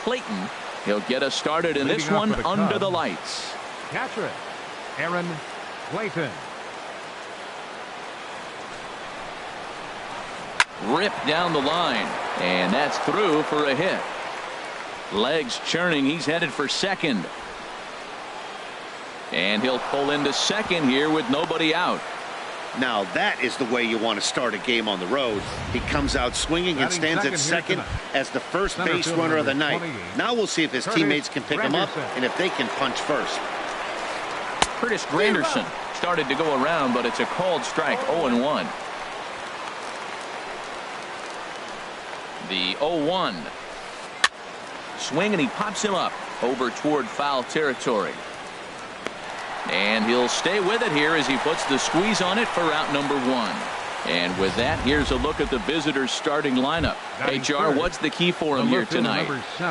Clayton. He'll get us started in this one under the lights. Catcher, Aaron Clayton. Ripped down the line, and that's through for a hit. Legs churning. He's headed for second. And he'll pull into second here with nobody out. Now that is the way you want to start a game on the road. He comes out swinging and stands at second as the first base runner of the night. Now we'll see if his teammates can pick him up and if they can punch first. Curtis Granderson started to go around, but it's a called strike. 0-1. The 0-1. Swing, and he pops him up over toward foul territory. And he'll stay with it here as he puts the squeeze on it for out number 1. And with that, here's a look at the visitors' starting lineup. HR, what's the key for him here tonight?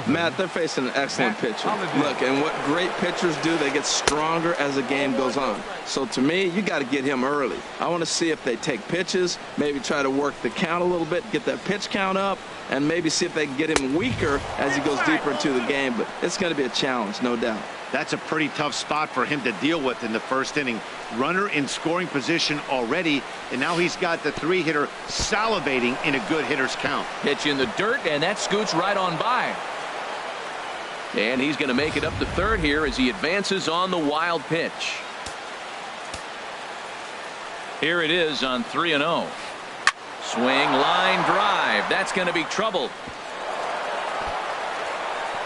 Matt, they're facing an excellent pitcher. Look, and what great pitchers do, they get stronger as the game goes on. So to me, you got to get him early. I want to see if they take pitches, maybe try to work the count a little bit, get that pitch count up, and maybe see if they can get him weaker as he goes deeper into the game. But it's going to be a challenge, no doubt. That's a pretty tough spot for him to deal with in the first inning. Runner in scoring position already, and now he's got the 3-hitter salivating in a good hitter's count. Pitch in the dirt, and that scoots right on by. And he's going to make it up to third here as he advances on the wild pitch. Here it is on 3-0. Swing, line drive. That's going to be trouble.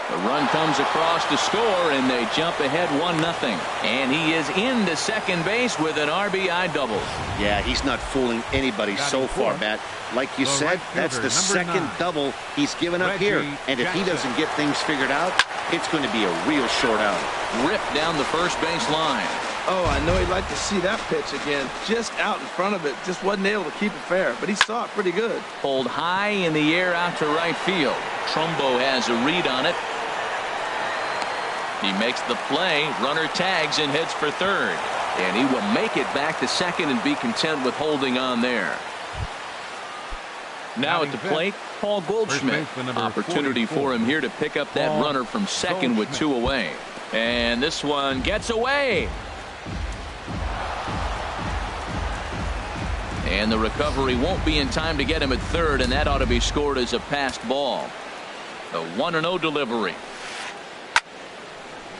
The run comes across to score, and they jump ahead 1-0. And he is into second base with an RBI double. Yeah, he's not fooling anybody so far, Matt. Like you said, that's the second double he's given up here. And if he doesn't get things figured out, it's going to be a real short out. Ripped down the first base line. Oh, I know he'd like to see that pitch again. Just out in front of it. Just wasn't able to keep it fair, but he saw it pretty good. Pulled high in the air out to right field. Trumbo has a read on it. He makes the play. Runner tags and heads for third. And he will make it back to second and be content with holding on there. Now at the plate, Paul Goldschmidt. Opportunity for him here to pick up that runner from second with 2 away. And this one gets away. And the recovery won't be in time to get him at third, and that ought to be scored as a passed ball. The 1-0 delivery.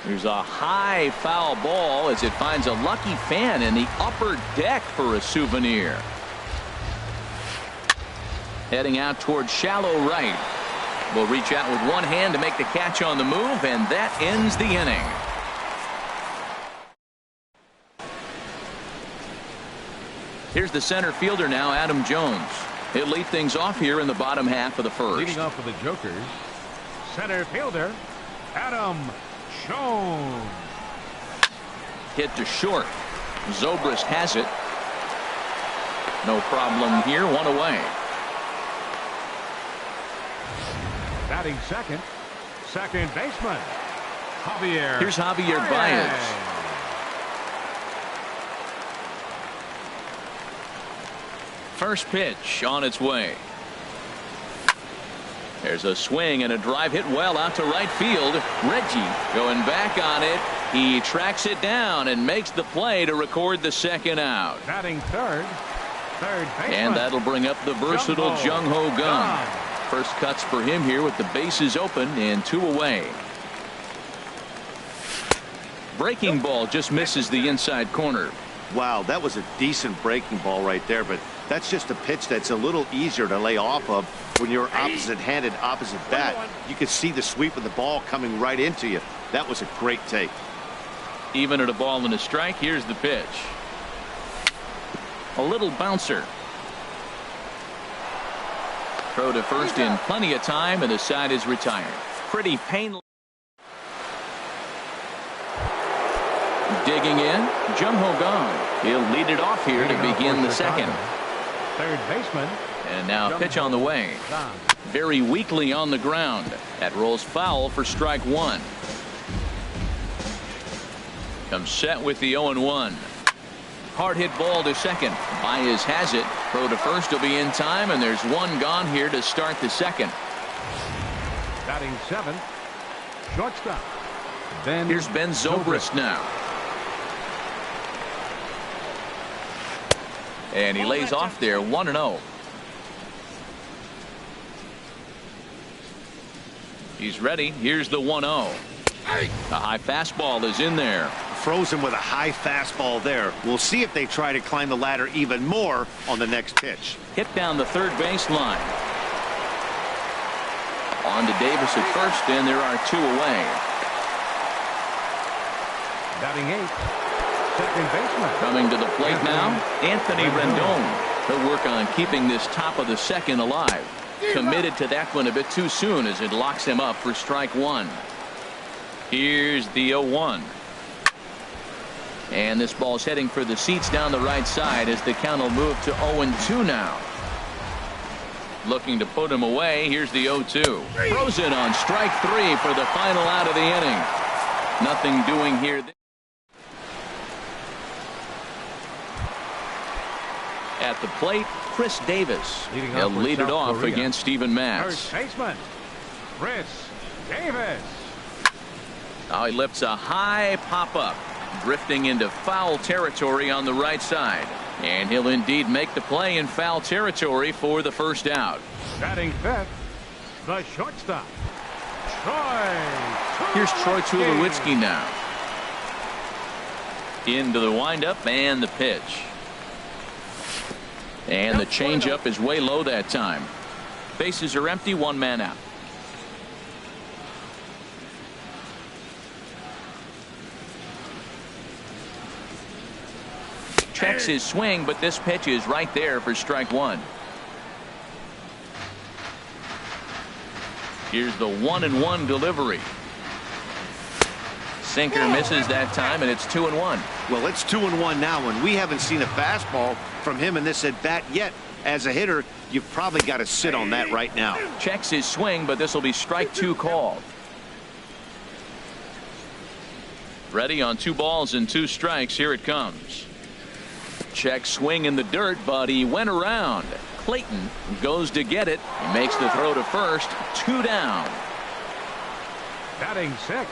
There's a high foul ball as it finds a lucky fan in the upper deck for a souvenir. Heading out towards shallow right. Will reach out with one hand to make the catch on the move, and that ends the inning. Here's the center fielder now, Adam Jones. He'll lead things off here in the bottom half of the first. Leading off for the Jokers, center fielder Adam Jones. Hit to short. Zobrist has it. No problem here. 1 away. Batting second, second baseman Javier. Here's Javier Baez. First pitch on its way. There's a swing and a drive hit well out to right field. Reggie going back on it. He tracks it down and makes the play to record the second out. Batting third baseman. And that'll bring up the versatile Jung Ho Gun. First cuts for him here with the bases open and 2 away. Breaking ball just misses the inside corner. Wow, that was a decent breaking ball right there, but that's just a pitch that's a little easier to lay off of when you're opposite-handed, opposite bat. You can see the sweep of the ball coming right into you. That was a great take. Even at a ball and a strike, here's the pitch. A little bouncer. Throw to first in plenty of time, and the side is retired. Pretty painless. Digging in, Jung Ho Gun. He'll lead it off here to begin the second. Third baseman. And now pitch on the way. Very weakly on the ground. That rolls foul for strike 1. Comes set with the 0-1. Hard hit ball to second. Baez has it. Throw to first will be in time, and there's one gone here to start the second. Batting seventh, Shortstop. Ben Here's Ben Zobrist now. And he lays off there 1-0. He's ready. Here's the 1-0. The high fastball is in there. Frozen with a high fastball there. We'll see if they try to climb the ladder even more on the next pitch. Hit down the third baseline. On to Davis at first, and there are 2 away. Batting 8th, second baseman. Coming to the plate now, Anthony Rendon. He'll work on keeping this top of the second alive. Committed to that one a bit too soon as it locks him up for strike 1. Here's the 0-1. And this ball's heading for the seats down the right side as the count will move to 0-2 now. Looking to put him away. Here's the 0-2. Throws it on strike 3 for the final out of the inning. Nothing doing here. At the plate, Chris Davis. He'll lead it off against Steven Matz. First baseman, Chris Davis. Now he lifts a high pop-up, drifting into foul territory on the right side. And he'll indeed make the play in foul territory for the first out. Batting 5th, the shortstop, Troy. Here's Troy Tulowitzki now. Into the windup and the pitch. And the changeup is way low that time. Bases are empty, 1 man out. Checks his swing, but this pitch is right there for strike 1. Here's the 1-1 delivery. Sinker misses that time, and it's 2-1. Well, it's 2-1 now, and we haven't seen a fastball from him in this at bat yet. As a hitter, you've probably got to sit on that right now. Checks his swing, but this will be strike 2 called. Ready on 2 balls and 2 strikes. Here it comes. Check swing in the dirt, but he went around. Clayton goes to get it. He makes the throw to first. 2 down. Batting 6th,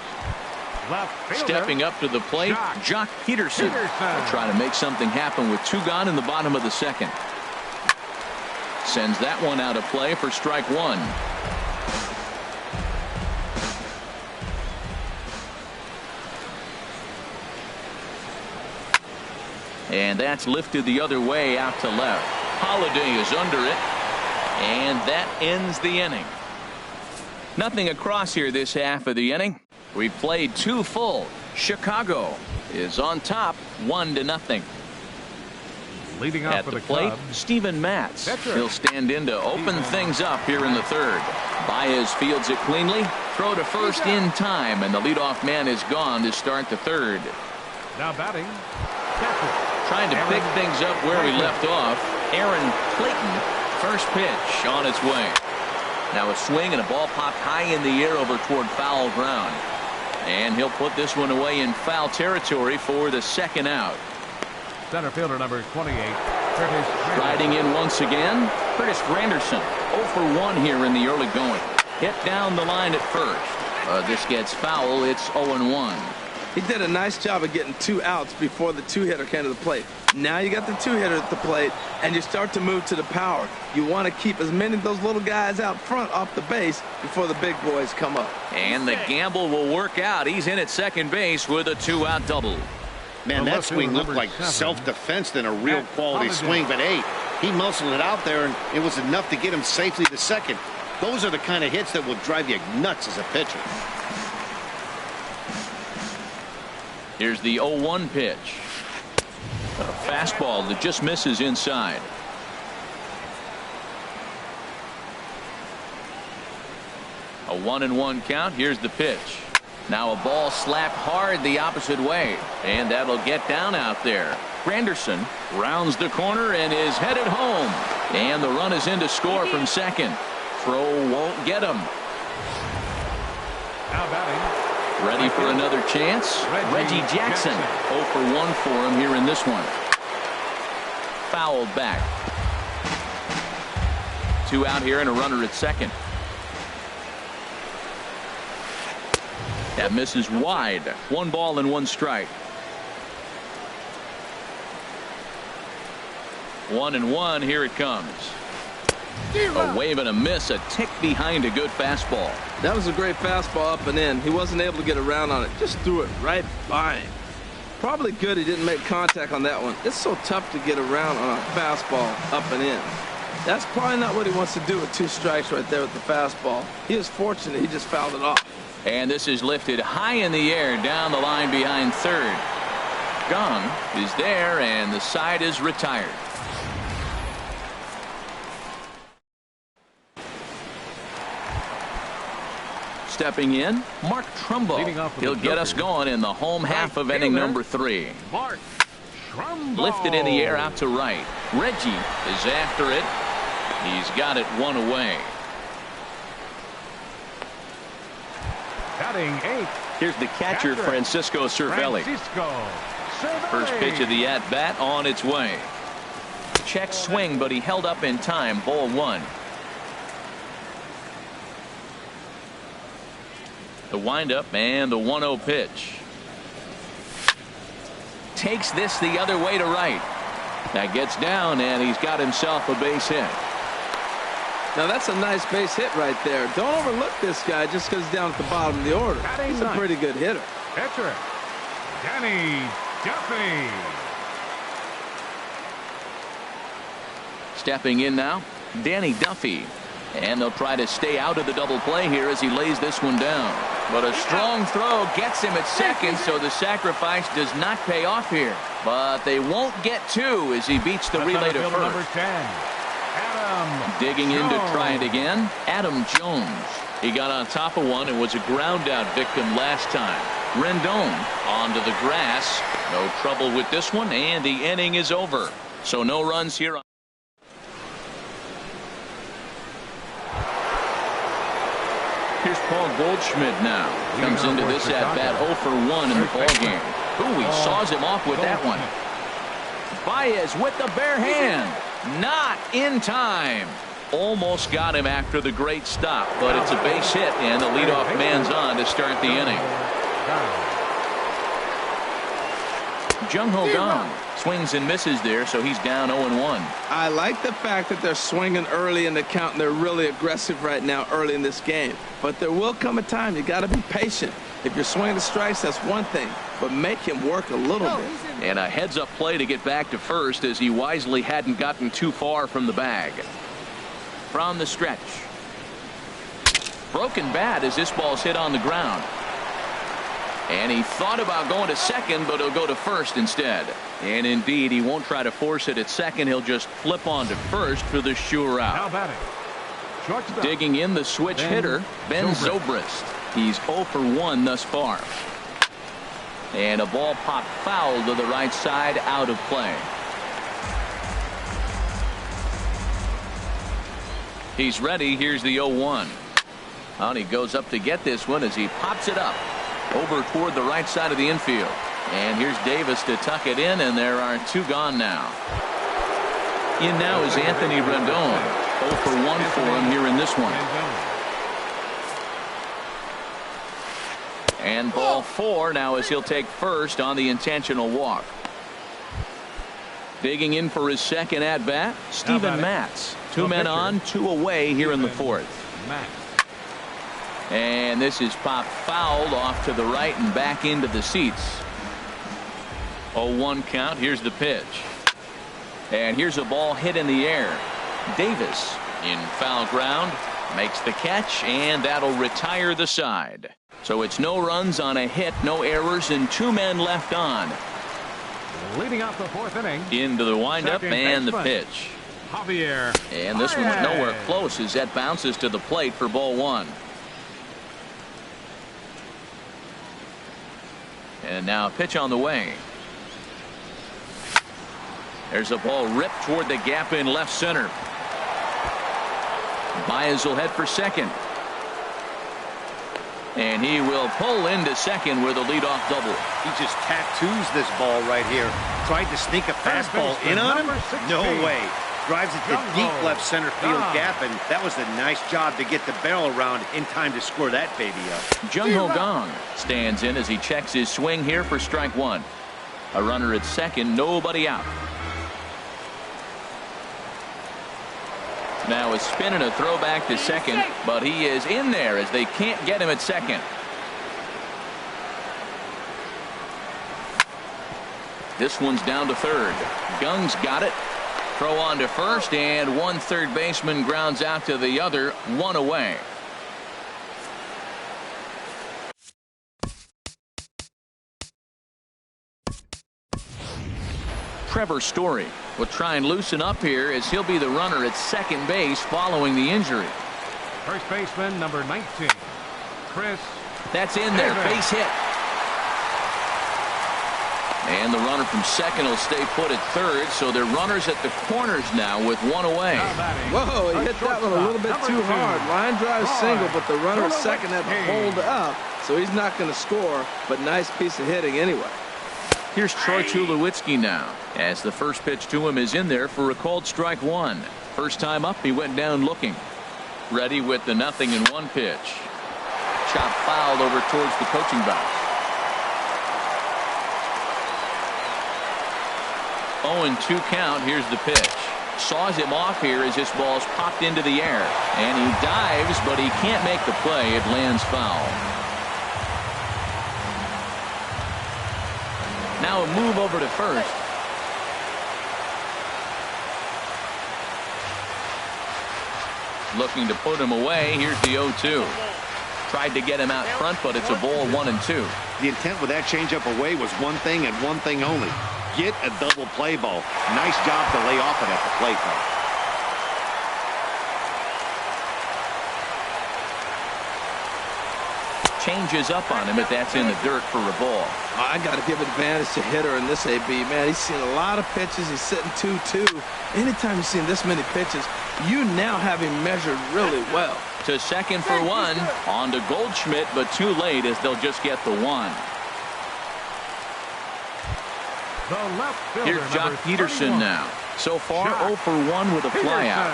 left fielder. Stepping up to the plate, Jock Peterson. Will try to make something happen with 2 gone in the bottom of the second. Sends that one out of play for strike 1. And that's lifted the other way out to left. Holiday is under it. And that ends the inning. Nothing across here this half of the inning. We played 2 full. Chicago is on top 1-0. Leading off at for the the plate, Cubs, Steven Matz. Pitcher. He'll stand in to open things up here in the third. Baez fields it cleanly. Throw to first in time, and the leadoff man is gone to start the third. Now batting, catcher. Trying to pick things up where we left off. Aaron Clayton, first pitch on its way. Now a swing and a ball popped high in the air over toward foul ground. And he'll put this one away in foul territory for the second out. Center fielder number 28, Curtis. Riding in once again, Curtis Granderson. 0 for 1 here in the early going. Hit down the line at first. This gets foul. It's 0-1. He did a nice job of getting 2 outs before the 2-hitter came to the plate. Now you got the 2-hitter at the plate, and you start to move to the power. You want to keep as many of those little guys out front off the base before the big boys come up. And the gamble will work out. He's in at second base with a 2-out double. Man, that swing looked like self-defense than a real quality swing. But, hey, he muscled it out there, and it was enough to get him safely to second. Those are the kind of hits that will drive you nuts as a pitcher. Here's the 0-1 pitch. A fastball that just misses inside. A 1-1 count. Here's the pitch. Now a ball slapped hard the opposite way, and that'll get down out there. Granderson rounds the corner and is headed home, and the run is in to score from second. Throw won't get him. Now batting, ready for another chance. Reggie Jackson. 0 for 1 for him here in this one. Fouled back. 2 out here and a runner at second. That misses wide. 1 ball and 1 strike. 1-1. Here it comes. A wave and a miss, a tick behind a good fastball. That was a great fastball up and in. He wasn't able to get around on it. Just threw it right by him. Probably good he didn't make contact on that one. It's so tough to get around on a fastball up and in. That's probably not what he wants to do with 2 strikes right there with the fastball. He was fortunate he just fouled it off. And this is lifted high in the air down the line behind third. Gong is there, and the side is retired. Stepping in, Mark Trumbo. He'll get us going in the home half of inning number 3. Mark Trumbo. Lifted in the air out to right. Reggie is after it. He's got it 1 away. Batting 8. Here's the catcher, Francisco Cervelli. First pitch of the at-bat on its way. Check swing, but he held up in time. Ball 1. The windup and the 1-0 pitch. Takes this the other way to right. That gets down, and he's got himself a base hit. Now that's a nice base hit right there. Don't overlook this guy just because he's down at the bottom of the order. He's a pretty good hitter. Pitcher, Danny Duffy. Stepping in now, Danny Duffy. And they'll try to stay out of the double play here as he lays this one down. But a strong throw gets him at second, so the sacrifice does not pay off here. But they won't get 2 as he beats the relay to first. Number 10, Adam Digging in to Jones. try it again, Adam Jones. He got on top of one and was a ground out victim last time. Rendon onto the grass. No trouble with this one, and the inning is over. So no runs here. Here's Paul Goldschmidt now. Comes into this at-bat 0 for 1 in the ballgame. Ooh, he saws him off with that one. Baez with the bare hand. Not in time. Almost got him after the great stop, but it's a base hit, and the leadoff man's on to start the inning. Jung-Ho Kang swings and misses there, so he's down 0-1. I like the fact that they're swinging early in the count, and they're really aggressive right now early in this game. But there will come a time you got to be patient. If you're swinging the strikes, that's one thing, but make him work a little bit. And a heads-up play to get back to first as he wisely hadn't gotten too far from the bag. From the stretch. Broken bat as this ball's hit on the ground. And he thought about going to second, but he'll go to first instead. And indeed, he won't try to force it at second. He'll just flip on to first for the sure out. Now batting. Shortstop. Digging in, the switch hitter, Ben Zobrist. He's 0 for 1 thus far. And a ball popped foul to the right side, out of play. He's ready. Here's the 0-1. And he goes up to get this one as he pops it up over toward the right side of the infield. And here's Davis to tuck it in, and there are 2 gone now. In now is Anthony Rendon. 0 for 1 for him here in this one. And ball 4 now as he'll take first on the intentional walk. Digging in for his second at bat, Steven Matz. 2 men on, 2 away here in the 4th. And this is popped fouled off to the right and back into the seats. 0-1 count. Here's the pitch. And here's a ball hit in the air. Davis in foul ground makes the catch, and that'll retire the side. So it's no runs on a hit, no errors, and 2 men left on. Leading off the 4th inning. Into the windup and the pitch. Javier. And this one's nowhere close as that bounces to the plate for ball 1. And now a pitch on the way. There's a ball ripped toward the gap in left center. Baez will head for second. And he will pull into second with a leadoff double. He just tattoos this ball right here. Tried to sneak a fastball in on him? No way. drives it to deep left center field gap, and that was a nice job to get the barrel around in time to score that baby up. Jung Ho Kang stands in as he checks his swing here for strike one. A runner at second, nobody out. Now a spin and a throw back to second, but he is in there as they can't get him at second. This one's down to third. Gung's got it. Throw on to first, and one third baseman grounds out to the other, one away. Trevor Story will try and loosen up here as he'll be the runner at second base following the injury. First baseman, number 19, Chris. That's in there. Base hit. And the runner from second will stay put at third, so they're runners at the corners now with one away. Whoa, he hit that one a little bit too hard. Line drive single, but the runner at second had to hold up, so he's not going to score, but nice piece of hitting anyway. Here's Troy Tulowitzki now, as the first pitch to him is in there for a called strike one. First time up, he went down looking. Ready with the 0-1 pitch. Chop fouled over towards the coaching box. 0-2 count. Here's the pitch. Saws him off here as this ball's popped into the air. And he dives, but he can't make the play. It lands foul. Now a move over to first. Looking to put him away. Here's the 0-2. Tried to get him out front, but it's a ball 1-2. The intent with that changeup away was one thing and one thing only. Get a double play ball. Nice job to lay off it at the plate, though. Changes up on him, but that's in the dirt for a ball. I got to give advantage to hitter in this AB. Man, he's seen a lot of pitches. He's sitting 2-2. Anytime you've seen this many pitches, you now have him measured really well. To second for one. On to Goldschmidt, but too late as they'll just get the one. Here's Jock Peterson now. So far, 0 for 1 with a flyout.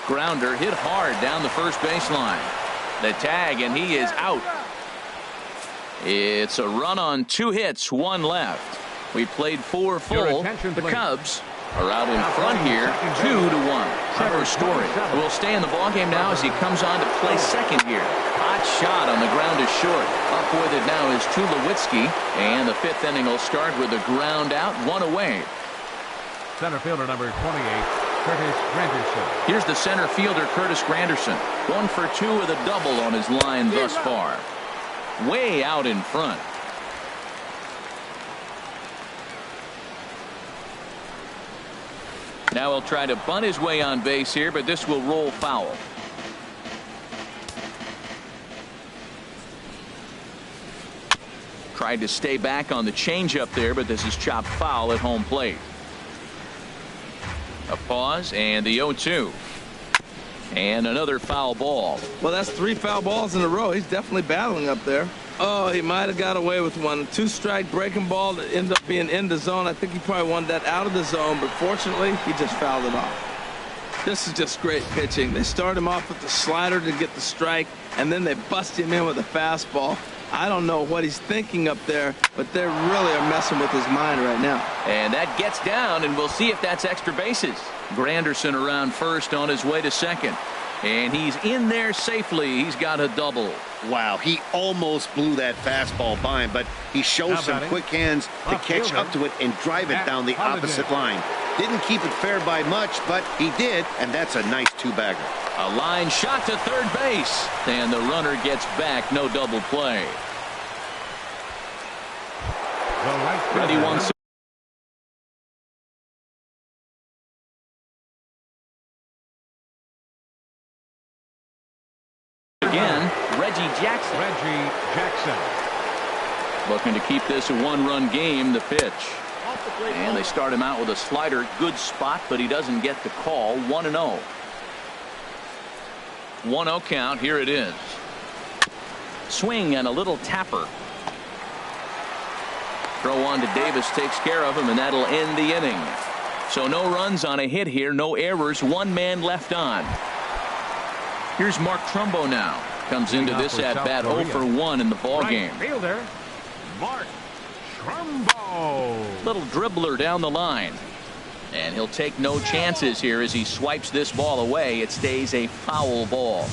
Grounder hit hard down the first baseline. The tag, and he is out. It's a run on 2 hits, 1 left. We played 4 full. The Cubs are out in front here, 2-1. Trevor Story will stay in the ballgame now as he comes on to play second here. Hot shot on the ground is short. Up with it now is Tulowitzki, and the 5th inning will start with a ground out, 1 away. Center fielder number 28, Curtis Granderson. Here's the center fielder, Curtis Granderson. 1 for 2 with a double on his line thus far. Way out in front. Now he'll try to bunt his way on base here, but this will roll foul. Tried to stay back on the changeup there, but this is chopped foul at home plate. A pause and the 0-2. And another foul ball. Well, that's 3 foul balls in a row. He's definitely battling up there. Oh, he might have got away with one. 2-strike breaking ball that ended up being in the zone. I think he probably wanted that out of the zone, but fortunately, he just fouled it off. This is just great pitching. They start him off with the slider to get the strike, and then they bust him in with a fastball. I don't know what he's thinking up there, but they really are messing with his mind right now. And that gets down, and we'll see if that's extra bases. Granderson around first on his way to second. And he's in there safely. He's got a double. Wow, he almost blew that fastball by him, but he shows some quick hands to catch up to it and drive it down the opposite line. Didn't keep it fair by much, but he did, and that's a nice 2-bagger. A line shot to third base, and the runner gets back. No double play. Ready once again. Reggie Jackson. Looking to keep this a 1-run game. The pitch. And they start him out with a slider. Good spot, but he doesn't get the call. 1-0. 1-0 count. Here it is. Swing and a little tapper. Throw on to Davis, takes care of him, and that'll end the inning. So no runs on a hit here, no errors, one man left on. Here's Mark Trumbo now. Comes into this at bat 0 for 1 in the ball game. Fielder, Mark Trumbo. Little dribbler down the line. And he'll take no chances here as he swipes this ball away. It stays a foul ball.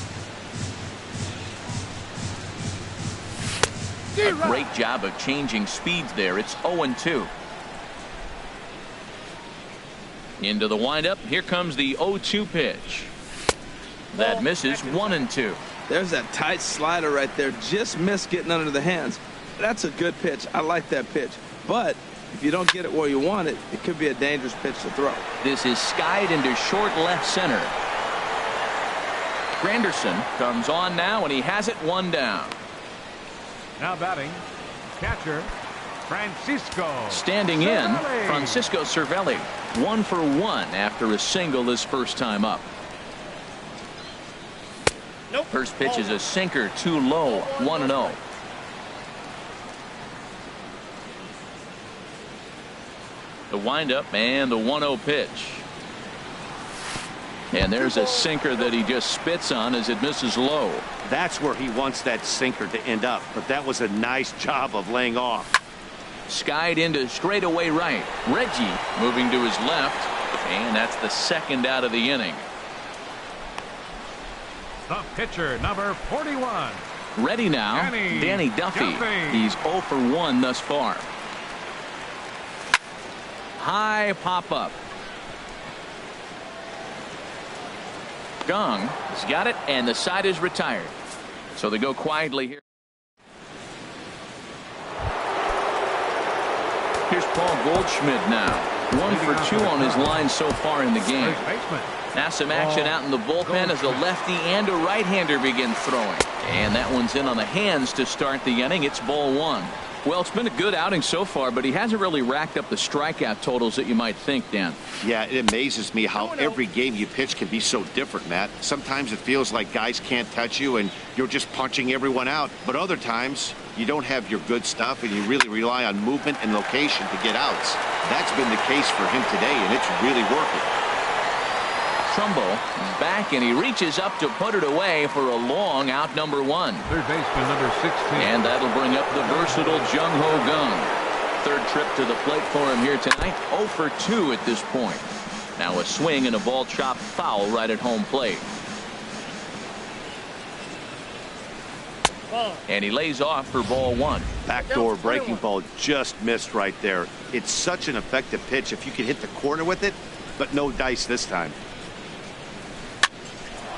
A great job of changing speeds there. It's 0-2. Into the windup. Here comes the 0-2 pitch. That misses 1-2. There's that tight slider right there. Just missed getting under the hands. That's a good pitch. I like that pitch. But if you don't get it where you want it, it could be a dangerous pitch to throw. This is skied into short left center. Granderson comes on now, and he has it one down. Now batting, catcher, Francisco. Standing in, Francisco Cervelli. 1 for 1 after a single his first time up. First pitch is a sinker, too low, 1-0. The windup and the 1-0 pitch. And there's a sinker that he just spits on as it misses low. That's where he wants that sinker to end up, but that was a nice job of laying off. Skied into straightaway right. Reggie moving to his left, and that's the second out of the inning. The pitcher, number 41. Ready now, Danny Duffy. He's 0 for 1 thus far. High pop up. Gong has got it, and the side is retired. So they go quietly here. Here's Paul Goldschmidt now. 1 for 2 on his line so far in the game. Now some action out in the bullpen as a lefty and a right-hander begin throwing. And that one's in on the hands to start the inning. It's ball 1. Well, it's been a good outing so far, but he hasn't really racked up the strikeout totals that you might think, Dan. Yeah, it amazes me how every game you pitch can be so different, Matt. Sometimes it feels like guys can't touch you and you're just punching everyone out. But other times you don't have your good stuff and you really rely on movement and location to get outs. That's been the case for him today, and it's really working. Trumbo is back, and he reaches up to put it away for a long out number 1. Third baseman, number 16. And that'll bring up the versatile Jung Ho Kang. Third trip to the plate for him here tonight. 0 for 2 at this point. Now a swing and a ball chopped foul right at home plate. And he lays off for ball 1. Backdoor breaking ball just missed right there. It's such an effective pitch if you can hit the corner with it, but no dice this time.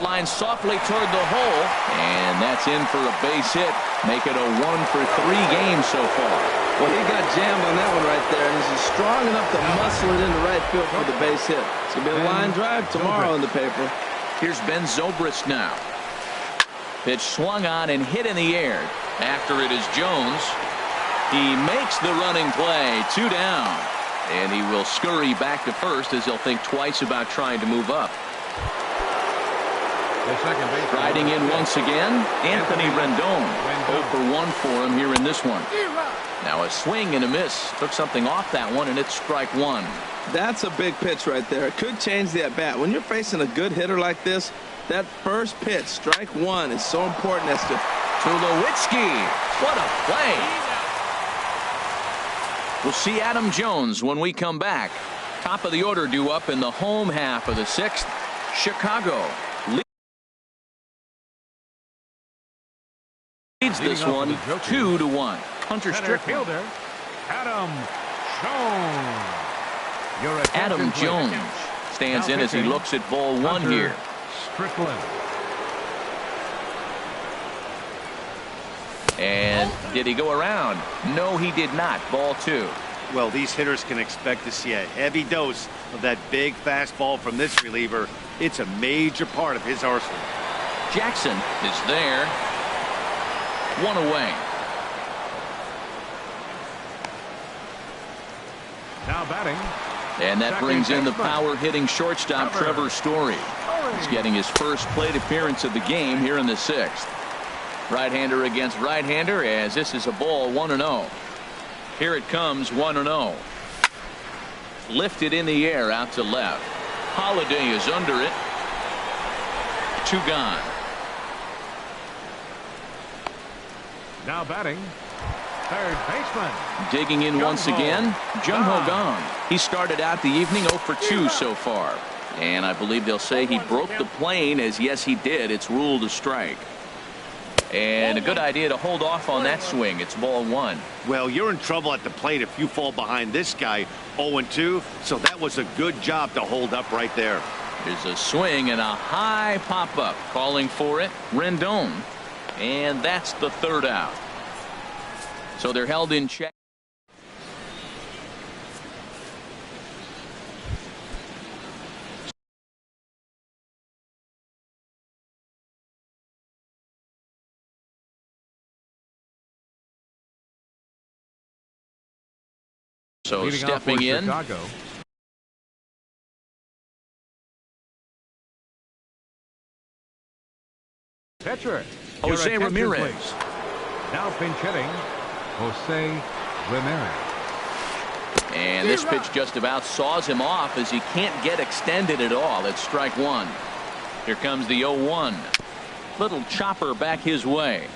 Line softly toward the hole, and that's in for a base hit. Make it a 1 for 3 games so far. Well, he got jammed on that one right there, and he's strong enough to muscle it into right field for the base hit. It's going to be a line drive tomorrow in the paper. Here's Ben Zobrist now. Pitch swung on and hit in the air. After it is Jones. He makes the running play. 2 down. And he will scurry back to first as he'll think twice about trying to move up. Riding in once again, Anthony Rendon. 0 for 1 for him here in this one. Now a swing and a miss. Took something off that one, and it's strike 1. That's a big pitch right there. It could change the at-bat. When you're facing a good hitter like this, that first pitch, strike 1, is so important as to Tulowitzki. What a play. We'll see Adam Jones when we come back. Top of the order due up in the home half of the 6th. Chicago leads this one 2-1. Hunter Strickland. Adam Jones stands in as he looks at ball 1 here. Strickland. And did he go around? No, he did not. Ball 2. Well, these hitters can expect to see a heavy dose of that big fastball from this reliever. It's a major part of his arsenal. Jackson is there. 1 away. Now batting. And that brings in the power-hitting shortstop Trevor Story. He's getting his first plate appearance of the game here in the 6th. Right-hander against right-hander, as this is a ball 1-0. Here it comes, 1-0. lifted in the air out to left. Holiday is under it. 2 gone. Now batting, third baseman. Digging in once again, Jung Ho Kang. He started out the evening 0 for 2 so far. And I believe they'll say he broke the plane, as yes he did. It's ruled a strike. And a good idea to hold off on that swing. It's ball 1. Well, you're in trouble at the plate if you fall behind this guy 0-2. So that was a good job to hold up right there. There's a swing and a high pop-up. Calling for it, Rendon. And that's the 3rd out. So they're held in check. So Leading stepping in. Chicago. Pitcher, Jose your attention, Ramirez. please. Now pinch hitting, Jose Ramirez. And this pitch just about saws him off as he can't get extended at all. It's strike 1. Here comes the 0-1. Little chopper back his way.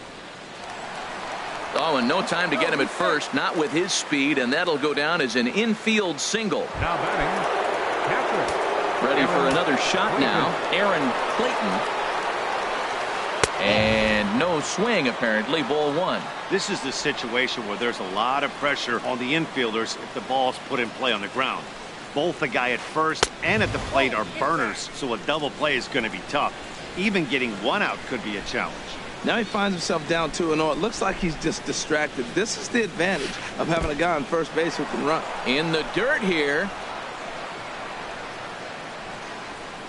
Oh, and no time to get him at first, not with his speed, and that'll go down as an infield single. Now batting, catcher. Ready for another shot now, Aaron Clayton. And no swing, apparently, ball 1. This is the situation where there's a lot of pressure on the infielders if the ball's put in play on the ground. Both the guy at first and at the plate are burners, so a double play is going to be tough. Even getting 1 out could be a challenge. Now he finds himself down 2-0. It looks like he's just distracted. This is the advantage of having a guy on first base who can run. In the dirt here.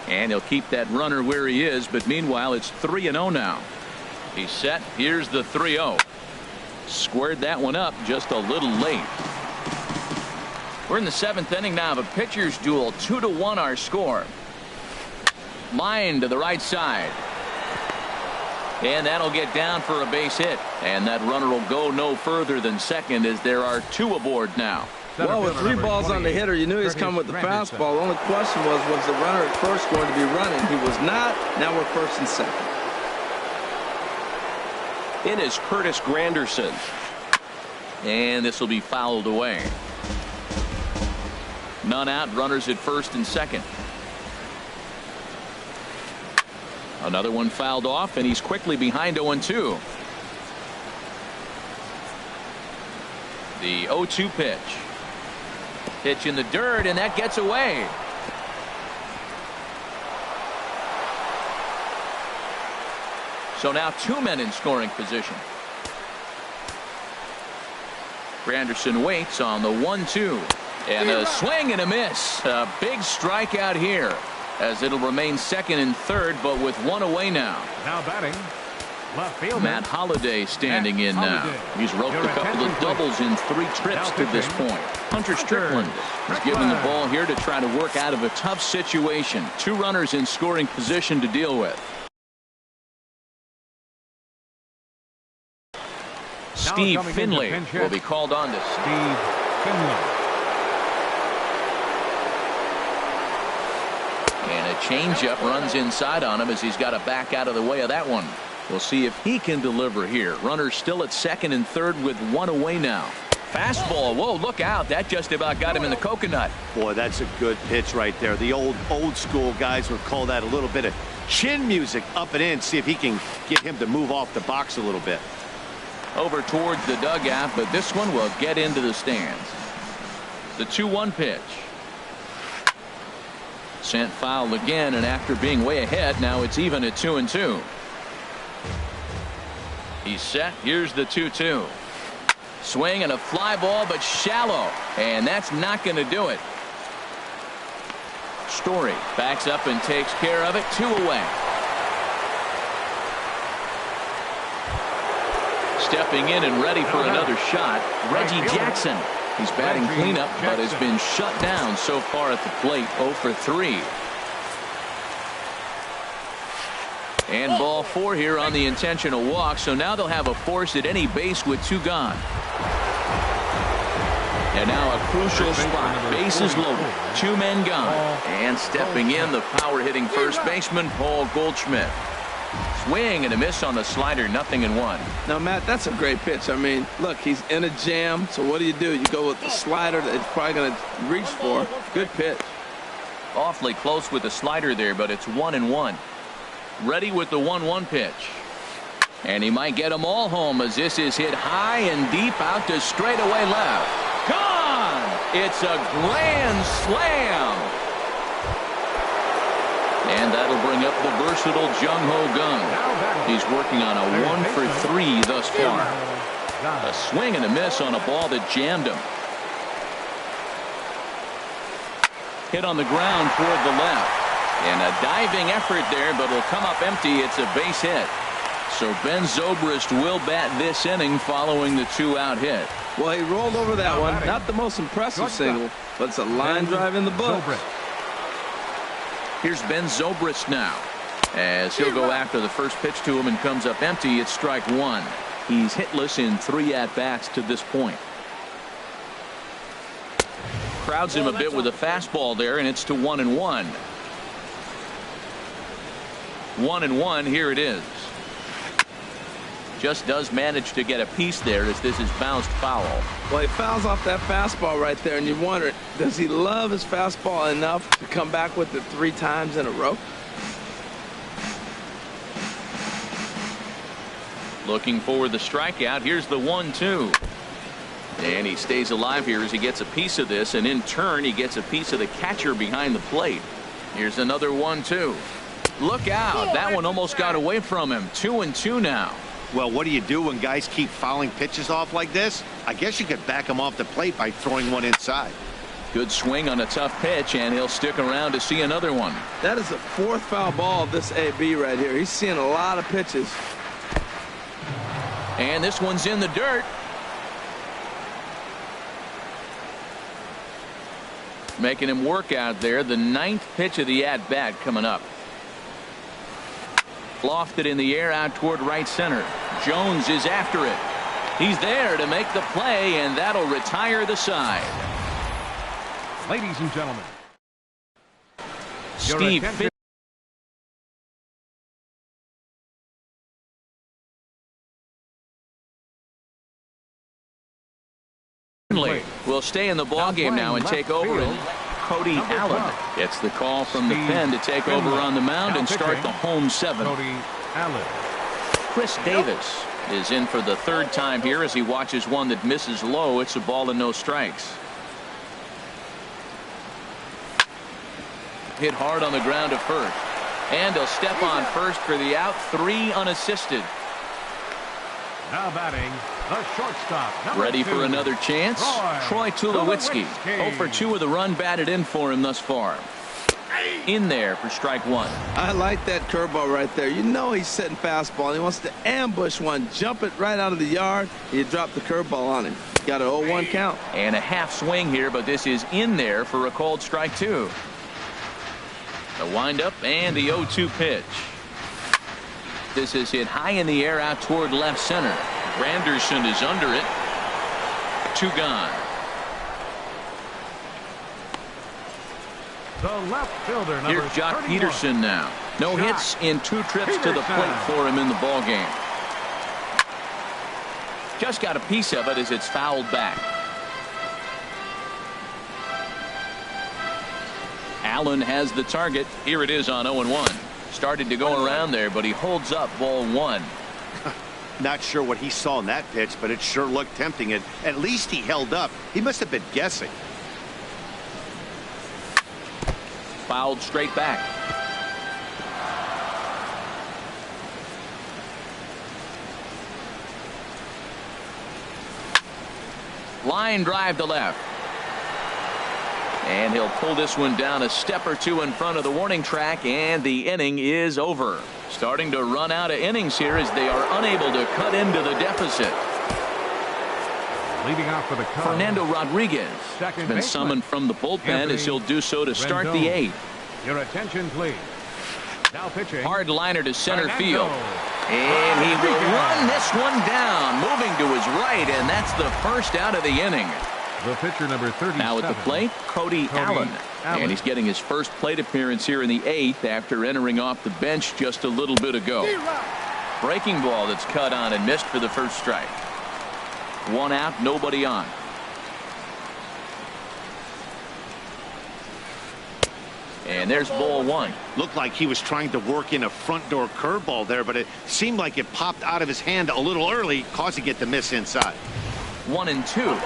And he'll keep that runner where he is, but meanwhile it's 3-0 now. He's set. Here's the 3-0. Squared that one up just a little late. We're in the 7th inning now of a pitcher's duel. 2-1 our score. Line to the right side. And that'll get down for a base hit. And that runner will go no further than second as there are 2 aboard now. Well, with 3 balls on the hitter, you knew he was coming with the fastball. The only question was the runner at first going to be running? He was not. Now we're first and second. In is Curtis Granderson. And this will be fouled away. None out, runners at first and second. Another one fouled off, and he's quickly behind 0-2. The 0-2 pitch. Pitch in the dirt, and that gets away. So now 2 men in scoring position. Granderson waits on the 1-2. And a swing and a miss. A big strikeout here, as it'll remain second and third, but with 1 away now. Now batting, left fielder Matt Holliday standing in now. He's roped a couple of doubles in 3 trips to this point. Hunter Strickland is given the ball here to try to work out of a tough situation. 2 runners in scoring position to deal with. Steve Finley will be called on this. Steve Finley. And a changeup runs inside on him as he's got to back out of the way of that one. We'll see if he can deliver here. Runners still at second and third with 1 away now. Fastball. Whoa, look out. That just about got him in the coconut. Boy, that's a good pitch right there. The old school guys would call that a little bit of chin music up and in. See if he can get him to move off the box a little bit. Over towards the dugout, but this one will get into the stands. The 2-1 pitch. Sent foul again, and after being way ahead, now it's even at 2-2. He's set. Here's the 2-2. Swing and a fly ball, but shallow, and that's not going to do it. Story backs up and takes care of it. 2 away. Stepping in and ready for another shot, Reggie Jackson. He's batting cleanup, but has been shut down so far at the plate. 0 for 3. And ball 4 here on the intentional walk. So now they'll have a force at any base with 2 gone. And now a crucial spot. Bases loaded. 2 men gone. And stepping in, the power-hitting first baseman, Paul Goldschmidt. Swing and a miss on the slider, 0-1. Now, Matt, that's a great pitch. I mean, look, he's in a jam. So what do? You go with the slider that he's probably going to reach for. Good pitch. Awfully close with the slider there, but it's 1-1. Ready with the 1-1 pitch. And he might get them all home as this is hit high and deep out to straightaway left. Gone! It's a grand slam. And that'll bring up the versatile Jung-Ho Kang. He's working on a 1 for 3 thus far. A swing and a miss on a ball that jammed him. Hit on the ground toward the left. And a diving effort there, but will come up empty. It's a base hit. So Ben Zobrist will bat this inning following the 2-out hit. Well, he rolled over that one. Not the most impressive single, but it's a line drive in the books. Here's Ben Zobrist now, as he'll go after the first pitch to him and comes up empty. It's strike 1. He's hitless in 3 at-bats to this point. Crowds him a bit with a fastball there, and it's to 1-1. 1-1. Here it is. Just does manage to get a piece there as this is bounced foul. Well, he fouls off that fastball right there, and you wonder, does he love his fastball enough to come back with it 3 times in a row? Looking for the strikeout. Here's the 1-2. And he stays alive here as he gets a piece of this, and in turn he gets a piece of the catcher behind the plate. Here's another 1-2. Look out. That one almost got away from him. 2-2 now. Well, what do you do when guys keep fouling pitches off like this? I guess you could back him off the plate by throwing one inside. Good swing on a tough pitch, and he'll stick around to see another one. That is the 4th foul ball of this AB right here. He's seeing a lot of pitches. And this one's in the dirt. Making him work out there. The 9th pitch of the at-bat coming up. Lofted in the air out toward right center. Jones is after it. He's there to make the play, and that'll retire the side. Ladies and gentlemen, Steve Finley will stay in the ballgame now and take over. And Cody Allen gets the call from the pen to take over on the mound and start the home 7. Cody Allen. Chris Davis is in for the 3rd time here as he watches one that misses low. It's a ball and no strikes. Hit hard on the ground to first. And he'll step on first for the out. 3 unassisted. Now batting, the shortstop. Ready 2. for another chance? Troy Tulowitzki. 0 for 2 with a run batted in for him thus far. In there for strike 1. I like that curveball right there. You know he's setting fastball, and he wants to ambush one, jump it right out of the yard. You drop the curveball on him. Got an 0-1 count. And a half swing here, but this is in there for a called strike 2. The windup and the 0-2 pitch. This is hit high in the air out toward left center. Granderson is under it. 2 gone. The left fielder, number Here's Jock 31. Peterson now. No hits in 2 trips to the plate for him in the ball game. Just got a piece of it as it's fouled back. Allen has the target. Here it is on 0-1. Started to go around there, but he holds up ball 1. Not sure what he saw in that pitch, but it sure looked tempting. And at least he held up. He must have been guessing. Fouled straight back. Line drive to left. And he'll pull this one down a step or 2 in front of the warning track, and the inning is over. Starting to run out of innings here as they are unable to cut into the deficit. Leading off for the Cubs, Fernando Rodriguez has been summoned from the bullpen as he'll do so to start the 8th. Your attention, please. Now pitching. Hard liner to center field. And he will run this one down, moving to his right, and that's the first out of the inning. The pitcher, number 37. Now at the plate, Cody Allen. And he's getting his first plate appearance here in the 8th after entering off the bench just a little bit ago. Breaking ball that's cut on and missed for the first strike. 1 out, nobody on. And there's ball 1. Looked like he was trying to work in a front door curveball there, but it seemed like it popped out of his hand a little early, causing it to miss inside. 1-2.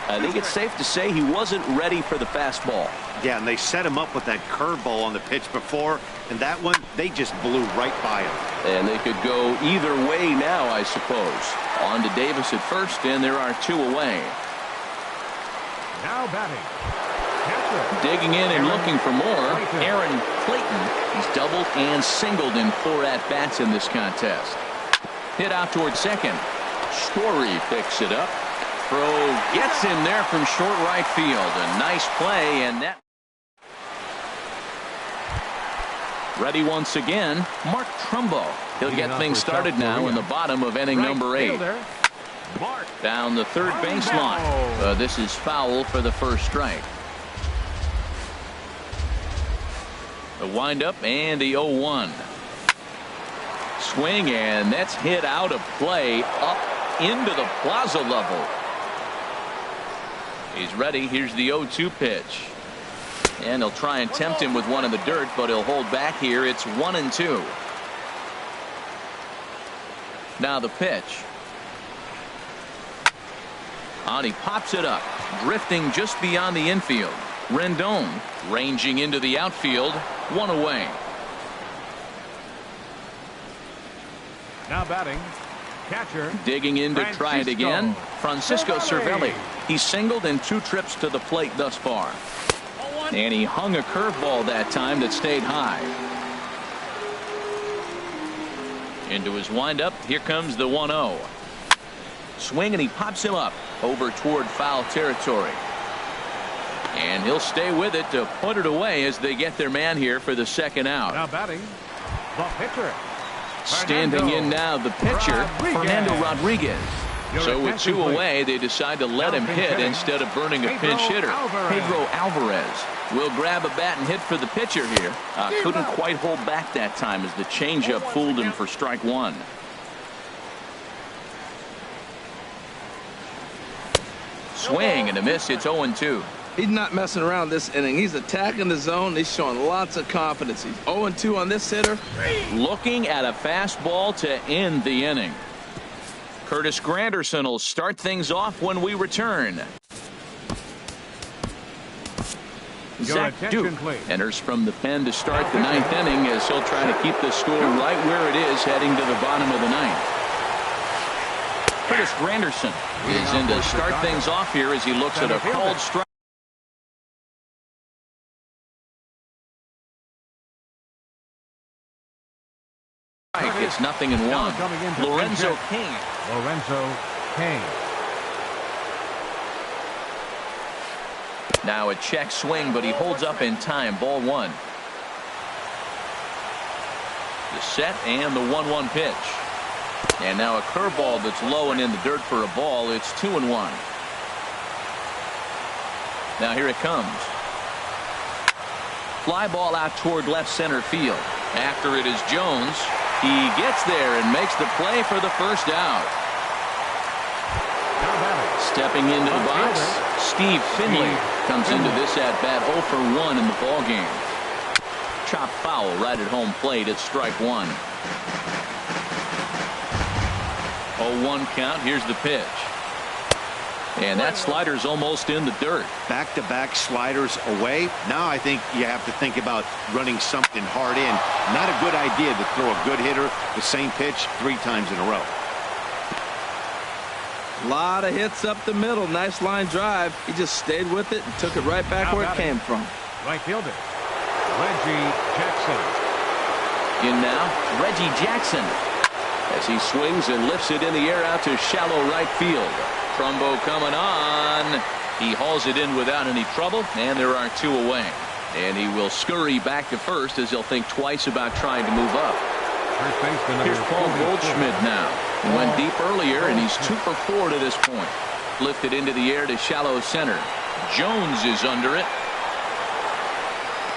I think it's safe to say he wasn't ready for the fastball. Yeah, and they set him up with that curveball on the pitch before, and that one, they just blew right by him. And they could go either way now, I suppose. On to Davis at first, and there are 2 away. Now batting. Catcher. Digging in and looking for more, Aaron Clayton. He's doubled and singled in 4 at-bats in this contest. Hit out towards second. Story picks it up. Throw gets in there from short right field. A nice play, and that. Ready once again, Mark Trumbo. He'll get things started now in the bottom of inning number 8. Down the third baseline. This is foul for the first strike. The windup and the 0-1. Swing, and that's hit out of play up into the plaza level. He's ready. Here's the 0-2 pitch. And they'll try and tempt him with one in the dirt, but he'll hold back here. It's 1-2. Now the pitch. On, he pops it up, drifting just beyond the infield. Rendon ranging into the outfield. 1 away. Now batting. Catcher. Digging in to try it again. Francisco Cervelli. He singled in 2 trips to the plate thus far. And he hung a curveball that time that stayed high. Into his windup. Here comes the 1-0. Swing, and he pops him up over toward foul territory. And he'll stay with it to put it away as they get their man here for the second out. Now batting. The pitcher. Standing in now the pitcher, Fernando Rodriguez. So with 2 away, they decide to let him hit instead of burning a pinch hitter. Pedro Alvarez will grab a bat and hit for the pitcher here. Couldn't quite hold back that time as the changeup fooled him for strike 1. Swing and a miss. It's 0-2. He's not messing around this inning. He's attacking the zone. He's showing lots of confidence. He's 0-2 on this hitter. Looking at a fastball to end the inning. Curtis Granderson will start things off when we return. Zach Duke enters from the pen to start the 9th inning as he'll try to keep the score right where it is heading to the bottom of the 9th. Curtis Granderson is in to start things off here as he looks at a called strike. It's 0-1. Lorenzo Cain. Now a check swing, but he holds up in time. Ball 1. The set and the 1-1 pitch. And now a curveball that's low and in the dirt for a ball. It's 2-1. Now here it comes. Fly ball out toward left center field. After it is Jones. He gets there and makes the play for the first out. Stepping into the box, Steve Finley comes into this at-bat 0 for 1 in the ballgame. Chopped foul right at home plate. It's strike 1. 0-1 count. Here's the pitch. And that slider's almost in the dirt. Back-to-back sliders away. Now I think you have to think about running something hard in. Not a good idea to throw a good hitter the same pitch 3 times in a row. A lot of hits up the middle. Nice line drive. He just stayed with it and took it right back where it came from. Right fielder, Reggie Jackson. In now, Reggie Jackson. As he swings and lifts it in the air out to shallow right field. Trumbo coming on. He hauls it in without any trouble, and there are 2 away. And he will scurry back to first as he'll think twice about trying to move up. Here's Paul Goldschmidt now. He went deep earlier, and he's 2 for 4 to this point. Lifted into the air to shallow center. Jones is under it.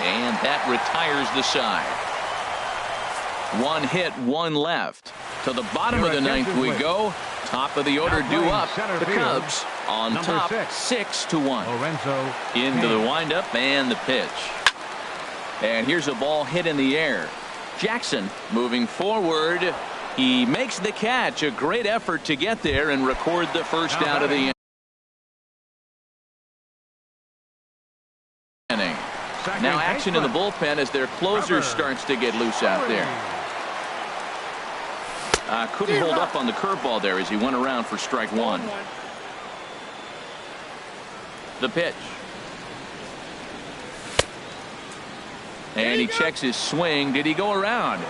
And that retires the side. One hit, one left. To the bottom of the ninth we go. Top of the order due up. The Cubs on top 6-1. Lorenzo Into the windup and the pitch. And here's a ball hit in the air. Jackson moving forward. He makes the catch. A great effort to get there and record the first out of the inning. Now action in the bullpen as their closer starts to get loose out there. Couldn't hold up on the curveball there as he went around for strike one. The pitch. And he checks his swing. Did he go around?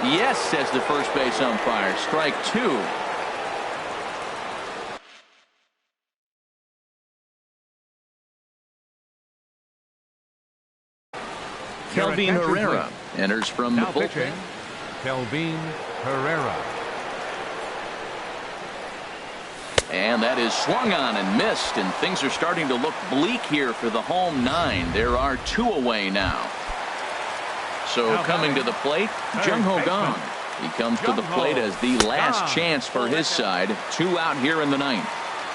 Yes, says the first base umpire. Strike two. Kelvin Herrera enters from the bullpen. Kelvin Herrera. And that is swung on and missed, and things are starting to look bleak here for the home nine. There are two away now. So coming to the plate, Jung Ho Kang. He comes to the plate as the last chance for his side. Two out here in the ninth.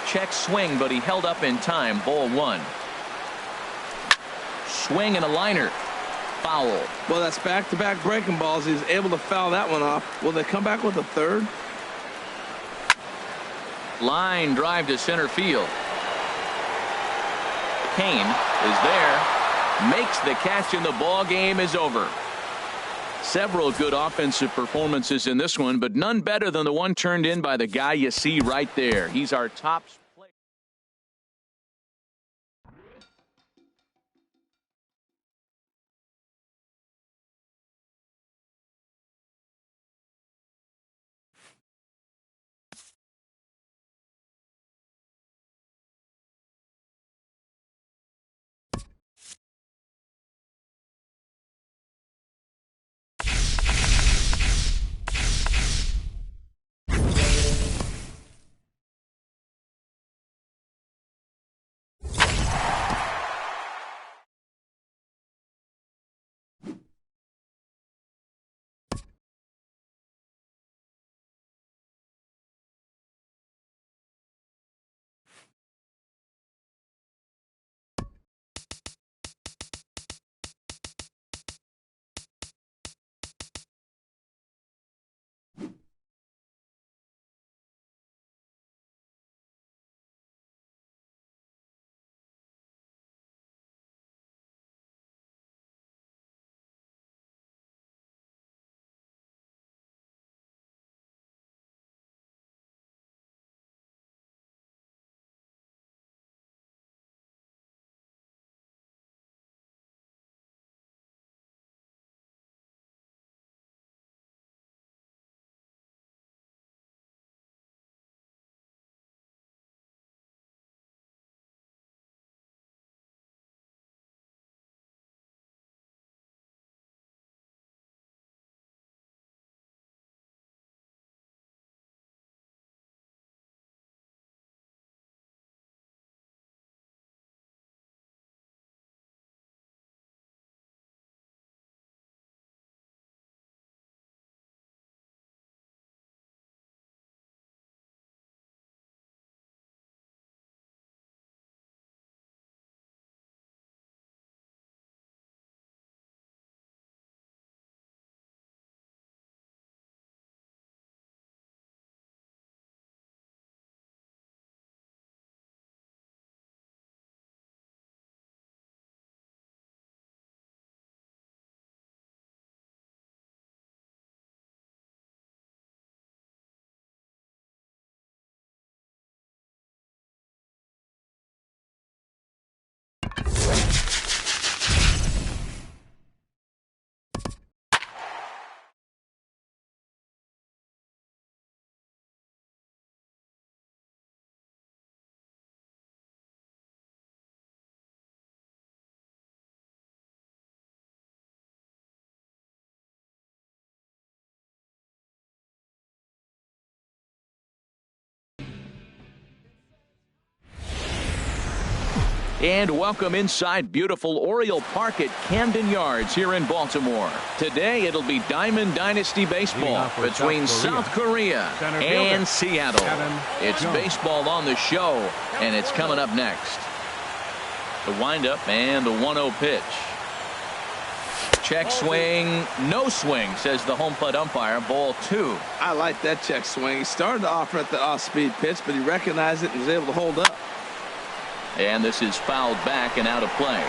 Check swing, but he held up in time. Ball one. Swing and a liner. Foul. Well, that's back-to-back breaking balls. He's able to foul that one off. Will they come back with a third? Line drive to center field. Kane is there. Makes the catch, and the ball game is over. Several good offensive performances in this one, but none better than the one turned in by the guy you see right there. He's our top And welcome inside beautiful Oriole Park at Camden Yards here in Baltimore. Today it'll be Diamond Dynasty baseball between South Korea and Seattle. It's baseball on the show, and it's coming up next. The windup and the 1-0 pitch. Check swing, no swing, says the home plate umpire. Ball 2. I like that check swing. He started to offer at the off-speed pitch, but he recognized it and was able to hold up. And this is fouled back and out of play.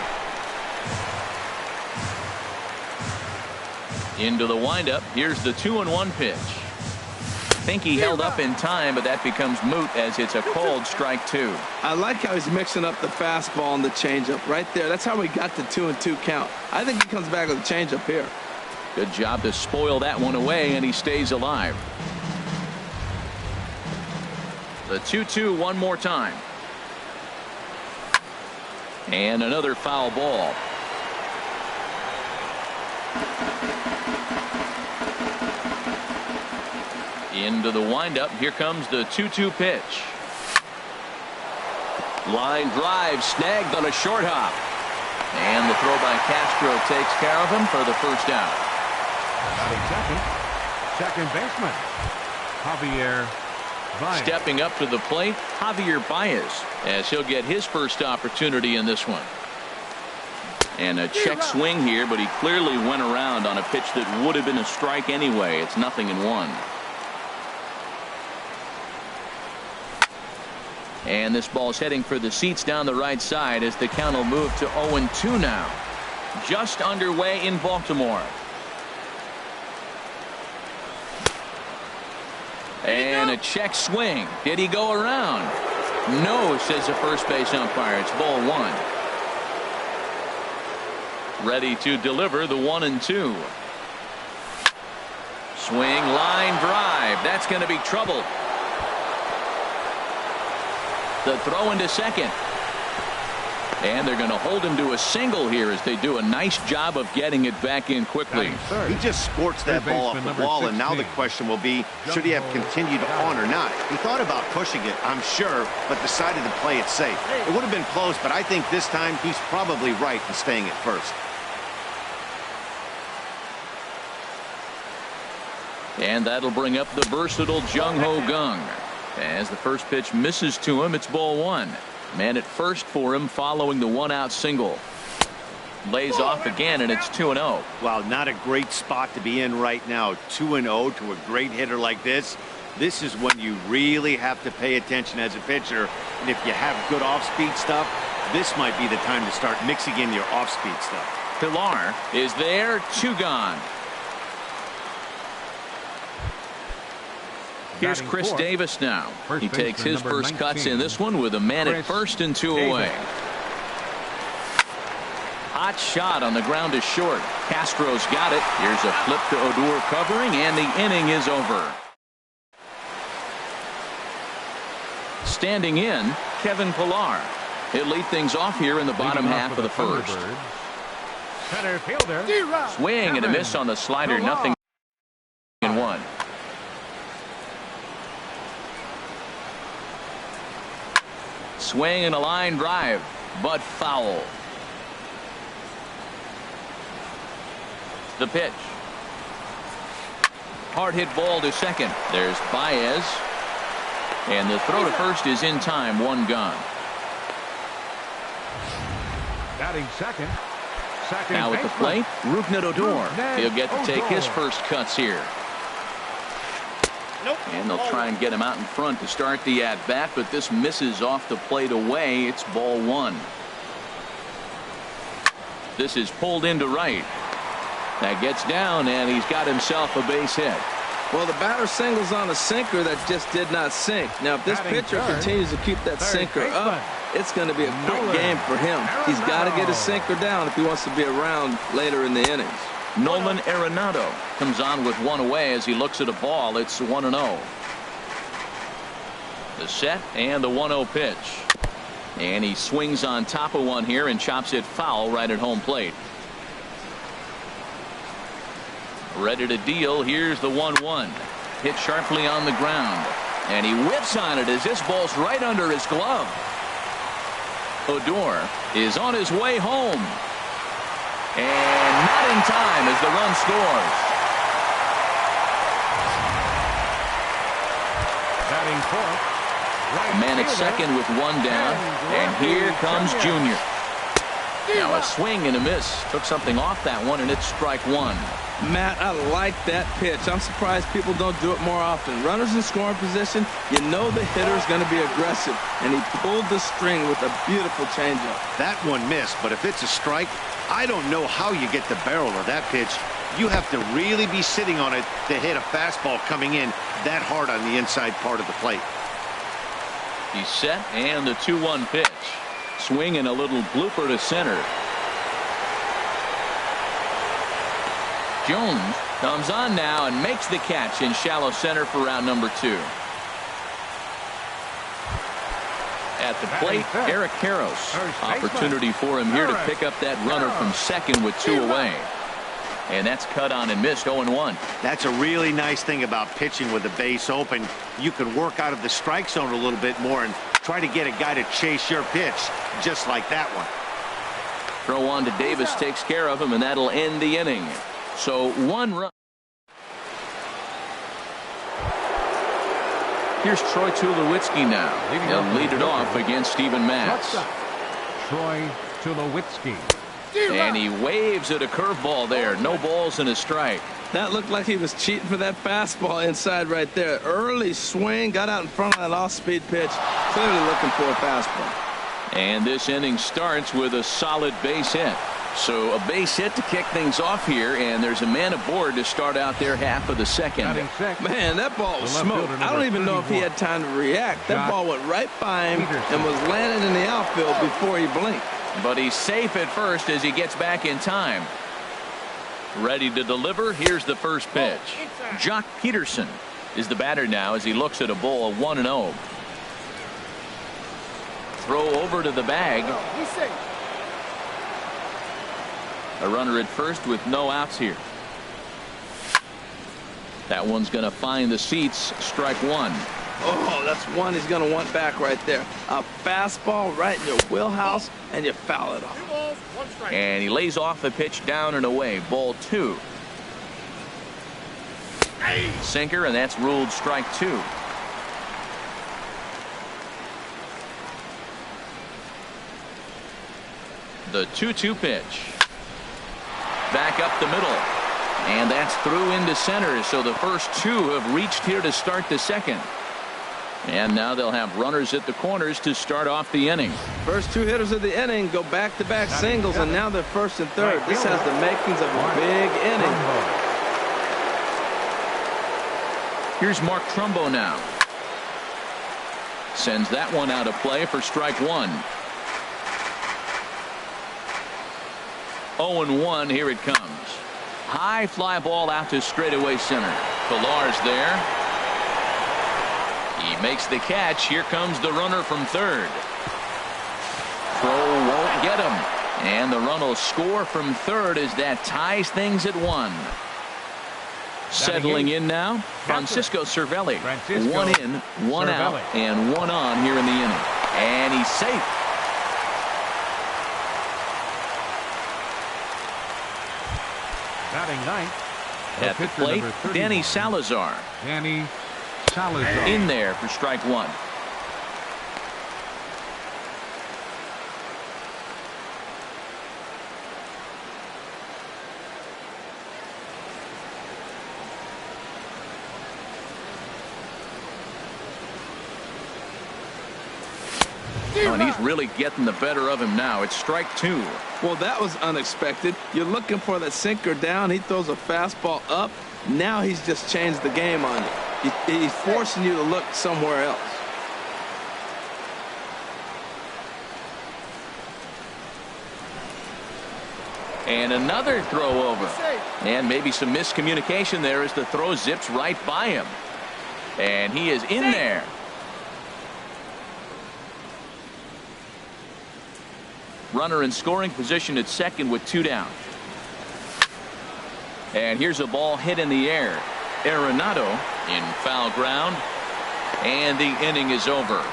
Into the windup. Here's the 2-1 pitch. I think he held up in time, but that becomes moot as it's a called strike 2. I like how he's mixing up the fastball and the changeup right there. That's how we got the 2-2 count. I think he comes back with a changeup here. Good job to spoil that one away, and he stays alive. The 2-2 one more time. And another foul ball. Into the windup. Here comes the 2-2 pitch. Line drive snagged on a short hop. And the throw by Castro takes care of him for the first out. Second baseman, Javier Baez. Stepping up to the plate, Javier Baez, as he'll get his first opportunity in this one. And a check swing here, but he clearly went around on a pitch that would have been a strike anyway. It's 0-1. And this ball's heading for the seats down the right side as the count will move to 0-2 now. Just underway in Baltimore. And a check swing. Did he go around? No, says the first base umpire. It's ball 1. Ready to deliver the 1-2. Swing, line drive. That's going to be trouble. The throw into second. And they're going to hold him to a single here as they do a nice job of getting it back in quickly. He just squirts that ball off the wall, and now the question will be, should he have continued on or not? He thought about pushing it, I'm sure, but decided to play it safe. It would have been close, but I think this time he's probably right in staying at first. And that'll bring up the versatile Jung Ho Kang. As the first pitch misses to him, it's ball 1. Man at first for him following the 1-out single. Lays off again, and it's 2-0. Wow, not a great spot to be in right now. 2-0 to a great hitter like this. This is when you really have to pay attention as a pitcher. And if you have good off-speed stuff, this might be the time to start mixing in your off-speed stuff. Pilar is there, 2 gone. Here's Chris Davis now. He takes his first cuts in this one with a man at first and 2 away. Hot shot on the ground is short. Castro's got it. Here's a flip to Odor covering, and the inning is over. Standing in, Kevin Pilar. He'll lead things off here in the bottom half of the first. Center fielder. Swing and a miss on the slider. 0-1. Swing and a line drive, but foul. The pitch. Hard hit ball to second. There's Baez. And the throw to first is in time. 1 gone. Batting second. Now at the plate, Rougned Odor. He'll get to take his first cuts here. And they'll try and get him out in front to start the at-bat, but this misses off the plate away. It's ball 1. This is pulled into right. That gets down, and he's got himself a base hit. Well, the batter singles on a sinker that just did not sink. Now, if this pitcher continues to keep that sinker up, it's going to be a quick game for him. He's got to get his sinker down if he wants to be around later in the innings. Nolan Arenado comes on with 1 away as he looks at a ball. It's 1-0. The set and the 1-0 pitch. And he swings on top of one here and chops it foul right at home plate. Ready to deal. Here's the 1-1. Hit sharply on the ground. And he whips on it as this ball's right under his glove. Odor is on his way home. And not in time as the run scores. Batting fourth. A man at second with one down. And here comes Junior. Now a swing and a miss. Took something off that one, and it's strike one. Matt, I like that pitch. I'm surprised people don't do it more often. Runners in scoring position, you know the hitter's going to be aggressive, and he pulled the string with a beautiful changeup. That one missed, but if it's a strike, I don't know how you get the barrel of that pitch. You have to really be sitting on it to hit a fastball coming in that hard on the inside part of the plate. He's set, and the 2-1 pitch. Swing and a little blooper to center. Jones comes on now and makes the catch in shallow center for round number 2. At the plate, Eric Karros. Opportunity for him here to pick up that runner from second with 2 away. And that's cut on and missed, 0-1. That's a really nice thing about pitching with the base open. You can work out of the strike zone a little bit more and try to get a guy to chase your pitch, just like that one. Throw on to Davis takes care of him, and that'll end the inning. So 1 run. Here's Troy Tulowitzki now. He'll lead it off against Steven Matz. Troy Tulowitzki. And he waves at a curveball there. No balls and a strike. That looked like he was cheating for that fastball inside right there. Early swing, got out in front of that off-speed pitch. Clearly looking for a fastball. And this inning starts with a solid base hit. So a base hit to kick things off here, and there's a man aboard to start out there half of the second. Man, that ball was smoked. I don't even know if he had time to react. That ball went right by him and was landing in the outfield before he blinked. But he's safe at first as he gets back in time. Ready to deliver. Here's the first pitch. Jock Peterson is the batter now as he looks at a ball 1-0. Throw over to the bag. A runner at first with no outs here. That one's going to find the seats. Strike one. Oh, that's one he's going to want back right there. A fastball right in your wheelhouse, and you foul it off. And he lays off a pitch down and away. Ball 2. Sinker, and that's ruled strike 2. The 2-2 pitch. Back up the middle. And that's through into center. So the first 2 have reached here to start the second. And now they'll have runners at the corners to start off the inning. First 2 hitters of the inning go back-to-back singles, and now they're first and third. This has the makings of a big inning. Here's Mark Trumbo now. Sends that one out of play for strike 1. 0-1, here it comes. High fly ball out to straightaway center. Pillar's there. He makes the catch. Here comes the runner from third. Throw won't get him. And the run will score from third as that ties things at 1. Settling in now, Francisco Cervelli. 1 in, 1 out, and 1 on here in the inning. And he's safe. Batting ninth. At the plate, Danny Salazar. Danny Salazar. In there for strike 1. Oh, and he's really getting the better of him now. It's strike 2. Well, that was unexpected. You're looking for that sinker down. He throws a fastball up. Now he's just changed the game on you. He's forcing you to look somewhere else. And another throw over. And maybe some miscommunication there as the throw zips right by him. And he is in there. Runner in scoring position at second with 2 down. And here's a ball hit in the air. Arenado in foul ground. And the inning is over.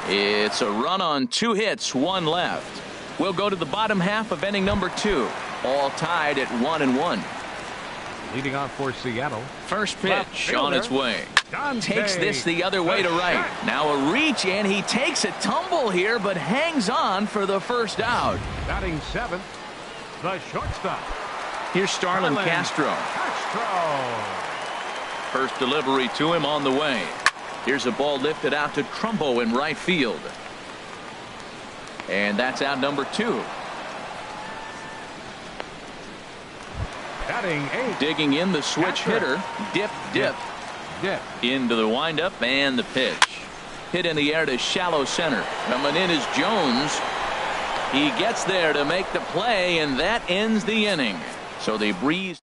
It's a run on 2 hits, 1 left. We'll go to the bottom half of inning number 2. All tied at 1-1. Leading off for Seattle. First pitch on its way. Takes this the other way to right. Now a reach, and he takes a tumble here, but hangs on for the first out. Batting 7th, the shortstop. Here's Starlin Castro. First delivery to him on the way. Here's a ball lifted out to Trumbo in right field. And that's out number 2. Batting 8. Digging in the switch hitter. Dip. Into the windup and the pitch. Hit in the air to shallow center. Coming in is Jones. He gets there to make the play, and that ends the inning. So they breeze.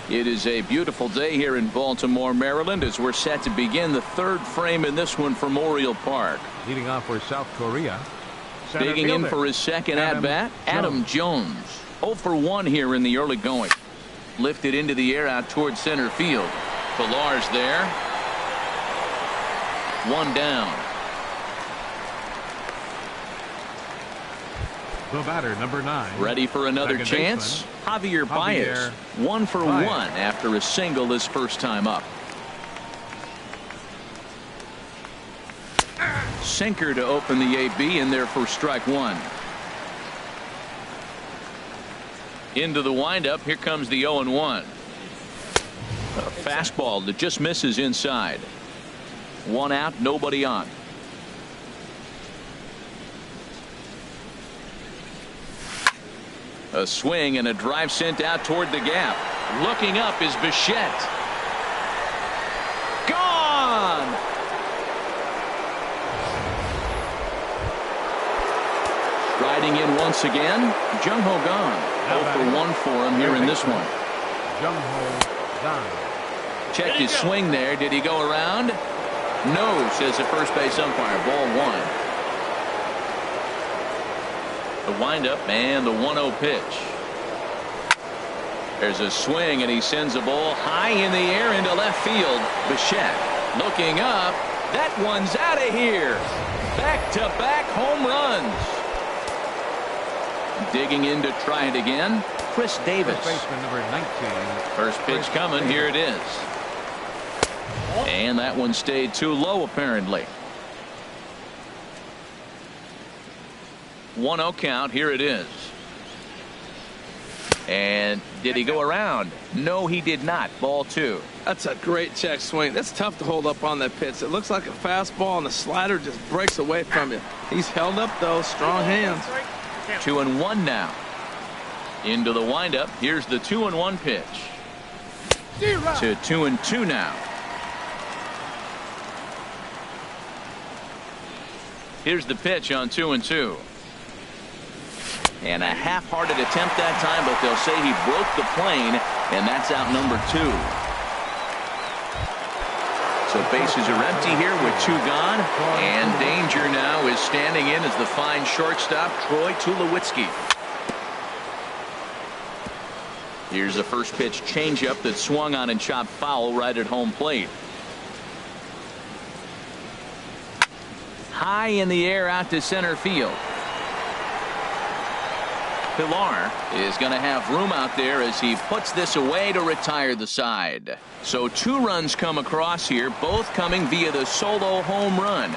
It is a beautiful day here in Baltimore, Maryland, as we're set to begin the 3rd frame in this one from Oriole Park. Leading off for South Korea. Digging in for his second at-bat, Adam Jones. 0 for 1 here in the early going. Lifted into the air out towards center field. Pilar's there. 1 down. The batter, number 9. Ready for another chance? Javier Baez. 1 for 1 after a single his first time up. Sinker to open the AB, in there for strike 1. Into the windup. Here comes the 0-1. A fastball that just misses inside. 1 out, nobody on. A swing and a drive sent out toward the gap. Looking up is Bichette. Gone! Striding in once again, Jung Ho gone. 0 for 1 for him here in this one. Jung Ho gone. Checked his swing there. Did he go around? No, says the first base umpire. Ball 1. The windup and the 1-0 pitch. There's a swing, and he sends a ball high in the air into left field. Bichette looking up. That one's out of here. Back-to-back home runs. Digging in to try it again, Chris Davis. First baseman number 19. First pitch coming. Here it is. And that one stayed too low, apparently. 1-0 count. Here it is. And did he go around? No, he did not. Ball 2. That's a great check swing. That's tough to hold up on that pitch. It looks like a fastball, and the slider just breaks away from you. He's held up, though. Strong hands. 2-1 now. Into the windup. Here's the 2-1 pitch. To 2-2 now. Here's the pitch on 2-2. And a half-hearted attempt that time, but they'll say he broke the plane, and that's out number 2. So bases are empty here with 2 gone, and danger now is standing in as the fine shortstop, Troy Tulowitzki. Here's the first pitch changeup that swung on and chopped foul right at home plate. High in the air out to center field. Pilar is going to have room out there as he puts this away to retire the side. So 2 runs come across here, both coming via the solo home run.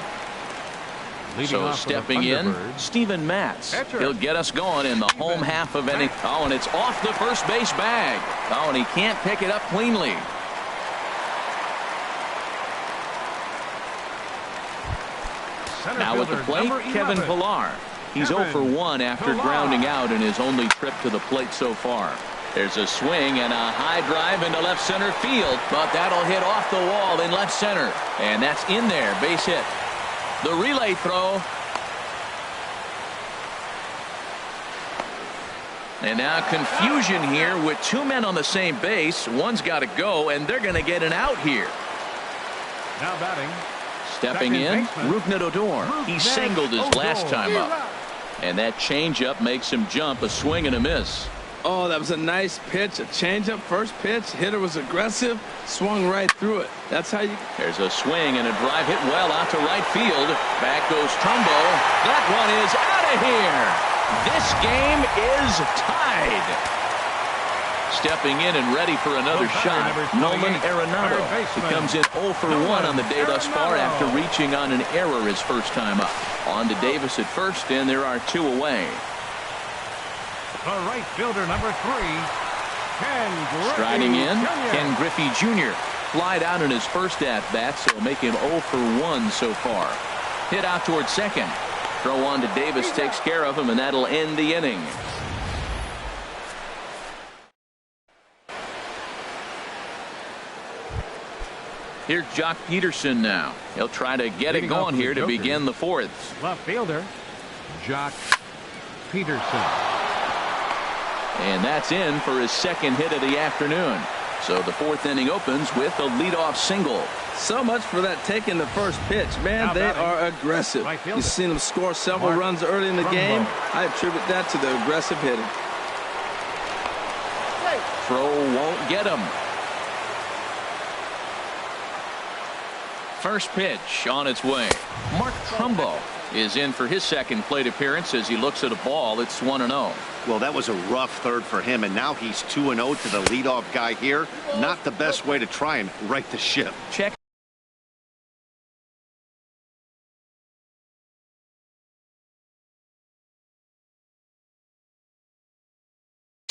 So stepping in, Steven Matz. He'll get us going in the home half of inning. Oh, and it's off the first base bag. Oh, and he can't pick it up cleanly. Now at the plate, Kevin Pilar. He's 0 for 1 after grounding out in his only trip to the plate so far. There's a swing and a high drive into left center field, but that'll hit off the wall in left center. And that's in there, base hit. The relay throw. And now confusion here with 2 men on the same base. One's got to go, and they're going to get an out here. Now batting. Stepping in, Rougned Odor. He singled his last time up. And that changeup makes him jump, a swing and a miss. Oh, that was a nice pitch, a changeup, first pitch. Hitter was aggressive, swung right through it. That's how you. There's a swing and a drive hit well out to right field. Back goes Trumbo. That one is out of here. This game is tied. Stepping in and ready for another shot, Nolan Arenado. He comes in 0 for 1 on the day thus far after reaching on an error his first time up. On to Davis at first, and there are 2 away. The right fielder, number 3, Ken Griffey. Striding in, Jr. Ken Griffey Jr. Flied out in his first at-bat, so make him 0 for 1 so far. Hit out towards second. Throw on to Davis takes care of him, and that'll end the inning. Here's Jock Peterson now. He'll try to get it going here to begin the 4th. Left fielder, Jock Peterson. And that's in for his second hit of the afternoon. So the 4th inning opens with a leadoff single. So much for that taking the first pitch. Man, they are aggressive. You've seen them score several runs early in the game. I attribute that to the aggressive hitting. Throw won't get him. First pitch on its way. Mark Trumbo is in for his second plate appearance as he looks at a ball. It's 1-0. Well, that was a rough third for him, and now he's 2-0 to the leadoff guy here. Not the best way to try and right the ship. Check.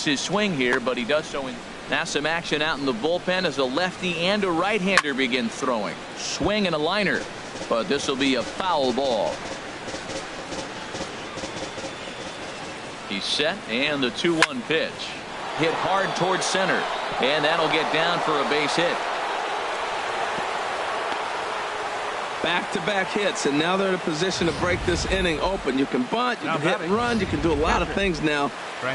His swing here, but he does so in. Now some action out in the bullpen as a lefty and a right-hander begin throwing. Swing and a liner, but this will be a foul ball. He's set, and the 2-1 pitch. Hit hard towards center, and that'll get down for a base hit. Back-to-back hits, and now they're in a position to break this inning open. You can bunt, you can hit and run, you can do a lot of things now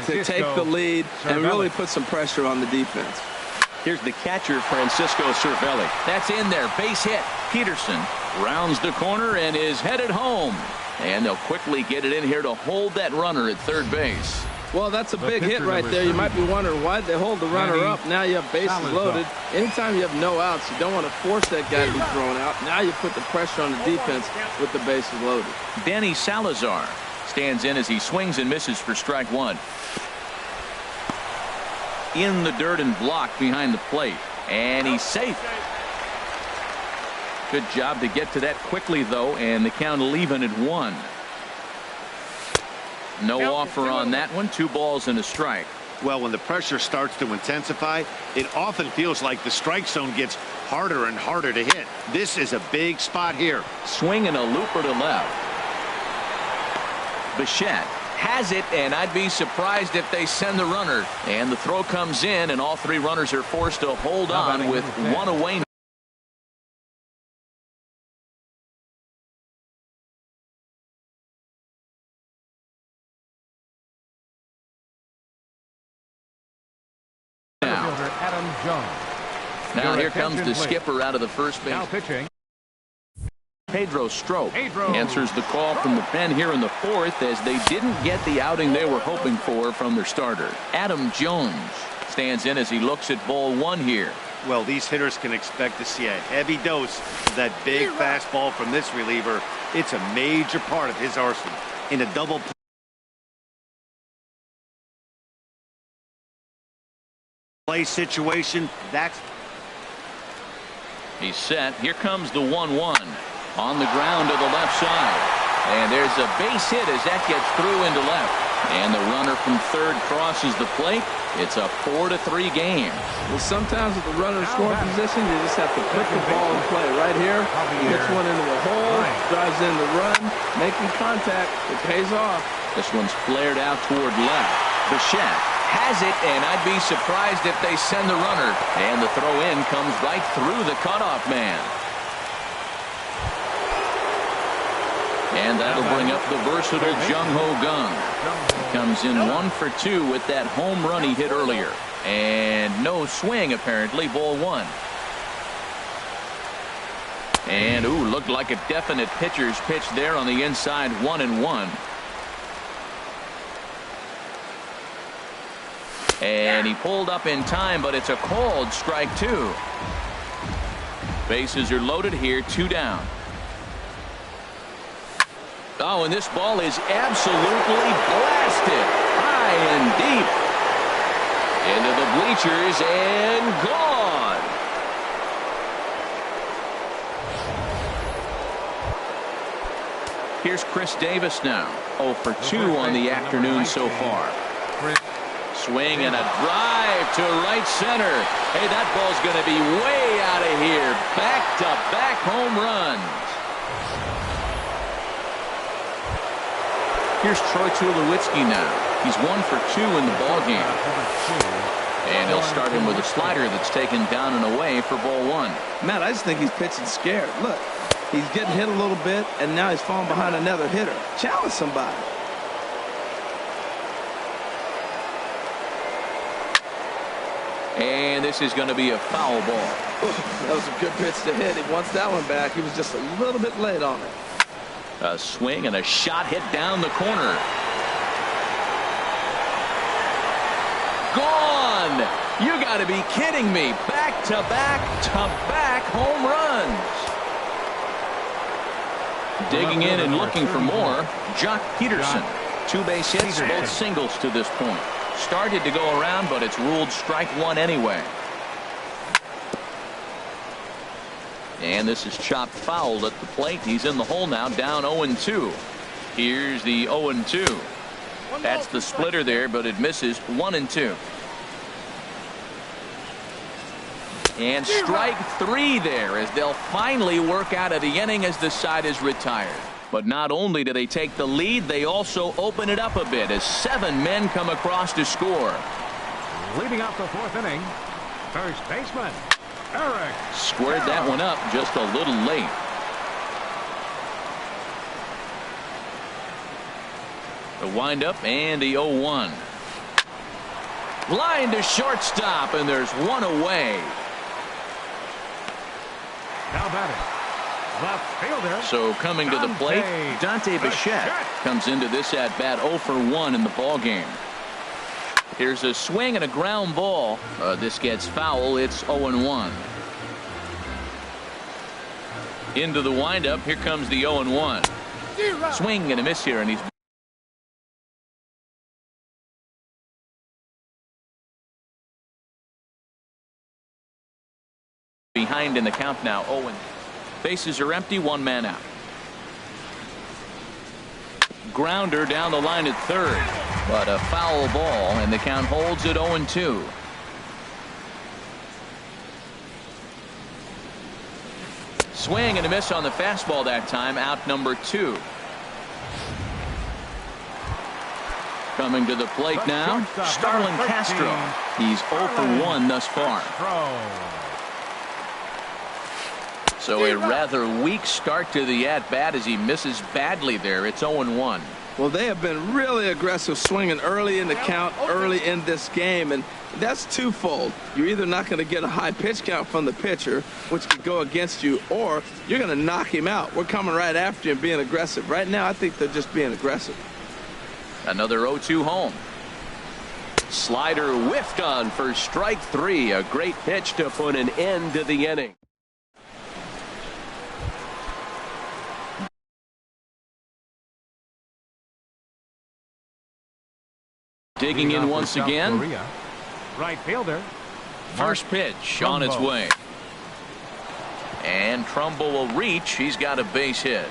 to take the lead and really put some pressure on the defense. Here's the catcher, Francisco Cervelli. That's in there, base hit. Peterson rounds the corner and is headed home. And they'll quickly get it in here to hold that runner at third base. Well, that's a big hit right there. You might be wondering why they hold the runner up. Now you have bases loaded. Anytime you have no outs, you don't want to force that guy to be thrown out. Now you put the pressure on the defense with the bases loaded. Danny Salazar stands in as he swings and misses for strike 1. In the dirt and blocked behind the plate. And he's safe. Good job to get to that quickly, though, and the count will even at 1. No offer on that one. 2 balls and a strike. Well, when the pressure starts to intensify, it often feels like the strike zone gets harder and harder to hit. This is a big spot here. Swing and a looper to left. Bichette has it, and I'd be surprised if they send the runner. And the throw comes in, and all 3 runners are forced to hold on with 1 away. Now here comes the skipper out of the first base. Now pitching. Pedro Strop answers the call from the pen here in the 4th as they didn't get the outing they were hoping for from their starter. Adam Jones stands in as he looks at ball 1 here. Well, these hitters can expect to see a heavy dose of that big fastball from this reliever. It's a major part of his arsenal. In a double play situation, that's. He's set. Here comes the 1-1 on the ground to the left side. And there's a base hit as that gets through into left. And the runner from third crosses the plate. It's a 4-3 game. Well, sometimes with the runner in scoring position, you just have to put the ball in play. Right here, he hits one into the hole, drives in the run, making contact. It pays off. This one's flared out toward left. Bichette has it, and I'd be surprised if they send the runner. And the throw in comes right through the cutoff man. And that'll bring up the versatile Jung Ho Kang. Comes in 1 for 2 with that home run he hit earlier. And no swing, apparently. Ball 1. And, looked like a definite pitcher's pitch there on the inside. 1-1. And he pulled up in time, but it's a called strike 2. Bases are loaded here, 2 down. Oh, and this ball is absolutely blasted high and deep into the bleachers and gone. Here's Chris Davis now. 0 for 2 on the afternoon so far. Swing and a drive to right center. Hey, that ball's going to be way out of here. Back-to-back home runs. Here's Troy Tulowitzki now. He's 1 for 2 in the ballgame. And he'll start him with a slider that's taken down and away for ball 1. Matt, I just think he's pitching scared. Look, he's getting hit a little bit, and now he's falling behind another hitter. Challenge somebody. And this is going to be a foul ball. That was a good pitch to hit. He wants that one back. He was just a little bit late on it. A swing and a shot hit down the corner. Gone! You got to be kidding me. Back-to-back-to-back home runs. Digging in and looking for more, Jock Peterson. 2 base hits, both singles to this point. Started to go around, but it's ruled strike 1 anyway. And this is chopped foul at the plate. He's in the hole now, down 0-2. Here's the 0-2. That's the splitter there, but it misses. 1-2. And strike 3 there as they'll finally work out of the inning as the side is retired. But not only do they take the lead, they also open it up a bit as 7 men come across to score. Leading off the 4th inning, first baseman Eric squared that one up just a little late. The windup and the 0-1. Line to shortstop, and there's 1 away. Now batting, left fielder. So coming to the plate, Dante Bichette comes into this at bat 0 for 1 in the ball game. Here's a swing and a ground ball. This gets foul. It's 0-1. Into the windup. Here comes the 0-1. Swing and a miss here, and he's behind in the count now. 0-1. Bases are empty. 1 man out. Grounder down the line at third, but a foul ball, and the count holds at 0-2. Swing and a miss on the fastball that time. Out number 2. Coming to the plate now, Starlin Castro. He's 0 for 1 thus far. So a rather weak start to the at-bat as he misses badly there. It's 0-1. Well, they have been really aggressive swinging early in the count, early in this game, and that's twofold. You're either not going to get a high pitch count from the pitcher, which could go against you, or you're going to knock him out. We're coming right after you and being aggressive. Right now, I think they're just being aggressive. Another 0-2 home. Slider whiffed on for strike 3. A great pitch to put an end to the inning. Digging in once again. Right fielder. First pitch on its way. And Trumbo will reach. He's got a base hit.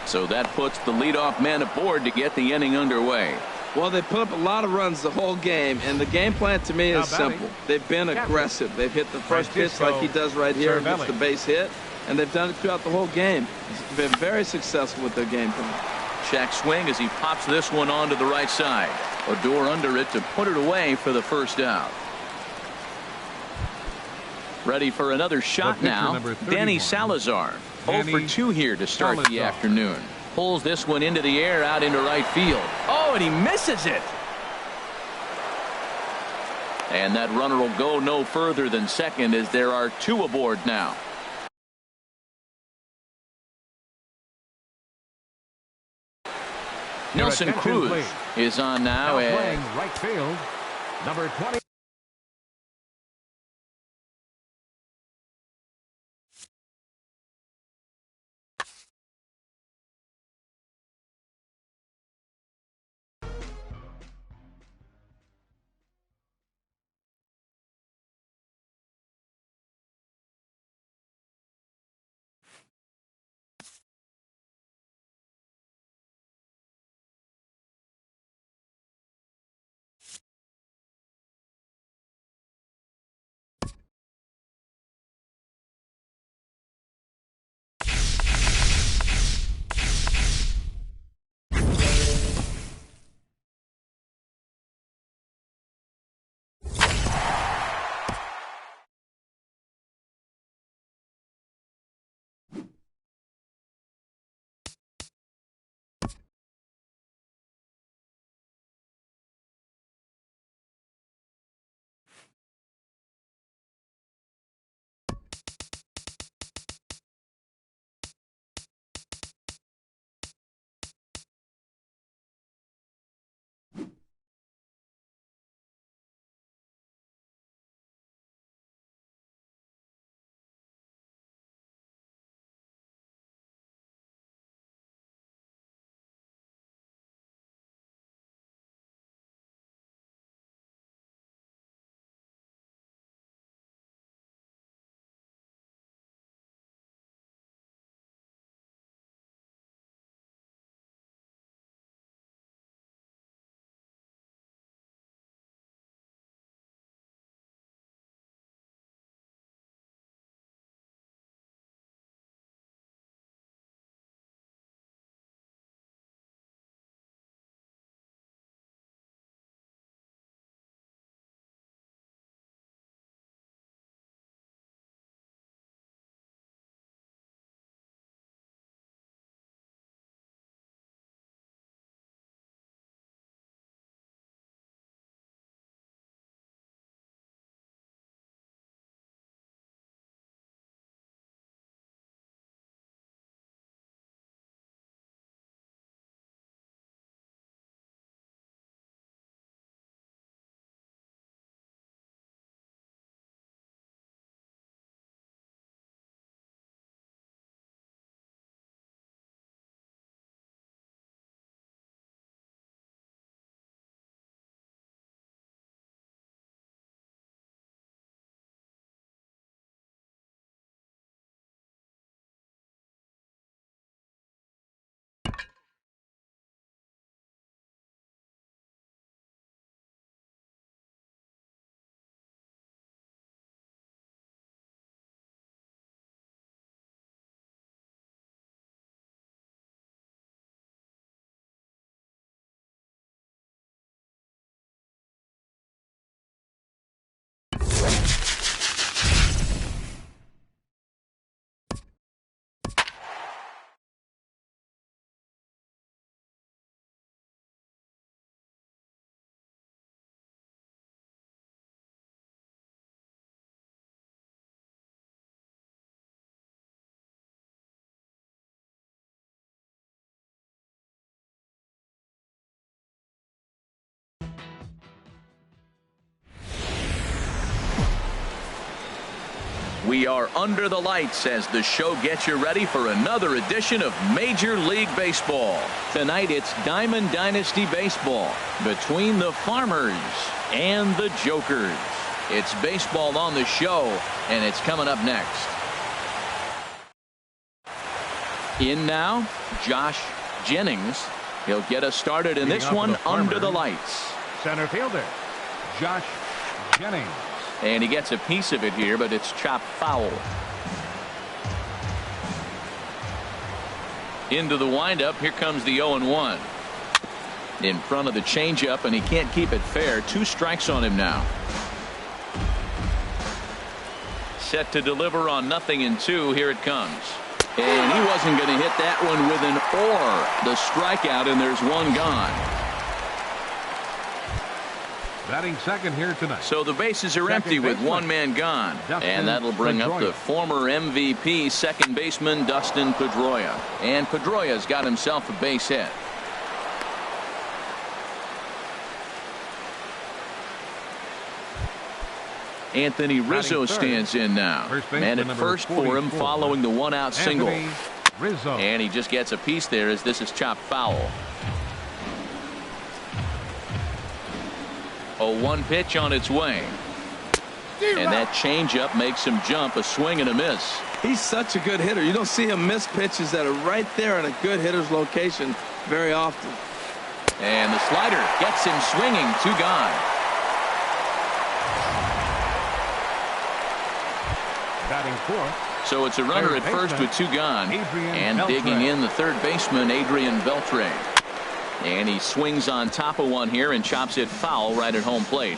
So that puts the leadoff man aboard to get the inning underway. Well, they put up a lot of runs the whole game, and the game plan to me is simple. They've been aggressive. They've hit the first pitch like he does right here, gets the base hit, and they've done it throughout the whole game. It's been very successful with their game plan. Check swing as he pops this one onto the right side. Odor under it to put it away for the first out. Ready for another shot now. Danny Salazar. 0 for 2 here to start the afternoon. Pulls this one into the air out into right field. Oh, and he misses it. And that runner will go no further than second as there are 2 aboard now. Nelson Cruz is on now. Playing right field, number 20. We are under the lights as the show gets you ready for another edition of Major League Baseball. Tonight it's Diamond Dynasty Baseball between the Farmers and the Jokers. It's baseball on the show, and it's coming up next. In now, Josh Jennings. He'll get us started in this one under the lights. Center fielder, Josh Jennings. And he gets a piece of it here, but it's chopped foul. Into the windup. Here comes the 0-1. In front of the changeup, and he can't keep it fair. 2 strikes on him now. Set to deliver on 0-2. Here it comes. And he wasn't going to hit that one with an or. The strikeout, and there's one gone. Batting second here tonight. So the bases are empty with one man gone. And that'll bring up the former MVP second baseman Dustin Pedroia. And Pedroia's got himself a base hit. Anthony Rizzo stands in now. Man at first for him following the one-out single. And he just gets a piece there as this is chopped foul. 0-1 pitch on its way. And that changeup makes him jump. A swing and a miss. He's such a good hitter. You don't see him miss pitches that are right there in a good hitter's location very often. And the slider gets him swinging. 2 gone. Batting fourth. So it's a runner at first with 2 gone. And digging in the third baseman, Adrian Beltre. And he swings on top of one here and chops it foul right at home plate.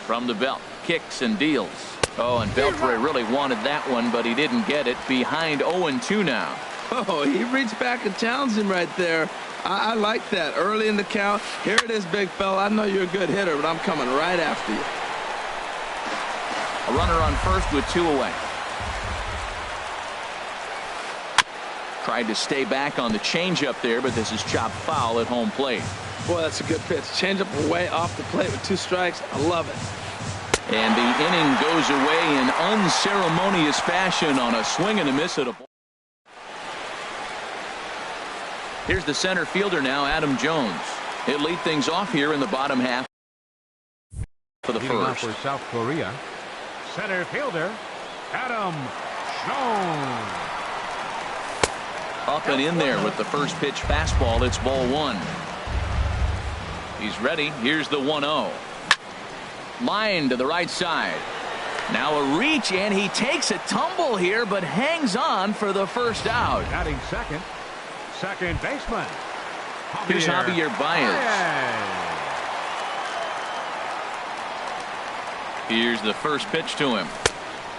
From the belt, kicks and deals. Oh, and Beltre really wanted that one, but he didn't get it. Behind 0-2 now. Oh, he reached back and challenged him right there. I like that. Early in the count. Here it is, big fella. I know you're a good hitter, but I'm coming right after you. A runner on first with 2 away. Tried to stay back on the changeup there, but this is chopped foul at home plate. Boy, that's a good pitch. Changeup away off the plate with 2 strikes. I love it. And the inning goes away in unceremonious fashion on a swing and a miss at a ball. Here's the center fielder now, Adam Jones. He'll lead things off here in the bottom half for the first. For South Korea, center fielder, Adam Jones. Up and in there with the first pitch fastball. It's ball 1. He's ready. Here's the 1-0. Line to the right side. Now a reach, and he takes a tumble here, but hangs on for the first out. Batting second, second baseman. Here's Javier Baez. Here's the first pitch to him.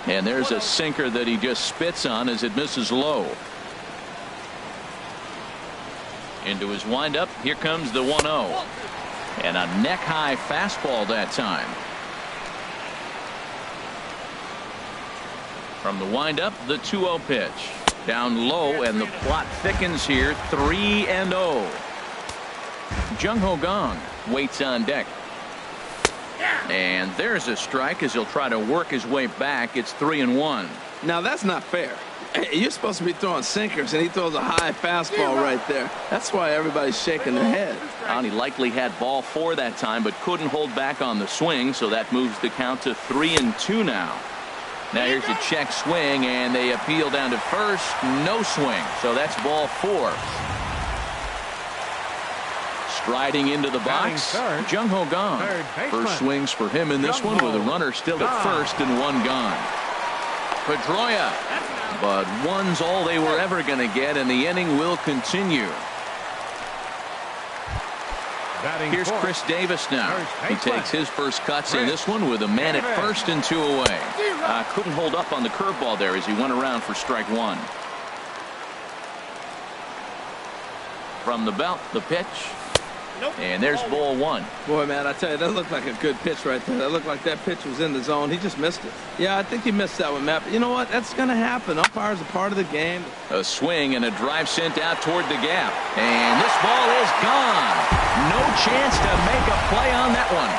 And there's a sinker that he just spits on as it misses low. Into his windup. Here comes the 1-0. And a neck-high fastball that time. From the windup, the 2-0 pitch. Down low, and the plot thickens here. 3-0. Jung Ho Gong waits on deck. And there's a strike as he'll try to work his way back. It's 3-1. Now that's not fair. You're supposed to be throwing sinkers, and he throws a high fastball right there. That's why everybody's shaking their head. And he likely had ball 4 that time, but couldn't hold back on the swing, so that moves the count to 3-2 now. Now here's a check swing, and they appeal down to first. No swing, so that's ball 4. Striding into the box, Jung Ho Gong. First swings for him in this one with a runner still at first and 1 gone. Pedroia. But 1's all they were ever going to get, and the inning will continue. Here's Chris Davis now. He takes his first cuts in this one with a man at first and 2 away. Couldn't hold up on the curveball there as he went around for strike 1. From the belt, the pitch. And there's ball 1. Boy, man, I tell you, that looked like a good pitch right there. That looked like that pitch was in the zone. He just missed it. Yeah, I think he missed that one, Matt. But you know what? That's going to happen. Umpires are part of the game. A swing and a drive sent out toward the gap. And this ball is gone. No chance to make a play on that one.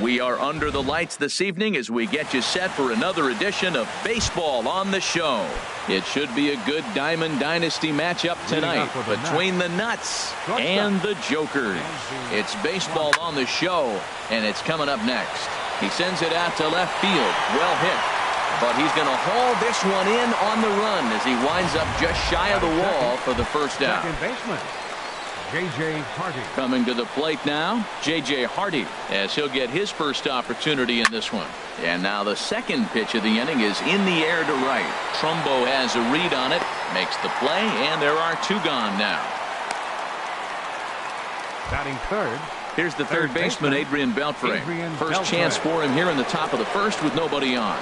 We are under the lights this evening as we get you set for another edition of Baseball on the Show. It should be a good Diamond Dynasty matchup tonight between the Nuts and the Jokers. It's Baseball on the Show, and it's coming up next. He sends it out to left field. Well hit. But he's going to haul this one in on the run as he winds up just shy of the wall for the first out. Second baseman, J.J. Hardy. Coming to the plate now, J.J. Hardy, as he'll get his first opportunity in this one. And now the second pitch of the inning is in the air to right. Trumbo has a read on it, makes the play, and there are two gone now. Batting third. Here's the third baseman, Adrian Beltre. First chance for him here in the top of the first with nobody on.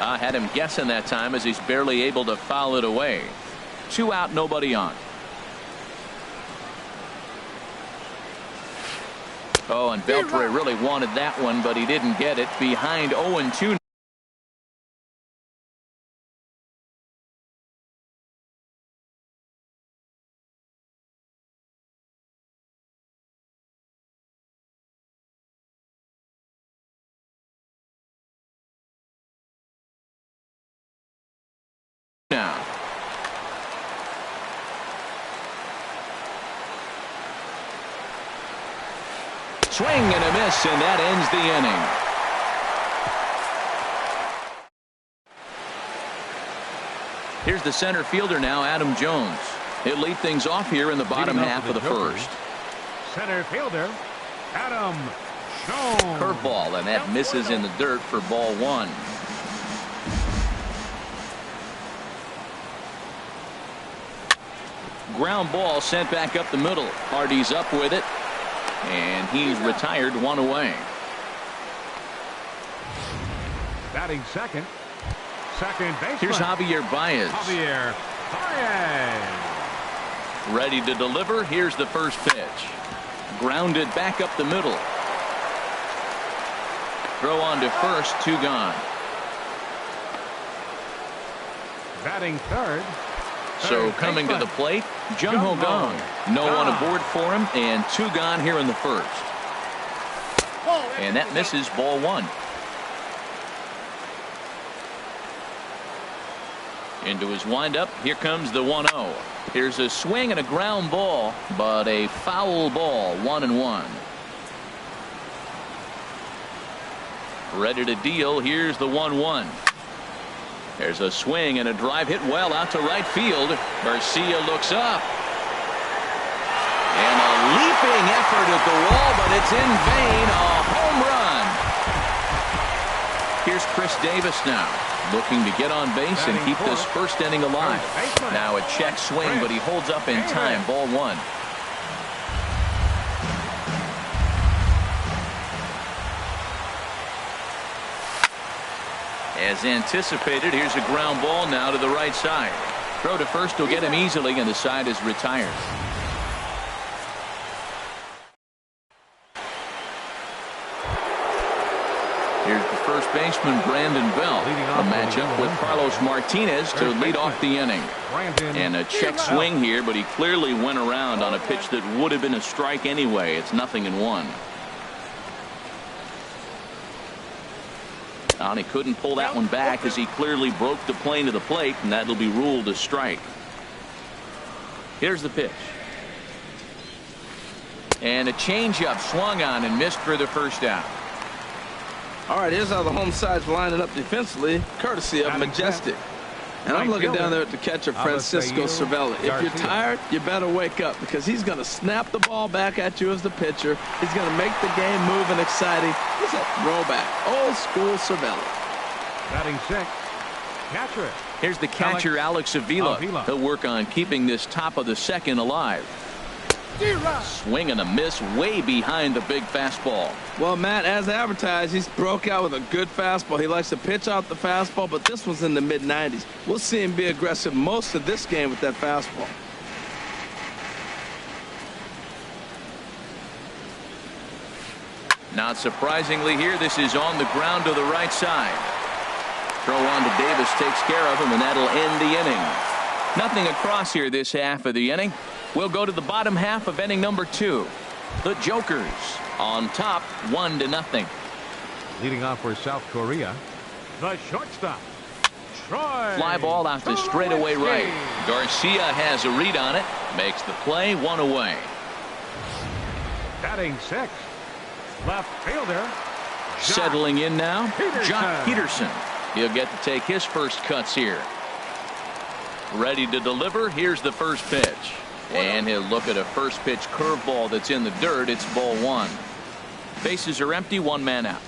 I had him guessing that time as he's barely able to foul it away. 2 out, nobody on. Oh, and Beltre really wanted that one, but he didn't get it. Behind 0-2. Now. Swing and a miss, and that ends the inning. Here's the center fielder now, Adam Jones. He'll lead things off here in the bottom half of the first. Center fielder, Adam Jones. Curveball, and that misses in the dirt for ball one. Ground ball sent back up the middle. Hardy's up with it. And he's retired, 1 away. Batting second. Second baseman. Here's Javier Baez. Javier Baez. Ready to deliver. Here's the first pitch. Grounded back up the middle. Throw on to first, 2 gone. Batting third. So coming to the plate, Jung Ho Kang. No one aboard for him, and 2 gone here in the first. And that misses, ball 1. Into his windup, here comes the 1-0. Here's a swing and a ground ball, but a foul ball, 1-1. Ready to deal, here's the 1-1. There's a swing and a drive hit well out to right field. Garcia looks up. And a leaping effort at the wall, but it's in vain. A home run. Here's Chris Davis now, looking to get on base and keep this first inning alive. Now a check swing, but he holds up in time. Ball 1. As anticipated, here's a ground ball now to the right side. Throw to first will get him easily, and the side is retired. Here's the first baseman, Brandon Belt. A matchup with Carlos Martinez to lead off the inning. And a check swing here, but he clearly went around on a pitch that would have been a strike anyway. It's 0-1. And he couldn't pull that one back as he clearly broke the plane to the plate, and that'll be ruled a strike. Here's the pitch. And a changeup swung on and missed for the first out. All right, here's how the home side's lining up defensively, courtesy of Majestic. And I'm looking down there at the catcher, Francisco Cervelli. If you're tired, you better wake up, because he's going to snap the ball back at you as the pitcher. He's going to make the game move and exciting. He's a throwback, old school Cervelli. Batting sixth, catcher. Here's the catcher, Alex Avila. He'll work on keeping this top of the second alive. Swing and a miss way behind the big fastball. Well, Matt, as advertised, he's broke out with a good fastball. He likes to pitch out the fastball, but this one's in the mid-90s. We'll see him be aggressive most of this game with that fastball. Not surprisingly here, this is on the ground to the right side. Throw on to Davis takes care of him, and that'll end the inning. Nothing across here this half of the inning. We'll go to the bottom half of inning number 2. The Jokers On top, 1-0. Leading off for South Korea, the shortstop, Troy. Fly ball out to straightaway right. Garcia has a read on it. Makes the play, 1 away. Batting sixth, left fielder. Settling in now, Peterson. Jock Peterson. He'll get to take his first cuts here. Ready to deliver. Here's the first pitch. And he'll look at a first pitch curveball that's in the dirt. It's ball 1. Bases are empty, 1 man out.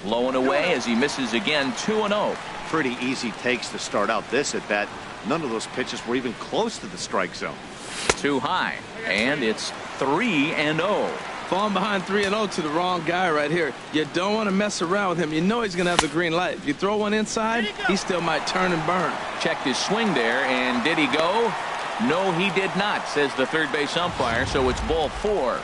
Low and away as he misses again, 2-0. Pretty easy takes to start out this at bat. None of those pitches were even close to the strike zone. Too high. And it's 3-0. Falling behind 3-0 to the wrong guy right here. You don't want to mess around with him. You know he's going to have the green light. If you throw one inside, he still might turn and burn. Checked his swing there, and did he go? No, he did not, says the third base umpire, so it's ball 4.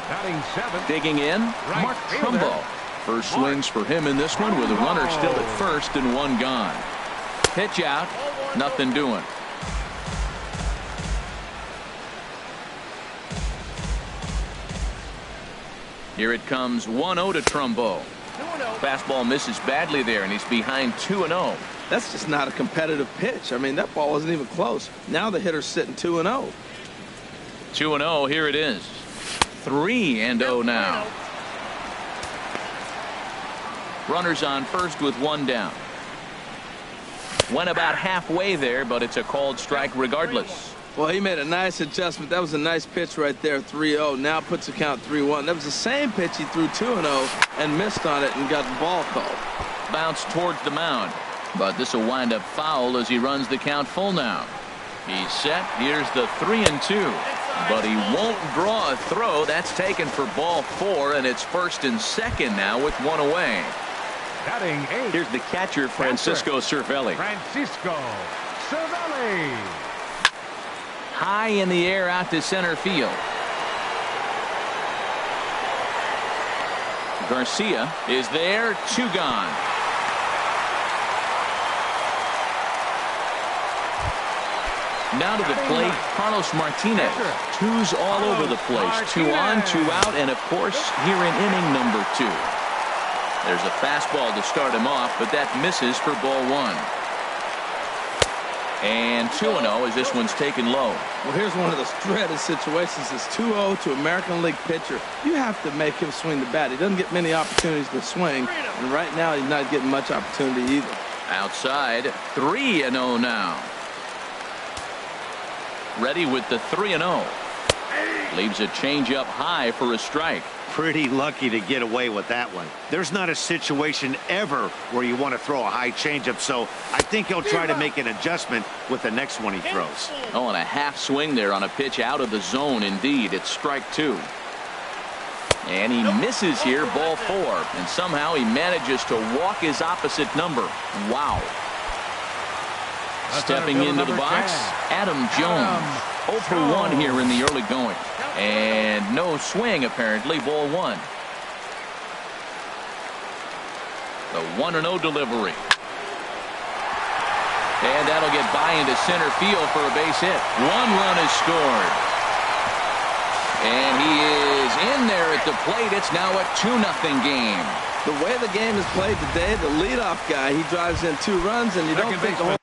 Batting seventh. Digging in, Mark Trumbo. First swings for him in this one with a runner still at first and 1 gone. Pitch out, nothing doing. Here it comes, 1-0 to Trumbo. Fastball misses badly there, and he's behind 2-0. That's just not a competitive pitch. I mean, that ball wasn't even close. Now the hitter's sitting 2-0. 2-0, here it is. 3-0 now. Runners on first with 1 down. Went about halfway there, but it's a called strike regardless. Well, he made a nice adjustment. That was a nice pitch right there, 3-0. Now puts the count 3-1. That was the same pitch he threw 2-0 and missed on it and got the ball called. Bounce towards the mound, but this will wind up foul as he runs the count full now. He's set. Here's the 3-2, but he won't draw a throw. That's taken for ball 4, and it's first and second now with 1 away. Batting 8. Here's the catcher, Francisco Cervelli. Francisco Cervelli. High in the air out to center field. Garcia is there, 2 gone. Now to the plate, Carlos Martinez. 2s all over the place. 2 on, 2 out, and of course here in inning number 2. There's a fastball to start him off, but that misses for ball 1. And 2-0 as this one's taken low. Well, here's one of those dreaded situations. It's 2-0 to American League pitcher. You have to make him swing the bat. He doesn't get many opportunities to swing, and right now he's not getting much opportunity either. Outside, 3-0 now. Ready with the 3-0. Leaves a changeup high for a strike. Pretty lucky to get away with that one. There's not a situation ever where you want to throw a high changeup, so I think he'll try to make an adjustment with the next one he throws. Oh, and a half swing there on a pitch out of the zone. Indeed, it's strike 2. And he misses here, ball 4, and somehow he manages to walk his opposite number. Wow. Stepping into the box, Adam Jones. 0 for 1 here in the early going. And no swing, apparently, ball 1. The 1-0 delivery. And that'll get by into center field for a base hit. 1 run is scored. And he is in there at the plate. It's now a 2-0 game. The way the game is played today, the leadoff guy, he drives in 2 runs, and you don't think the whole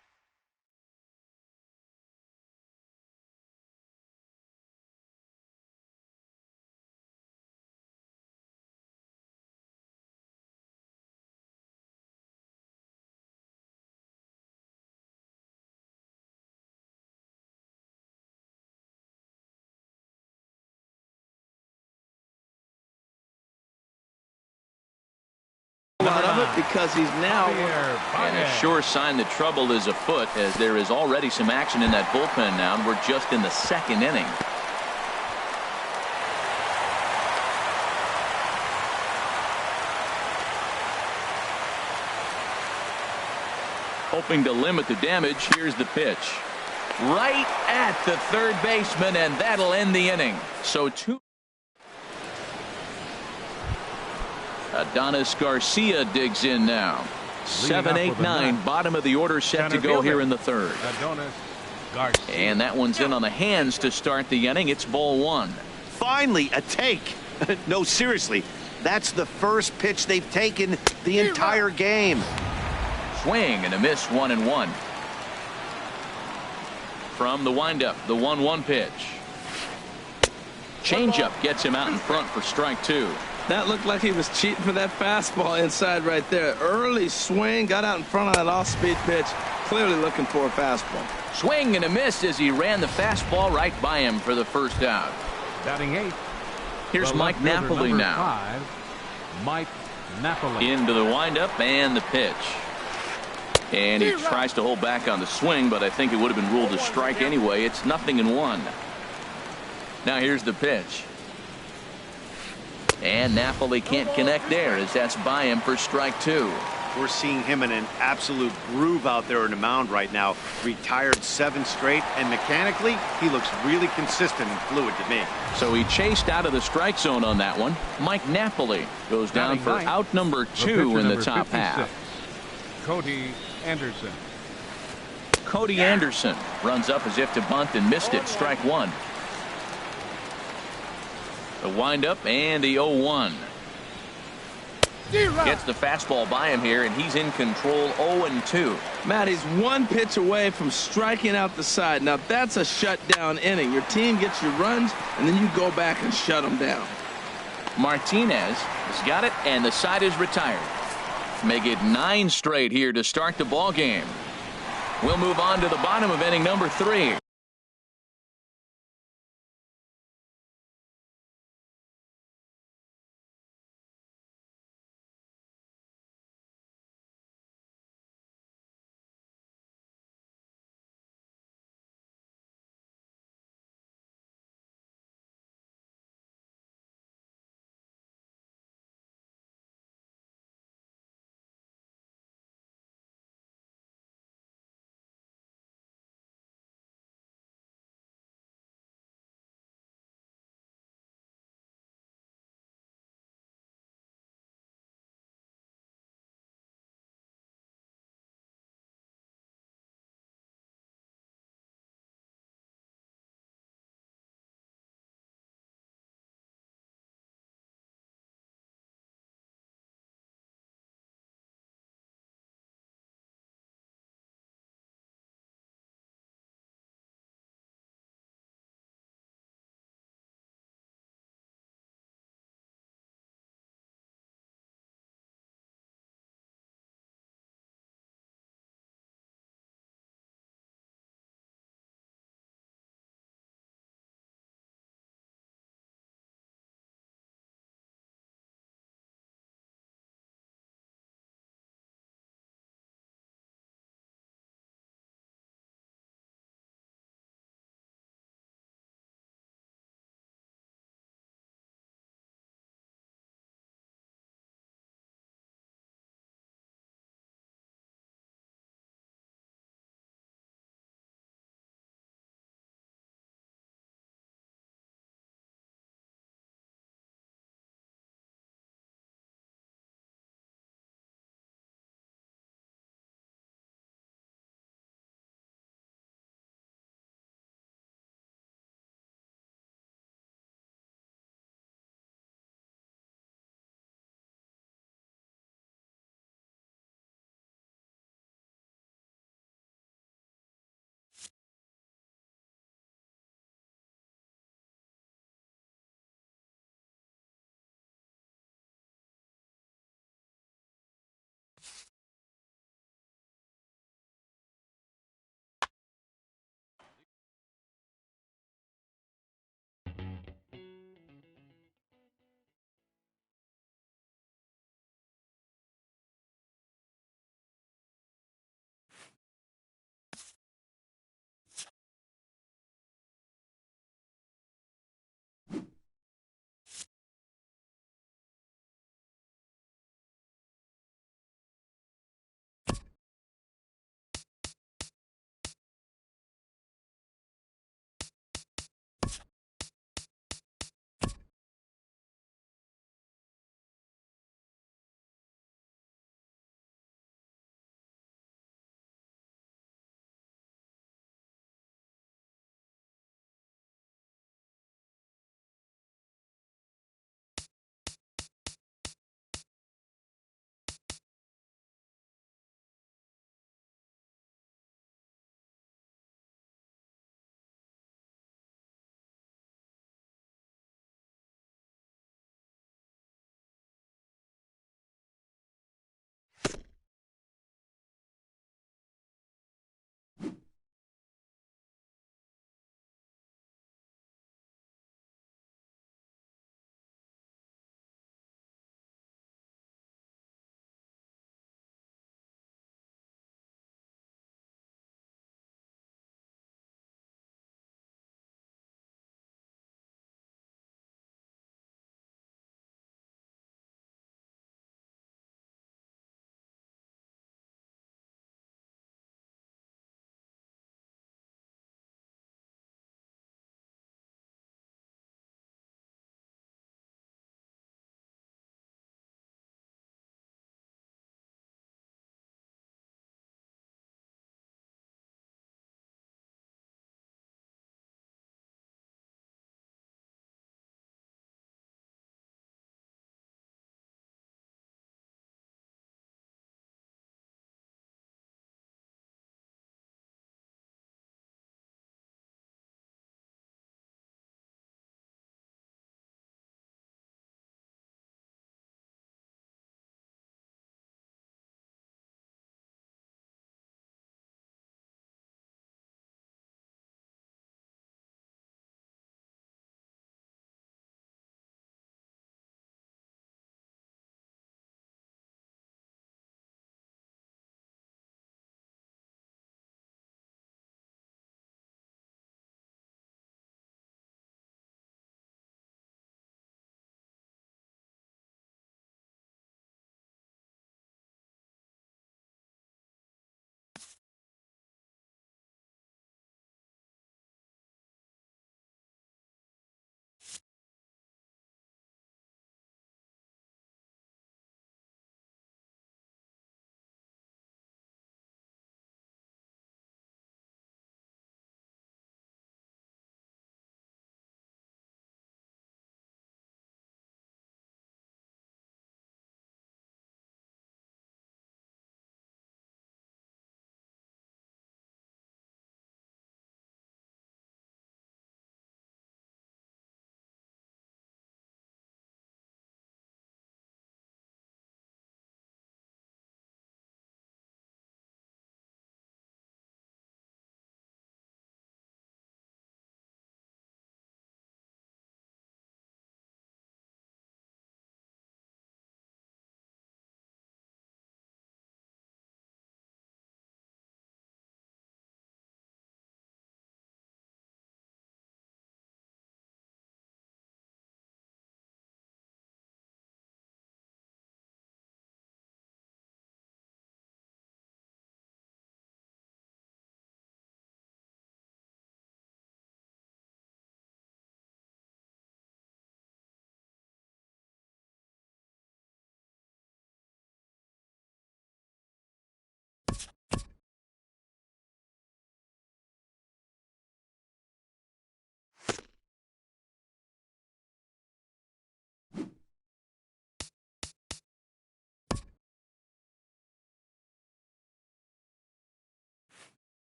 lot of it because he's now. And a sure sign that trouble is afoot, as there is already some action in that bullpen now, and we're just in the 2nd inning. Hoping to limit the damage, here's the pitch. Right at the third baseman, and that'll end the inning. So 2. Adonis Garcia digs in now. 7, 8, 9, bottom of the order set to go here in the 3rd. Adonis Garcia. And that one's in on the hands to start the inning. It's ball one. Finally, a take. No, seriously, that's the first pitch they've taken the entire game. Swing and a miss, 1-1. From the windup, the 1-1 pitch. Changeup gets him out in front for strike two. That looked like he was cheating for that fastball inside right there. Early swing, got out in front of that off-speed pitch. Clearly looking for a fastball. Swing and a miss as he ran the fastball right by him for the first out. Batting eighth. Here's The Mike left fielder, Napoli number now. 5, Mike Napoli. Into the windup and the pitch. And he tries to hold back on the swing, but I think it would have been ruled a strike anyway. It's 0-1. Now here's the pitch. And Napoli can't connect there as that's by him for strike two. We're seeing him in an absolute groove out there in the mound right now. Retired 7 straight, and mechanically, he looks really consistent and fluid to me. So he chased out of the strike zone on that one. Mike Napoli goes down Batting for ninth, out number 2 in the top 56, half. Cody Anderson. Cody Anderson runs up as if to bunt and missed it. Strike one. The windup and the 0-1. Gets the fastball by him here, and he's in control. 0-2. Matt, he's one pitch away from striking out the side. Now that's a shutdown inning. Your team gets your runs, and then you go back and shut them down. Martinez has got it, and the side is retired. Make it 9 straight here to start the ball game. We'll move on to the bottom of inning number 3.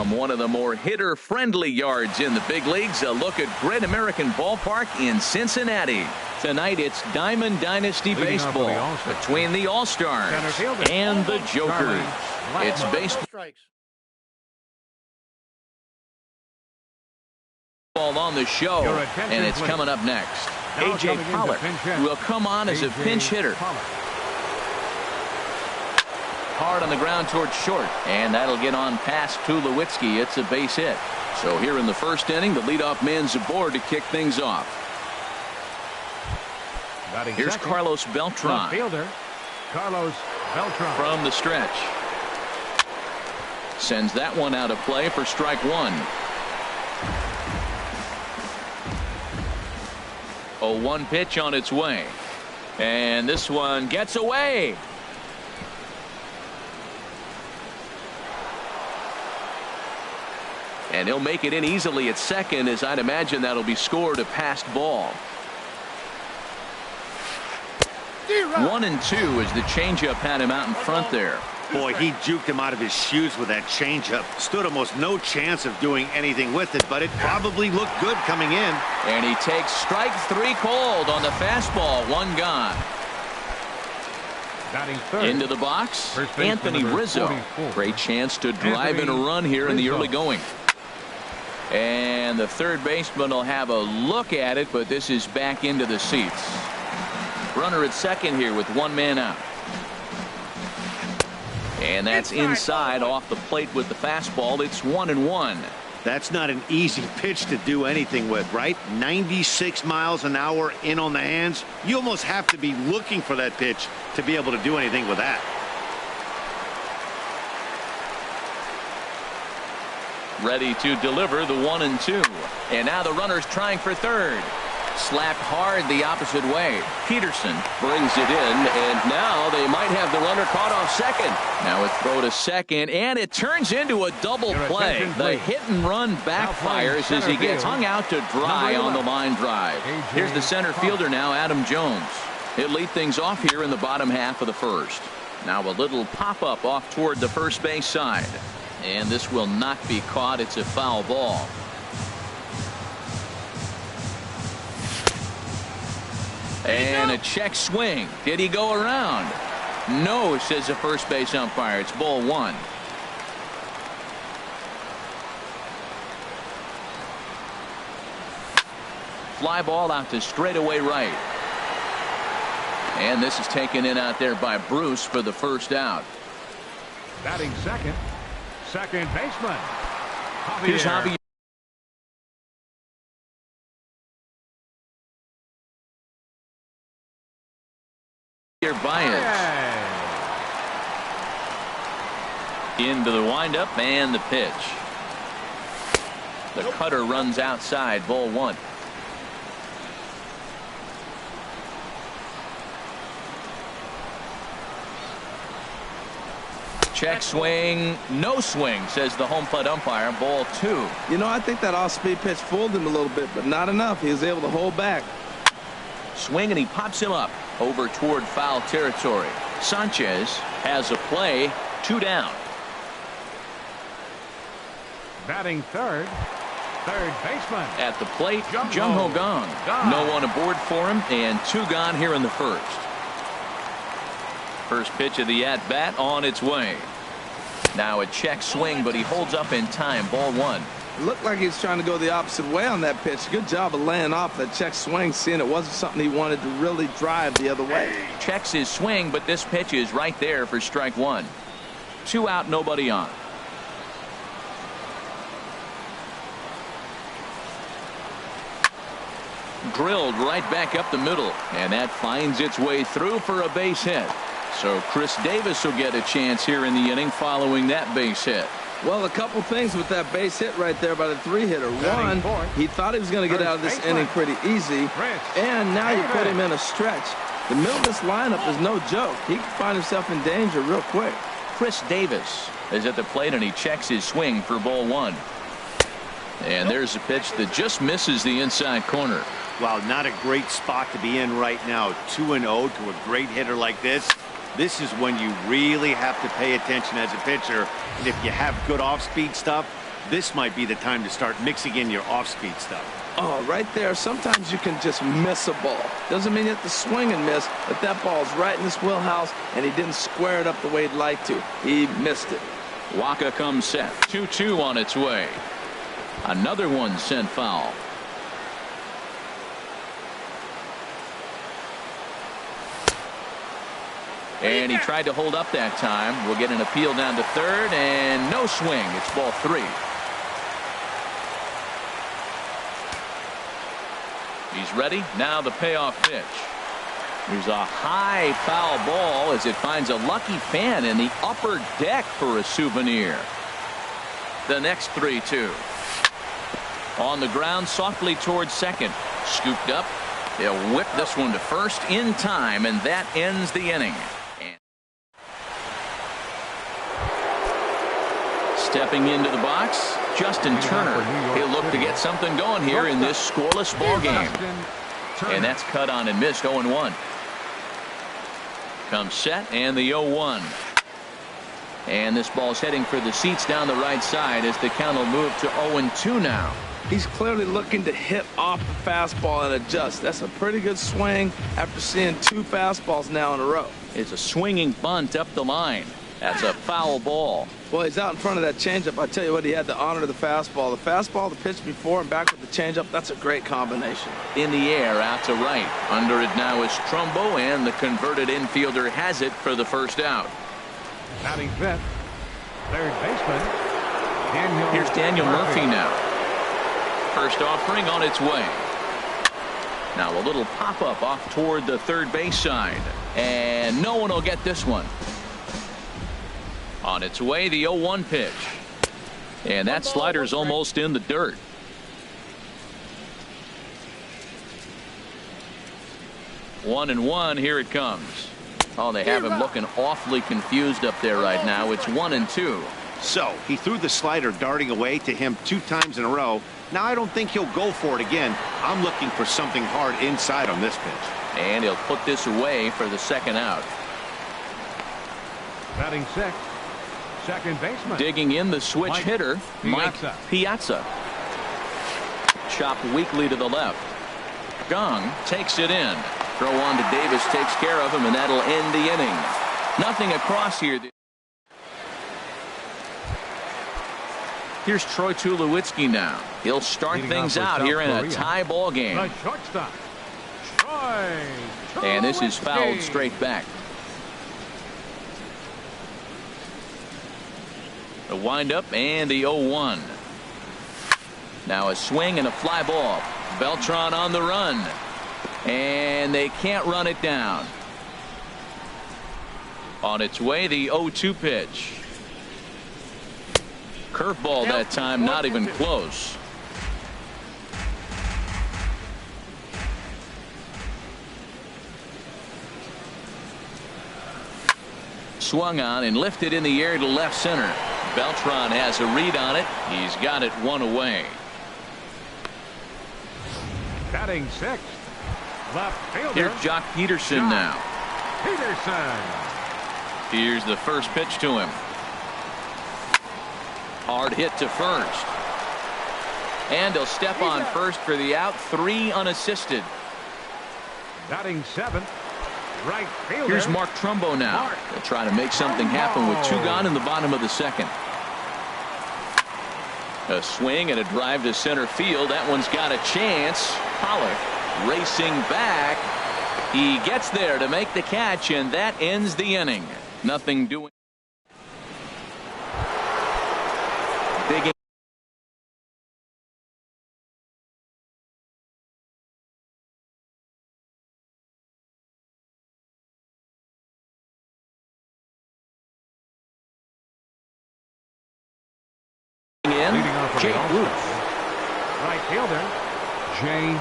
From one of the more hitter-friendly yards in the big leagues, a look at Great American Ballpark in Cincinnati. Tonight, it's Diamond Dynasty Baseball between the All-Stars and the Jokers. It's baseball on the show, and it's coming up next. A.J. Pollock will come on as a pinch hitter. Hard on the ground towards short, and that'll get on past Tulowitzki. It's a base hit. So here in the first inning, the leadoff man's aboard to kick things off. Here's Carlos Beltran. Carlos Beltran from the stretch. Sends that one out of play for strike one. 0-1 pitch on its way. And this one gets away. And he'll make it in easily at second, as I'd imagine that'll be scored a passed ball. 1-2 as the changeup had him out in front there. Boy, he juked him out of his shoes with that changeup. Stood almost no chance of doing anything with it, but it probably looked good coming in. And he takes strike three cold on the fastball. One gone. Into the box, Anthony Rizzo. 44. Great chance to drive in a run here in the early going. And the third baseman will have a look at it, but this is back into the seats. Runner at second here with one man out. And that's inside off the plate with the fastball. It's 1-1. That's not an easy pitch to do anything with, right? 96 miles an hour in on the hands. You almost have to be looking for that pitch to be able to do anything with that. Ready to deliver the 1-2. And now the runner's trying for third. Slapped hard the opposite way. Peterson brings it in, and now they might have the runner caught off second. Now a throw to second, and it turns into a double play. The hit and run backfires as he gets hung out to dry on the line drive. Here's the center fielder now, Adam Jones. He'll lead things off here in the bottom half of the first. Now a little pop-up off toward the first base side. And this will not be caught. It's a foul ball. And a check swing. Did he go around? No, says the first base umpire. It's ball one. Fly ball out to straightaway right. And this is taken in out there by Bruce for the first out. Batting second. Second baseman. Here's Javier. Baez. Into the windup and the pitch. The cutter runs outside, ball one. Check swing, no swing, says the home plate umpire. Ball two. You know, I think that off-speed pitch fooled him a little bit, but not enough. He was able to hold back. Swing, and he pops him up over toward foul territory. Sanchez has a play, two down. Batting third. Third baseman. At the plate, Jung Ho gone. No one aboard for him, and two gone here in the first. First pitch of the at-bat on its way. Now a check swing, but he holds up in time. Ball one. It looked like he was trying to go the opposite way on that pitch. Good job of laying off that check swing, seeing it wasn't something he wanted to really drive the other way. Checks his swing, but this pitch is right there for strike one. Two out, nobody on. Drilled right back up the middle, and that finds its way through for a base hit. So Chris Davis will get a chance here in the inning following that base hit. Well, a couple things with that base hit right there by the three-hitter. One, he thought he was going to get out of this inning pretty easy, and now you put him in a stretch. The middle of this lineup is no joke. He can find himself in danger real quick. Chris Davis is at the plate, and he checks his swing for ball one. And there's a pitch that just misses the inside corner. Wow, not a great spot to be in right now. 2-0 to a great hitter like this. This is when you really have to pay attention as a pitcher. And if you have good off-speed stuff, this might be the time to start mixing in your off-speed stuff. Oh, right there. Sometimes you can just miss a ball. Doesn't mean you have to swing and miss, but that ball's right in his wheelhouse, and he didn't square it up the way he'd like to. He missed it. Wacha comes set. 2-2 on its way. Another one sent foul. And he tried to hold up that time. We'll get an appeal down to third, and no swing. It's ball 3. He's ready. Now the payoff pitch. There's a high foul ball as it finds a lucky fan in the upper deck for a souvenir. The next 3-2. On the ground softly towards second. Scooped up. They'll whip this one to first in time, and that ends the inning. Stepping into the box, Justin Turner. He'll look to get something going here in this scoreless ball game. And that's cut on and missed. 0-1. Comes set, and the 0-1. And this ball's heading for the seats down the right side as the count will move to 0-2 now. He's clearly looking to hit off the fastball and adjust. That's a pretty good swing after seeing 2 fastballs now in a row. It's a swinging bunt up the line. That's a foul ball. Well, he's out in front of that changeup. I tell you what, he had to honor the fastball. The fastball, the pitch before, and back with the changeup. That's a great combination. In the air, out to right. Under it now is Trumbo, and the converted infielder has it for the first out. Batting fifth, third baseman, Daniel. Here's Daniel Murphy now. First offering on its way. Now a little pop-up off toward the third base side. And no one will get this one. On its way, the 0-1 pitch. And that slider's almost in the dirt. One and one, here it comes. Oh, they have him looking awfully confused up there right now. It's 1-2. So he threw the slider darting away to him 2 times in a row. Now I don't think he'll go for it again. I'm looking for something hard inside on this pitch. And he'll put this away for the second out. Batting sixth, second baseman. Digging in the switch Mike hitter, Mike Piazza. Chopped weakly to the left. Gong takes it in. Throw on to Davis, takes care of him, and that'll end the inning. Nothing across here. Here's Troy Tulowitzki now. He'll start things out here in a tie ball game. The shortstop, Troy Tulowitzki. And this is fouled straight back. The windup and the 0-1. Now a swing and a fly ball. Beltran on the run. And they can't run it down. On its way, the 0-2 pitch. Curveball that time, not even close. Swung on and lifted in the air to left center. Beltran has a read on it. He's got it one away. Batting sixth, left fielder. Here's Jock Peterson now. Peterson. Here's the first pitch to him. Hard hit to first. And he'll step on first for the out. 3 unassisted. Batting seventh, right fielder. Here's Mark Trumbo now. They'll try to make something happen with 2 gone in the bottom of the second. A swing and a drive to center field. That one's got a chance. Pollock racing back. He gets there to make the catch, and that ends the inning. Nothing doing. Digging. In, Jay Bruce. Right fielder, Jay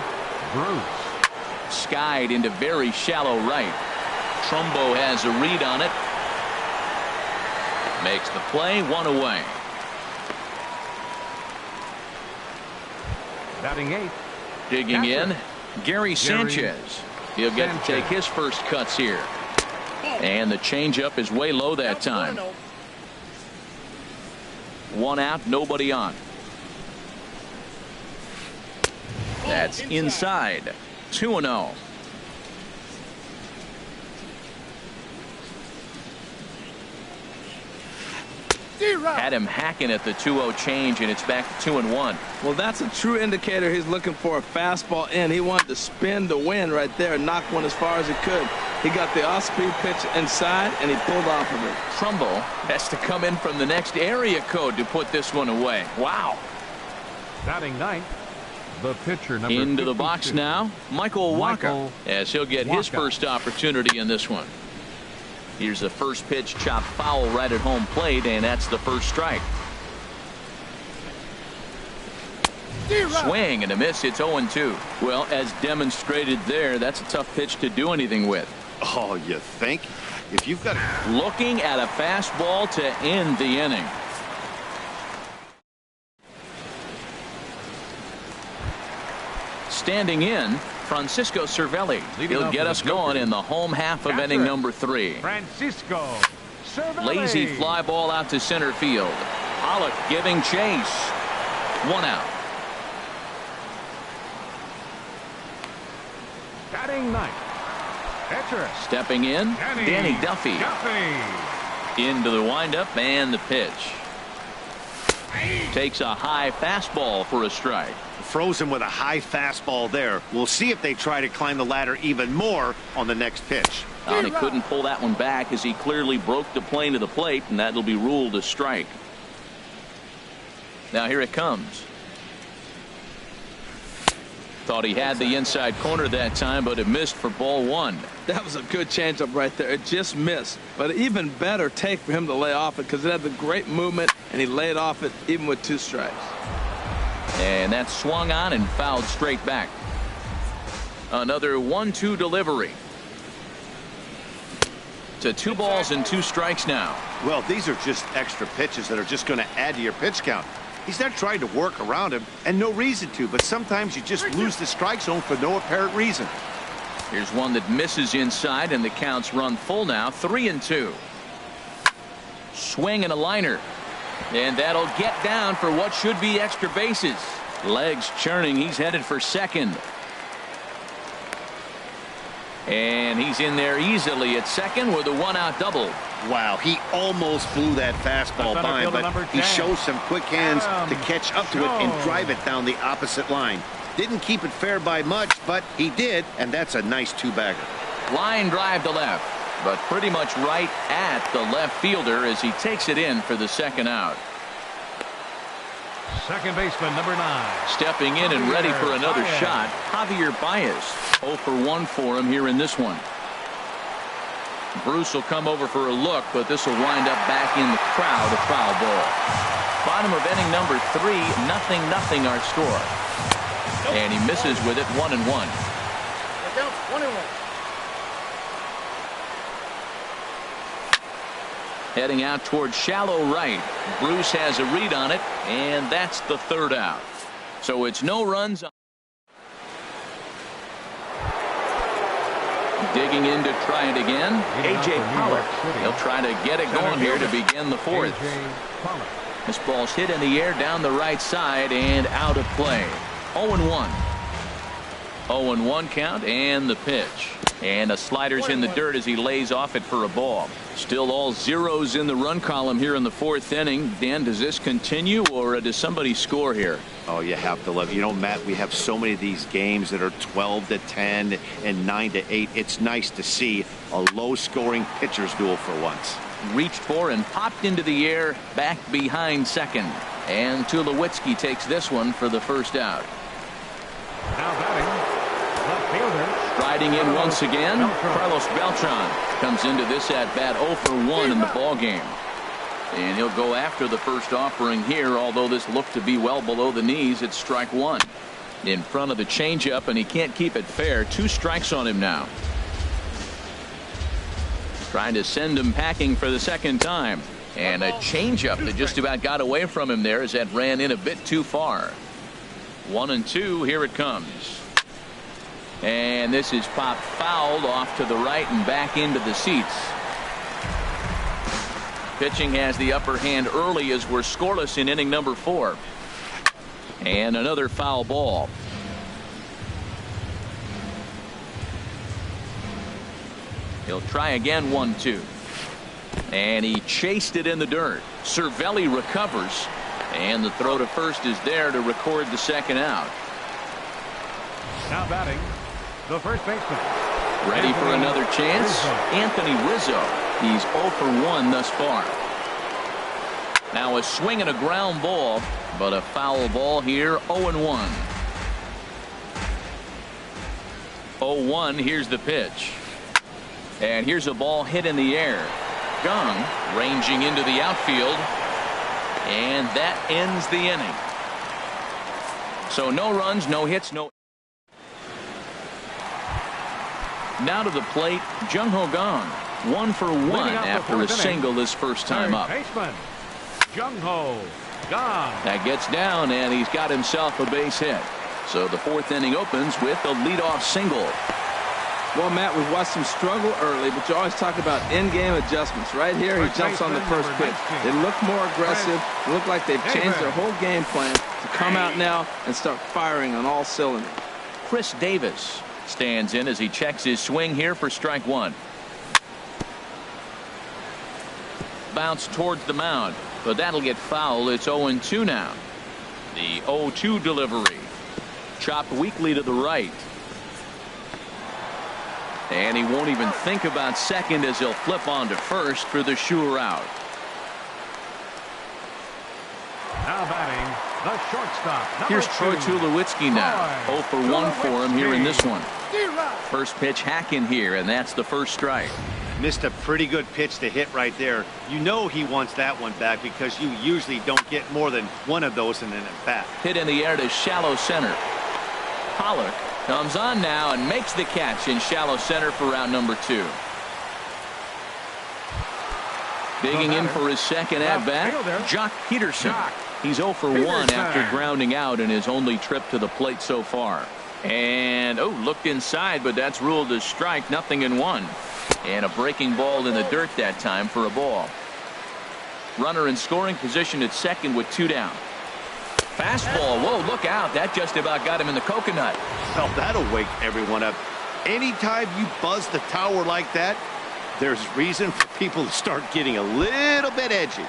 Bruce. Skied into very shallow right. Trumbo has a read on it. Makes the play, 1 away. Batting eighth. Digging in, Gary Sanchez. He'll get to take his first cuts here. And the changeup is way low that time. 1 out, nobody on. That's inside. 2-0. Had him hacking at the 2-0 change, and it's back to 2-1. Well, that's a true indicator he's looking for a fastball in. He wanted to spin the wind right there and knock one as far as he could. He got the off-speed pitch inside, and he pulled off of it. Trumbull has to come in from the next area code to put this one away. Wow. Batting ninth, the pitcher number Into 52. the box now, Michael Wacha, as he'll get his first opportunity in this one. Here's the first pitch, chopped foul right at home plate, and that's the first strike. Swing and a miss. It's 0-2. Well, as demonstrated there, that's a tough pitch to do anything with. Oh, you think? If you've got Looking at a fastball to end the inning. Standing in, Francisco Cervelli. He'll get us going in the home half of inning number 3. Francisco Cervelli. Lazy fly ball out to center field. Pollock giving chase. 1 out. Batting ninth, pitcher Stepping in, Danny Duffy. Into the windup and the pitch. Takes a high fastball for a strike. frozen with a high fastball there. We'll see if they try to climb the ladder even more on the next pitch. And he couldn't pull that one back as he clearly broke the plane to the plate, and that'll be ruled a strike. Now here it comes. Thought he had the inside corner that time, but it missed for ball 1. That was a good changeup right there. It just missed. But an even better take for him to lay off it because it had the great movement, and he laid off it even with 2 strikes. And that swung on and fouled straight back. Another 1-2 delivery. To 2 balls and 2 strikes now. Well, these are just extra pitches that are just going to add to your pitch count. He's not trying to work around him, and no reason to, but sometimes you just lose the strike zone for no apparent reason. Here's one that misses inside, and the counts run full now. 3-2. Swing and a liner. And that'll get down for what should be extra bases. Legs churning. He's headed for second. And he's in there easily at second with a 1-out double. Wow, he almost blew that fastball by, but he shows some quick hands to catch up to it and drive it down the opposite line. Didn't keep it fair by much, but he did, and that's a nice 2-bagger. Line drive to left, but pretty much right at the left fielder as he takes it in for the 2nd out. Second baseman, number 9. Stepping in and ready for another shot, Javier Baez. 0 for 1 for him here in this one. Bruce will come over for a look, but this will wind up back in the crowd, a foul ball. Bottom of inning number 3, 0-0 our score. And he misses with it, 1-1. Heading out towards shallow right. Bruce has a read on it, and that's the 3rd out. So it's no runs. Digging in to try it again, A.J. Pollock. He'll try to get it going here to begin the 4th. This ball's hit in the air down the right side and out of play. 0-1. 0-1 count and the pitch. And a slider's in the dirt as he lays off it for a ball. Still all zeros in the run column here in the 4th inning. Dan, does this continue or does somebody score here? Oh, you have to love. You know, Matt, we have so many of these games that are 12-10 and 9-8. It's nice to see a low-scoring pitcher's duel for once. Reached for and popped into the air back behind second. And Tulowitzki takes this one for the 1st out. Now batting, left fielder. Striding in once again, Carlos Beltran comes into this at bat 0 for 1 in the ball game. And he'll go after the first offering here, although this looked to be well below the knees. It's strike 1. In front of the changeup, and he can't keep it fair. 2 strikes on him now. Trying to send him packing for the 2nd time. And a changeup that just about got away from him there as that ran in a bit too far. 1-2, here it comes. And this is popped fouled off to the right and back into the seats. Pitching has the upper hand early as we're scoreless in inning number 4. And another foul ball. He'll try again, 1-2. And he chased it in the dirt. Cervelli recovers. And the throw to first is there to record the second out. Now batting, the first baseman. Ready for another chance? Anthony Rizzo. He's 0 for 1 thus far. Now a swing and a ground ball, but a foul ball here, 0-1. 0-1, here's the pitch. And here's a ball hit in the air. Gong ranging into the outfield. And that ends the inning. So no runs, no hits, no. Now to the plate, Jung Ho Gong. 1 for 1 after a single this first time up. Baseman, Jung Ho Gong. That gets down, and he's got himself a base hit. So the fourth inning opens with a leadoff single. Well, Matt, we've watched him struggle early, but you always talk about in-game adjustments. Right here, he jumps on the first pitch. They look more aggressive. They look like they've changed their whole game plan to come out now and start firing on all cylinders. Chris Davis stands in as he checks his swing here for strike one. Bounce towards the mound, but that'll get foul. It's 0-2 now. The 0-2 delivery. Chopped weakly to the right. And he won't even think about second as he'll flip on to first for the sure out. Now batting, the shortstop. Here's Troy Tulowitzki now. 0 for 1 for him here in this one. First pitch hack in here, and that's the first strike. Missed a pretty good pitch to hit right there. You know he wants that one back because you usually don't get more than one of those in an at-bat. Hit in the air to shallow center. Pollock comes on now and makes the catch in shallow center for round number 2. Digging in for his second at-bat, Jock Peterson. He's 0 for 1 after grounding out in his only trip to the plate so far. And, looked inside, but that's ruled as strike, 0-1. And a breaking ball in the dirt that time for a ball. Runner in scoring position at second with 2 down. Fastball, whoa, look out. That just about got him in the coconut. Well, that'll wake everyone up. Anytime you buzz the tower like that, there's reason for people to start getting a little bit edgy.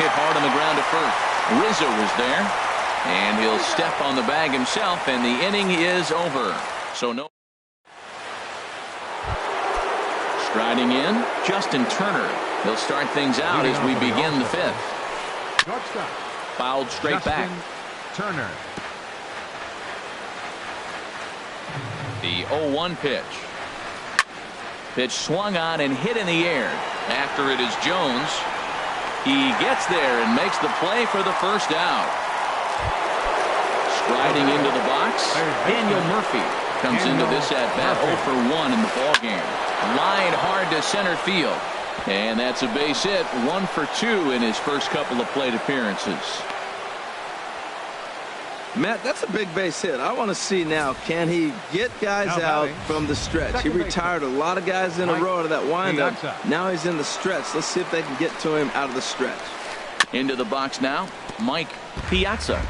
Hit hard on the ground to first. Rizzo was there, and he'll step on the bag himself, and the inning is over. So no. Striding in, Justin Turner. He'll start things out as we begin the 5th. Fouled straight back. Turner. The 0-1 pitch. Pitch swung on and hit in the air. After it is Jones. He gets there and makes the play for the first out. Striding into the box, Daniel Murphy comes into this at-bat 0 for 1 in the ballgame. Line hard to center field. And that's a base hit, 1 for 2 in his first couple of plate appearances. Matt, that's a big base hit. I want to see now, can he get guys out from the stretch? He retired a lot of guys in a row to that windup. Now he's in the stretch. Let's see if they can get to him out of the stretch. Into the box now, Mike Piazza.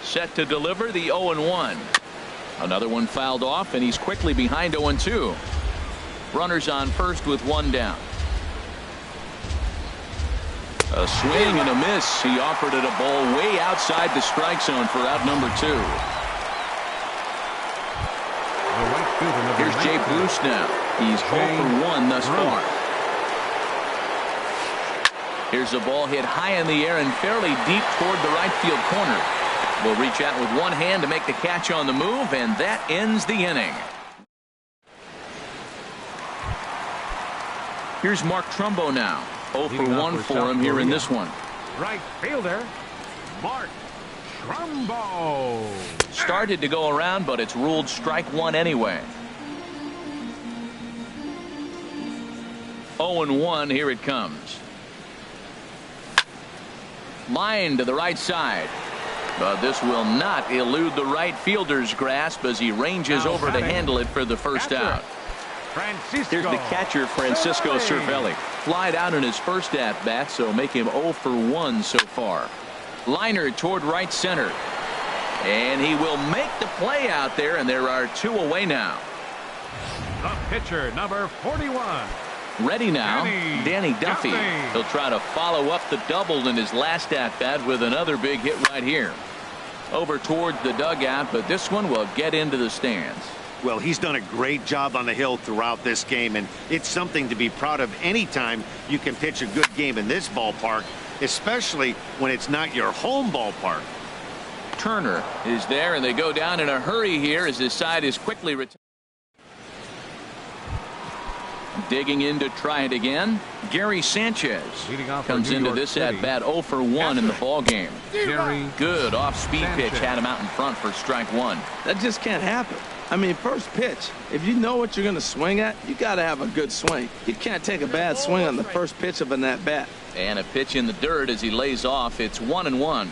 Set to deliver the 0-1. Another one fouled off, and he's quickly behind 0-2. Runners on first with 1 down. A swing and a miss. He offered it a ball way outside the strike zone for out number 2. Here's Jay Bruce now. He's 0 for 1 thus far. Here's a ball hit high in the air and fairly deep toward the right field corner. Will reach out with one hand to make the catch on the move, and that ends the inning. Here's Mark Trumbo now. 0 for 1 for him here in this one. Right fielder, Mark Trumbo. Started to go around, but it's ruled strike 1 anyway. 0-1, here it comes. Line to the right side. But this will not elude the right fielder's grasp as he ranges over to handle it for the first out. Here's the catcher, Francisco Cervelli. Flied out in his first at-bat, so make him 0 for 1 so far. Liner toward right center. And he will make the play out there, and there are 2 away now. The pitcher, number 41. Ready now, Danny Duffy. He'll try to follow up the double in his last at-bat with another big hit right here. Over towards the dugout, but this one will get into the stands. Well, he's done a great job on the hill throughout this game, and it's something to be proud of anytime you can pitch a good game in this ballpark, especially when it's not your home ballpark. Turner is there, and they go down in a hurry here as his side is quickly retired. Digging in to try it again. Gary Sanchez comes into this at bat 0 for 1 in the ball game. Good off-speed pitch had him out in front for strike 1. That just can't happen. I mean, first pitch, if you know what you're going to swing at, you got to have a good swing. You can't take a bad swing on the first pitch of an at-bat. And a pitch in the dirt as he lays off. It's 1-1.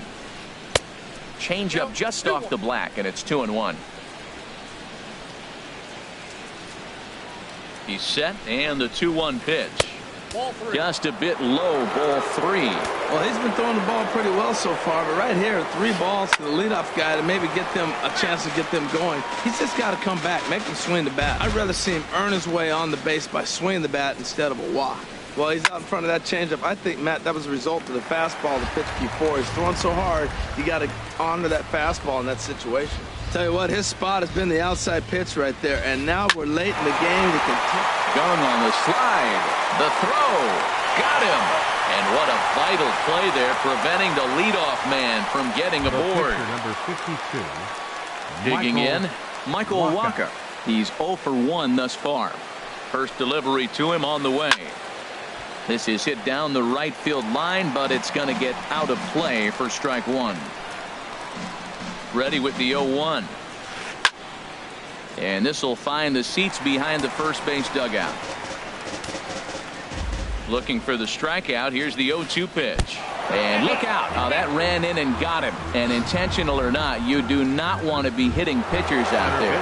Change up just off the black, and it's 2-1. He's set, and the 2-1 pitch. Just a bit low, ball 3. Well, he's been throwing the ball pretty well so far, but right here, 3 balls to the leadoff guy to maybe get them a chance to get them going. He's just got to come back, make him swing the bat. I'd rather see him earn his way on the base by swinging the bat instead of a walk. Well, he's out in front of that changeup. I think, Matt, that was a result of the fastball the pitch before. He's throwing so hard, you got to honor that fastball in that situation. Tell you what, his spot has been the outside pitch right there, and now we're late in the game. We can Gung on the slide. The throw. Got him. And what a vital play there, preventing the leadoff man from getting aboard. Number 52. Digging in, Michael Wacha. He's 0 for 1 thus far. First delivery to him on the way. This is hit down the right field line, but it's going to get out of play for strike 1. Ready with the 0-1. And this will find the seats behind the first base dugout. Looking for the strikeout. Here's the 0-2 pitch. And look out. How that ran in and got him. And intentional or not, you do not want to be hitting pitchers out there.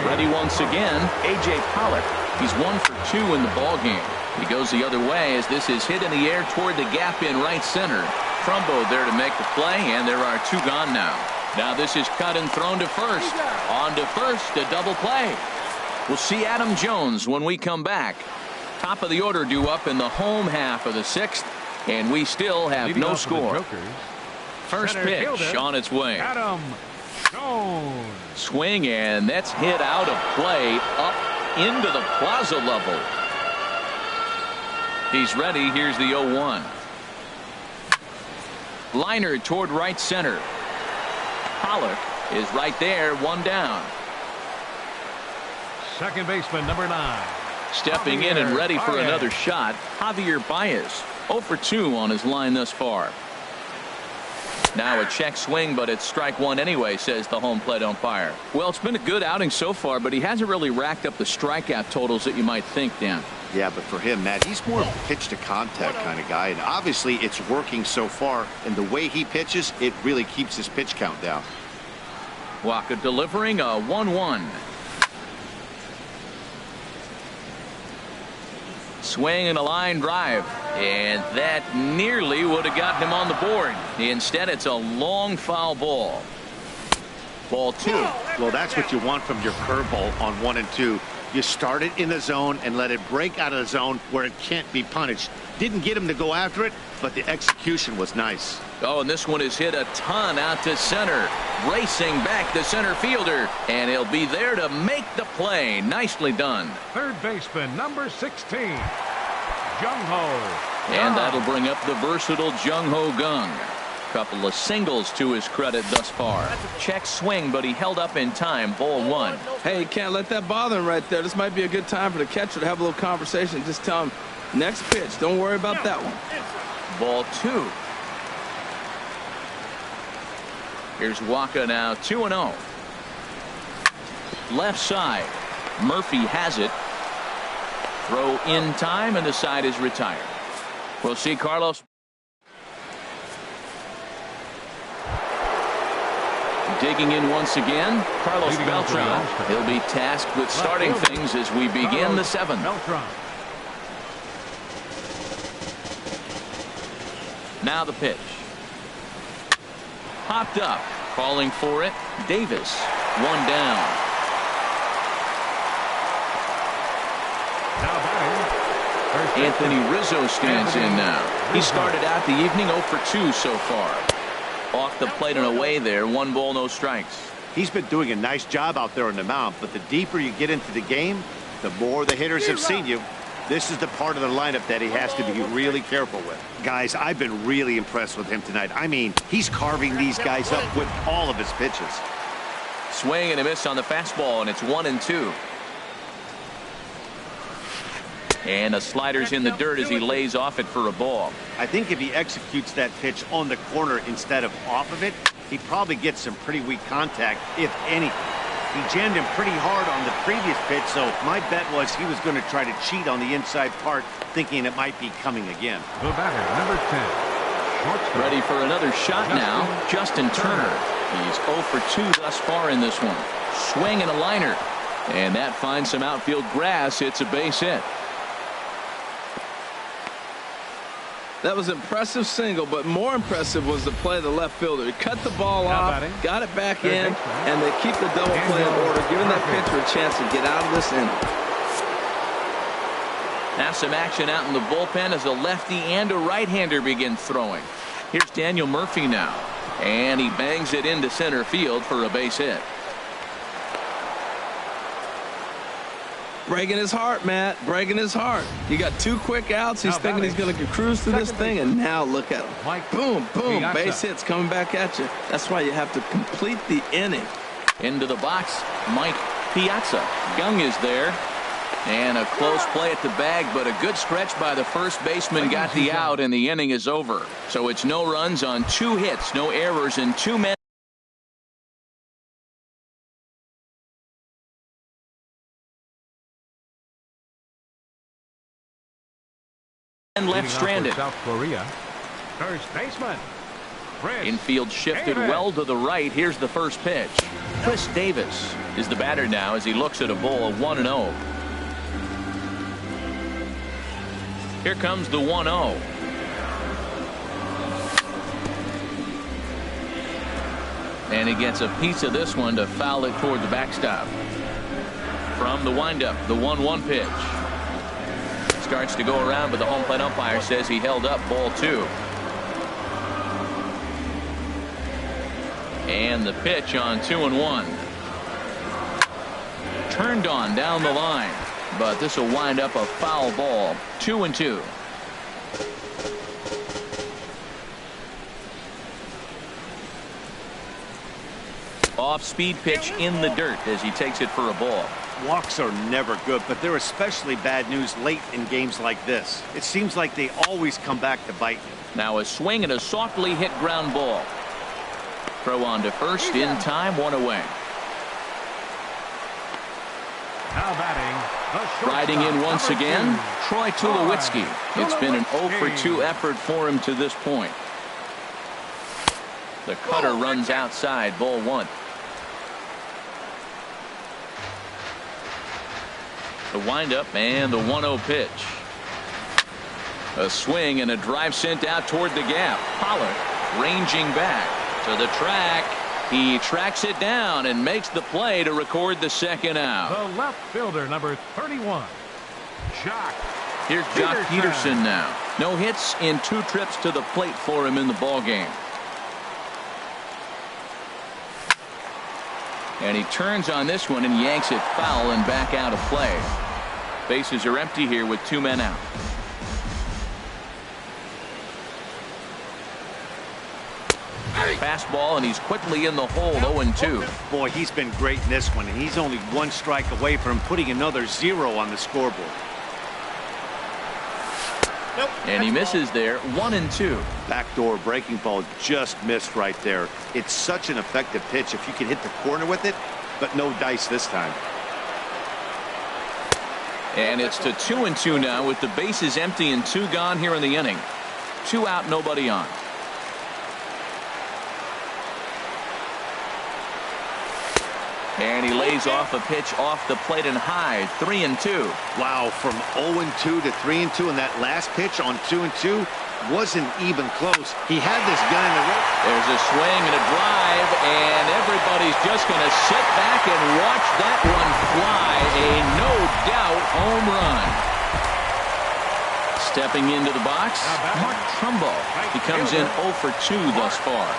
Ready once again, A.J. Pollock. He's 1 for 2 in the ball game. He goes the other way as this is hit in the air toward the gap in right center. Trumbo there to make the play, and there are 2 gone now. Now this is cut and thrown to first. On to first, a double play. We'll see Adam Jones when we come back. Top of the order due up in the home half of the 6th, and we still have no score. First pitch on its way. Adam Jones. Swing, and that's hit out of play up into the plaza level. He's ready. Here's the 0-1. Liner toward right center. Pollock is right there, 1 down. Second baseman, number 9. Stepping in and ready for another shot, Javier Baez. 0 for 2 on his line thus far. Now a check swing, but it's strike 1 anyway, says the home plate umpire. Well, it's been a good outing so far, but he hasn't really racked up the strikeout totals that you might think, Dan. Yeah, but for him, Matt, he's more of a pitch to contact kind of guy, and obviously it's working so far, and the way he pitches, it really keeps his pitch count down. Wacha delivering a 1-1. Swing and a line drive, and that nearly would have gotten him on the board. Instead, it's a long foul ball. Ball 2. Well, that's what you want from your curveball on 1 and 2. You start it in the zone and let it break out of the zone where it can't be punished. Didn't get him to go after it, but the execution was nice. Oh, and this one is hit a ton out to center. Racing back the center fielder, and he'll be there to make the play. Nicely done. Third baseman, number 16. Jung Ho. And that'll bring up the versatile Jung Ho Gung. Couple of singles to his credit thus far. Check swing, but he held up in time. Ball 1. Hey, you can't let that bother him right there. This might be a good time for the catcher to have a little conversation. Just tell him, next pitch. Don't worry about that one. Ball 2. Here's Wacha now, 2-0. Left side. Murphy has it. Throw in time, and the side is retired. We'll see Carlos. digging in once again, Carlos Beltran. He'll be tasked with starting things as we begin the seventh. Now the pitch. Popped up. Calling for it. Davis. One down. Anthony Rizzo stands in now. He started out the evening 0 for 2 so far. Off the plate and away there. 1 ball, no strikes. He's been doing a nice job out there on the mound, but the deeper you get into the game, the more the hitters have seen you. This is the part of the lineup that he has to be really careful with. Guys, I've been really impressed with him tonight. I mean, he's carving these guys up with all of his pitches. Swing and a miss on the fastball, and it's 1-2. And a slider's in the dirt as he lays off it for a ball. I think if he executes that pitch on the corner instead of off of it, he probably gets some pretty weak contact, if anything. He jammed him pretty hard on the previous pitch, so my bet was he was going to try to cheat on the inside part, thinking it might be coming again. The batter, number 10. Shortstop. Ready for another shot now, Justin Turner. He's 0 for 2 thus far in this one. Swing and a liner. And that finds some outfield grass. It's a base hit. That was an impressive single, but more impressive was the play of the left fielder. He cut the ball off, got it back in, and they keep the double play in order, giving that pitcher a chance to get out of this inning. Now some action out in the bullpen as a lefty and a right-hander begin throwing. Here's Daniel Murphy now, and he bangs it into center field for a base hit. Breaking his heart, Matt. Breaking his heart. You got 2 quick outs. He's thinking he's going to cruise through this thing, and now look at him. Boom, boom, base hits coming back at you. That's why you have to complete the inning. Into the box, Mike Piazza. Young is there. And a close play at the bag, but a good stretch by the first baseman got the out, and the inning is over. So it's no runs on 2 hits, no errors, and 2 men left stranded. South Korea. First baseman. Infield shifted well to the right. Here's the first pitch. Chris Davis is the batter now as he looks at a ball 1-0. Here comes the 1-0. And he gets a piece of this one to foul it toward the backstop. From the windup, the 1-1 pitch. Starts to go around, but the home plate umpire says he held up ball 2. And the pitch on 2-1. Turned on down the line, but this will wind up a foul ball. 2-2. Off-speed pitch in the dirt as he takes it for a ball. Walks are never good, but they're especially bad news late in games like this. It seems like they always come back to bite you. Now a swing and a softly hit ground ball. Throw on to first in time, 1 away. Now batting, riding in once again, Troy Tulowitzki. It's been an 0 for 2 effort for him to this point. The cutter runs outside, ball 1. The windup and the 1-0 pitch. A swing and a drive sent out toward the gap. Pollard ranging back to the track. He tracks it down and makes the play to record the second out. The left fielder, number 31, Jock. Here's Jock Peterson now. No hits in 2 trips to the plate for him in the ballgame. And he turns on this one and yanks it foul and back out of play. Bases are empty here with 2 men out. Fastball, and he's quickly in the hole, 0-2. Boy, he's been great in this one, and he's only 1 strike away from putting another 0 on the scoreboard. And he misses there, 1-2. Backdoor breaking ball just missed right there. It's such an effective pitch if you can hit the corner with it, but no dice this time. And it's to 2-2 now with the bases empty and 2 gone here in the inning. 2 out, nobody on. And he lays off a pitch off the plate and high. 3-2. Wow, from 0-2 to 3-2, and that last pitch on 2-2 wasn't even close. He had this gun in the rope. There's a swing and a drive, and everybody's just going to sit back and watch that one fly. A no-doubt home run. Stepping into the box, Mark Trumbo. He comes in 0 for 2 thus far.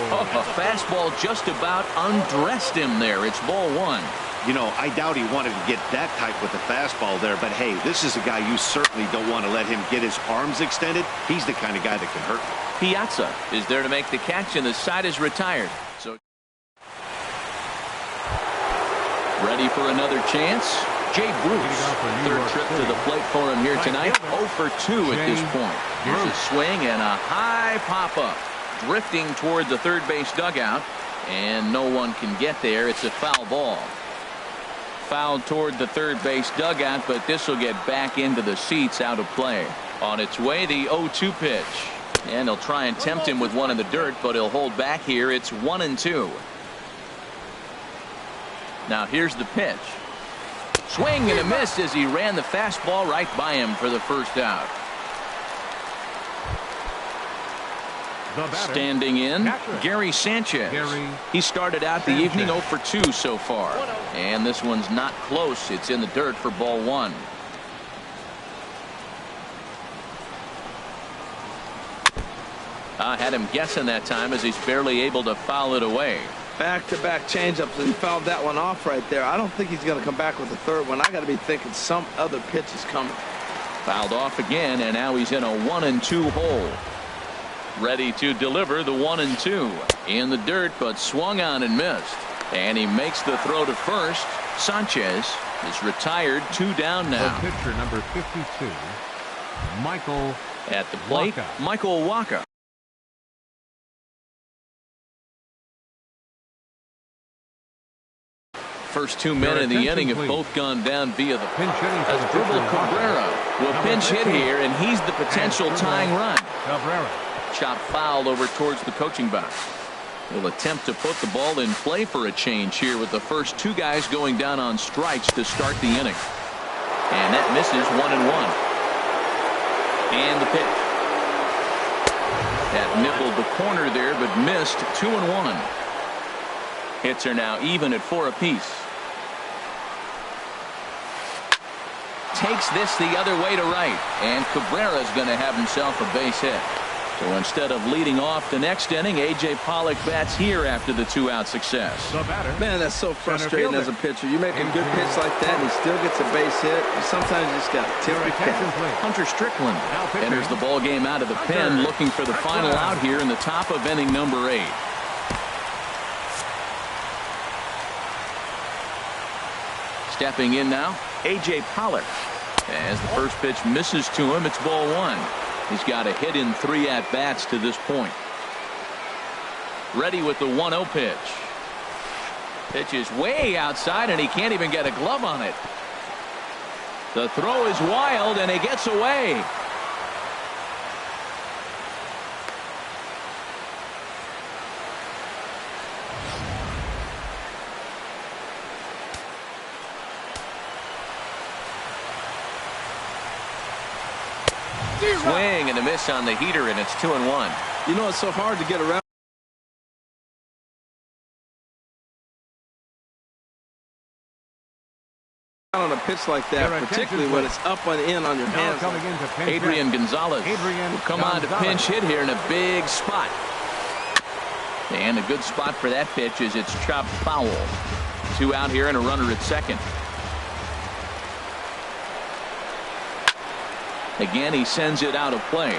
Oh, a fastball just about undressed him there. It's ball 1. You know, I doubt he wanted to get that type with the fastball there, but hey, this is a guy you certainly don't want to let him get his arms extended. He's the kind of guy that can hurt you. Piazza is there to make the catch, and the side is retired. So ready for another chance. Jay Bruce, third trip to the plate for him here tonight. 0 for 2 at this point. Here's a swing and a high pop-up. Drifting toward the third base dugout, and no one can get there. It's a foul ball. Fouled toward the third base dugout, but this will get back into the seats, out of play. On its way, the 0-2 pitch. And they'll try and tempt him with one in the dirt, but he'll hold back here. It's 1-2. Now here's the pitch. Swing and a miss as he ran the fastball right by him for the first out. Standing in, Gary Sanchez. He started out the evening 0 for 2 so far. And this one's not close. It's in the dirt for ball 1. I had him guessing that time as he's barely able to foul it away. Back-to-back changeups, and he fouled that one off right there. I don't think he's going to come back with a third one. I got to be thinking some other pitch is coming. Fouled off again, and now he's in a 1-2 hole. Ready to deliver the 1-2 in the dirt, but swung on and missed. And he makes the throw to first. Sanchez is retired, 2 down now. The pitcher, number 52, Michael at the plate. Wacha. Michael Wacha. First 2 men in the inning have both gone down via the pinch hitting. Asdrubal Cabrera will pinch hit here, and he's the potential tying run. Cabrera. Shot fouled over towards the coaching box. He'll attempt to put the ball in play for a change here with the first 2 guys going down on strikes to start the inning. And that misses 1-1. And the pitch. That nibbled the corner there, but missed. 2-1. Hits are now even at 4 apiece. Takes this the other way to right. And Cabrera's going to have himself a base hit. So instead of leading off the next inning, A.J. Pollock bats here after the 2-out success. Man, that's so frustrating as a pitcher. You make a good pitch like that, and he still gets a base hit. Sometimes you just got to tip the cap. Hunter Strickland enters the ball game out of the pen, looking for the final out here in the top of inning number 8. Stepping in now, A.J. Pollock. As the first pitch misses to him, it's ball 1. He's got a hit in 3 at-bats to this point. Ready with the 1-0 pitch. Pitch is way outside, and he can't even get a glove on it. The throw is wild, and he gets away. Swing and a miss on the heater, and it's 2-1. You know, it's so hard to get around on a pitch like that, particularly when it's up and in on your hands. Adrian Gonzalez will come on to pinch hit here in a big spot. And a good spot for that pitch is it's chopped foul. 2 out here and a runner at second. Again, he sends it out of play.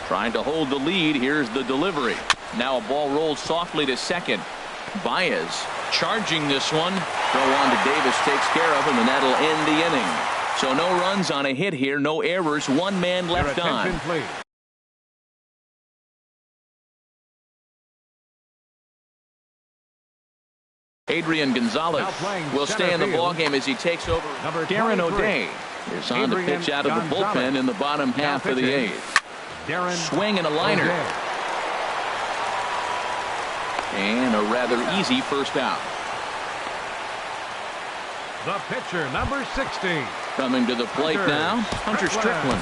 Trying to hold the lead. Here's the delivery. Now a ball rolls softly to second. Baez charging this one. Throw on to Davis takes care of him, and that'll end the inning. So no runs on a hit here, no errors, 1 man left on. Adrian Gonzalez will stay in the ballgame as he takes over. Darren O'Day is on the pitch out of the bullpen in the bottom half of the 8th. Swing and a liner. And a rather easy first out. The pitcher, number 60. Coming to the plate now, Hunter Strickland.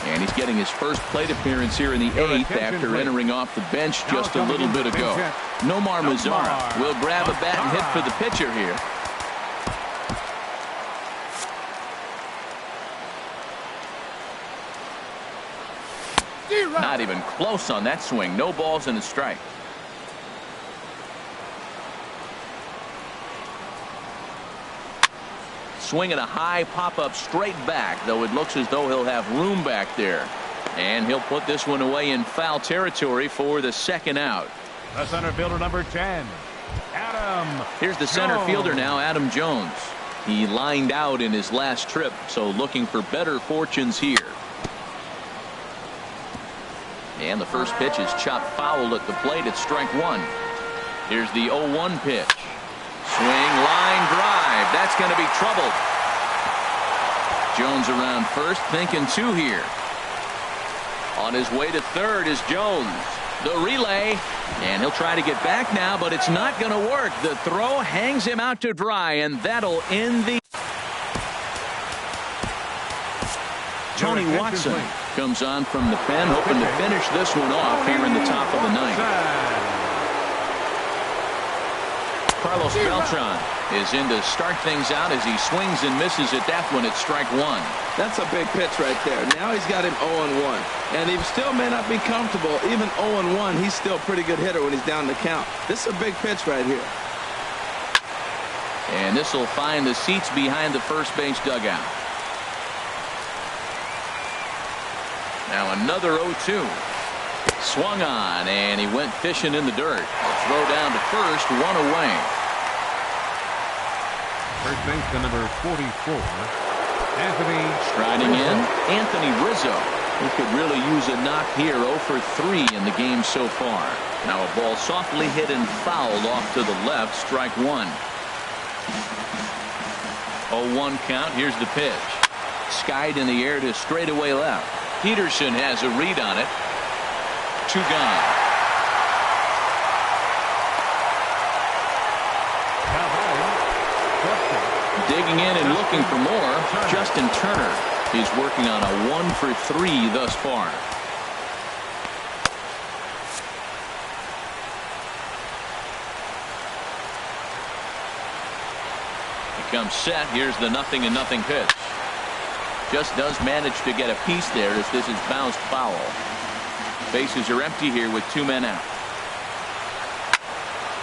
And he's getting his first plate appearance here in the 8th after entering off the bench just a little bit ago. Nomar Mazara will grab a bat and hit for the pitcher here. Not even close on that swing. No balls and a strike. Swinging a high pop-up straight back, though it looks as though he'll have room back there. And he'll put this one away in foul territory for the second out. The center fielder, number 10, Adam. Here's the center fielder now, Adam Jones. He lined out in his last trip, so looking for better fortunes here. And the first pitch is chopped foul at the plate. It's strike one. Here's the 0-1 pitch. Swing, line drive. That's going to be trouble. Jones around first, thinking two here. On his way to third is Jones. The relay, and he'll try to get back now, but it's not going to work. The throw hangs him out to dry, and that'll end the... Tony Watson comes on from the pen, hoping to finish this one off here in the top of the ninth. Carlos Beltran is in to start things out as he swings and misses at that one at strike one. That's a big pitch right there. Now he's got him 0-1. And he still may not be comfortable. Even 0-1, he's still a pretty good hitter when he's down the count. This is a big pitch right here. And this will find the seats behind the first base dugout. Now another 0-2. Swung on, and he went fishing in the dirt. A throw down to first, one away. First baseman number 44, Anthony. Striding in, Anthony Rizzo, who could really use a knock here. 0 for 3 in the game so far. Now a ball softly hit and fouled off to the left, strike one. 0-1 count. Here's the pitch. Skied in the air to straightaway left. Peterson has a read on it. Two gone. Digging in and looking for more, Justin Turner. He's working on a 1 for 3 thus far. He comes set. Here's the 0-0 pitch. Just does manage to get a piece there as this is bounced foul. Bases are empty here with 2 men out.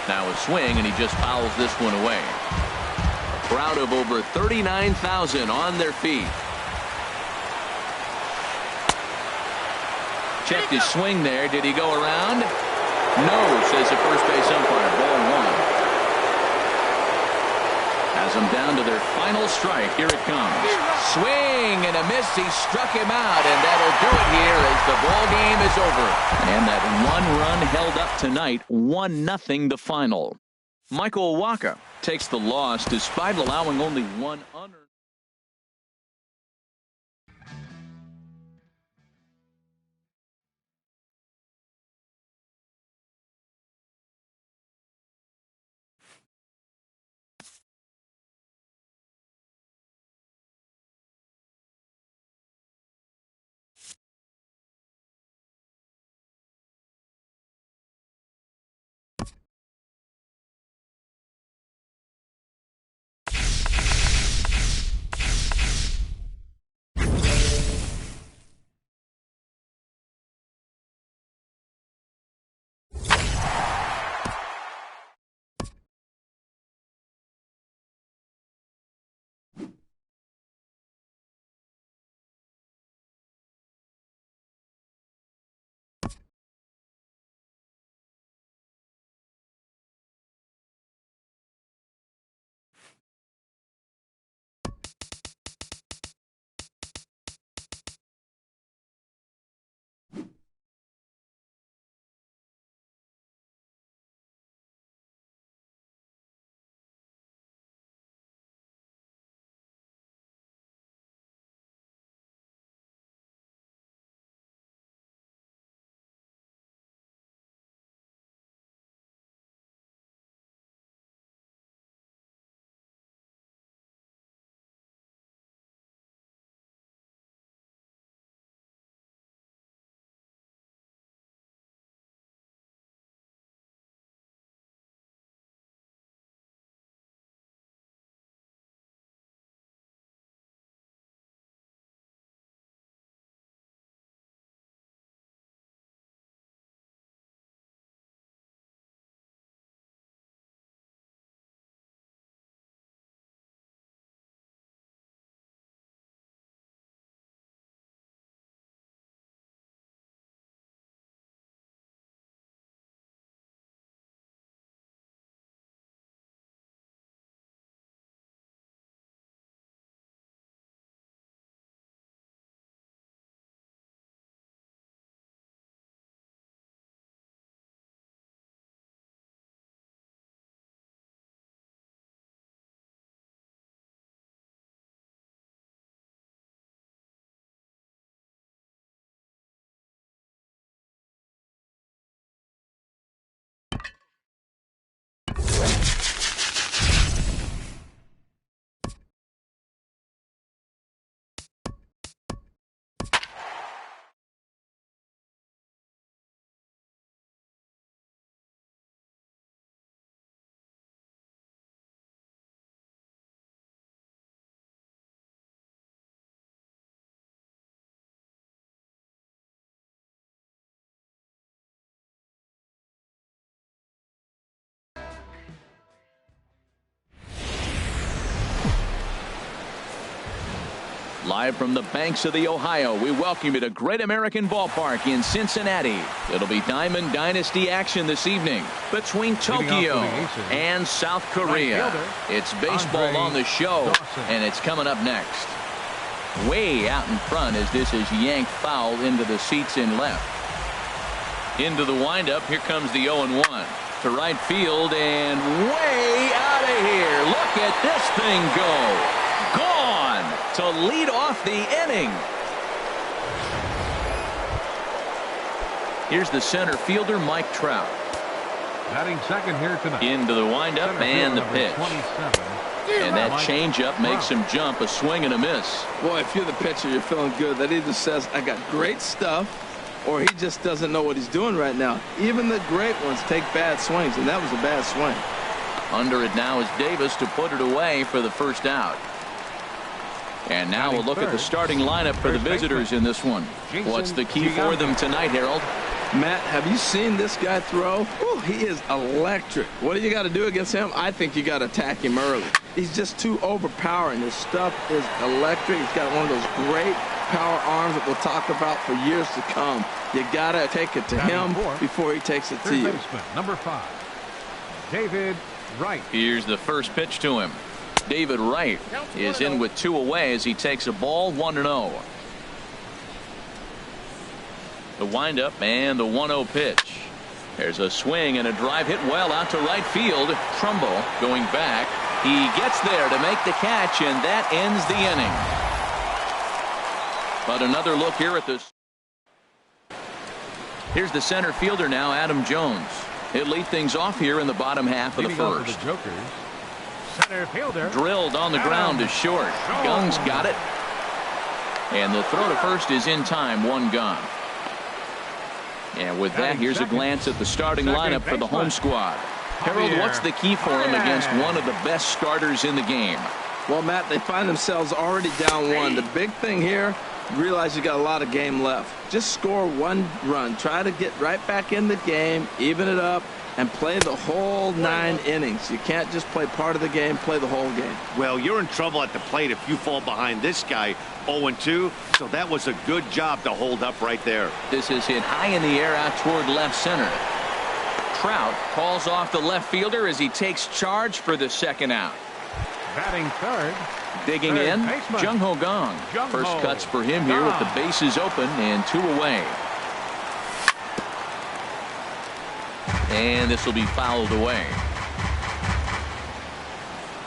Now a swing, and he just fouls this one away. A crowd of over 39,000 on their feet. Checked his swing there. Did he go around? No, says the first base umpire. Ball one. Has them down to their final strike. Here it comes. Swing and a miss. He struck him out, and that'll do it here as the ball game is over. And that one run held up tonight, 1-0 the final. Michael Wacha takes the loss despite allowing only one unearned. Live from the banks of the Ohio, we welcome you to Great American Ballpark in Cincinnati. It'll be Diamond Dynasty action this evening between Tokyo and South Korea. It's baseball on the show, and it's coming up next. Way out in front as this is yanked foul into the seats in left. Into the windup. Here comes the 0-1 to right field and way out of here. Look at this thing go. Gone to lead off the inning. Here's the center fielder, Mike Trout. Batting second here tonight. Into the windup and the pitch. 27. And that changeup makes him jump. A swing and a miss. Boy, if you're the pitcher, you're feeling good. That either says, I got great stuff, or he just doesn't know what he's doing right now. Even the great ones take bad swings, and that was a bad swing. Under it now is Davis to put it away for the first out. And now we'll look at the starting lineup for the visitors in this one. What's the key for them tonight, Harold? Matt, have you seen this guy throw? Whew, he is electric. What do you got to do against him? I think you got to attack him early. He's just too overpowering. His stuff is electric. He's got one of those great power arms that we'll talk about for years to come. You got to take it to him before he takes it to you. Number 5, David Wright. Here's the first pitch to him. David Wright is in with 2 away as he takes a ball 1-0. The windup and the 1-0 pitch. There's a swing and a drive hit well out to right field. Trumbo going back. He gets there to make the catch, and that ends the inning. But another look here at this. Here's the center fielder now, Adam Jones. He'll lead things off here in the bottom half of the first. Center fielder. Drilled on the ground is short. Gung's got it. And the throw to first is in time. 1 gone. And with that, here's a glance at the starting lineup for the home squad. Harold, what's the key for them against one of the best starters in the game? Well, Matt, they find themselves already down 1. The big thing here, realize you got a lot of game left. Just score 1 run. Try to get right back in the game, even it up, and play the whole 9 innings. You can't just play part of the game, play the whole game. Well, you're in trouble at the plate if you fall behind this guy 0-2, so that was a good job to hold up right there. This is hit high in the air out toward left center. Trout calls off the left fielder as he takes charge for the second out. Batting third. Digging in, Jung Ho Kang. First cuts for him here with the bases open and 2 away. And this will be fouled away.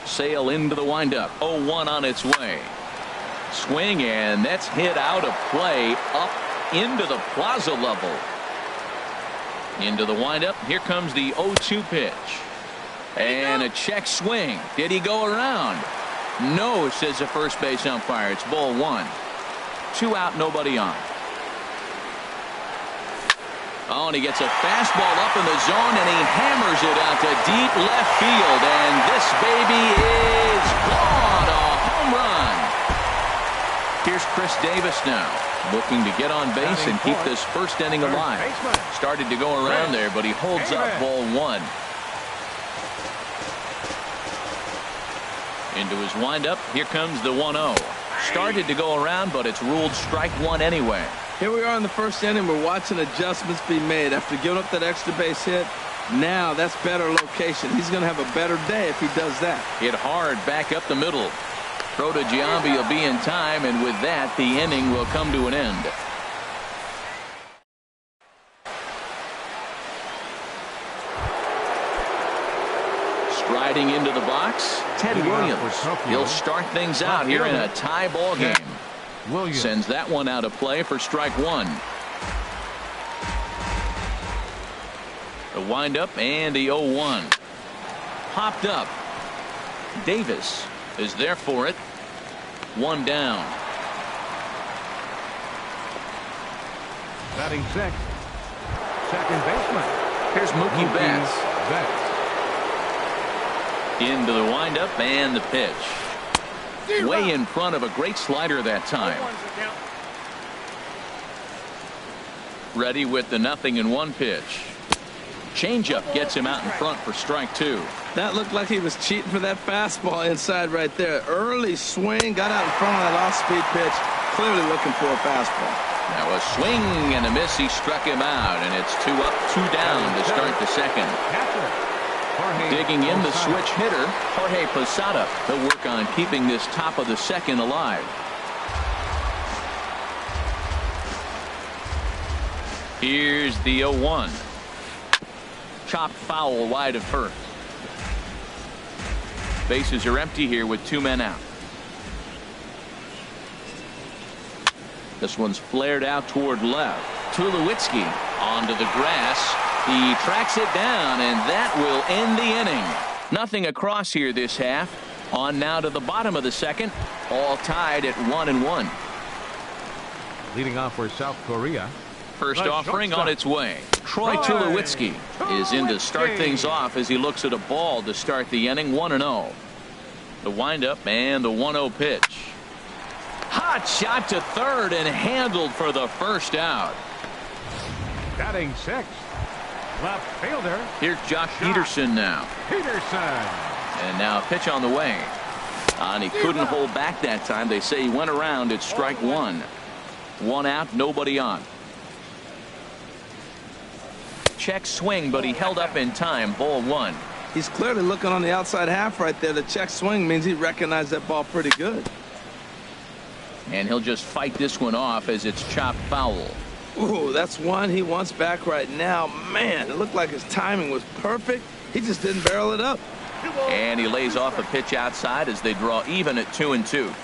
Sale into the windup. 0-1 on its way. Swing, and that's hit out of play up into the plaza level. Into the windup. Here comes the 0-2 pitch. And a check swing. Did he go around? No, says the first base umpire. It's ball 1. 2 out, nobody on. Oh, and he gets a fastball up in the zone, and he hammers it out to deep left field. And this baby is gone. A home run. Here's Chris Davis now, looking to get on base and keep this first inning alive. Started to go around there, but he holds up ball 1. Into his windup. Here comes the 1-0. Started to go around, but it's ruled strike 1 anyway. Here we are in the first inning. We're watching adjustments be made after giving up that extra base hit. Now that's better location. He's going to have a better day if he does that. Hit hard back up the middle. Throw to Giambi will be in time, and with that, the inning will come to an end. Striding into the box, Ted Williams. He'll start things out here in a tie ball game. Sends that one out of play for strike 1. The windup and the 0-1. Popped up. Davis is there for it. 1 down. Batting 6th. Second baseman. Here's Mookie Betts. Into the windup and the pitch. Way in front of a great slider that time. Ready with the 0-1 pitch. Changeup gets him out in front for strike 2. That looked like he was cheating for that fastball inside right there. Early swing, got out in front of that off-speed pitch, clearly looking for a fastball. Now a swing and a miss. He struck him out, and it's 2 up, 2 down to start the second. Digging in the switch hitter, Jorge Posada. He'll work on keeping this top of the second alive. Here's the 0-1. Chopped foul wide of first. Bases are empty here with 2 men out. This one's flared out toward left. Tulowitzki onto the grass. He tracks it down, and that will end the inning. Nothing across here this half. On now to the bottom of the second. All tied at 1-1. Leading off for South Korea. First offering on its way. Troy Tulowitzki is in to start things off as he looks at a ball to start the inning. 1-0. The windup and the 1-0 pitch. Hot shot to third and handled for the first out. Batting 6th. Left fielder. Here's Josh Peterson now. Peterson. And now a pitch on the way. And he couldn't hold back that time. They say he went around at strike 1. 1 out, nobody on. Check swing, but he held up in time. Ball 1. He's clearly looking on the outside half right there. The check swing means he recognized that ball pretty good. And he'll just fight this one off as it's chopped foul. Ooh, that's one he wants back right now. Man, it looked like his timing was perfect. He just didn't barrel it up. And he lays off a pitch outside as they draw even at 2-2.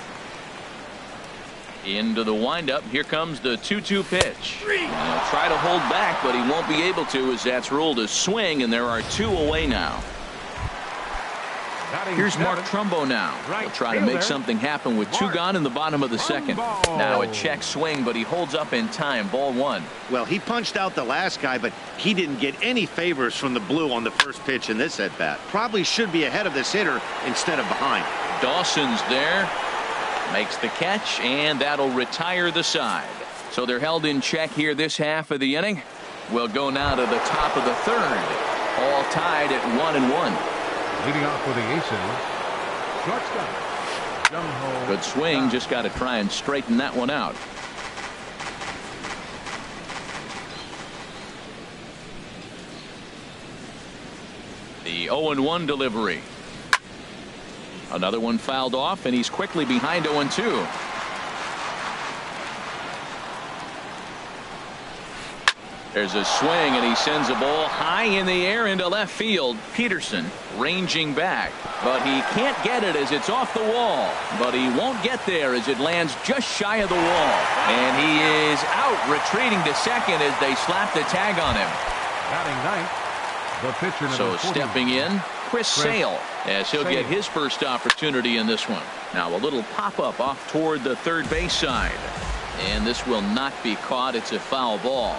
Into the windup. Here comes the 2-2 pitch. And he'll try to hold back, but he won't be able to as that's ruled a swing, and there are 2 away now. Here's Mark Trumbo now. He'll try to make something happen with 2 gone in the bottom of the second. Now a check swing, but he holds up in time. Ball 1. Well, he punched out the last guy, but he didn't get any favors from the blue on the first pitch in this at-bat. Probably should be ahead of this hitter instead of behind. Dawson's there. Makes the catch, and that'll retire the side. So they're held in check here this half of the inning. We'll go now to the top of the third. All tied at 1-1. Leading off for the Aces. Shortstop. Jung-ho. Good swing. Just got to try and straighten that one out. The 0-1 delivery. Another one fouled off, and he's quickly behind 0-2. There's a swing, and he sends a ball high in the air into left field. Peterson ranging back, but he can't get it as it's off the wall. But he won't get there as it lands just shy of the wall. And he is out, retreating to second as they slap the tag on him. Batting 9th, the pitcher number 40. Stepping in, Chris Sale, as he'll get his first opportunity in this one. Now a little pop-up off toward the third base side. And this will not be caught. It's a foul ball.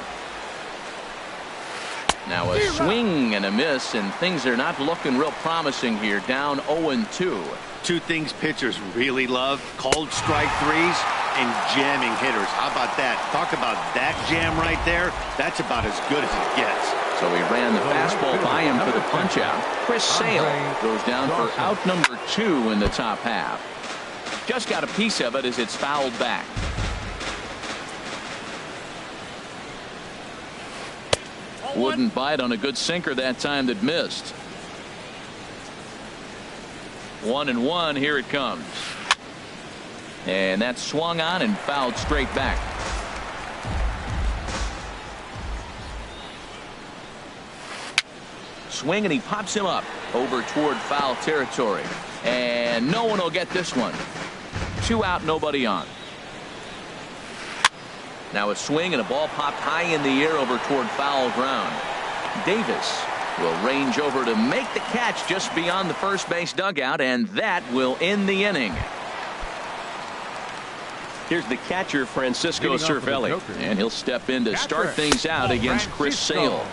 Now a swing and a miss, and things are not looking real promising here. Down 0-2. 2 things pitchers really love: called strike 3s and jamming hitters. How about that? Talk about that jam right there. That's about as good as it gets. So he ran the fastball by him for the punch out. Chris Sale goes down for out number 2 in the top half. Just got a piece of it as it's fouled back. Wouldn't bite on a good sinker that time that missed. 1-1. Here it comes. And that's swung on and fouled straight back. Swing, and he pops him up over toward foul territory. And no one will get this one. 2 out, nobody on. Now a swing and a ball popped high in the air over toward foul ground. Davis will range over to make the catch just beyond the first base dugout, and that will end the inning. Here's the catcher, Francisco Cervelli, and he'll step in to start things out against Chris Sale.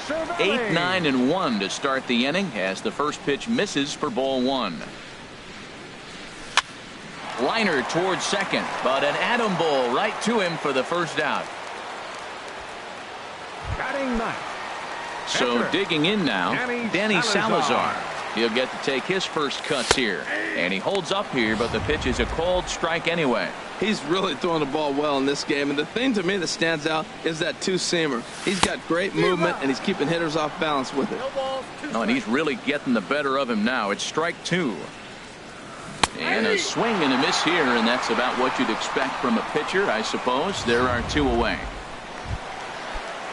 8-9-1 to start the inning as the first pitch misses for ball 1. Liner towards second, but an atom ball right to him for the first out. Batting 9th, So digging in now, Danny Salazar. He'll get to take his first cuts here. And he holds up here, but the pitch is a called strike anyway. He's really throwing the ball well in this game. And the thing to me that stands out is that two-seamer. He's got great movement, and he's keeping hitters off balance with it. Oh, and he's really getting the better of him now. It's strike two. And a swing and a miss here, and that's about what you'd expect from a pitcher, I suppose. There are two away.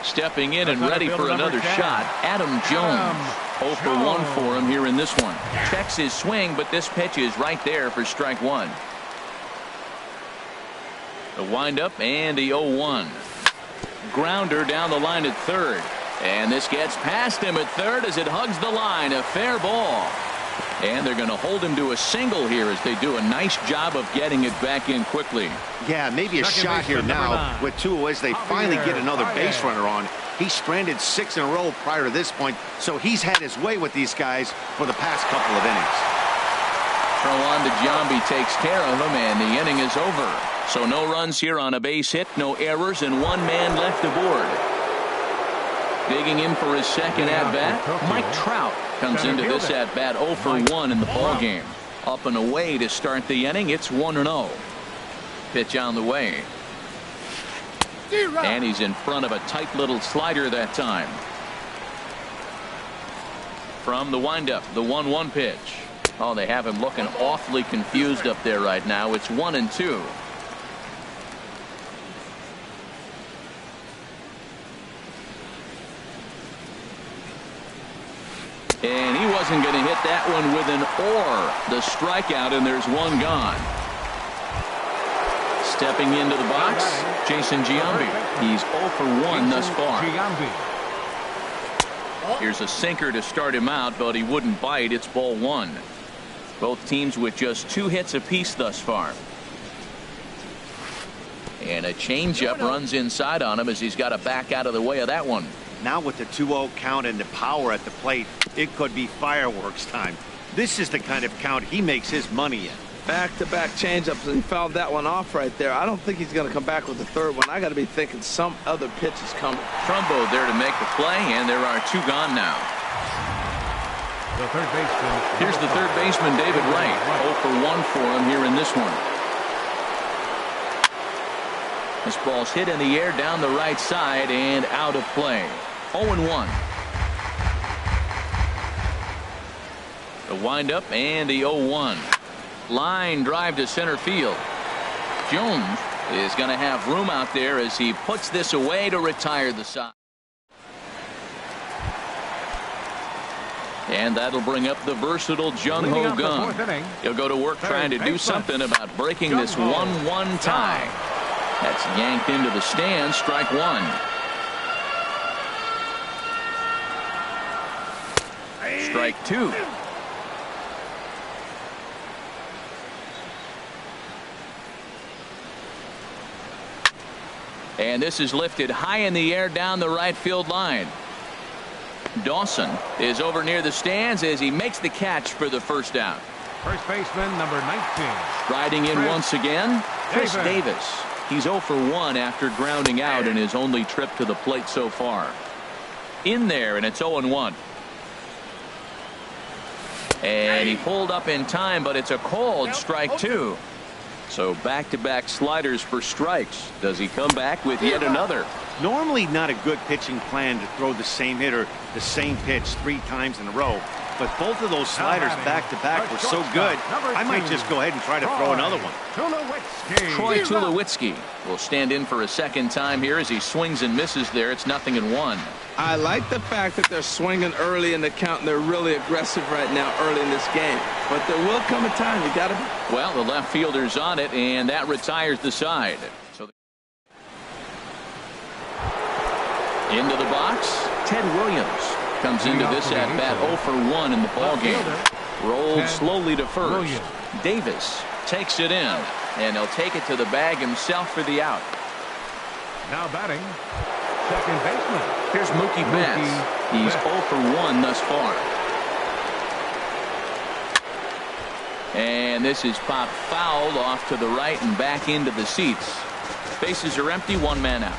Stepping in and ready for another shot, Adam Jones. 0 for 1 for him here in this one. Checks his swing, but this pitch is right there for strike one. The windup and the 0-1. Grounder down the line at third. And this gets past him at third as it hugs the line. A fair ball. And they're going to hold him to a single here as they do a nice job of getting it back in quickly. Yeah, maybe a shot here now with two as they finally get another base runner on. He's stranded 6 in a row prior to this point, so he's had his way with these guys for the past couple of innings. Rowan Giambi takes care of him, and the inning is over. So no runs here on a base hit, no errors, and one man left aboard. Digging in for his second at-bat, Mike Trout comes into this at-bat 0 for 1 in the ballgame. Up and away to start the inning, it's 1-0. Pitch on the way. And he's in front of a tight little slider that time. From the windup, the 1-1 pitch. Oh, they have him looking awfully confused up there right now. It's 1-2. And he wasn't going to hit that one with an or. The strikeout, and there's one gone. Stepping into the box, Jason Giambi. He's 0 for 1 thus far. Here's a sinker to start him out, but he wouldn't bite. It's ball one. Both teams with just 2 hits apiece thus far. And a changeup runs inside on him as he's got to back out of the way of that one. Now with the 2-0 count and the power at the plate, it could be fireworks time. This is the kind of count he makes his money in. Back-to-back changeups, and he fouled that one off right there. I don't think he's going to come back with the third one. I got to be thinking some other pitch is coming. Trumbo there to make the play, and there are 2 gone now. The third baseman. Here's the third baseman, David Wright. 0 for 1 for him here in this one. This ball's hit in the air down the right side and out of play. 0-1. The windup and the 0-1. Line drive to center field. Jones is going to have room out there as he puts this away to retire the side. And that'll bring up the versatile Jung Ho Kang. He'll go to work trying to do something about breaking this 1-1 tie. That's yanked into the stands. Strike one. Strike two. And this is lifted high in the air down the right field line. Dawson is over near the stands as he makes the catch for the first down. First baseman, number 19. Riding in once again, Chris Davis. He's 0 for 1 after grounding out in his only trip to the plate so far. In there, and it's 0-1. And he pulled up in time, but it's a called strike two. So back-to-back sliders for strikes. Does he come back with yet another? Normally not a good pitching plan to throw the same hitter the same pitch 3 times in a row. But both of those sliders back-to-back were so good, I might just go ahead and try to throw another one. Troy Tulowitzki will stand in for a second time here as he swings and misses there. It's 0-1. I like the fact that they're swinging early in the count, and they're really aggressive right now early in this game. But there will come a time you got to. Well, the left fielder's on it, and that retires the side. So into the box, Ted Williams comes into this at bat 0 for 1 in the ballgame. Rolled slowly to first. Davis takes it in, and he'll take it to the bag himself for the out. Now batting, second baseman. Here's Mookie Betts. He's 0 for 1 thus far. And this is popped fouled off to the right and back into the seats. Bases are empty, 1 man out.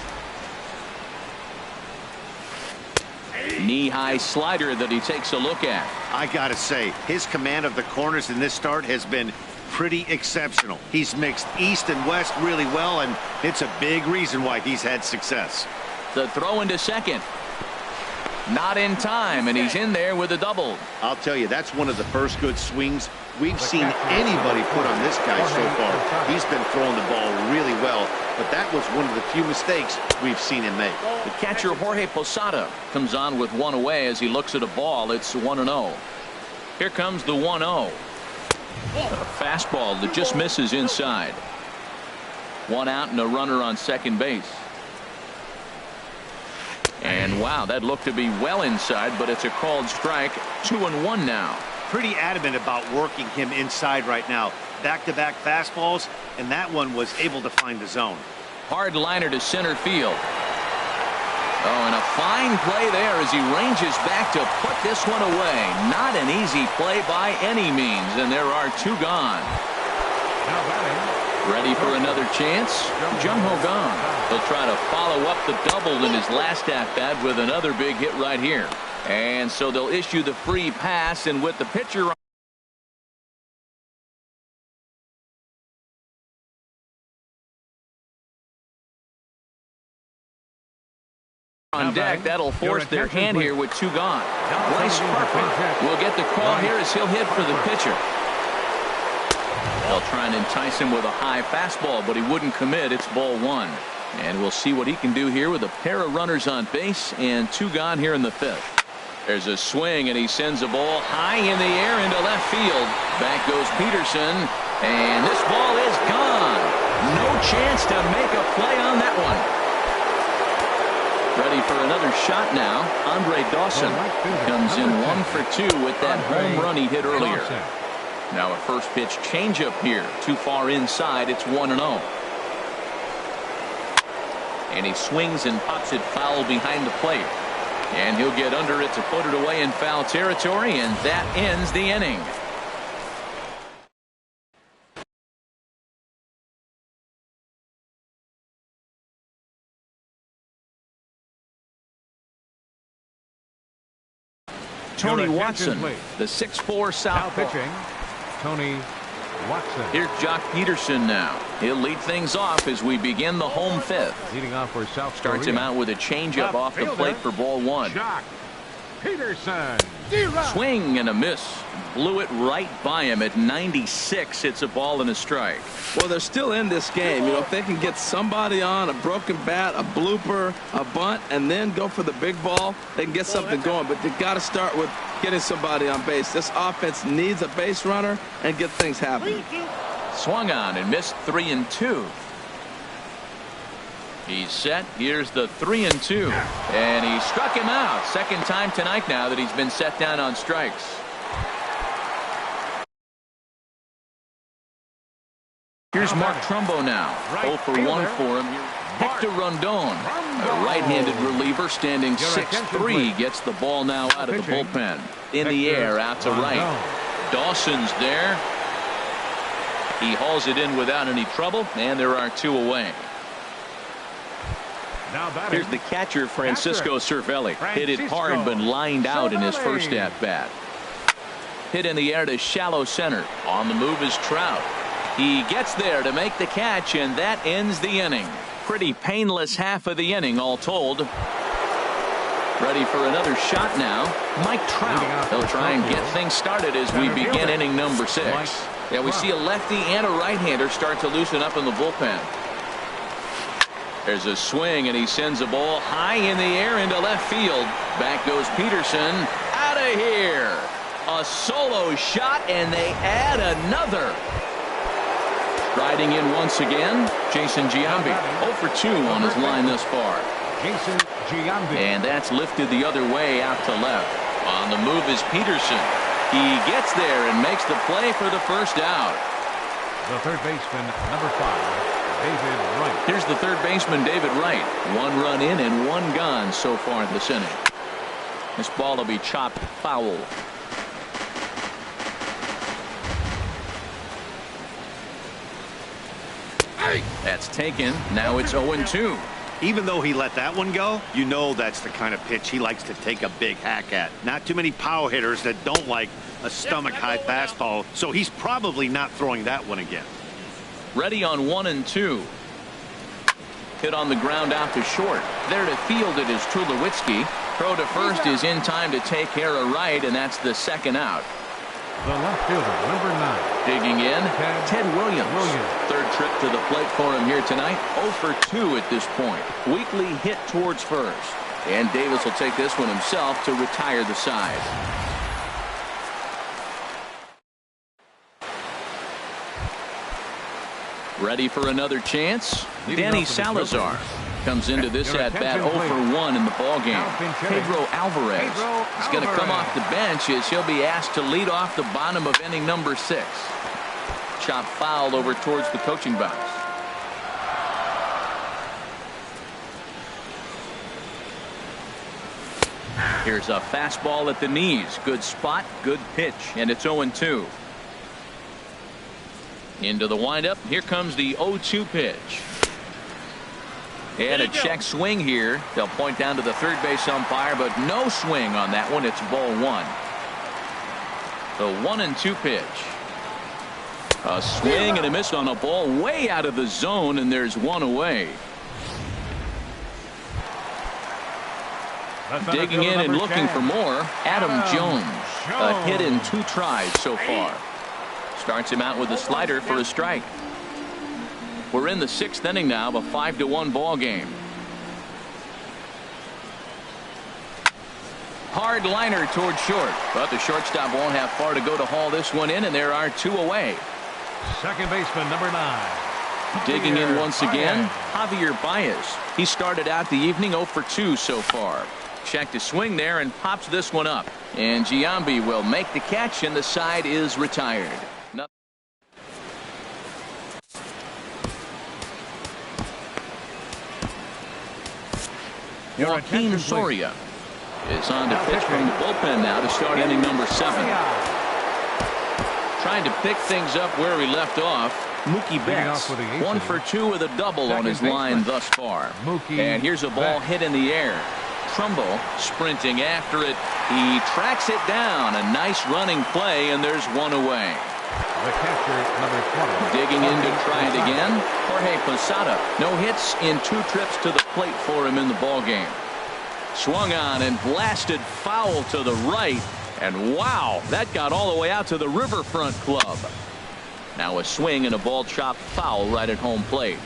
Knee-high slider that he takes a look at. I gotta say, his command of the corners in this start has been pretty exceptional. He's mixed east and west really well, and it's a big reason why he's had success. The throw into second. Not in time, and he's in there with a double. I'll tell you, that's one of the first good swings we've seen anybody put on this guy so far. He's been throwing the ball really well, but that was one of the few mistakes we've seen him make. The catcher, Jorge Posada, comes on with one away as he looks at a ball. It's 1-0. Here comes the 1-0. A fastball that just misses inside. One out and a runner on second base. And wow, that looked to be well inside, but it's a called strike. 2-1 now. Pretty adamant about working him inside right now. Back-to-back fastballs, and that one was able to find the zone. Hard liner to center field. Oh, and a fine play there as he ranges back to put this one away. Not an easy play by any means, and there are two gone. Now batting. Ready for another chance? Jung Ho Kang. He'll try to follow up the double in his last at-bat with another big hit right here. And so they'll issue the free pass, and with the pitcher on deck, that'll force their hand here with two gone. Bryce Harper will get the call here as he'll hit for the pitcher. They'll try and entice him with a high fastball, but he wouldn't commit. It's ball one. And we'll see what he can do here with a pair of runners on base and two gone here in the fifth. There's a swing, and he sends a ball high in the air into left field. Back goes Peterson, and this ball is gone. No chance to make a play on that one. Ready for another shot now. Andre Dawson comes in 1 for 2 with that home run he hit earlier. Now a first pitch changeup here. Too far inside. It's 1-0. And he swings and pops it foul behind the plate. And he'll get under it to put it away in foul territory, and that ends the inning. Tony Watson, the 6'4" southpaw. Now pitching, Tony Watson. Here's Jock Peterson now. He'll lead things off as we begin the home fifth. Leading off for South Starts him out with a changeup off the plate for ball one. Jock Peterson. Swing and a miss. Blew it right by him at 96. It's a ball and a strike. Well, they're still in this game. You know, if they can get somebody on, a broken bat, a blooper, a bunt, and then go for the big ball, they can get something going. But they've got to start with getting somebody on base. This offense needs a base runner and get things happening. Swung on and missed 3-2. He's set. Here's the 3-2. And he struck him out. Second time tonight now that he's been set down on strikes. Here's Mark Trumbo now. 0 for 1 for him. Hector Rondon, a right-handed reliever standing 6'3", gets the ball now out of the bullpen. In the air, out to right. Dawson's there. He hauls it in without any trouble, and there are two away. Here's the catcher, Francisco Cervelli. Hit it hard, but lined out in his first at-bat. Hit in the air to shallow center. On the move is Trout. He gets there to make the catch, and that ends the inning. Pretty painless half of the inning, all told. Ready for another shot now. Mike Trout. He'll try and get things started as we begin inning number 6. Yeah, we see a lefty and a right-hander start to loosen up in the bullpen. There's a swing, and he sends a ball high in the air into left field. Back goes Peterson. Out of here. A solo shot, and they add another. Riding in once again, Jason Giambi. 0 for 2 on his line thus far. Jason Giambi. And that's lifted the other way out to left. On the move is Peterson. He gets there and makes the play for the first out. The third baseman, number 5, David Wright. Here's the third baseman, David Wright. 1 run in and 1 gone so far this inning. This ball will be chopped foul. That's taken. Now it's 0-2. Even though he let that one go, you know that's the kind of pitch he likes to take a big hack at. Not too many power hitters that don't like a stomach-high fastball, so he's probably not throwing that one again. Ready on 1-2. Hit on the ground out to short. There to field it is Tulowitzki. Throw to first is in time to take care of right, and that's the second out. The left fielder, number 9. Digging in, Ted Williams. Third trip to the plate for him here tonight. 0 for 2 at this point. Weekly hit towards first. And Davis will take this one himself to retire the side. Ready for another chance? Danny Salazar comes into this at-bat 0 for 1 in the ballgame. Pedro Alvarez is going to come off the bench as he'll be asked to lead off the bottom of inning number 6. Chop foul over towards the coaching box. Here's a fastball at the knees. Good spot, good pitch, and it's 0-2. Into the windup. Here comes the 0-2 pitch. And a check swing here. They'll point down to the third base umpire, but no swing on that one. It's ball 1. The 1-2 pitch. A swing and a miss on a ball way out of the zone, and there's one away. Digging in and looking for more, Adam Jones. A hit in 2 tries so far. Starts him out with a slider for a strike. We're in the 6th inning now of a 5-1 ball game. Hard liner toward short, but the shortstop won't have far to go to haul this one in, and there are 2 away. Second baseman, number 9. Digging in once again, Javier Baez. He started out the evening 0 for 2 so far. Checked a swing there and pops this one up. And Giambi will make the catch, and the side is retired. Joaquin Soria is on to pitch from the bullpen now to start inning number 7. Trying to pick things up where he left off. Mookie Betts 1 for 2 with a double on his line thus far. And here's a ball hit in the air. Trumbo sprinting after it. He tracks it down. A nice running play, and there's one away. The catcher, number 20. Digging in to try it again. Jorge Posada. No hits in 2 trips to the plate for him in the ballgame. Swung on and blasted foul to the right. And wow, that got all the way out to the Riverfront Club. Now a swing and a ball chopped foul right at home plate.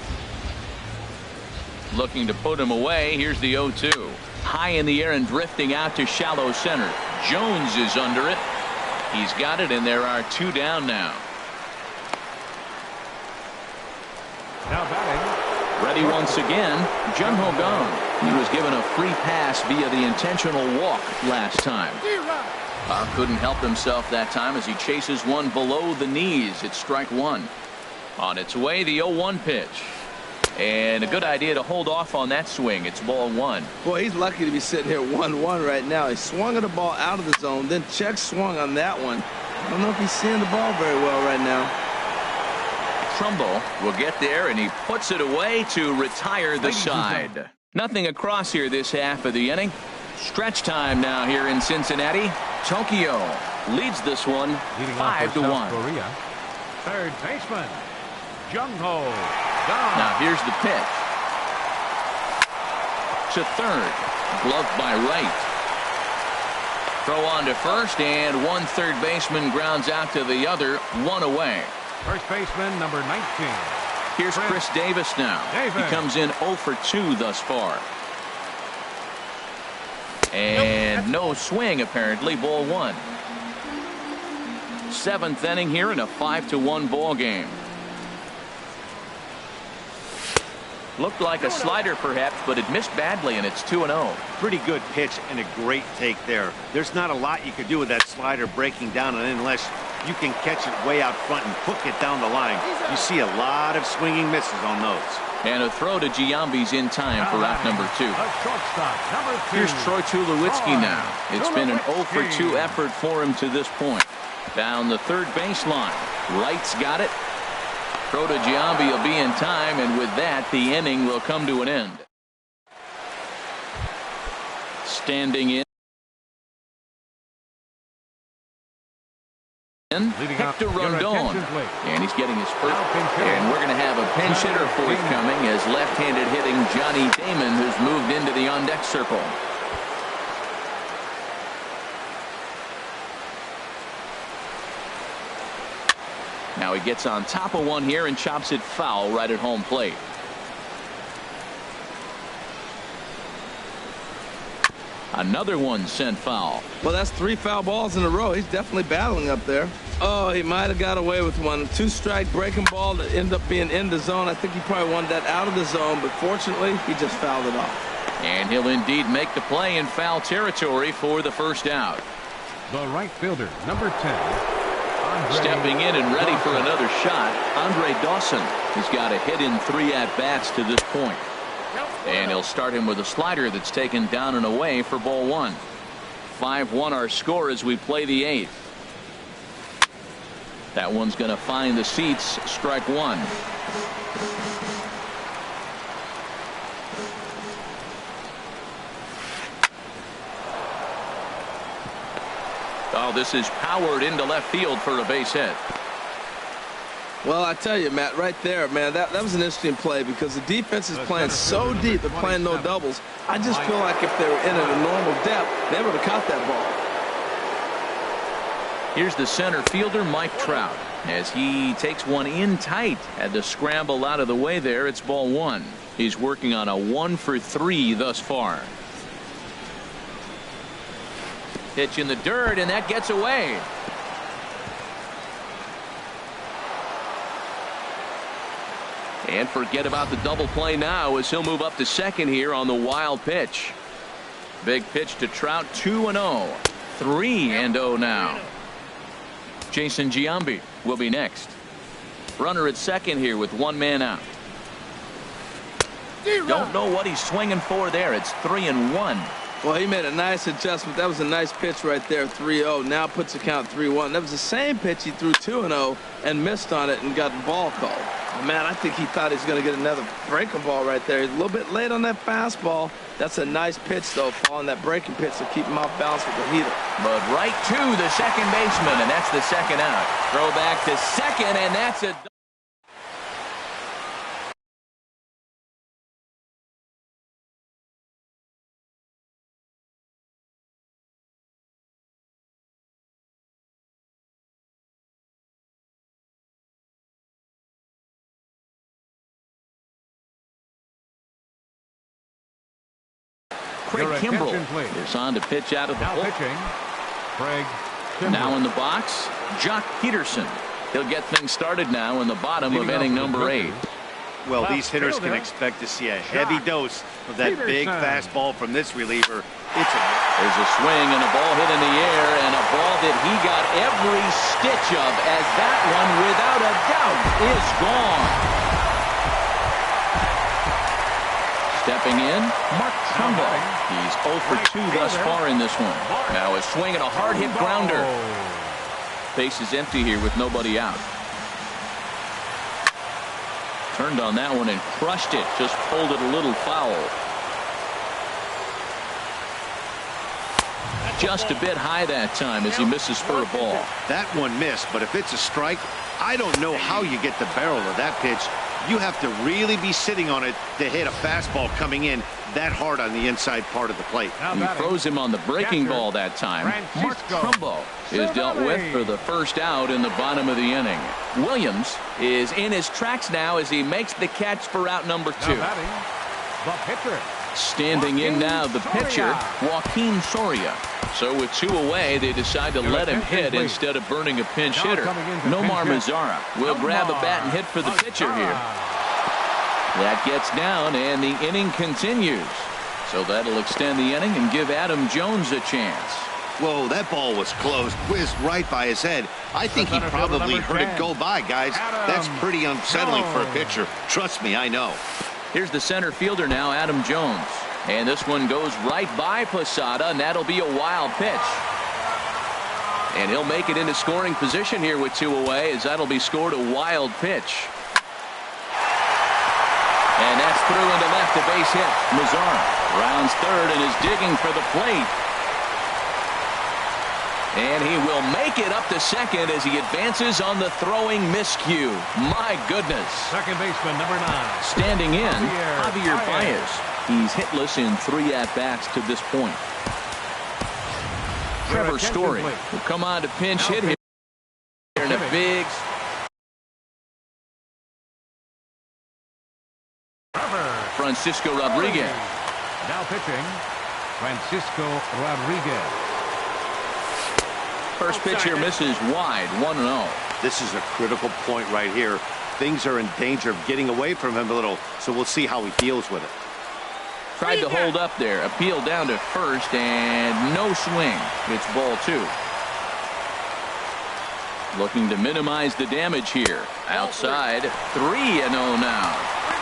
Looking to put him away. Here's the 0-2. High in the air and drifting out to shallow center. Jones is under it. He's got it, and there are 2 down now. Now batting. Ready once again, Jun-Ho Kang. He was given a free pass via the intentional walk last time. Couldn't help himself that time as he chases one below the knees. It's strike 1. On its way, the 0-1 pitch. And a good idea to hold off on that swing. It's ball 1. Boy, he's lucky to be sitting here 1-1 right now. He swung at the ball out of the zone, then check swung on that one. I don't know if he's seeing the ball very well right now. Trumbo will get there, and he puts it away to retire the side. Nothing across here this half of the inning. Stretch time now here in Cincinnati. Tokyo leads this one 5-1. Third baseman, Jun-Ho Kang. Now here's the pitch. To third. Gloved by right. Throw on to first, and one third baseman grounds out to the other. One away. First baseman, number 19. Here's Chris Davis now. He comes in 0 for 2 thus far. And no swing, apparently. Ball 1. 7th inning here in a 5-1 ball game. Looked like a slider perhaps, but it missed badly, and it's 2-0. Pretty good pitch and a great take there. There's not a lot you could do with that slider breaking down, and unless you can catch it way out front and hook it down the line, you see a lot of swinging misses on those. And a throw to Giambi's in time for out number 2. Here's Troy Tulowitzki now. It's been an 0 for 2 effort for him to this point. Down the third baseline. Wright's got it. Throw to Giambi will be in time, and with that, the inning will come to an end. Standing in. Hector Rondon, and he's getting his first, and we're going to have a pinch hitter forthcoming as left-handed hitting Johnny Damon, who's moved into the on-deck circle. Now he gets on top of one here and chops it foul right at home plate. Another one sent foul. Well, that's 3 foul balls in a row. He's definitely battling up there. Oh, he might have got away with one. 2-strike breaking ball that ended up being in the zone. I think he probably wanted that out of the zone, but fortunately, he just fouled it off. And he'll indeed make the play in foul territory for the first out. The right fielder, number 10. Stepping in and ready for another shot, Andre Dawson. He's got a hit in 3 at-bats to this point. And he'll start him with a slider that's taken down and away for ball 1. 5-1 our score as we play the 8th. That one's going to find the seats. Strike 1. Oh, this is powered into left field for a base hit. Well, I tell you, Matt, right there, man, that was an interesting play because the defense is playing so deep. They're playing no doubles. I just feel like if they were in at a normal depth, they would have caught that ball. Here's the center fielder, Mike Trout, as he takes one in tight. Had to scramble out of the way there. It's ball 1. He's working on a 1-for-3 thus far. Pitch in the dirt, and that gets away. And forget about the double play now as he'll move up to second here on the wild pitch. Big pitch to Trout, 2-0. 3-0 now. Jason Giambi will be next. Runner at second here with 1 man out. Don't know what he's swinging for there. It's 3-1. Well, he made a nice adjustment. That was a nice pitch right there, 3-0. Now puts the count 3-1. That was the same pitch he threw 2-0 and missed on it and got the ball called. Man, I think he thought he was going to get another breaking ball right there. He's a little bit late on that fastball. That's a nice pitch, though, following that breaking pitch to keep him off balance with the heater. But right to the second baseman, and that's the second out. Throw back to second, and that's a... Craig Kimbrell is on to pitch out of the hole. Now in the box, Jock Peterson. He'll get things started now in the bottom of inning number 8. Well, these hitters can expect to see a heavy dose of that big fastball from this reliever. There's a swing and a ball hit in the air, and a ball that he got every stitch of, as that one, without a doubt, is gone. Stepping in, Mark Trumbo. He's 0 for 2 thus far in this one. Now a swing and a hard hit grounder. Base is empty here with nobody out. Turned on that one and crushed it. Just pulled it a little foul. Just a bit high that time as he misses for a ball. That one missed, but if it's a strike, I don't know how you get the barrel of that pitch. You have to really be sitting on it to hit a fastball coming in that hard on the inside part of the plate. He froze him on the breaking ball that time. Mark Trumbo is dealt with for the first out in the bottom of the inning. Williams is in his tracks now as he makes the catch for out number 2. The pitcher. Standing in now, the pitcher, Joaquin Soria. So with 2 away, they decide to let him hit instead of burning a pinch hitter. Nomar Mazara will grab a bat and hit for the pitcher here. That gets down, and the inning continues. So that'll extend the inning and give Adam Jones a chance. Whoa, that ball was close, whizzed right by his head. I think he probably heard it go by, guys. That's pretty unsettling for a pitcher. Trust me, I know. Here's the center fielder now, Adam Jones. And this one goes right by Posada, and that'll be a wild pitch. And he'll make it into scoring position here with 2 away, as that'll be scored a wild pitch. And that's through into left, a base hit. Mazara rounds third and is digging for the plate. And he will make it up to second as he advances on the throwing miscue. My goodness. Second baseman, number 9. Standing in, Javier Baez. He's hitless in 3 at-bats to this point. Trevor Story will come on to pinch hit here in a big... Francisco Rodriguez. Now pitching, Francisco Rodriguez. First pitch here misses wide, 1-0. This is a critical point right here. Things are in danger of getting away from him a little, so we'll see how he deals with it. Tried to hold up there, appeal down to first, and no swing. It's ball 2. Looking to minimize the damage here. Outside, 3-0 now.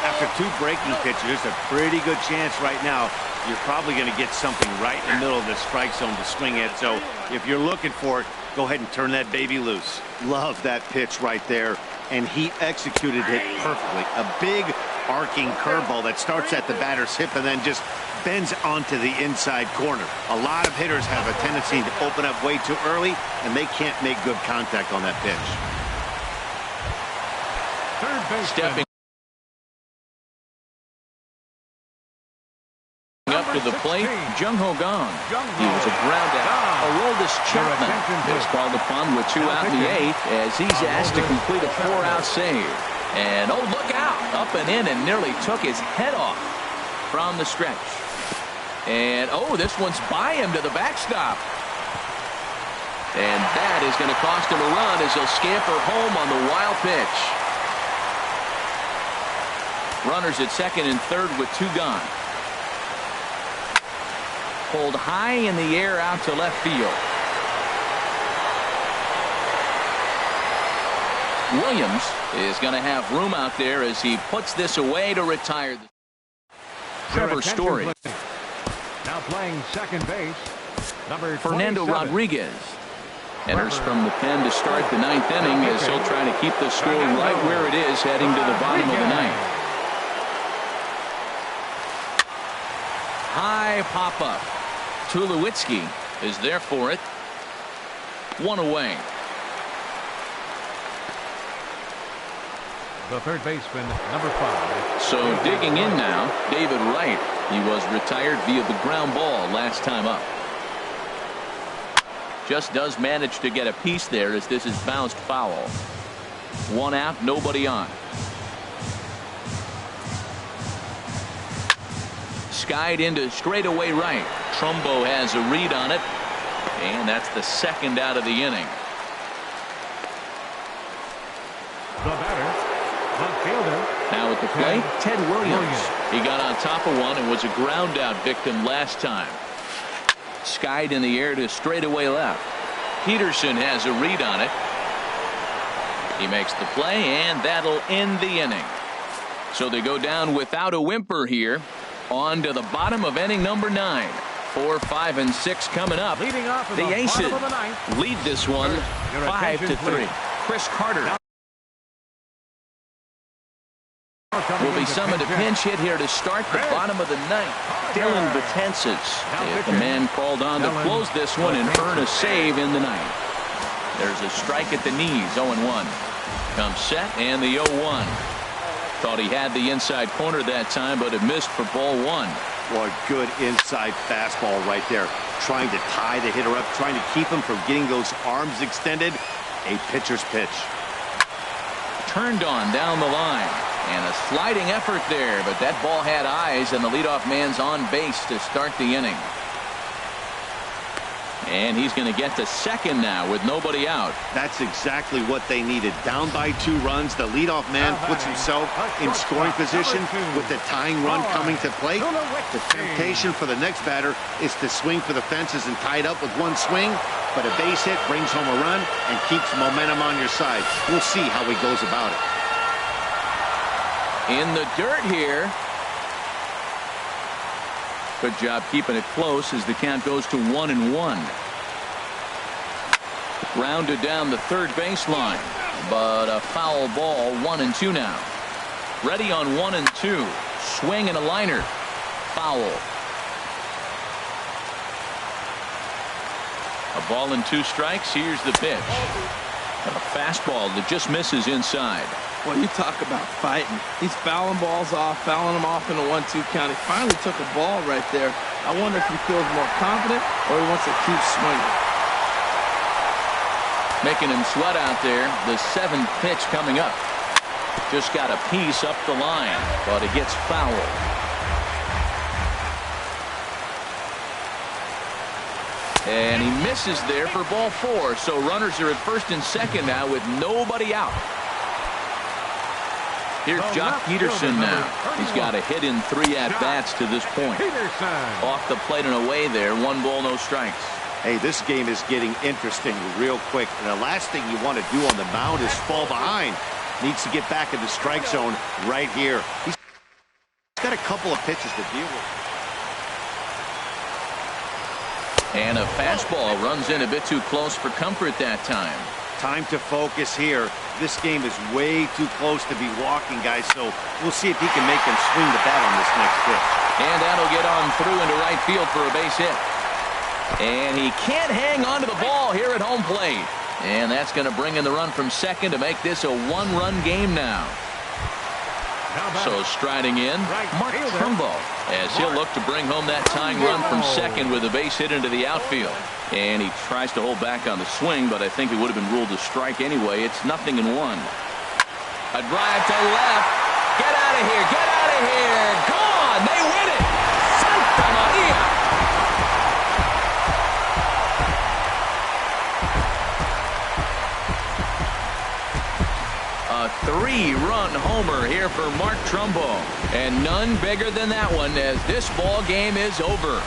After 2 breaking pitches, there's a pretty good chance right now you're probably going to get something right in the middle of the strike zone to swing at. So if you're looking for it, go ahead and turn that baby loose. Love that pitch right there, and he executed it perfectly. A big arcing curveball that starts at the batter's hip and then just bends onto the inside corner. A lot of hitters have a tendency to open up way too early, and they can't make good contact on that pitch. Third base stepping up to the plate, Jung Ho Kang. He was a ground out. Aroldis Chapman is called upon with 2 out in the 8th as he's asked to complete a 4-out save. And oh, look out! Up and in and nearly took his head off from the stretch. And oh, this one's by him to the backstop. And that is going to cost him a run as he'll scamper home on the wild pitch. Runners at second and third with 2 gone. Pulled high in the air out to left field. Williams is going to have room out there as he puts this away to retire. Trevor Story. Now playing second base, number Fernando 27. Rodriguez enters from the pen to start the 9th inning as he'll try to keep the score right where it is heading to the bottom of the 9th. High pop-up. Tulowitzki is there for it. 1 away. The third baseman, number 5. So digging in now, David Wright. He was retired via the ground ball last time up. Just does manage to get a piece there as this is bounced foul. 1 out, nobody on. Skied into straightaway right. Trumbo has a read on it, and that's the 2nd out of the inning. The batter, left fielder. Now at the plate, Ted Williams. He got on top of one and was a ground out victim last time. Skied in the air to straightaway left. Peterson has a read on it. He makes the play, and that'll end the inning. So they go down without a whimper here. On to the bottom of inning number 9. 4, 5, and 6 coming up. Leading off the Aces lead this one 5-3. Chris Carter will be summoned a pinch hit here to start the bottom of the 9th. Dylan Betances is the man called on to close this one and earn a save in the 9th. There's a strike at the knees. 0-1. Comes set and the 0-1. Thought he had the inside corner that time, but it missed for ball 1. Boy, good inside fastball right there. Trying to tie the hitter up, trying to keep him from getting those arms extended. A pitcher's pitch. Turned on down the line. And a sliding effort there, but that ball had eyes, and the leadoff man's on base to start the inning. And he's going to get to second now with nobody out. That's exactly what they needed. Down by 2 runs, the leadoff man puts himself in scoring position with the tying run coming to plate. The temptation for the next batter is to swing for the fences and tie it up with 1 swing, but a base hit brings home a run and keeps momentum on your side. We'll see how he goes about it. In the dirt here. Good job keeping it close as the count goes to 1-1. Rounded down the third baseline, but a foul ball. 1-2 now. Ready on 1-2. Swing and a liner. Foul. A ball and 2 strikes. Here's the pitch. A fastball that just misses inside. Well, you talk about fighting. He's fouling balls off, fouling them off in a 1-2 count. He finally took a ball right there. I wonder if he feels more confident or he wants to keep swinging. Making him sweat out there. The 7th pitch coming up. Just got a piece up the line, but it gets fouled. And he misses there for ball 4. So runners are at first and second now with nobody out. Here's Jock Peterson now. He's got a hit in 3 at-bats to this point. Off the plate and away there. 1 ball, no strikes. Hey, this game is getting interesting real quick. And the last thing you want to do on the mound is fall behind. Needs to get back in the strike zone right here. He's got a couple of pitches to deal with. And a fastball runs in a bit too close for comfort that time. Time to focus here. This game is way too close to be walking, guys, so we'll see if he can make him swing the bat on this next pitch. And that'll get on through into right field for a base hit. And he can't hang on to the ball here at home plate. And that's going to bring in the run from second to make this a 1-run game now. So striding in, Mark Trumbo, as he'll look to bring home that tying run from second with a base hit into the outfield. And he tries to hold back on the swing, but I think it would have been ruled a strike anyway. It's 0-1. A drive to left. Get out of here. Get out of here. Gone. They win it. Santa Maria. A 3-run homer here for Mark Trumbo. And none bigger than that one as this ball game is over.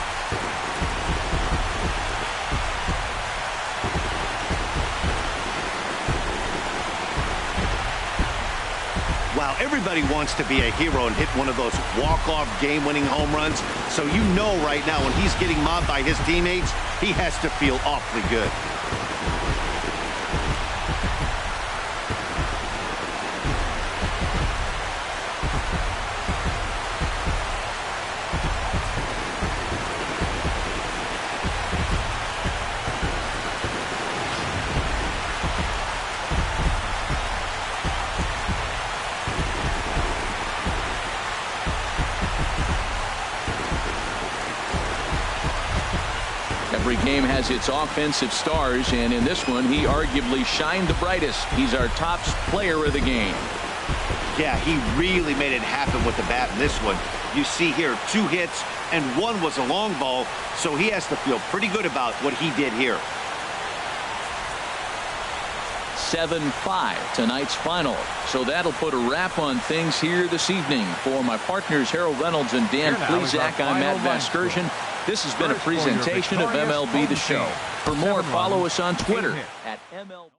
Wow, everybody wants to be a hero and hit one of those walk-off game-winning home runs. So you know right now when he's getting mobbed by his teammates, he has to feel awfully good. Every game has its offensive stars, and in this one, he arguably shined the brightest. He's our top player of the game. Yeah, he really made it happen with the bat in this one. You see here 2 hits, and 1 was a long ball, so he has to feel pretty good about what he did here. 7-5 tonight's final. So that'll put a wrap on things here this evening. For my partners Harold Reynolds and Dan Plesac, I'm Matt Vasgersian. This has been a presentation of MLB The Show. For more, follow us on Twitter at MLB.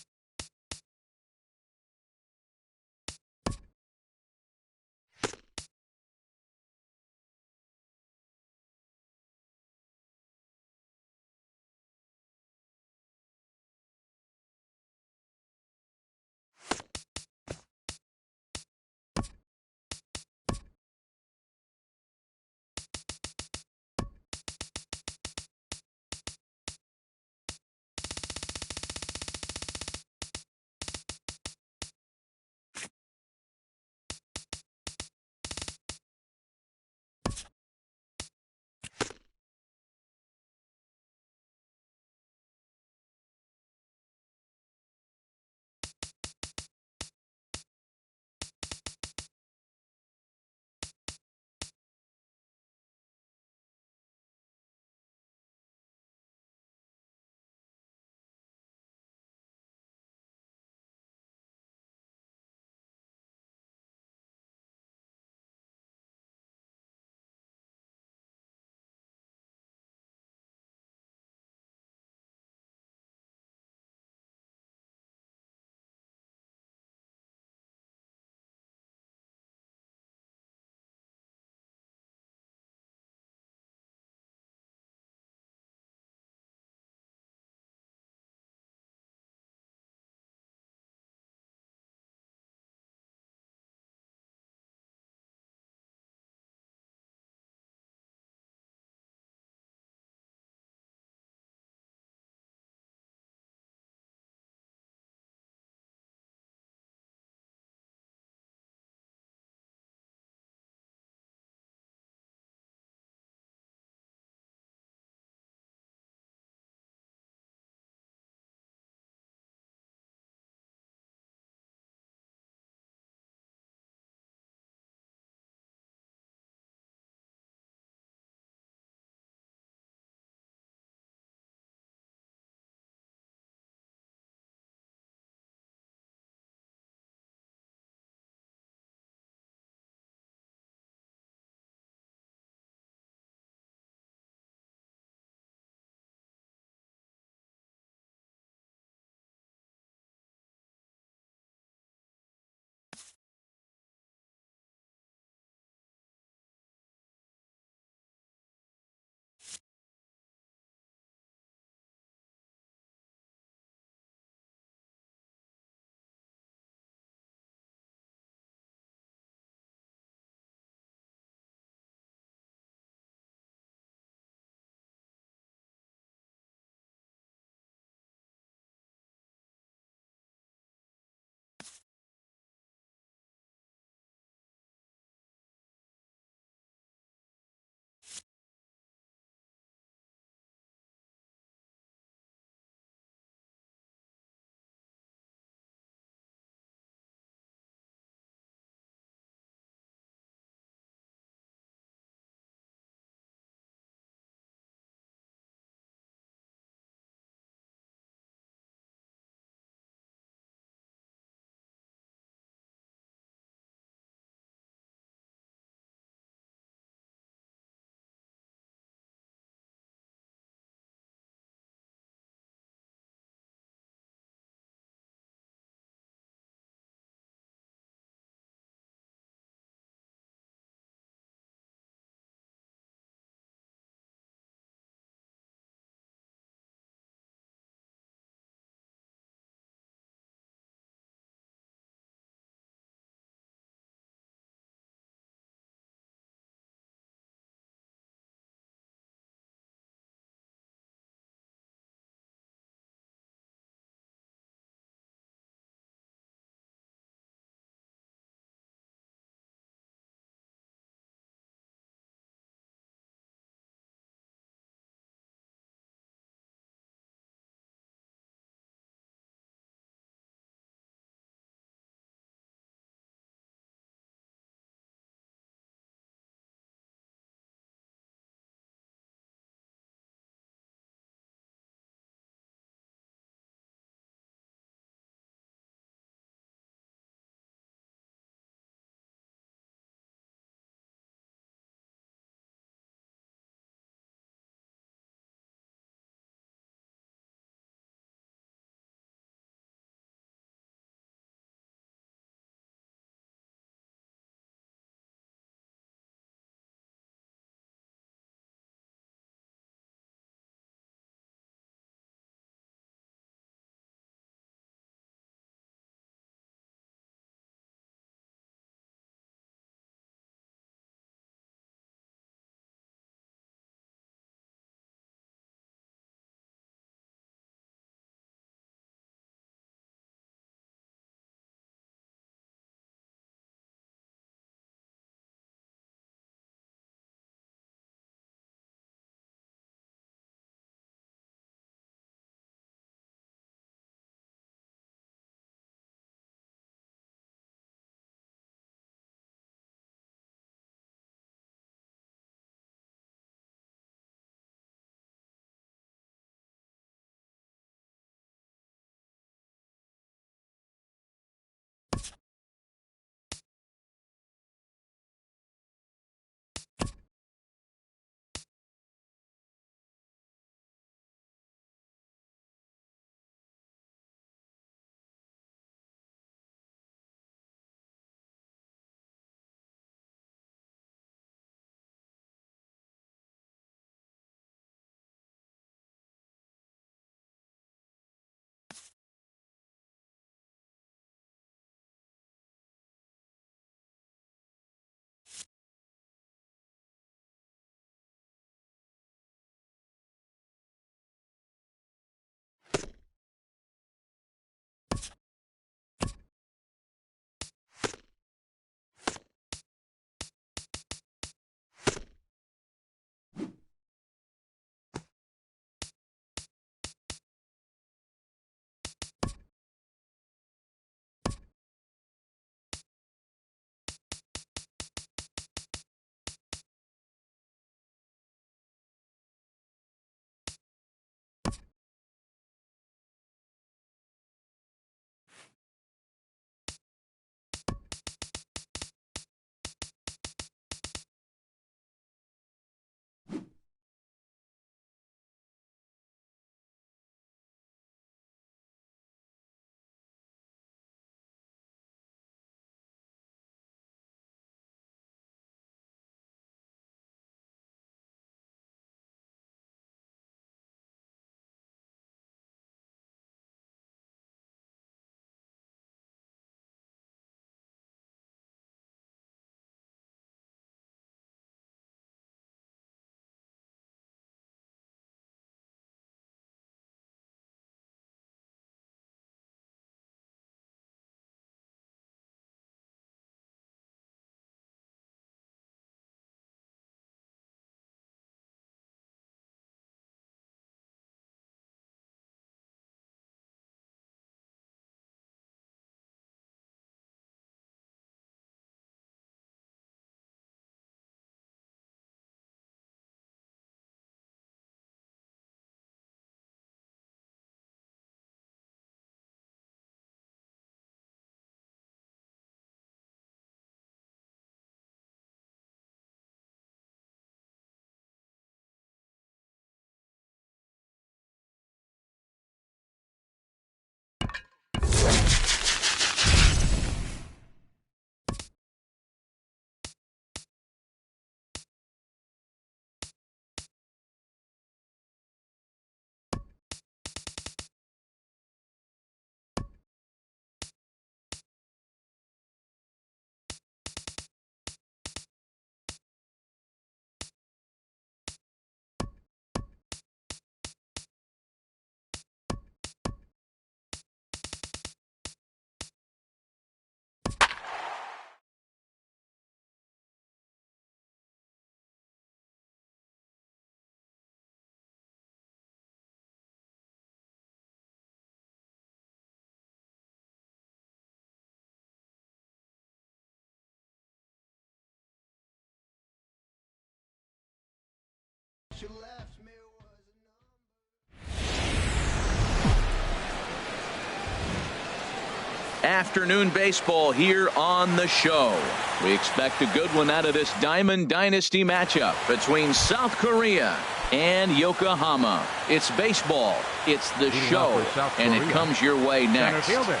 Afternoon baseball here on the show. We expect a good one out of this Diamond Dynasty matchup between South Korea and Yokohama. It's baseball. It's the show. And it comes your way next. Center fielder,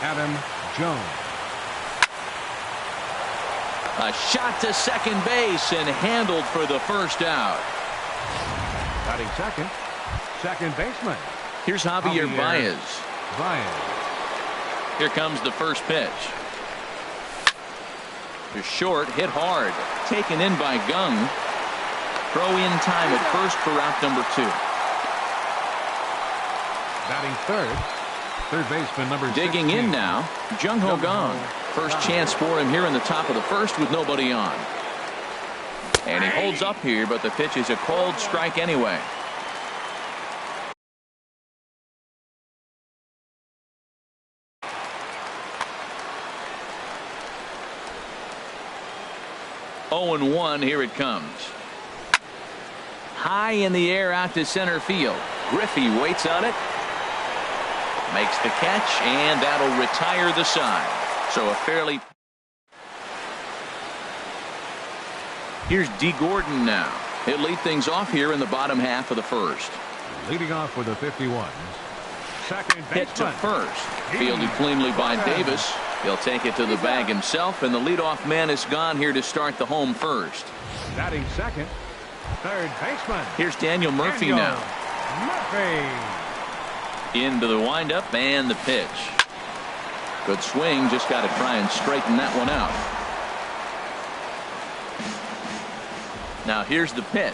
Adam Jones. A shot to second base and handled for the first out. Batting second, second baseman. Here's Javier Baez. Here comes the first pitch. The short, hit hard, taken in by Gung. Throw in time at first for out number 2. Batting third, third baseman number 16. Digging in now, Jung Ho Kang. First chance for him here in the top of the first with nobody on. And he holds up here, but the pitch is a called strike anyway. Oh and 1, here it comes. High in the air out to center field. Griffey waits on it. Makes the catch, and that'll retire the side. So a fairly... Here's D. Gordon now. He'll lead things off here in the bottom half of the first. Leading off with the 51. Second hit to first. Fielded cleanly by Davis. He'll take it to the bag himself, and the leadoff man is gone here to start the home first. Batting second, third baseman. Here's Daniel Murphy now. Into the windup and the pitch. Good swing, just got to try and straighten that one out. Now here's the pitch.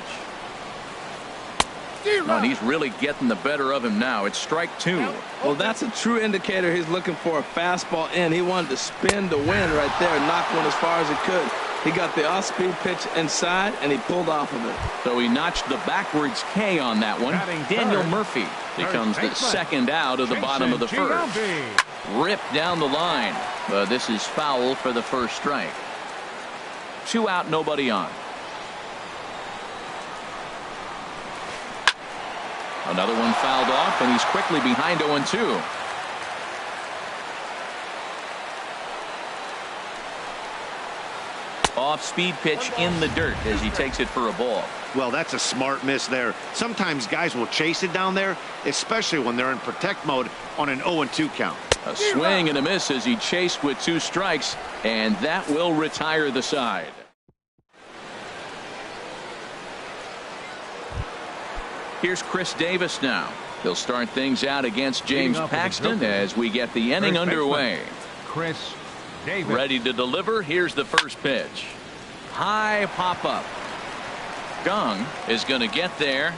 Oh, and he's really getting the better of him now. It's strike 2. Well, that's a true indicator. He's looking for a fastball in. He wanted to spin the wind right there, knock one as far as he could. He got the off-speed pitch inside, and he pulled off of it. So he notched the backwards K on that one. Daniel Murphy becomes the second out of the bottom of the first. Ripped down the line. But this is foul for the first strike. 2 out, nobody on. Another one fouled off, and he's quickly behind 0-2. Off-speed pitch in the dirt as he takes it for a ball. Well, that's a smart miss there. Sometimes guys will chase it down there, especially when they're in protect mode on an 0-2 count. A swing and a miss as he chased with 2 strikes, and that will retire the side. Here's Chris Davis now. He'll start things out against James Paxton as we get the inning underway. Chris Davis. Ready to deliver. Here's the first pitch. High pop up. Gung is going to get there.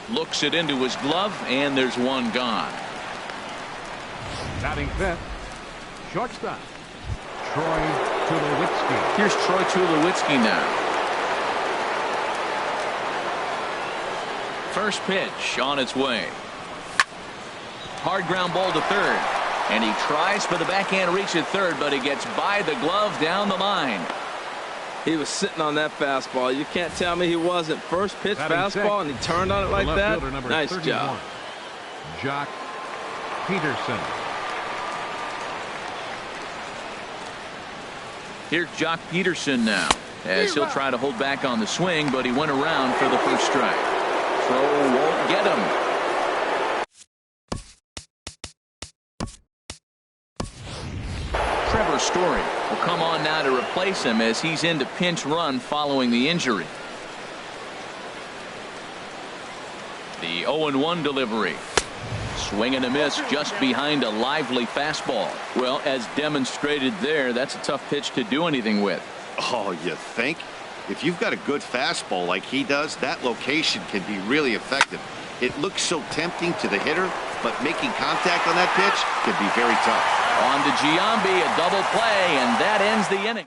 Looks it into his glove, and there's one gone. Batting fifth, shortstop, Troy Tulowitzki. Here's Troy Tulowitzki now. First pitch on its way. Hard ground ball to third. And he tries for the backhand reach at third, but he gets by the glove down the line. He was sitting on that fastball. You can't tell me he wasn't. First pitch fastball, and he turned on it like that. Nice 31, job. Jock Peterson. Here's Jock Peterson now, as he'll try to hold back on the swing, but he went around for the first strike. Throw won't get him. Story will come on now to replace him as he's into pinch run following the injury. The 0-1 delivery. Swing and a miss just behind a lively fastball. Well, as demonstrated there, that's a tough pitch to do anything with. Oh, you think? If you've got a good fastball like he does, that location can be really effective. It looks so tempting to the hitter, but making contact on that pitch can be very tough. On to Giambi, a double play, and that ends the inning.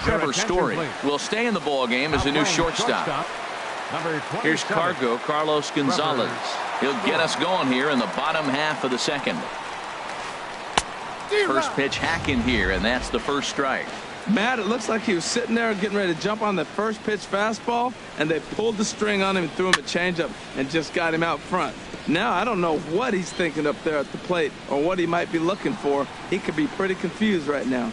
Trevor Story will stay in the ball game as a new shortstop. Here's Cargo, Carlos Gonzalez. He'll get us going here in the bottom half of the second. First pitch hacking here, and that's the first strike. Matt, it looks like he was sitting there getting ready to jump on the first pitch fastball, and they pulled the string on him and threw him a changeup and just got him out front. Now, I don't know what he's thinking up there at the plate or what he might be looking for. He could be pretty confused right now.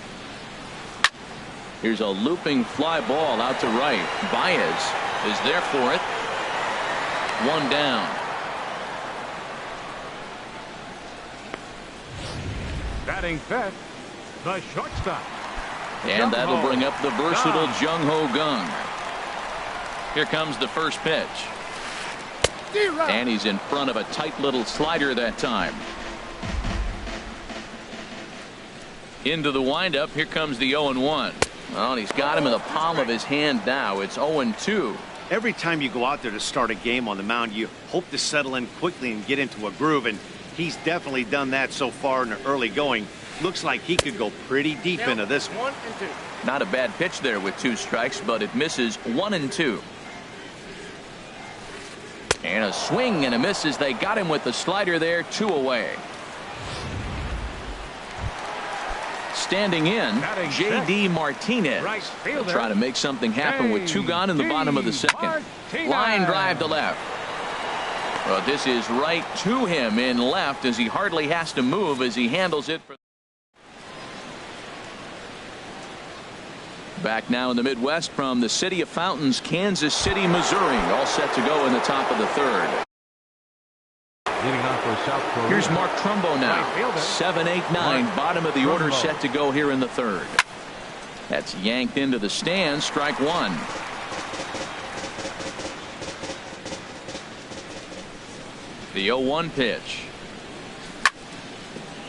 Here's a looping fly ball out to right. Baez is there for it. One down. Batting fifth, the shortstop. And that'll bring up the versatile Jung Ho Kang. Here comes the first pitch. And he's in front of a tight little slider that time. Into the windup. Here comes the 0-1. Well, and he's got him in the palm of his hand now. It's 0-2. Every time you go out there to start a game on the mound, you hope to settle in quickly and get into a groove, and he's definitely done that so far in the early going. Looks like he could go pretty deep into this one. Not a bad pitch there with 2 strikes, but it misses 1-2. And a swing and a miss as they got him with the slider there. 2 away. Standing in, J.D. Martinez. He'll try to make something happen with 2 gone in the bottom of the second. Line drive to left. Well, this is right to him in left as he hardly has to move as he handles it. Back now in the Midwest from the city of Fountains, Kansas City, Missouri. All set to go in the top of the third. Here's Mark Trumbo now. 7-8-9, bottom of the order set to go here in the third. That's yanked into the stands. Strike one. The 0-1 pitch.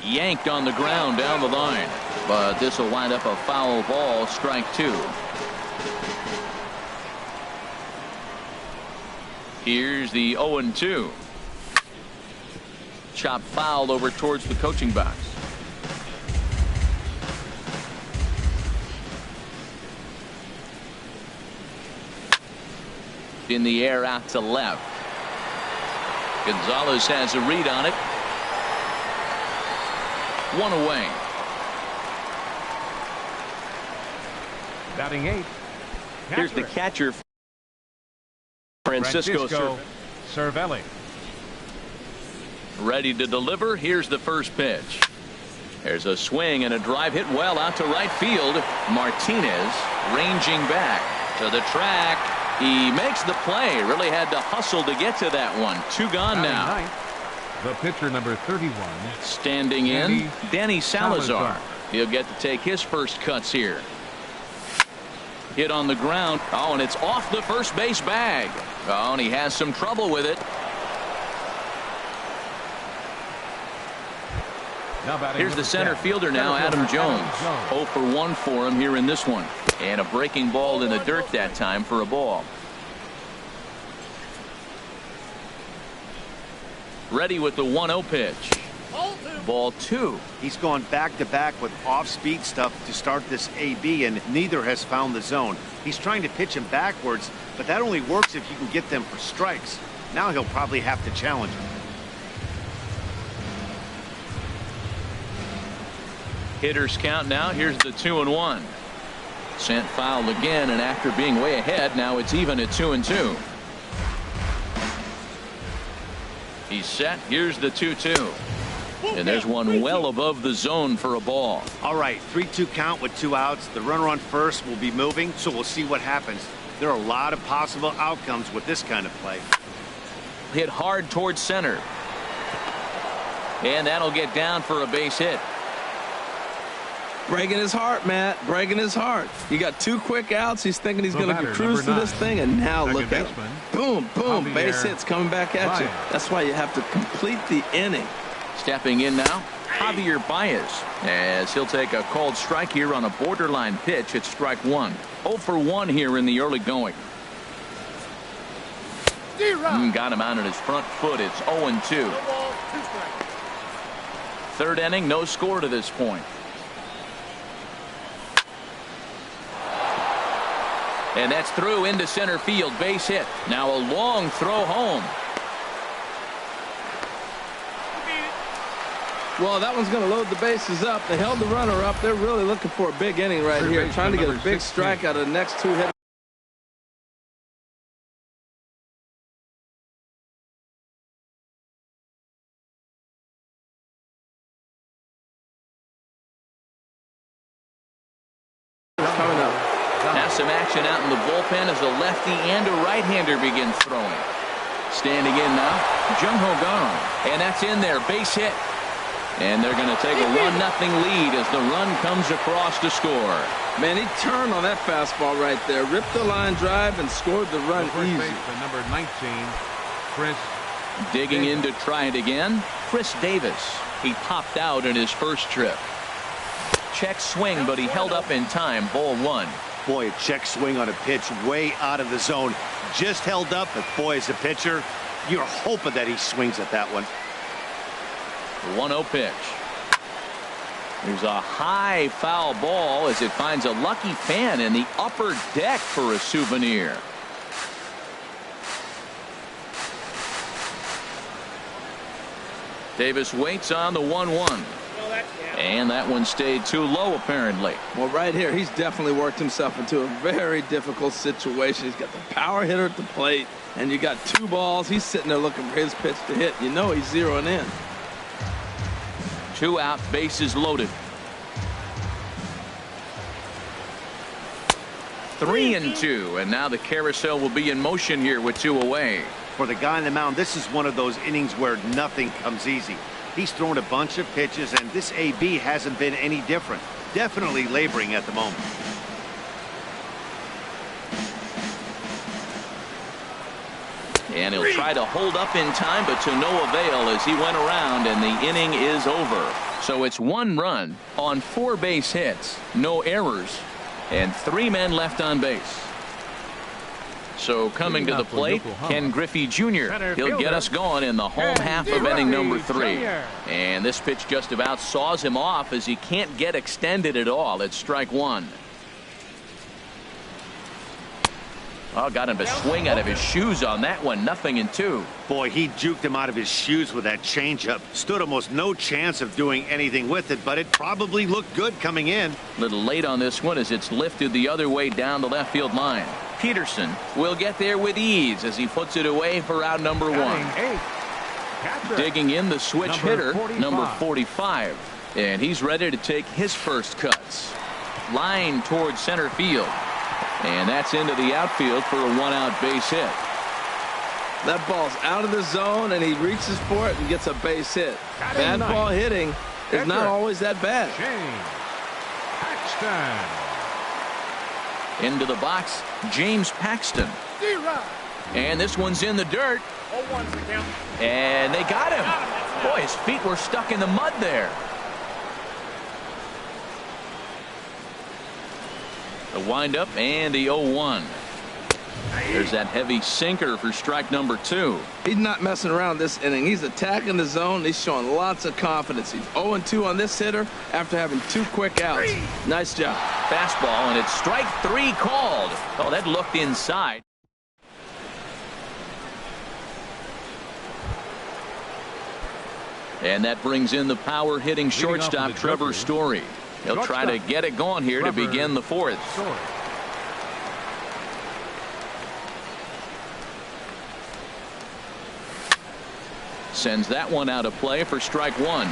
Yanked on the ground down the line. But this will wind up a foul ball. Strike two. Here's the 0-2. Chop foul over towards the coaching box. In the air out to left. Gonzalez has a read on it. One away. Batting eighth. Here's the catcher, Francisco Cervelli. Ready to deliver. Here's the first pitch. There's a swing and a drive hit well out to right field. Martinez ranging back to the track. He makes the play. Really had to hustle to get to that one. Two gone now. Ninth, the pitcher number 31. Standing in, Danny Salazar. He'll get to take his first cuts here. Hit on the ground. Oh, and it's off the first base bag. Oh, and he has some trouble with it. Here's the center fielder now, Adam Jones. 0 for 1 for him here in this one. And a breaking ball in the dirt that time for a ball. Ready with the 1-0 pitch. Ball two. He's gone back to back with off-speed stuff to start this AB, and neither has found the zone. He's trying to pitch him backwards, but that only works if you can get them for strikes. Now he'll probably have to challenge him. Hitters count now. Here's the 2-1. Sent foul again, and after being way ahead, now it's even at 2-2. He's set. Here's the 2-2. And there's one well above the zone for a ball. All right, 3-2 count with 2 outs. The runner on first will be moving, so we'll see what happens. There are a lot of possible outcomes with this kind of play. Hit hard towards center. And that'll get down for a base hit. Breaking his heart, Matt. Breaking his heart. You got 2 quick outs. He's thinking he's going to batter, cruise through this thing, and now second look at baseman, him. Boom, boom. Javier Base hits coming back at you. Baez. That's why you have to complete the inning. Stepping in now, Javier Baez, as he'll take a called strike here on a borderline pitch at strike 1. 0 for 1 here in the early going. Got him out on his front foot. It's 0-2. Third inning, no score to this point. And that's through into center field. Base hit. Now a long throw home. Well, that one's going to load the bases up. They held the runner up. They're really looking for a big inning right here, trying to get a big strike out of the next 2 hitters. Coming up. Now some action out in the bullpen as a lefty and a right-hander begin throwing. Standing in now, Jung Ho Kang. And that's in there. Base hit. And they're going to take a 1-0 lead as the run comes across to score. Man, he turned on that fastball right there, ripped the line drive, and scored the run easy. Number 19, Chris. Digging in to try it again, Chris Davis. He popped out in his first trip. Check swing, but he held up in time. Ball 1. Boy, a check swing on a pitch way out of the zone. Just held up, but boy, as a pitcher, you're hoping that he swings at that one. 1-0 pitch. There's a high foul ball as it finds a lucky fan in the upper deck for a souvenir. Davis waits on the 1-1. And that one stayed too low, apparently. Well, right here, he's definitely worked himself into a very difficult situation. He's got the power hitter at the plate, and you got 2 balls. He's sitting there looking for his pitch to hit. You know he's zeroing in. 2 out, bases loaded. 3-2, and now the carousel will be in motion here with 2 away. For the guy on the mound, this is one of those innings where nothing comes easy. He's thrown a bunch of pitches, and this AB hasn't been any different. Definitely laboring at the moment. And he'll try to hold up in time, but to no avail as he went around, and the inning is over. So it's 1 run on 4 base hits, no errors, and 3 men left on base. So coming to the plate, Ken Griffey Jr. He'll get us going in the home half of inning number 3. And this pitch just about saws him off as he can't get extended at all. It's strike 1. Oh, got him to swing out of his shoes on that one. 0-2. Boy, he juked him out of his shoes with that changeup. Stood almost no chance of doing anything with it, but it probably looked good coming in. Little late on this one as it's lifted the other way down the left field line. Peterson will get there with ease as he puts it away for out number 1. Digging in the switch hitter, number 45. And he's ready to take his first cuts. Line towards center field. And that's into the outfield for a 1-out base hit. That ball's out of the zone, and he reaches for it and gets a base hit. Bad ball hitting is not always that bad. Paxton. Into the box, James Paxton. And this one's in the dirt. And they got him. Boy, his feet were stuck in the mud there. The windup and the 0-1. There's that heavy sinker for strike number 2. He's not messing around this inning. He's attacking the zone. He's showing lots of confidence. He's 0-2 on this hitter after having 2 quick outs. Nice job. Fastball, and it's strike 3 called. Oh, that looked inside. And that brings in the power hitting shortstop Trevor Story. He'll try to get it going here to begin the 4th. Sends that one out of play for strike 1.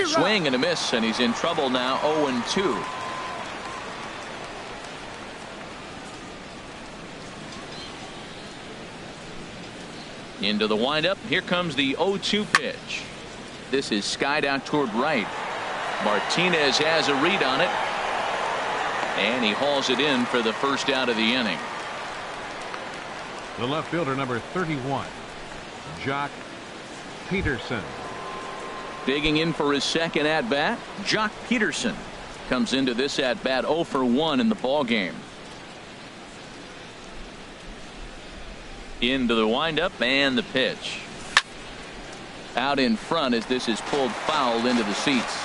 Swing and a miss, and he's in trouble now. 0-2. Into the windup. Here comes the 0-2 pitch. This is skied out toward right. Martinez has a read on it. And he hauls it in for the first out of the inning. The left fielder, number 31, Jock Peterson. Digging in for his second at bat, Jock Peterson comes into this at bat 0 for 1 in the ball game. Into the windup and the pitch. Out in front as this is pulled foul into the seats.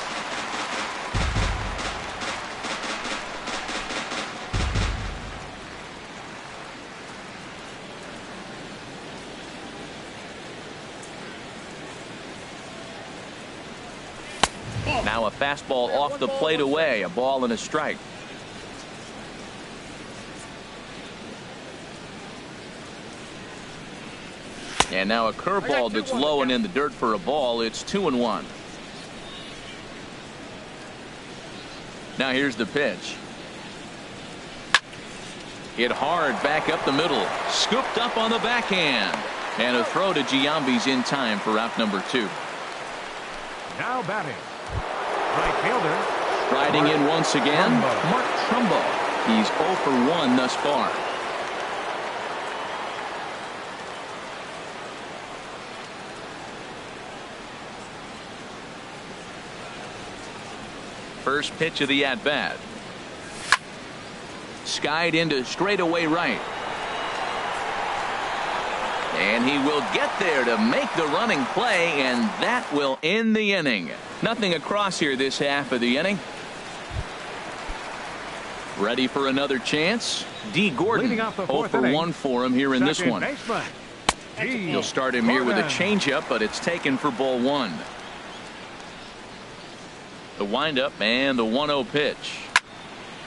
Now a fastball off the plate away, a ball and a strike. And now a curveball that's low and in the dirt for a ball. It's 2-1. Now here's the pitch. Hit hard back up the middle. Scooped up on the backhand. And a throw to Giambi's in time for out number 2. Now batting, right fielder. Striding in once again, Mark Trumbo. He's 0 for 1 thus far. First pitch of the at-bat. Skied into straightaway right. And he will get there to make the running play, and that will end the inning. Nothing across here this half of the inning. Ready for another chance. D. Gordon, 0 for 1 for him here in this one. He'll start him here with a changeup, but it's taken for ball 1. The windup and the 1-0 pitch.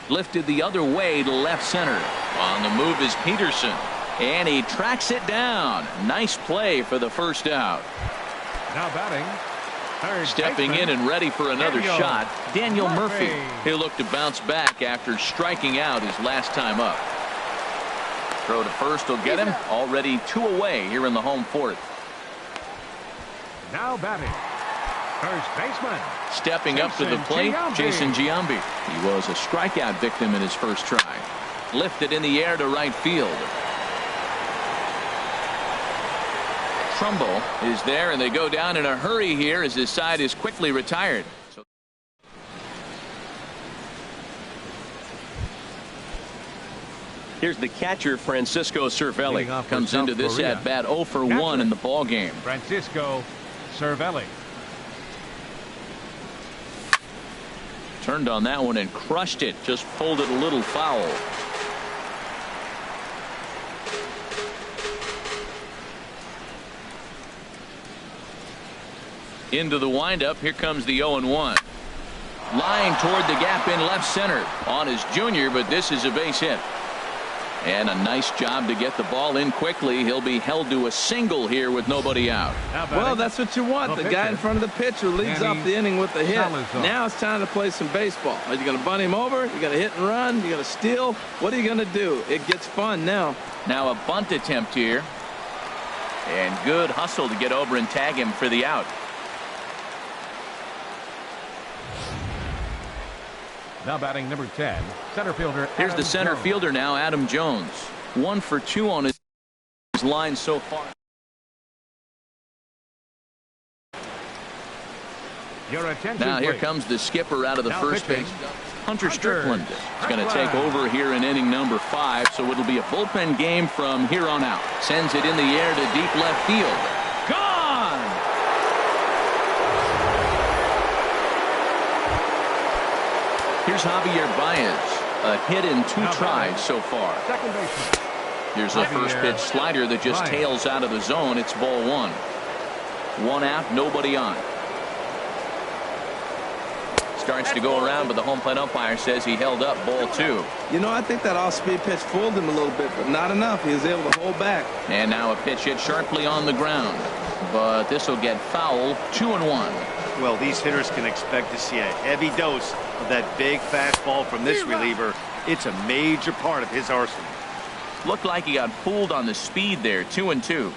Lifted the other way to left center. On the move is Peterson. And he tracks it down. Nice play for the first out. Now batting, third stepping baseman, in and ready for another shot, Daniel Murphy. He'll look to bounce back after striking out his last time up. Throw to first will get him. Already 2 away here in the home fourth. Now batting, first baseman. Stepping up to the plate, Jason Giambi. He was a strikeout victim in his first try. Lifted in the air to right field. Trumbo is there, and they go down in a hurry here as his side is quickly retired. Here's the catcher, Francisco Cervelli. Comes into this at bat 0 for 1 in the ball game. Francisco Cervelli. Turned on that one and crushed it. Just pulled it a little foul. Into the windup. Here comes the 0-1. Line toward the gap in left center on his junior, but this is a base hit. And a nice job to get the ball in quickly. He'll be held to a single here with nobody out. Well, that's what you want. The guy in front of the pitcher leads off the inning with the hit. Now it's time to play some baseball. Are you going to bunt him over? You're going to hit and run? You're going to steal? What are you going to do? It gets fun now. Now a bunt attempt here. And good hustle to get over and tag him for the out. Now batting number 10, center fielder. Here's the center fielder now, Adam Jones. 1 for 2 on his line so far. Your attention, now here please. comes the skipper out of the now first pitching. base. Hunter Strickland is going to take over here in inning number 5, so it'll be a bullpen game from here on out. Sends it in the air to deep left field. Gone! Here's Javier Baez. A hit in 2 tries so far. Second baseman. Here's a first pitch slider that just tails out of the zone. It's ball 1. 1 out, nobody on. Starts to go around, but the home plate umpire says he held up ball 2. You know, I think that off-speed pitch fooled him a little bit, but not enough. He was able to hold back. And now a pitch hit sharply on the ground. But this will get foul. 2-1. Well, these hitters can expect to see a heavy dose of that big fastball from this reliever. It's a major part of his arsenal. Looked like he got fooled on the speed there. 2-2.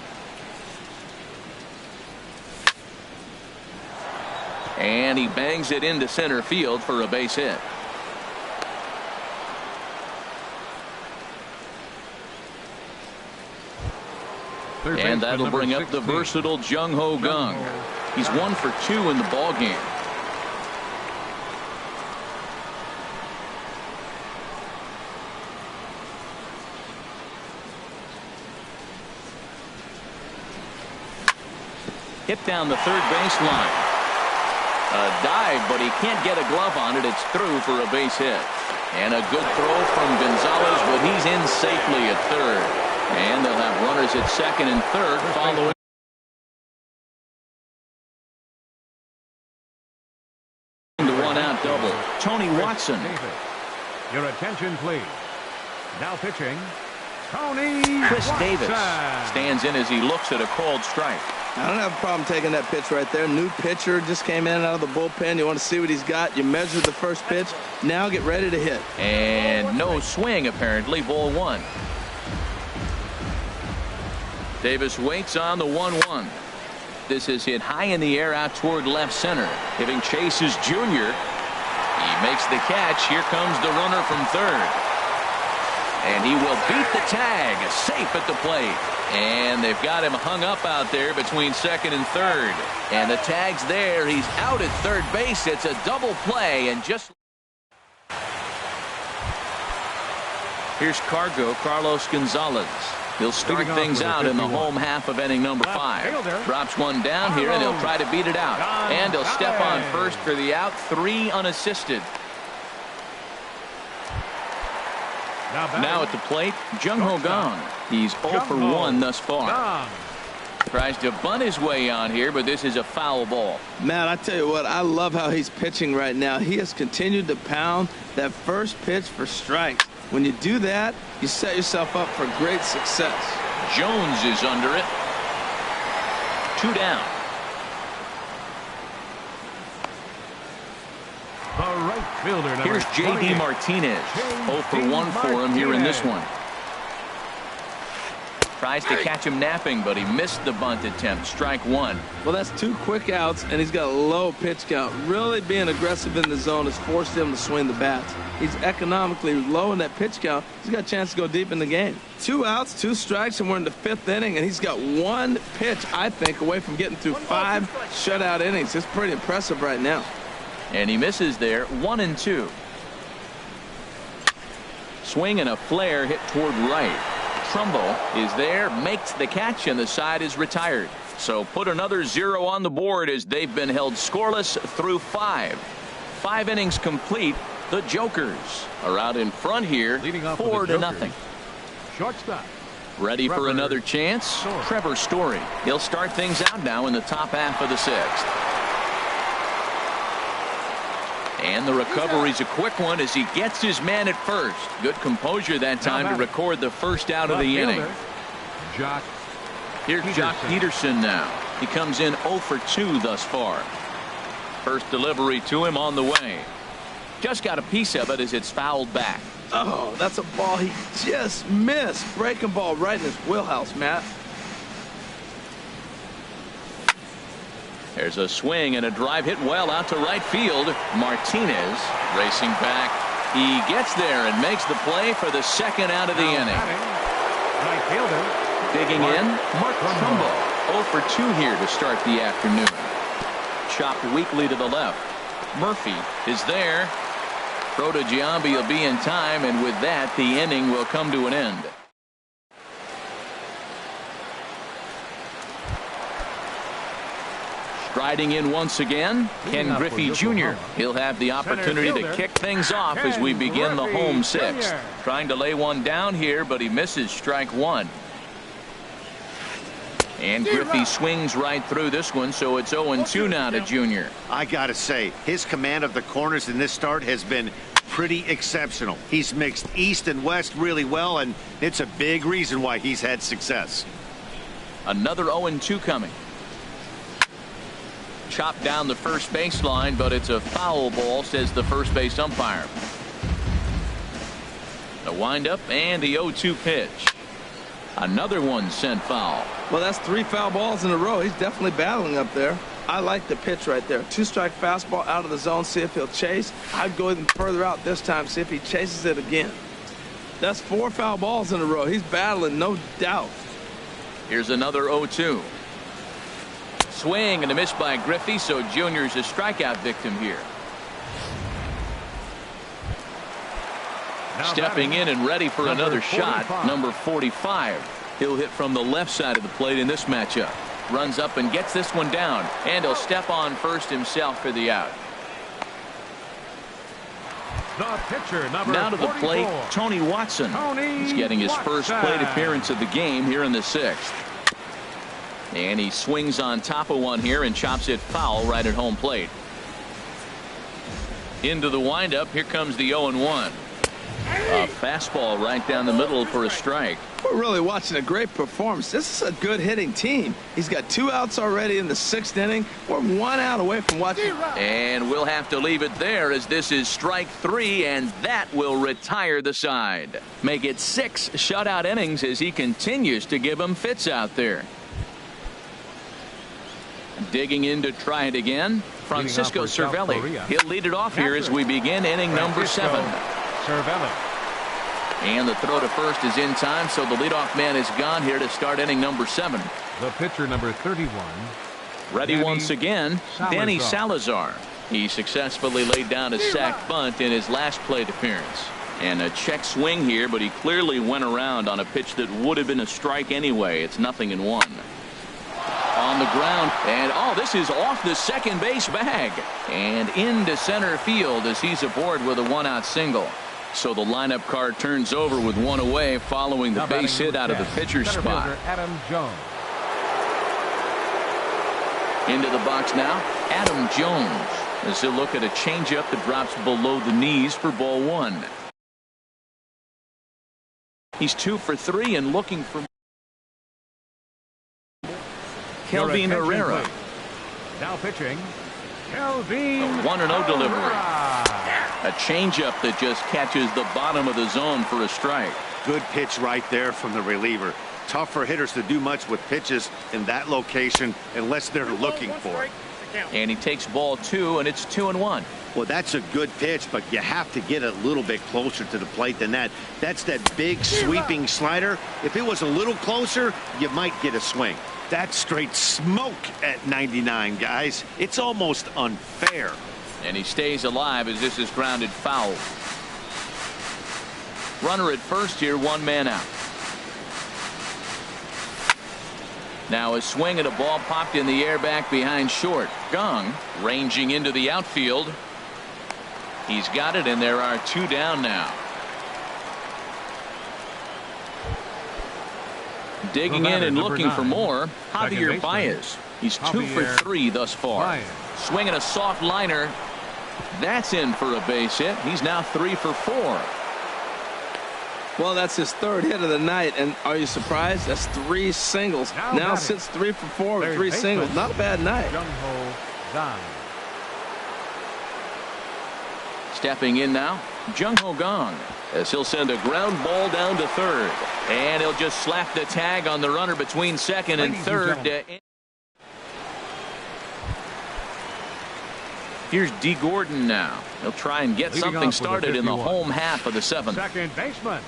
And he bangs it into center field for a base hit. And that'll bring up the versatile Jung Ho Kang. He's 1 for 2 in the ball game. Hit down the third baseline. A dive, but he can't get a glove on it. It's through for a base hit. And a good throw from Gonzalez, but he's in safely at third. And they'll have runners at second and third following the one-out double. Tony Watson. Your attention, please. Now pitching, Tony Chris Watson. Davis stands in as he looks at a called strike. I don't have a problem taking that pitch right there. New pitcher just came in out of the bullpen. You want to see what he's got. You measure the first pitch. Now get ready to hit. And no swing, apparently. Ball 1. Davis waits on the 1-1. This is hit high in the air out toward left center. Giving Chase is Jr. He makes the catch. Here comes the runner from third. And he will beat the tag. Safe at the plate. And they've got him hung up out there between second and third. And the tag's there. He's out at third base. It's a double play. And just here's Carlos Gonzalez. He'll start things out in the home half of inning number 5. Drops one down here, and he'll try to beat it out. And he'll step on first for the out. 3 unassisted. Now at the plate, Jung Ho Kang. He's 0 for 1 thus far. Tries to bunt his way on here, but this is a foul ball. Matt, I tell you what, I love how he's pitching right now. He has continued to pound that first pitch for strikes. When you do that, you set yourself up for great success. Jones is under it. 2 down. The right fielder, here's J.D. Martinez. 0 for 1 for him here in this one. Tries to catch him napping, but he missed the bunt attempt. Strike 1. Well, that's 2 quick outs, and he's got a low pitch count. Really being aggressive in the zone has forced him to swing the bats. He's economically low in that pitch count. He's got a chance to go deep in the game. 2 outs, 2 strikes, and we're in the 5th inning, and he's got 1 pitch, I think, away from getting through 5 shutout innings. It's pretty impressive right now. And he misses there. 1-2. Swing and a flare hit toward right. Trumbo is there, makes the catch, and the side is retired. So put another 0 on the board as they've been held scoreless through 5. 5 innings complete. The Jokers are out in front here, 4-0. Shortstop. Ready for another chance? Trevor Story. He'll start things out now in the top half of the 6th. And the recovery's a quick one as he gets his man at first. Good composure that time to record the first out of the inning. Here's Jock Peterson now. He comes in 0 for 2 thus far. First delivery to him on the way. Just got a piece of it as it's fouled back. Oh, that's a ball he just missed. Breaking ball right in his wheelhouse, Matt. There's a swing and a drive hit well out to right field. Martinez racing back. He gets there and makes the play for the second out of the inning. Right fielder. Digging in, Mark Trumbo. 0 for 2 here to start the afternoon. Chopped weakly to the left. Murphy is there. Throw to Giambi will be in time, and with that, the inning will come to an end. Striding in once again, Ken Griffey Jr. He'll have the opportunity to kick things off as we begin the home 6th. Trying to lay one down here, but he misses strike 1. And Griffey swings right through this one, so it's 0-2 now to Jr. I gotta say, his command of the corners in this start has been pretty exceptional. He's mixed east and west really well, and it's a big reason why he's had success. Another 0-2 coming. Chopped down the first baseline, but it's a foul ball, says the first base umpire. The windup and the 0-2 pitch. Another one sent foul. Well, that's 3 foul balls in a row. He's definitely battling up there. I like the pitch right there. 2-strike fastball out of the zone, see if he'll chase. I'd go even further out this time, see if he chases it again. That's 4 foul balls in a row. He's battling, no doubt. Here's another 0-2. Swing and a miss by Griffey, so Junior's a strikeout victim here. Stepping in and ready for another shot, number 45. He'll hit from the left side of the plate in this matchup. Runs up and gets this one down, and he'll step on first himself for the out. The pitcher, number now to the 44. plate, Tony Watson. He's getting his first plate appearance of the game here in the 6th. And he swings on top of one here and chops it foul right at home plate. Into the windup, here comes the 0-1. A fastball right down the middle for a strike. We're really watching a great performance. This is a good hitting team. He's got 2 outs already in the 6th inning. We're 1 out away from watching. And we'll have to leave it there as this is strike 3, and that will retire the side. Make it 6 shutout innings as he continues to give them fits out there. Digging in to try it again, Francisco Cervelli. He'll lead it off here as we begin inning number 7. Cervelli. And the throw to first is in time, so the leadoff man is gone here to start inning number 7. The pitcher, number 31. Ready once again, Danny Salazar. He successfully laid down a sac bunt in his last plate appearance. And a check swing here, but he clearly went around on a pitch that would have been a strike anyway. It's 0-1. On the ground, and this is off the second base bag and into center field as he's aboard with a 1-out single. So the lineup card turns over with 1 away following the base hit out of the pitcher's spot. Adam Jones. Into the box now, Adam Jones, as he'll look at a changeup that drops below the knees for ball 1. He's 2 for 3 and looking for Kelvin Herrera. Now pitching, Kelvin. A 1-0 delivery. A changeup that just catches the bottom of the zone for a strike. Good pitch right there from the reliever. Tough for hitters to do much with pitches in that location unless they're looking for it. And he takes ball 2, and it's 2-1. Well, that's a good pitch, but you have to get a little bit closer to the plate than that. That's that big sweeping slider. If it was a little closer, you might get a swing. That's straight smoke at 99, guys. It's almost unfair. And he stays alive as this is grounded foul. Runner at first here, 1 man out. Now a swing at a ball popped in the air back behind short. Gong ranging into the outfield. He's got it, and there are 2 down now. Digging in and looking for more, Javier Baez. He's 2 for 3 thus far. Swinging a soft liner. That's in for a base hit. He's now 3 for 4. Well, that's his 3rd hit of the night, and are you surprised? That's 3 singles. Now sits 3 for 4 with 3 singles. Not a bad night. Stepping in now, Jung Ho Gong, as he'll send a ground ball down to 3rd. And he'll just slap the tag on the runner between 2nd and 3rd. Here's D. Gordon now. He'll try and get something started in the home half of the 7th. Second baseman,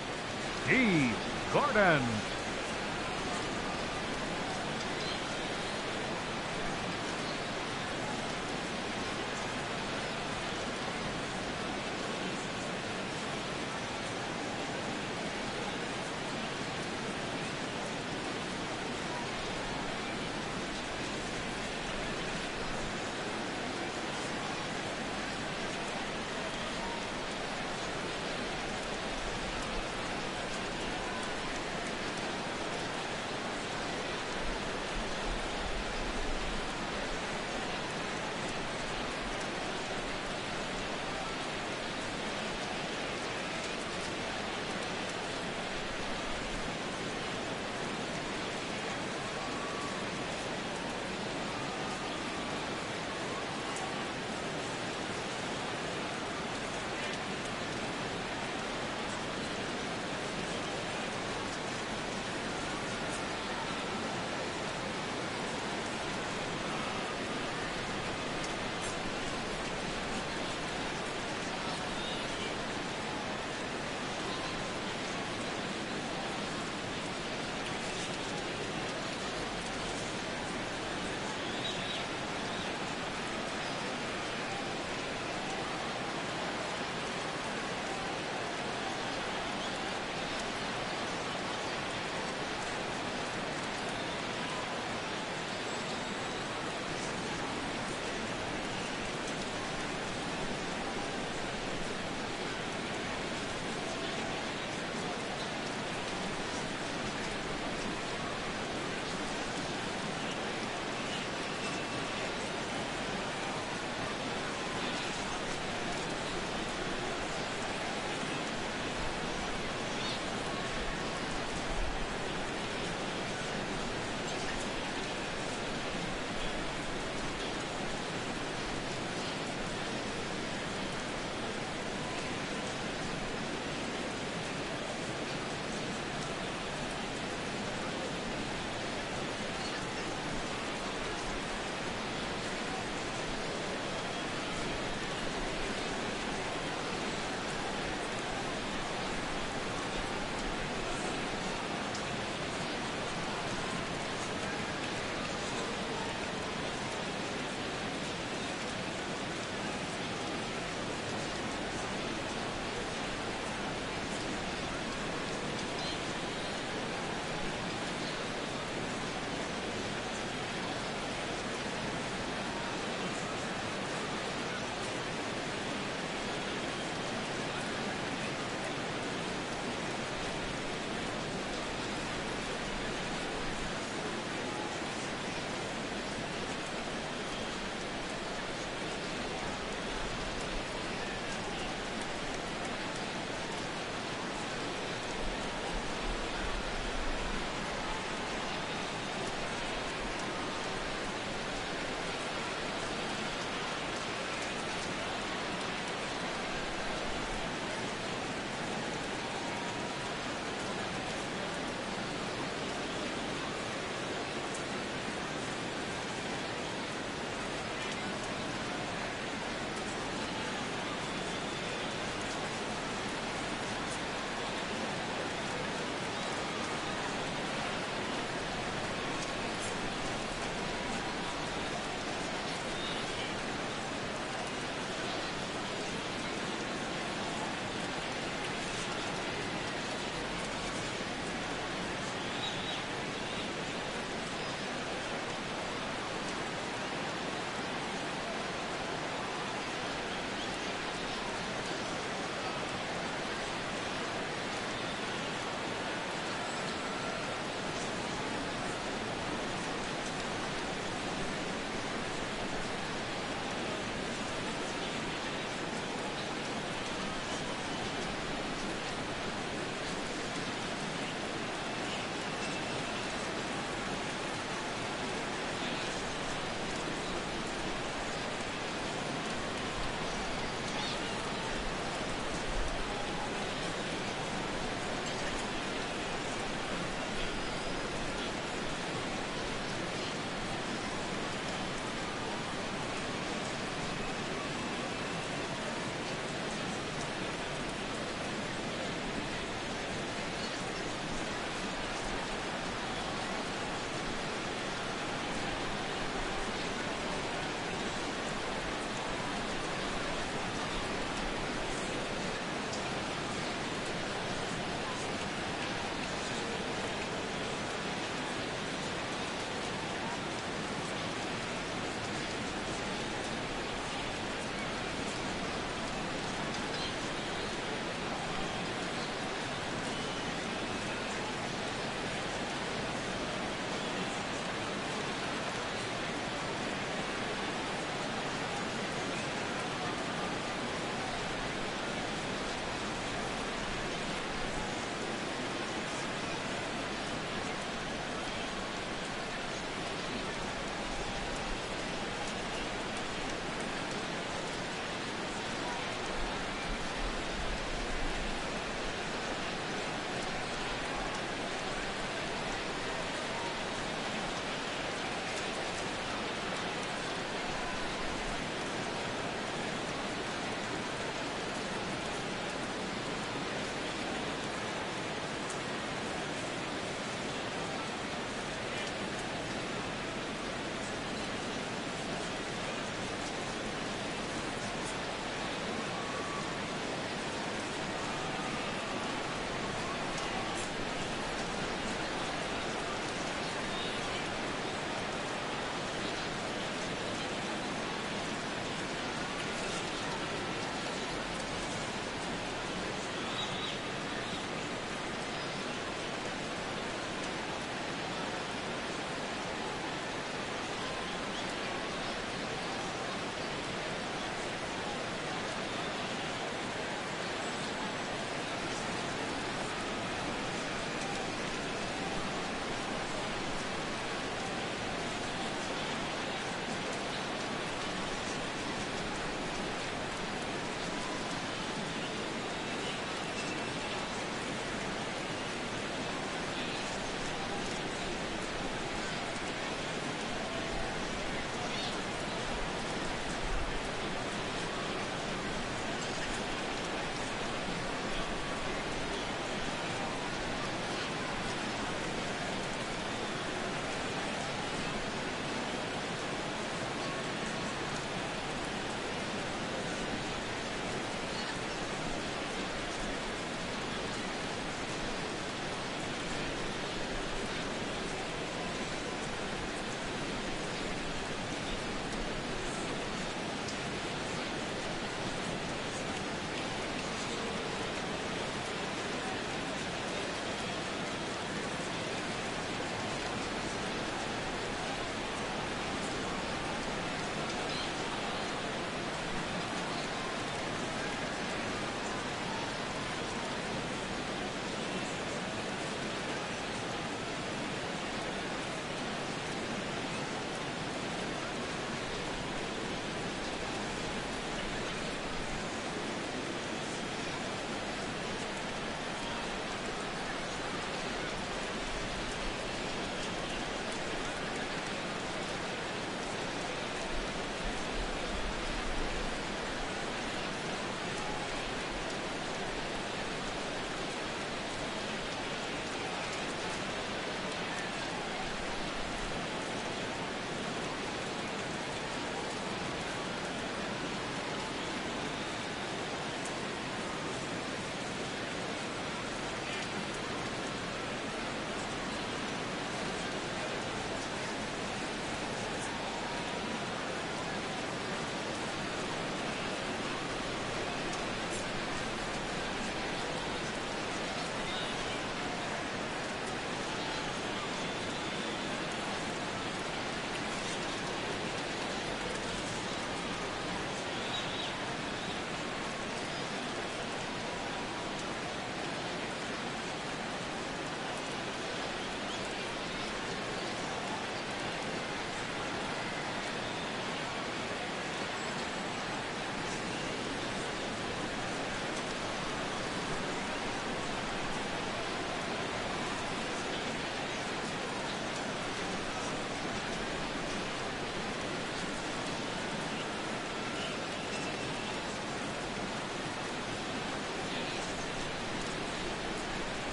D. Gordon.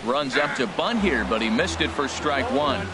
Runs up to bunt here, but he missed it for strike one.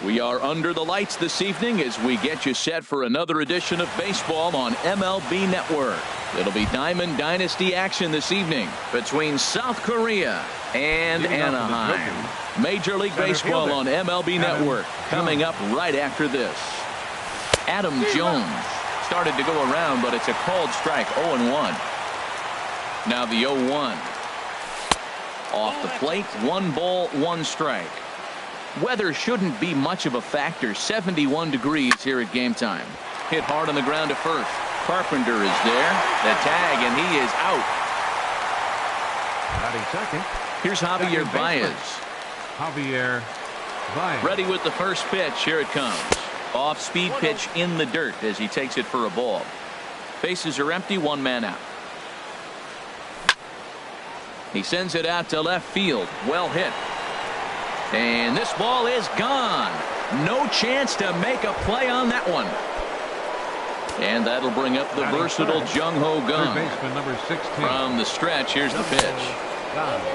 We are under the lights this evening as we get you set for another edition of baseball on MLB Network. It'll be Diamond Dynasty action this evening between South Korea and Anaheim. Major League Baseball on MLB Network coming up right after this. Adam Jones started to go around, but it's a called strike. 0-1. Now the 0-1. Off the plate, 1 ball, 1 strike. Weather shouldn't be much of a factor. 71 degrees here at game time. Hit hard on the ground to first. Carpenter is there. The tag, and he is out. Batting second. Here's Javier Baez. Javier Baez. Ready with the first pitch. Here it comes. Off-speed pitch in the dirt as he takes it for a ball. Bases are empty. 1 man out. He sends it out to left field. Well hit. And this ball is gone. No chance to make a play on that one. And that'll bring up the versatile Jung-Ho Kang. Number 16. From the stretch, here's the pitch.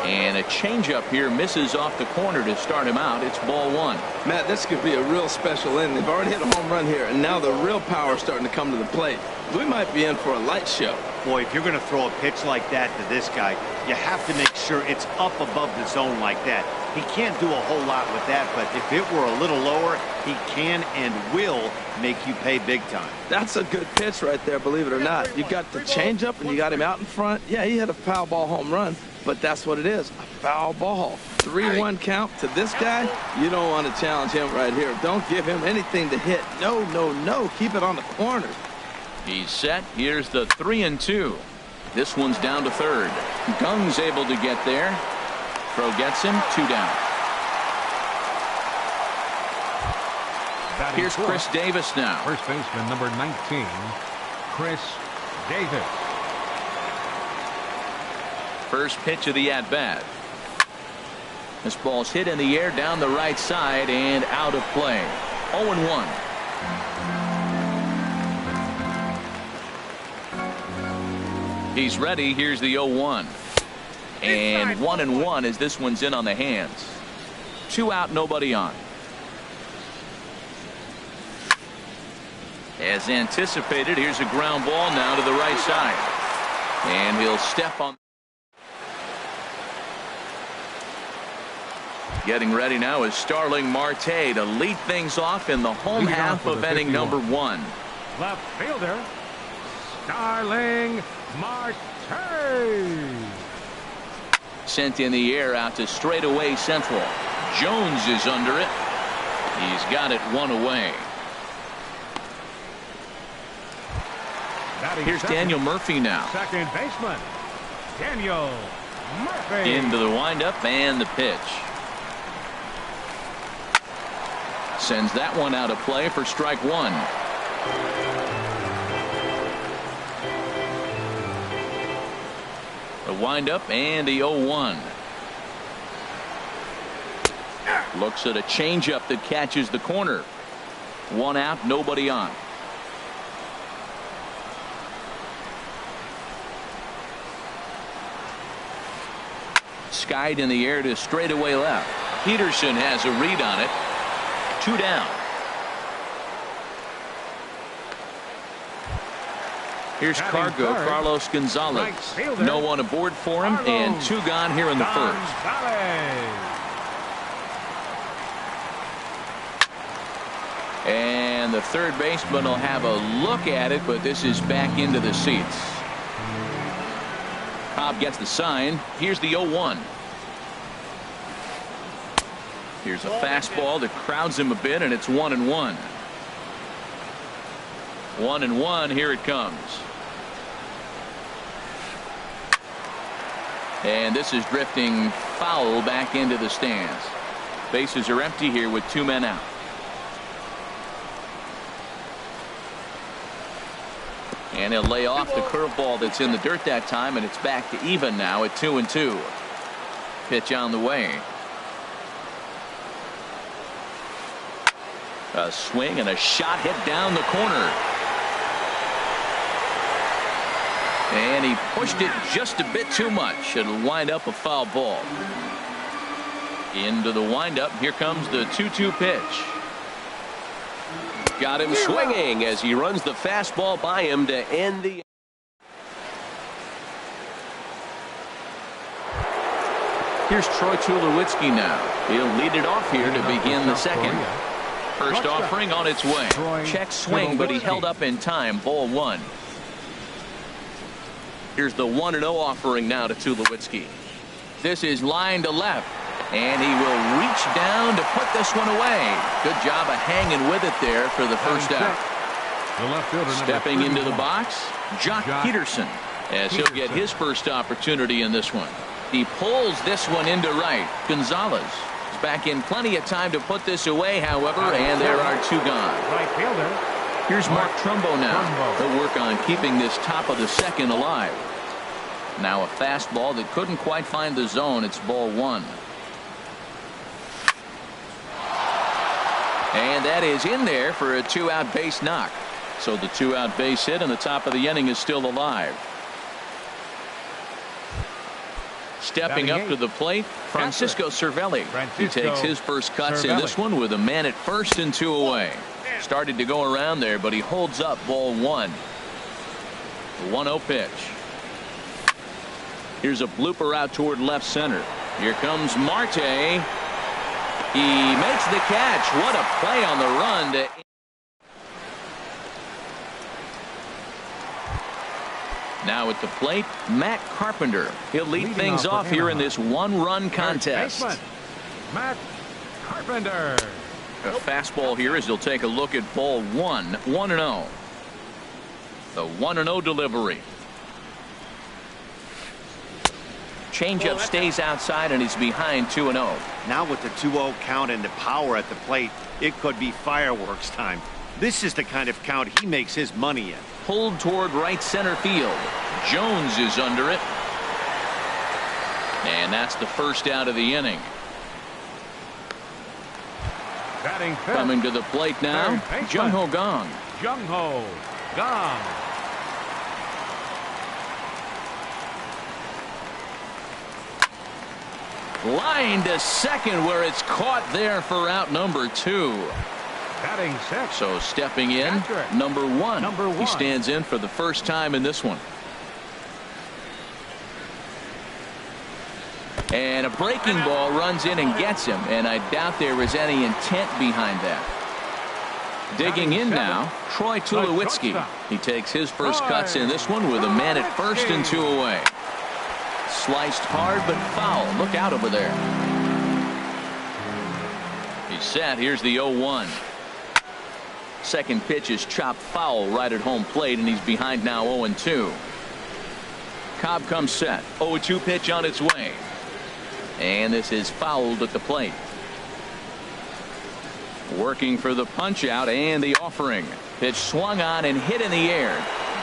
And a changeup here misses off the corner to start him out. It's ball 1. Matt, this could be a real special inning. They've already hit a home run here, and now the real power is starting to come to the plate. We might be in for a light show. Boy, if you're going to throw a pitch like that to this guy, you have to make sure it's up above the zone like that. He can't do a whole lot with that, but if it were a little lower, he can and will make you pay big time. That's a good pitch right there, believe it or not. You got the changeup and you got him out in front. Yeah, he had a foul ball home run, but that's what it is, a foul ball. 3-1 count to this guy. You don't want to challenge him right here. Don't give him anything to hit. No, no, no. Keep it on the corner. He's set. Here's the 3-2. This one's down to third. Kang's able to get there. Throw gets him. 2 down. Here's Chris Davis now. First baseman number 19, Chris Davis. First pitch of the at-bat. This ball's hit in the air down the right side and out of play. 0-1. He's ready. Here's the 0-1. And 1-1 as this one's in on the hands. 2 out, nobody on. As anticipated, here's a ground ball now to the right side. And he'll step on. Getting ready now is Starling Marte to lead things off in the home half of inning number 1. Left fielder, Starling Marte. Sent in the air out to straightaway central. Jones is under it. He's got it 1 away. Here's Daniel Murphy now. Second baseman, Daniel Murphy. Into the windup and the pitch. Sends that one out of play for strike 1. A windup and the 0-1. Looks at a changeup that catches the corner. 1 out, nobody on. Skied in the air to straightaway left. Peterson has a read on it. 2 down. Here's Cargo, Carlos Gonzalez. No one aboard for him, and 2 gone here in the first. And the third baseman will have a look at it, but this is back into the seats. Cobb gets the sign. Here's the 0-1. Here's a fastball that crowds him a bit, and it's 1-1. 1-1. Here it comes. And this is drifting foul back into the stands. Bases are empty here with 2 men out. And he'll lay off the curveball that's in the dirt that time, and it's back to even now at 2-2. Pitch on the way. A swing and a shot hit down the corner. And he pushed it just a bit too much. It'll wind up a foul ball. Into the windup. Here comes the 2-2 pitch. Got him swinging as he runs the fastball by him to end the. Here's Troy Tulowitzki now. He'll lead it off here to begin the second. First offering on its way. Check swing, but he held up in time. Ball one. Here's the 1-0 offering now to Tulowitzki. This is line to left. And he will reach down to put this one away. Good job of hanging with it there for the first out. Stepping into the box, Jock Peterson, as he'll get his first opportunity in this one. He pulls this one into right. Gonzalez is back in plenty of time to put this away, however, and there are two gone. Right fielder. Here's Mark Trumbo now. He'll work on keeping this top of the second alive. Now a fastball that couldn't quite find the zone. It's ball one. And that is in there for a two-out base knock. So the two-out base hit and the top of the inning is still alive. Stepping up to the plate, Francisco Cervelli. He takes his first cuts in this one with a man at first and two away. Started to go around there, but he holds up ball one. The 1-0 pitch. Here's a blooper out toward left center. Here comes Marte. He makes the catch. What a play on the run. Now at the plate, Matt Carpenter. He'll lead things off here in this one-run contest. Matt Carpenter. A fastball here as he'll take a look at ball one. 1-0. The 1-0 delivery. Changeup stays outside and he's behind 2-0. Now with the 2-0 count and the power at the plate, it could be fireworks time. This is the kind of count he makes his money in. Pulled toward right center field. Jones is under it. And that's the first out of the inning. Batting fifth. Coming to the plate now, Jung Ho Gong. Jung Ho Gong. Line to second where it's caught there for out number two. Batting sixth. So stepping in, number one. He stands in for the first time in this one. And a breaking ball runs in and gets him, and I doubt there is any intent behind that. Digging in now, Troy Tulowitzki. He takes his first cuts in this one with a man at first and two away. Sliced hard but foul. Look out over there. He's set. Here's the 0-1. Second pitch is chopped foul right at home plate, and he's behind now 0-2. Cobb comes set. 0-2 pitch on its way. And this is fouled at the plate. Working for the punch out and the offering. Pitch swung on and hit in the air.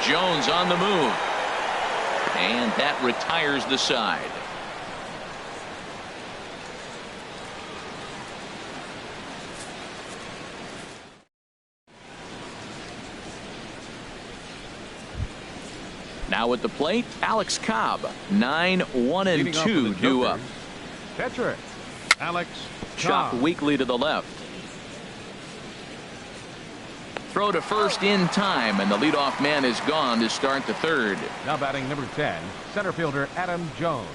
Jones on the move. And that retires the side. Now at the plate, Alex Cobb. 9-1-2 due up. Catcher Alex Chop Cobb. weakly to the left. Throw to first in time, and the leadoff man is gone to start the third. Now batting number 10, center fielder Adam Jones.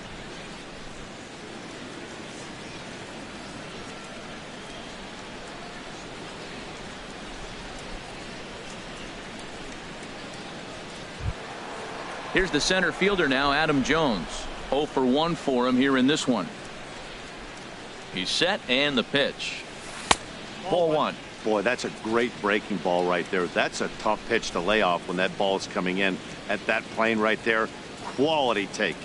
Here's the center fielder now, Adam Jones. 0 for 1 for him here in this one. He's set, and the pitch. Ball one. Boy, that's a great breaking ball right there. That's a tough pitch to lay off when that ball is coming in at that plane right there. Quality take.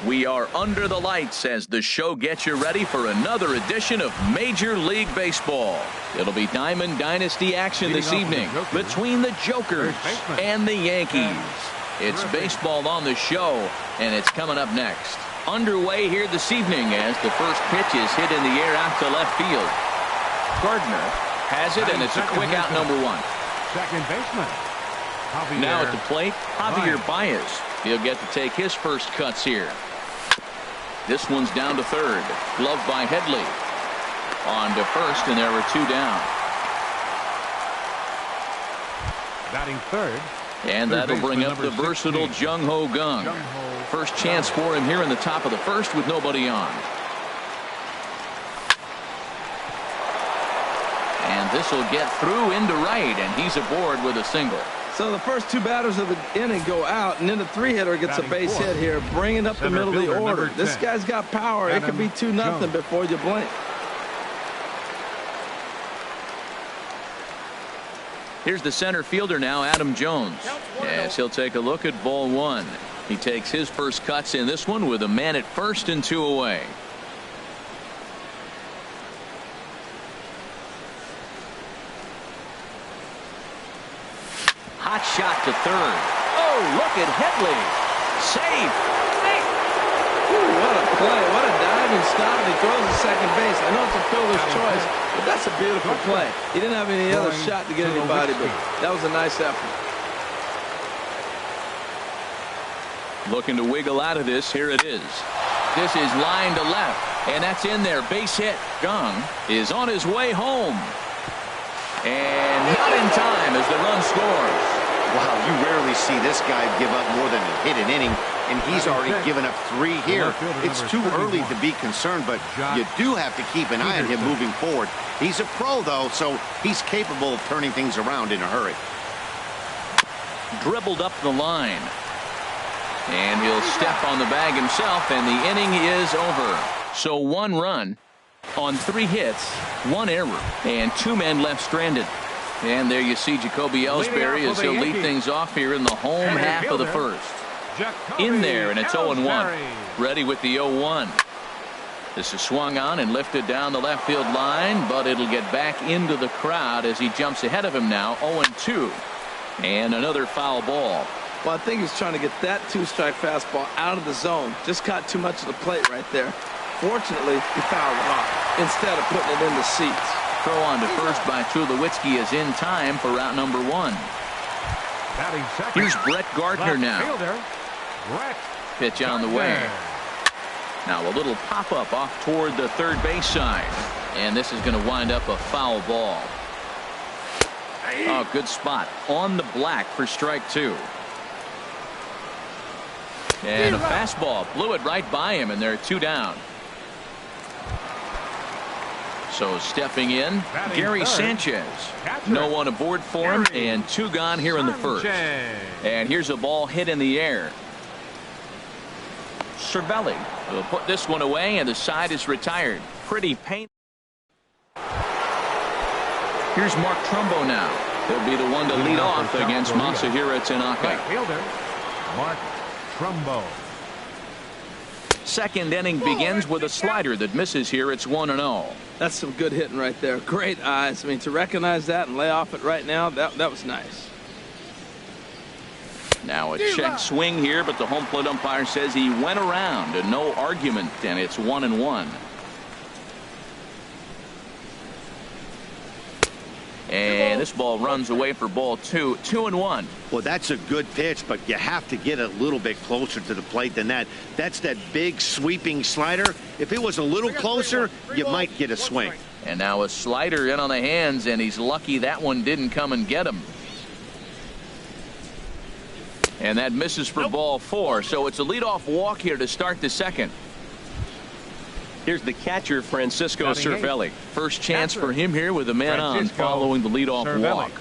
We are under the lights as the show gets you ready for another edition of Major League Baseball. It'll be Diamond Dynasty action this evening between the Jokers and the Yankees. It's baseball on the show, and it's coming up next. Underway here this evening as the first pitch is hit in the air out to left field. Gardner has it, and it's a quick out, number one. Second baseman. Now at the plate, Javier Baez. He'll get to take his first cuts here. This one's down to third. Gloved by Headley. On to first, and there were two down. Batting third. And that'll bring up the versatile Jung Ho Kang. First chance for him here in the top of the first with nobody on. And this will get through into right, and he's aboard with a single. So the first two batters of the inning go out, and then the three-hitter gets a base hit here, bringing up the middle of the order. This guy's got power. It could be 2-0 before you blink. Here's the center fielder now, Adam Jones, as he'll take a look at ball one. He takes his first cuts in this one with a man at first and two away. Hot shot to third. Oh, look at Headley. Safe. Ooh, what a play. What a diving stop. He throws to second base. I know it's a fielder's choice, but that's a beautiful play. He didn't have any other shot to get anybody, but that was a nice effort. Looking to wiggle out of this. Here it is. This is line to left, and that's in there. Base hit. Kang is on his way home. And not in time as the run scores. Wow, you rarely see this guy give up more than a hit an inning, and he's already given up 3 here. It's too early to be concerned, but you do have to keep an eye on him moving forward. He's a pro, though, so he's capable of turning things around in a hurry. Dribbled up the line. And he'll step on the bag himself, and the inning is over. So 1 run on 3 hits, 1 error, and 2 men left stranded. And there you see Jacoby Ellsbury as he'll lead things off here in the home half of the first. In there, and it's 0-1. Ready with the 0-1. This is swung on and lifted down the left field line, but it'll get back into the crowd as he jumps ahead of him now, 0-2. And another foul ball. Well, I think he's trying to get that 2-strike fastball out of the zone. Just caught too much of the plate right there. Fortunately, he fouled it off instead of putting it in the seats. Throw on to first by Tulowitzki is in time for route number 1. Here's Brett Gardner now. Pitch on the way. Now a little pop-up off toward the third base side. And this is going to wind up a foul ball. Oh, good spot. On the black for strike 2. And a fastball. Blew it right by him, and there are 2 down. So stepping in, Gary Sanchez. No one aboard for him, and 2 gone here in the first. And here's a ball hit in the air. Cervelli will put this one away, and the side is retired. Pretty painful. Here's Mark Trumbo now. He'll be the one to lead off against Masahiro Tanaka. Mark Trumbo. Second inning begins with a slider that misses here. It's 1-0. That's some good hitting right there. Great eyes. I mean, to recognize that and lay off it right now, that was nice. Now a check swing here, but the home plate umpire says he went around and no argument, and it's 1-1. And this ball runs away for ball 2. 2-1. Well, that's a good pitch, but you have to get a little bit closer to the plate than that. That's that big sweeping slider. If it was a little closer, you might get a swing. And now a slider in on the hands, and he's lucky that one didn't come and get him. And that misses for ball 4. So it's a leadoff walk here to start the second. Here's the catcher, Francisco Cervelli. First chance for him here with a man on following the leadoff walk.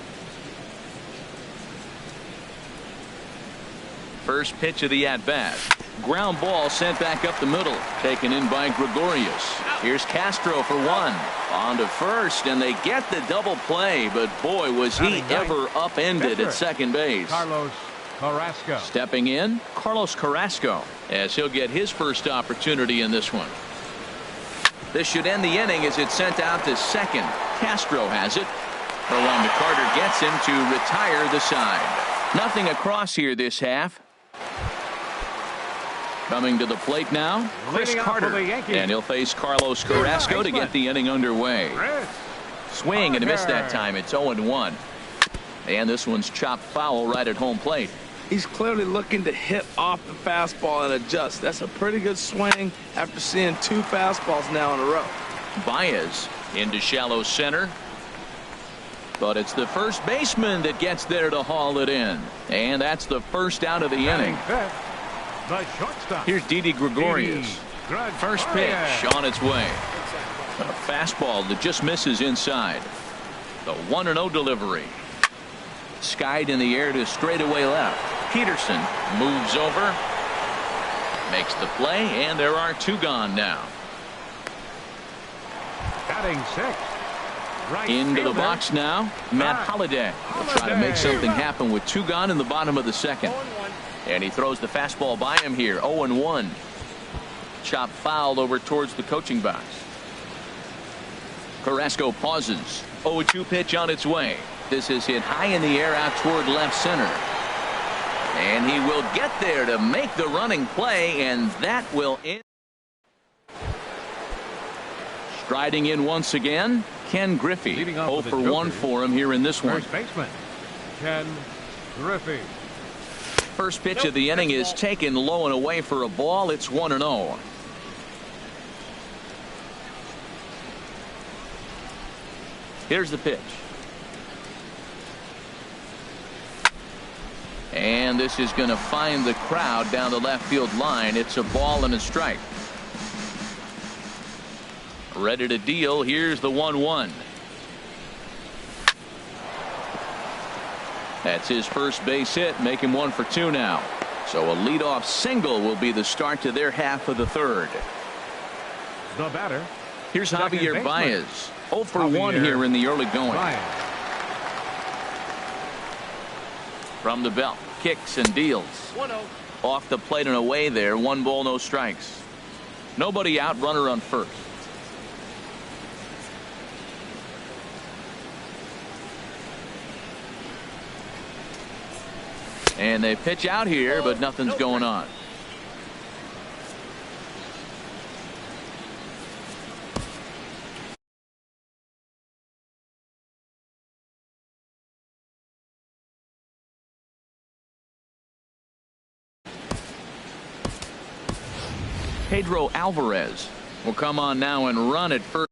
First pitch of the at-bat. Ground ball sent back up the middle. Taken in by Gregorius. Here's Castro for 1. On to first, and they get the double play. But boy, was he ever upended at second base. Carlos Carrasco. Stepping in, Carlos Carrasco, as he'll get his first opportunity in this one. This should end the inning as it's sent out to second. Castro has it. Orlando Carter gets him to retire the side. Nothing across here this half. Coming to the plate now, Chris Carter. And he'll face Carlos Carrasco to get the inning underway. Swing and a miss that time. It's 0-1. And this one's chopped foul right at home plate. He's clearly looking to hit off the fastball and adjust. That's a pretty good swing after seeing 2 fastballs now in a row. Baez into shallow center. But it's the first baseman that gets there to haul it in. And that's the first out of the inning. The shortstop. Here's Didi Gregorius. First pitch on its way. A fastball that just misses inside. The 1-0 delivery. Skied in the air to straightaway left. Peterson moves over. Makes the play, and there are 2 gone now. Batting 6. Right Into the fielder. box now, Matt Holliday will try to make something happen with 2 gone in the bottom of the second. And he throws the fastball by him here. 0-1. Chop foul over towards the coaching box. Carrasco pauses. 0-2 pitch on its way. This is hit high in the air out toward left center. And he will get there to make the running play, and that will end. Striding in once again, Ken Griffey. 0 for 1 for him here in this one. First baseman, Ken Griffey. First pitch of the inning is taken low and away for a ball. It's 1-0. Here's the pitch. And this is going to find the crowd down the left field line. It's a ball and a strike. Ready to deal. Here's the 1-1. That's his first base hit, make him 1 for 2 now. So a leadoff single will be the start to their half of the third. The batter. Here's Javier Baez. 0 for 1 here in the early going. Baez. From the belt, kicks and deals. 1-0. Off the plate and away there. 1 ball, no strikes. Nobody out, runner on first. And they pitch out here, but nothing's going on. Pedro Alvarez will come on now and run at first.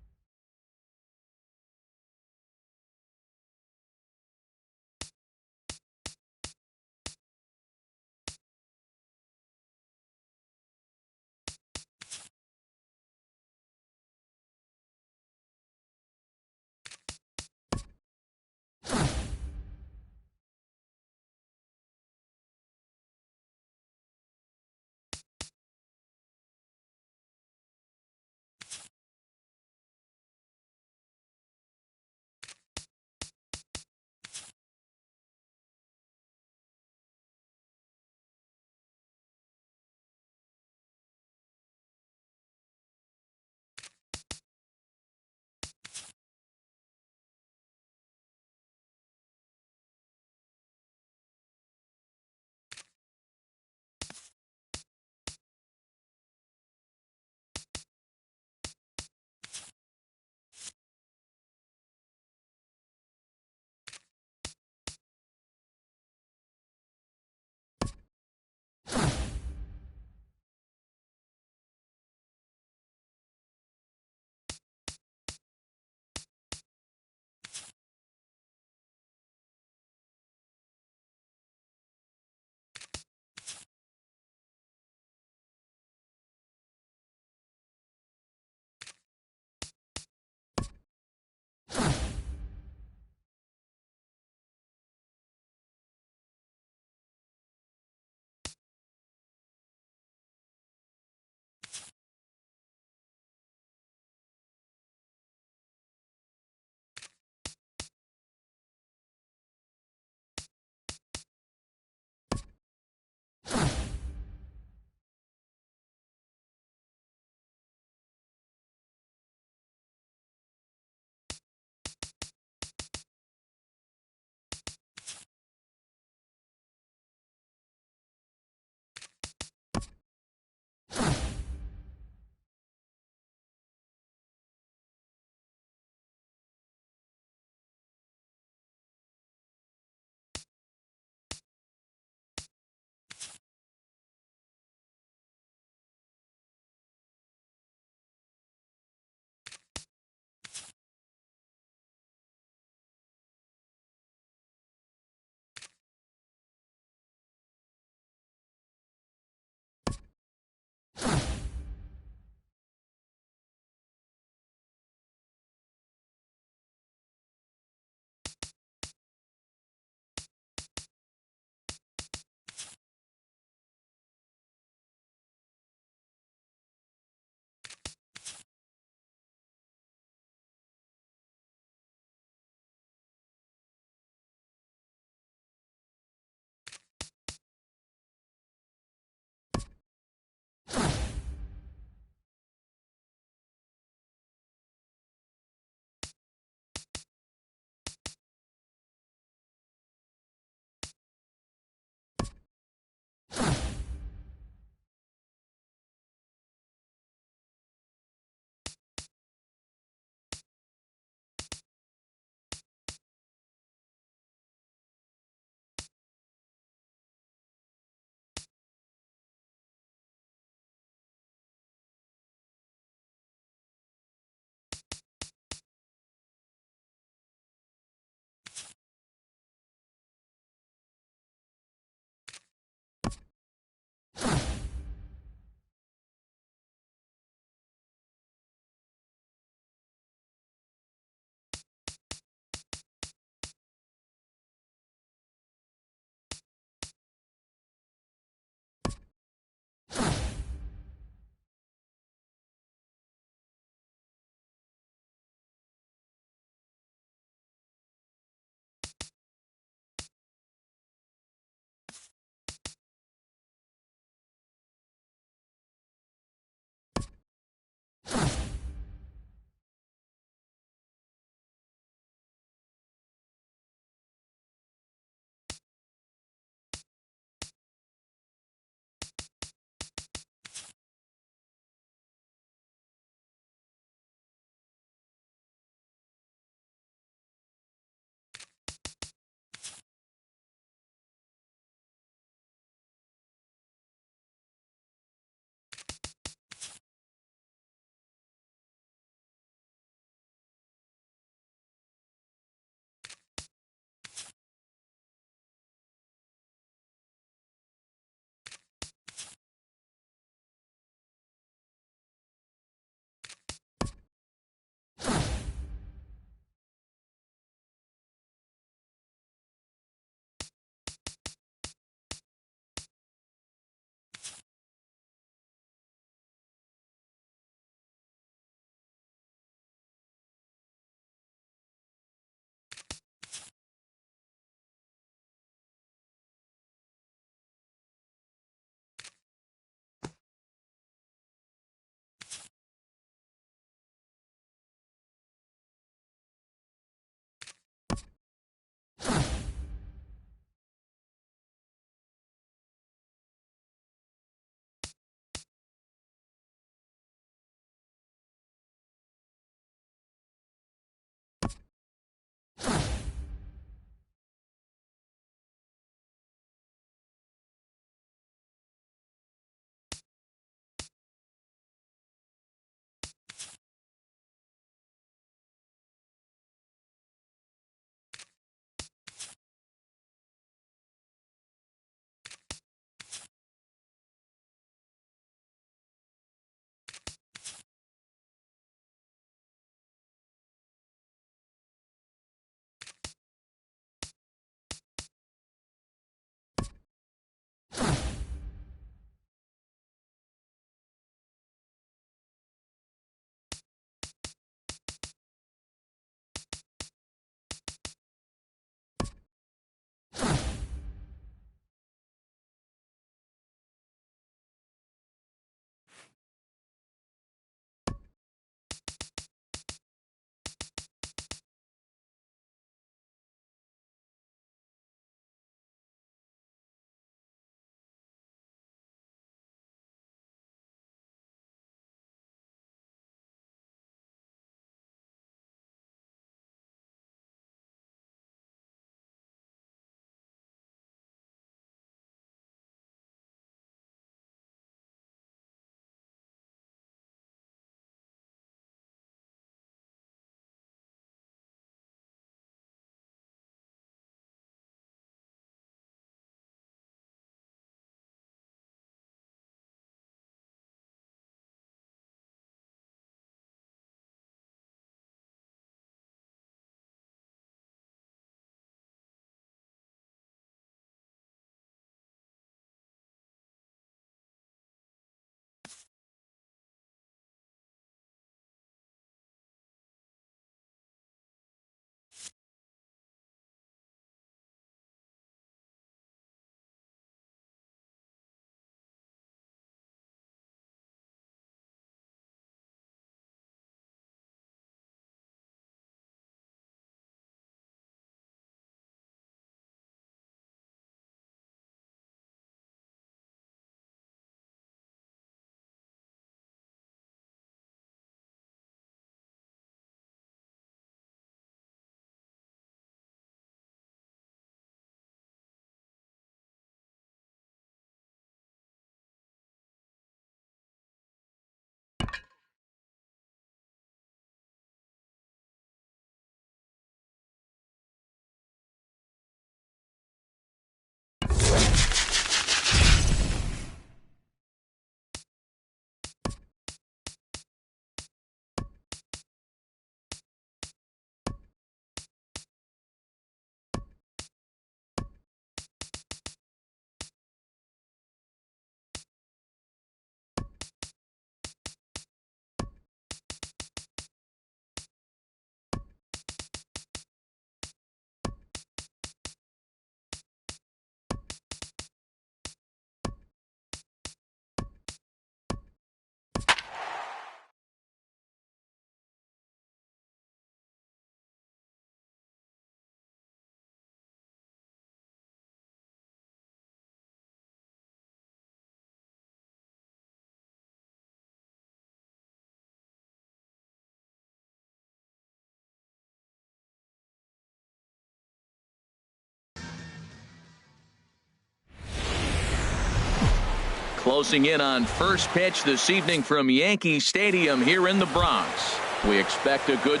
Closing in on first pitch this evening from Yankee Stadium here in the Bronx. We expect a good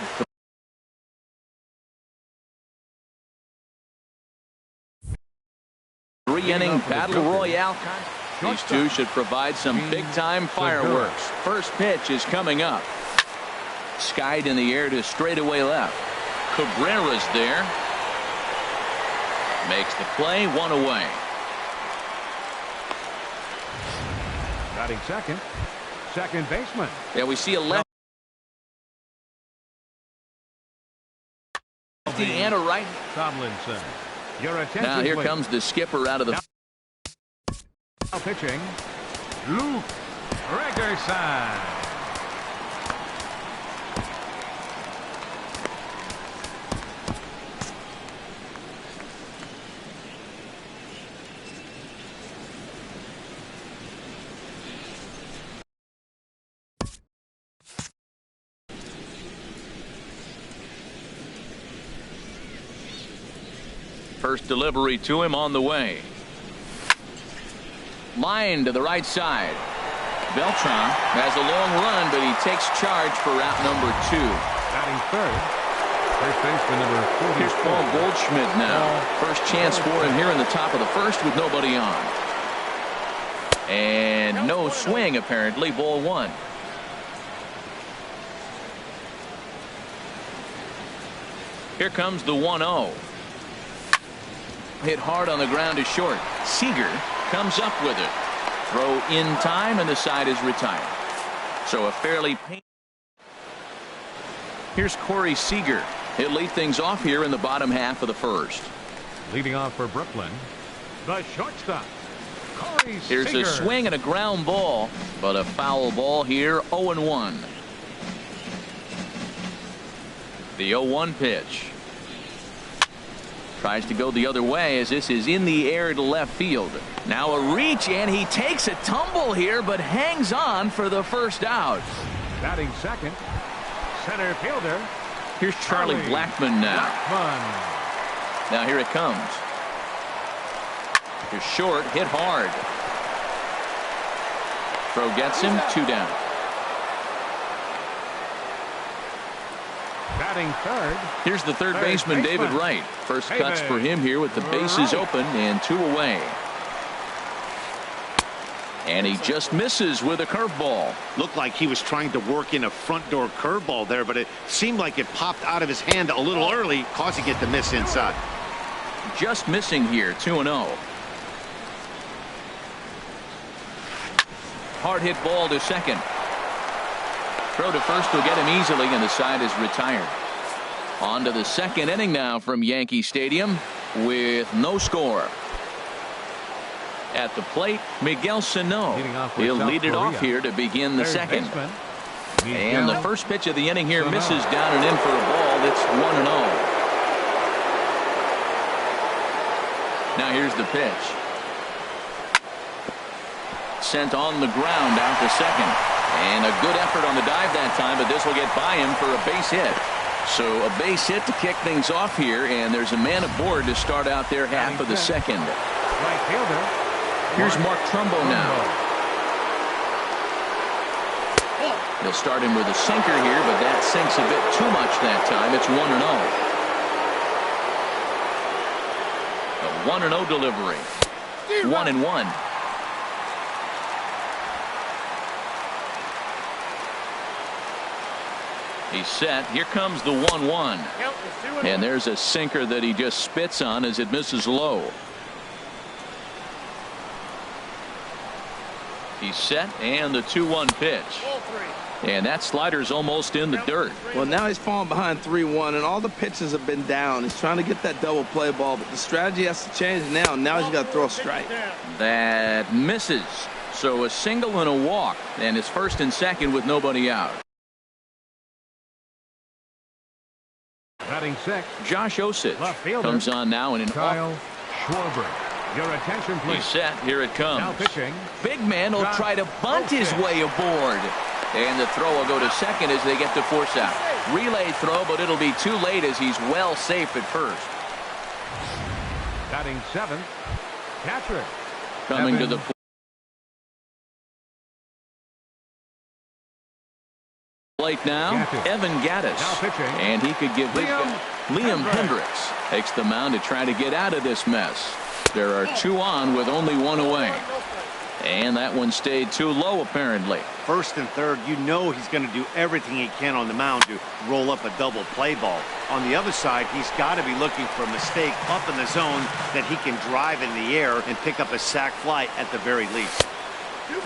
three-inning battle royale. These two should provide some big-time fireworks. First pitch is coming up. Skied in the air to straightaway left. Cabrera's there. Makes the play, one away. Batting second baseman. Yeah, we see a lefty and a right. Tomlinson. Your attention, Now here please. comes the skipper out of the Now pitching, Luke Gregerson. First delivery to him on the way. Line to the right side. Beltran has a long run, but he takes charge for route number 2. Batting third. First baseman number 44. Here's Paul Goldschmidt now. First chance for him here in the top of the first with nobody on. And no swing apparently. Ball 1. Here comes the 1-0. Hit hard on the ground to short. Seager comes up with it. Throw in time, and the side is retired. So a fairly painful. Here's Corey Seager. He'll lead things off here in the bottom half of the first. Leading off for Brooklyn, the shortstop, Corey Here's Seager. a swing and a ground ball, but a foul ball here, 0-1. The 0-1 pitch. Tries to go the other way as this is in the air to left field. Now a reach, and he takes a tumble here, but hangs on for the first out. Batting second, center fielder. Here's Charlie Blackmon now. Now here it comes. Here's short, hit hard. Throw gets him, 2 down. Batting third. Here's the third baseman, David Wright. First cuts for him here with the bases open and 2 away. And he just misses with a curveball. Looked like he was trying to work in a front door curveball there, but it seemed like it popped out of his hand a little early, causing it to miss inside. Just missing here, 2-0. Hard hit ball to second. Throw to first will get him easily, and the side is retired. On to the second inning now from Yankee Stadium with no score. At the plate, Miguel Sano. He'll lead it off here to begin the second. And the first pitch of the inning here misses down and in for a ball. It's 1-0. Now here's the pitch. Sent on the ground out to second. And a good effort on the dive that time, but this will get by him for a base hit. So a base hit to kick things off here, and there's a man aboard to start out their half of the second. Right fielder. Here's Mark Trumbo now. They'll start him with a sinker here, but that sinks a bit too much that time. It's 1-0. A 1-0 delivery. 1-1. He's set. Here comes the 1-1. And there's a sinker that he just spits on as it misses low. He's set, and the 2-1 pitch. And that slider's almost in the dirt. Well, now he's falling behind 3-1, and all the pitches have been down. He's trying to get that double play ball, but the strategy has to change now. Now he's got to throw a strike. That misses. So a single and a walk, and it's first and second with nobody out. Batting sixth, Josh Osich left fielder, comes on now in an Kyle Schwarber. Your attention, please. He's set. Here it comes. Now pitching. Big man will try to bunt his way aboard. And the throw will go to second as they get to force out. Relay throw, but it'll be too late as he's well safe at first. Batting seventh, Patrick. Coming to the Plate now, Evan Gattis. Now pitching. And he could give Liam Hendricks takes the mound to try to get out of this mess. There are 2 on with only 1 away. And that one stayed too low, apparently. First and third, you know he's going to do everything he can on the mound to roll up a double play ball. On the other side, he's got to be looking for a mistake up in the zone that he can drive in the air and pick up a sac fly at the very least.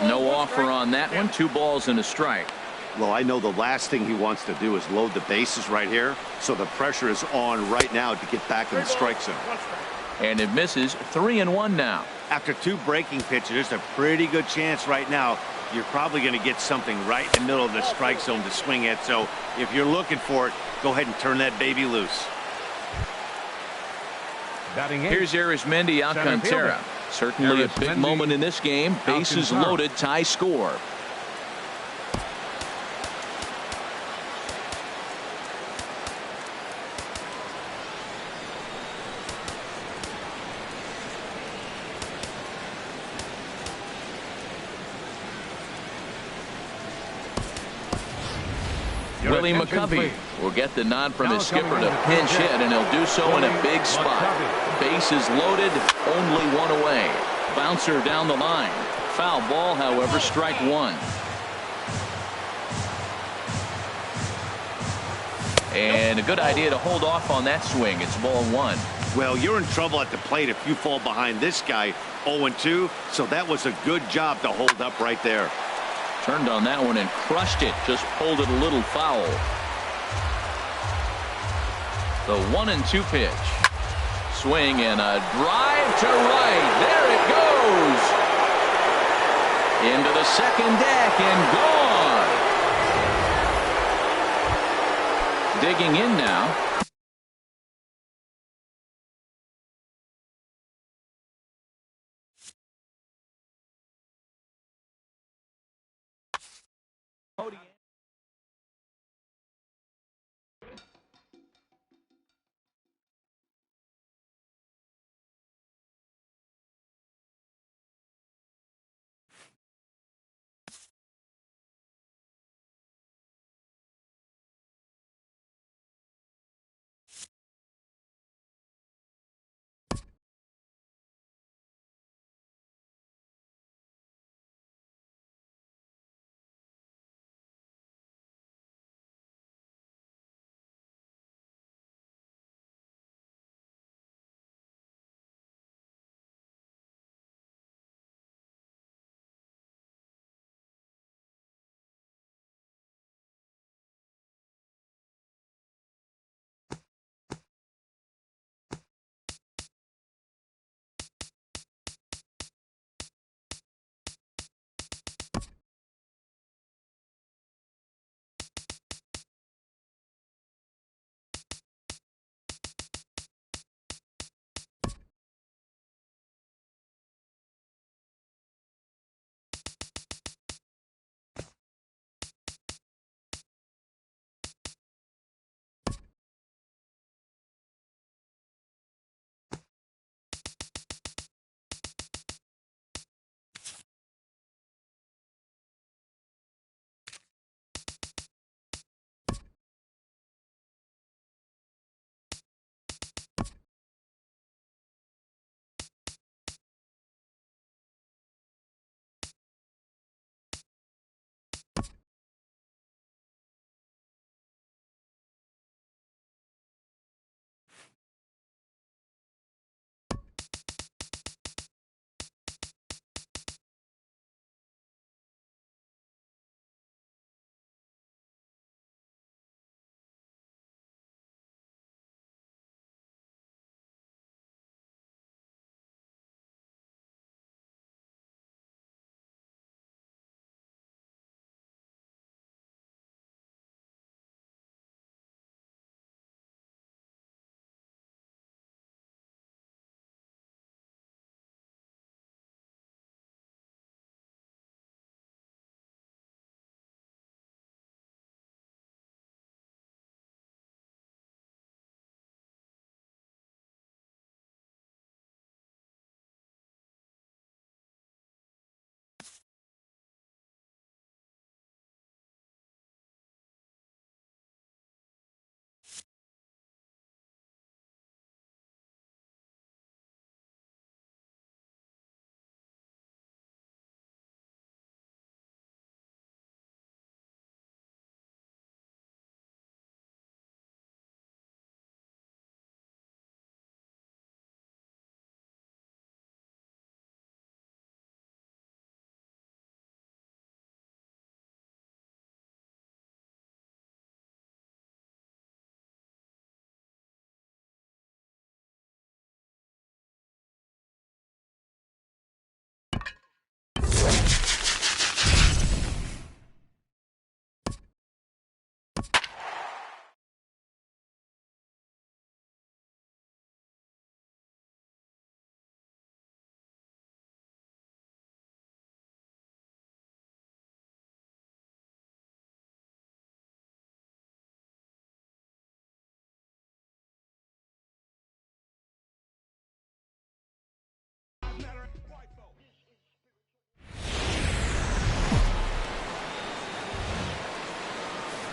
No offer on that one. 2 balls and a strike. Well, I know the last thing he wants to do is load the bases right here, so the pressure is on right now to get back in the strike zone. And it misses. 3-1 now. After 2 breaking pitches, there's a pretty good chance right now you're probably going to get something right in the middle of the strike zone to swing at. So if you're looking for it, go ahead and turn that baby loose. Here's Arismendi Alcantara. Certainly a big moment in this game. Bases loaded, tie score. Willie McCovey will get the nod from his skipper to pinch hit, and he'll do so in a big spot. Bases loaded, only 1 away. Bouncer down the line. Foul ball, however, strike 1. And a good idea to hold off on that swing. It's ball 1. Well, you're in trouble at the plate if you fall behind this guy 0-2, so that was a good job to hold up right there. Turned on that one and crushed it. Just pulled it a little foul. The 1-2 pitch. Swing and a drive to right. There it goes. Into the second deck and gone. Digging in now.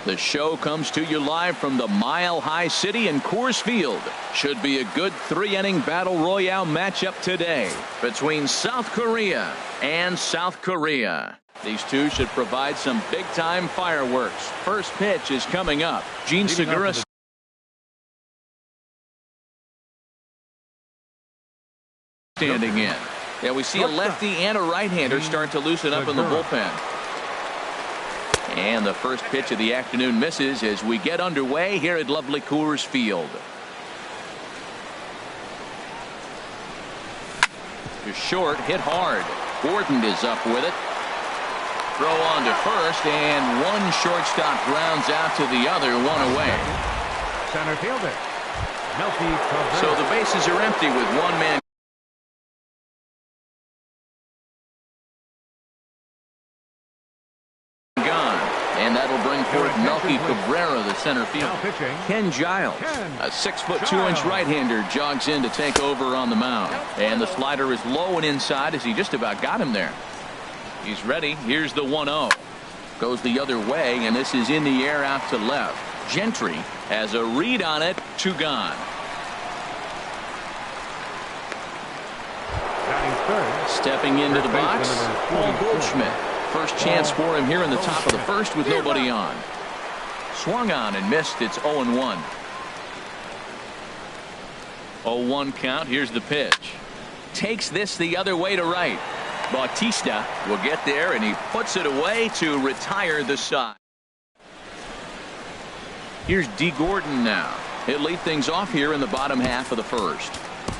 The show comes to you live from the Mile High City in Coors Field. Should be a good 3-inning battle royale matchup today between South Korea and South Korea. These two should provide some big-time fireworks. First pitch is coming up. Jean Segura standing in. Yeah, we see a lefty and a right-hander start to loosen up in the bullpen. And the first pitch of the afternoon misses as we get underway here at lovely Coors Field. To short, hit hard. Gordon is up with it. Throw on to first, and one shortstop grounds out to the other, one away. Center fielder, Melky Cabrera. So the bases are empty with one man gone. And that'll bring forth Melky Cabrera, the center fielder. Ken Giles, a 6'2" right-hander, jogs in to take over on the mound. And the slider is low and inside as he just about got him there. He's ready. Here's the 1-0. Goes the other way, and this is in the air out to left. Gentry has a read on it. 2 gone. Stepping into the box, Paul Goldschmidt. First chance for him here in the top of the first with nobody on. Swung on and missed. It's 0-1. 0-1 count. Here's the pitch. Takes this the other way to right. Bautista will get there, and he puts it away to retire the side. Here's D. Gordon now. He'll lead things off here in the bottom half of the first.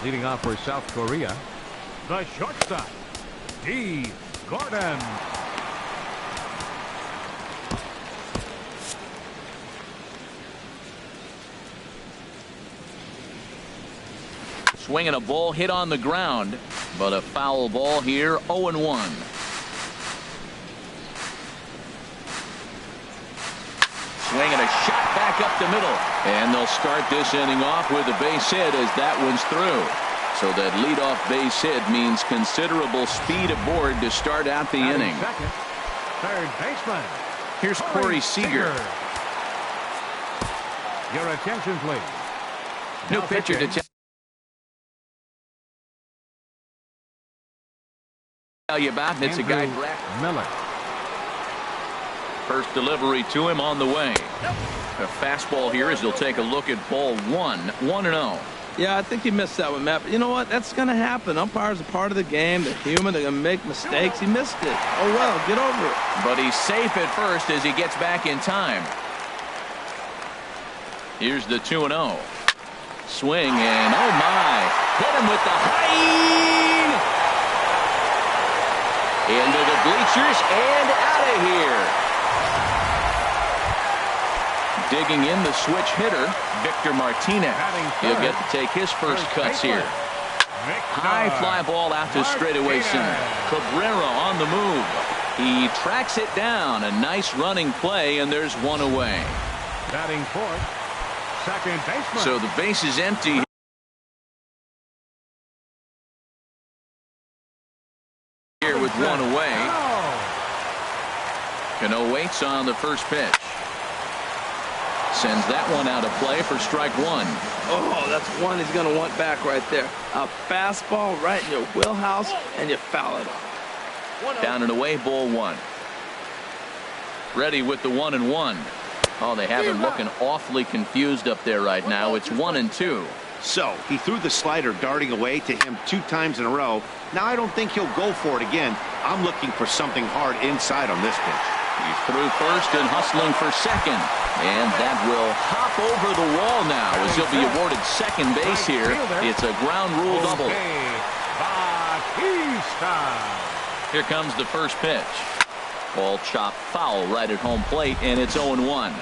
Leading off for South Korea, the shortstop, D. Gordon. Swinging a ball hit on the ground, but a foul ball here. 0-1. Swinging a shot back up the middle, and they'll start this inning off with a base hit as that one's through. So that leadoff base hit means considerable speed aboard to start out the inning. Second, third baseman. Here's Corey Seager. Your attention, please. New pitcher to tell you about, and it's a guy, Miller. First delivery to him on the way. A fastball here as he'll take a look at ball 1. 1-0. Yeah, I think he missed that one, Matt. But you know what? That's going to happen. Umpires are part of the game. They're human. They're going to make mistakes. He missed it. Oh, well, get over it. But he's safe at first as he gets back in time. Here's the 2-0. Swing, and oh my. Hit him with the high. Into the bleachers and out of here. Digging in the switch hitter, Victor Martinez. He'll get to take his first cuts here. High fly ball out to straightaway center. Cabrera on the move. He tracks it down. A nice running play, and there's one away. Batting fourth, second baseman. So the base is empty here with one away. Cano waits on the first pitch. Sends that one out of play for strike 1. Oh, that's one he's going to want back right there. A fastball right in your wheelhouse, and you foul it off. Down and away, ball 1. Ready with the 1-1. Oh, they have him looking awfully confused up there right now. It's 1-2. So he threw the slider darting away to him 2 times in a row. Now I don't think he'll go for it again. I'm looking for something hard inside on this pitch. He's through first and hustling for second. And that will hop over the wall now as he'll be awarded second base here. It's a ground rule double. Here comes the first pitch. Ball chopped foul right at home plate, and it's 0-1.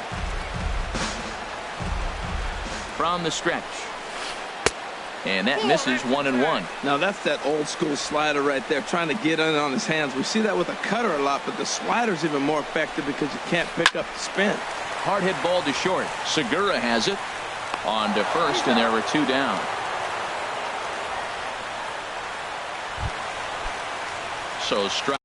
From the stretch. And that misses 1-1. Now that's that old school slider right there, trying to get in on his hands. We see that with a cutter a lot, but the slider's even more effective because you can't pick up the spin. Hard hit ball to short. Segura has it. On to first, and there were 2 down. So strike.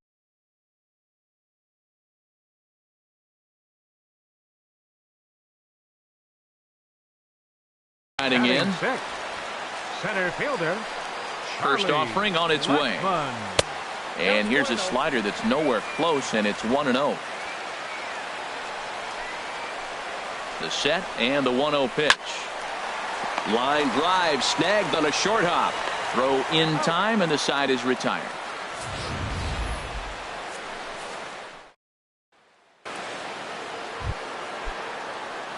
Riding in. Six. Center fielder. First offering on its way. And here's a slider that's nowhere close, and it's 1-0. The set and the 1-0 pitch. Line drive snagged on a short hop. Throw in time, and the side is retired.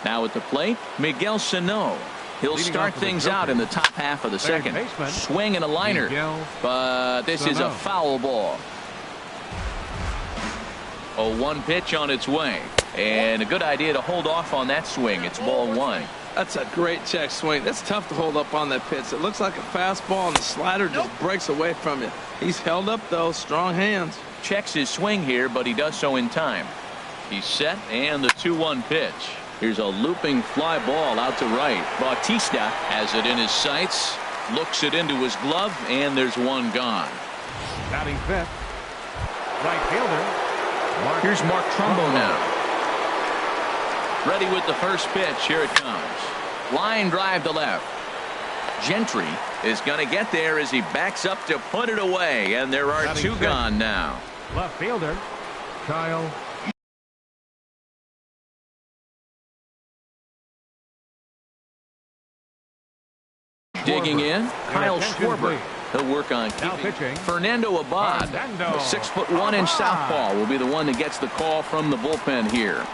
Now at the plate, Miguel Sano. He'll start things out in the top half of the second. Swing and a liner, but this is a foul ball. 0-1 pitch on its way, and a good idea to hold off on that swing. It's ball one. That's a great check swing. That's tough to hold up on that pitch. It looks like a fastball, and the slider just breaks away from you. He's held up, though. Strong hands. Checks his swing here, but he does so in time. He's set, and the 2-1 pitch. Here's a looping fly ball out to right. Bautista has it in his sights, looks it into his glove, and there's one gone. Batting fifth. Right fielder. Here's Mark Trumbo now. Ready with the first pitch. Here it comes. Line drive to left. Gentry is going to get there as he backs up to put it away, and there are two gone now. Left fielder. Kyle. Digging in, Kyle Schwarber. He'll work on keeping Fernando Abad. The 6'1" southpaw will be the one that gets the call from the bullpen here.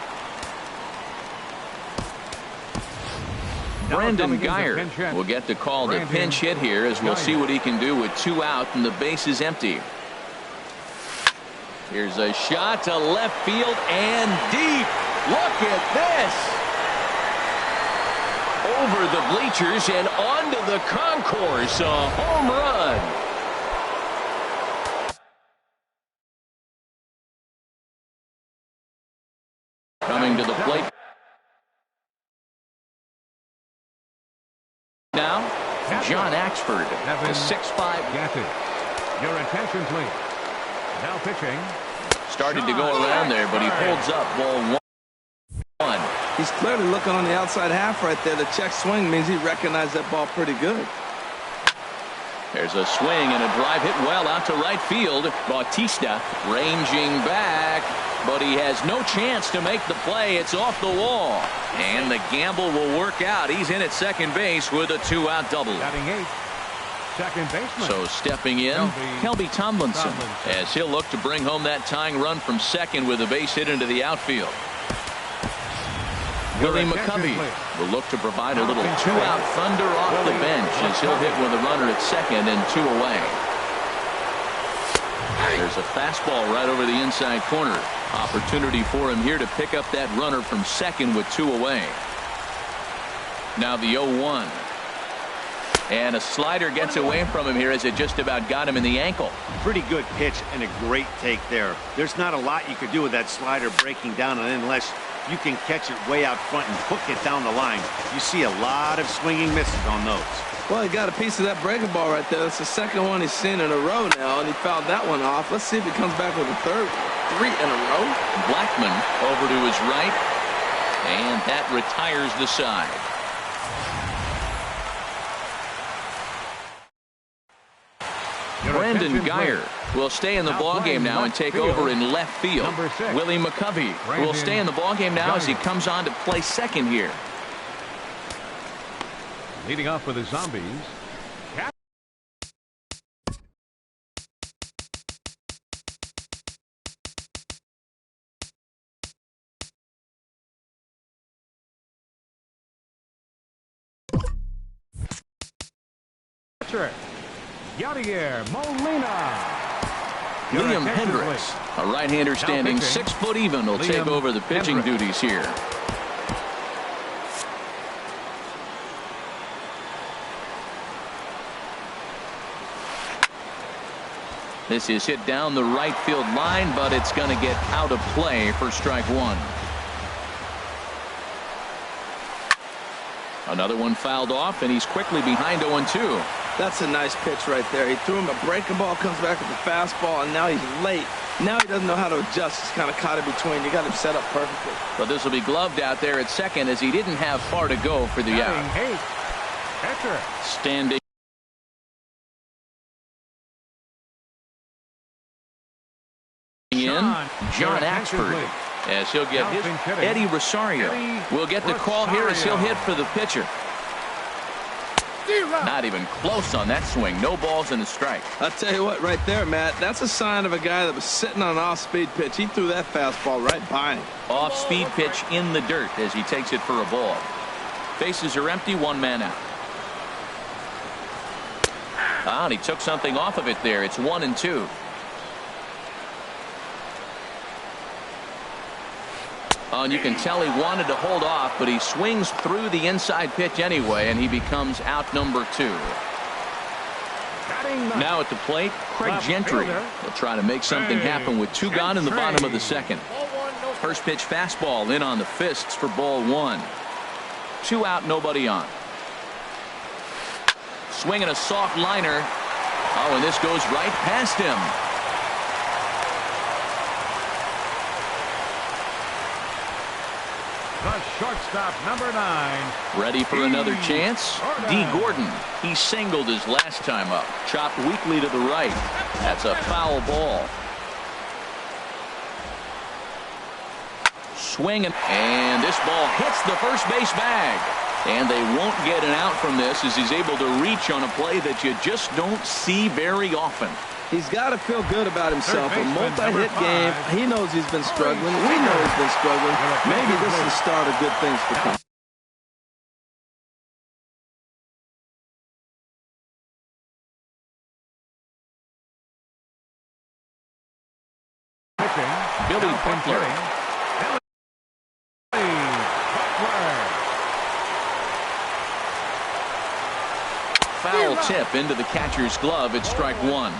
Brandon Guyer will get the call to pinch hit here, as we'll see what he can do with 2 out and the base is empty. Here's a shot to left field and deep. Look at this. Over the bleachers and onto the concourse. A home run. Coming to the plate now, John Axford, the 6'5". Your attention, please. Now pitching. Started to go around there, but he holds up. Ball one. He's clearly looking on the outside half right there. The check swing means he recognized that ball pretty good. There's a swing and a drive hit well out to right field. Bautista ranging back, but he has no chance to make the play. It's off the wall, and the gamble will work out. He's in at second base with a 2-out double. Batting eighth. Second baseman. So stepping in, Kelby Tomlinson, as he'll look to bring home that tying run from second with a base hit into the outfield. Willie McCovey will look to provide a little 2-out thunder off the bench as he'll hit with a runner at second and 2 away. There's a fastball right over the inside corner. Opportunity for him here to pick up that runner from second with 2 away. Now the 0-1. And a slider gets away from him here as it just about got him in the ankle. Pretty good pitch and a great take there. There's not a lot you could do with that slider breaking down, and unless you can catch it way out front and hook it down the line, you see a lot of swinging misses on those. Well, he got a piece of that breaking ball right there. That's the second one he's seen in a row now, and he fouled that one off. Let's see if he comes back with a third. 3 in a row. Blackman over to his right, and that retires the side. Brandon Guyer will stay in the ballgame now and take over in left field. Willie McCovey will stay in the ballgame now as he comes on to play second here. Leading off for the Zombies. Yadier Molina. Liam Hendricks, a right-hander standing 6 foot even, will take over the pitching duties here. This is hit down the right field line, but it's going to get out of play for strike 1. Another one fouled off, and he's quickly behind 0-2. That's a nice pitch right there. He threw him a breaking ball, comes back with the fastball, and now he's late. Now he doesn't know how to adjust. He's kind of caught in between. You got him set up perfectly. But this will be gloved out there at second as he didn't have far to go for the out. Pitcher. Standing in, John Axford, as he'll get his. Eddie Rosario will get the call here as he'll hit for the pitcher. Not even close on that swing. No balls and a strike. I'll tell you what, right there, Matt, that's a sign of a guy that was sitting on an off-speed pitch. He threw that fastball right by him. Off-speed pitch in the dirt as he takes it for a ball. Bases are empty, one man out. And he took something off of it there. It's 1-2. And you can tell he wanted to hold off, but he swings through the inside pitch anyway, and he becomes out number 2. Now at the plate, Craig Gentry will try to make something happen with 2 gone in the bottom of the second. First pitch fastball in on the fists for ball 1. 2 out, nobody on. Swinging a soft liner. Oh, and this goes right past him. The shortstop, number 9. Ready for another chance? D. Gordon. He singled his last time up. Chopped weakly to the right. That's a foul ball. Swinging, and this ball hits the first base bag. And they won't get an out from this as he's able to reach on a play that you just don't see very often. He's got to feel good about himself. A multi-hit game. He knows he's been struggling. We know he's been struggling. Maybe this is the start of good things to come. Billy Butler. Foul tip into the catcher's glove. It's strike 1.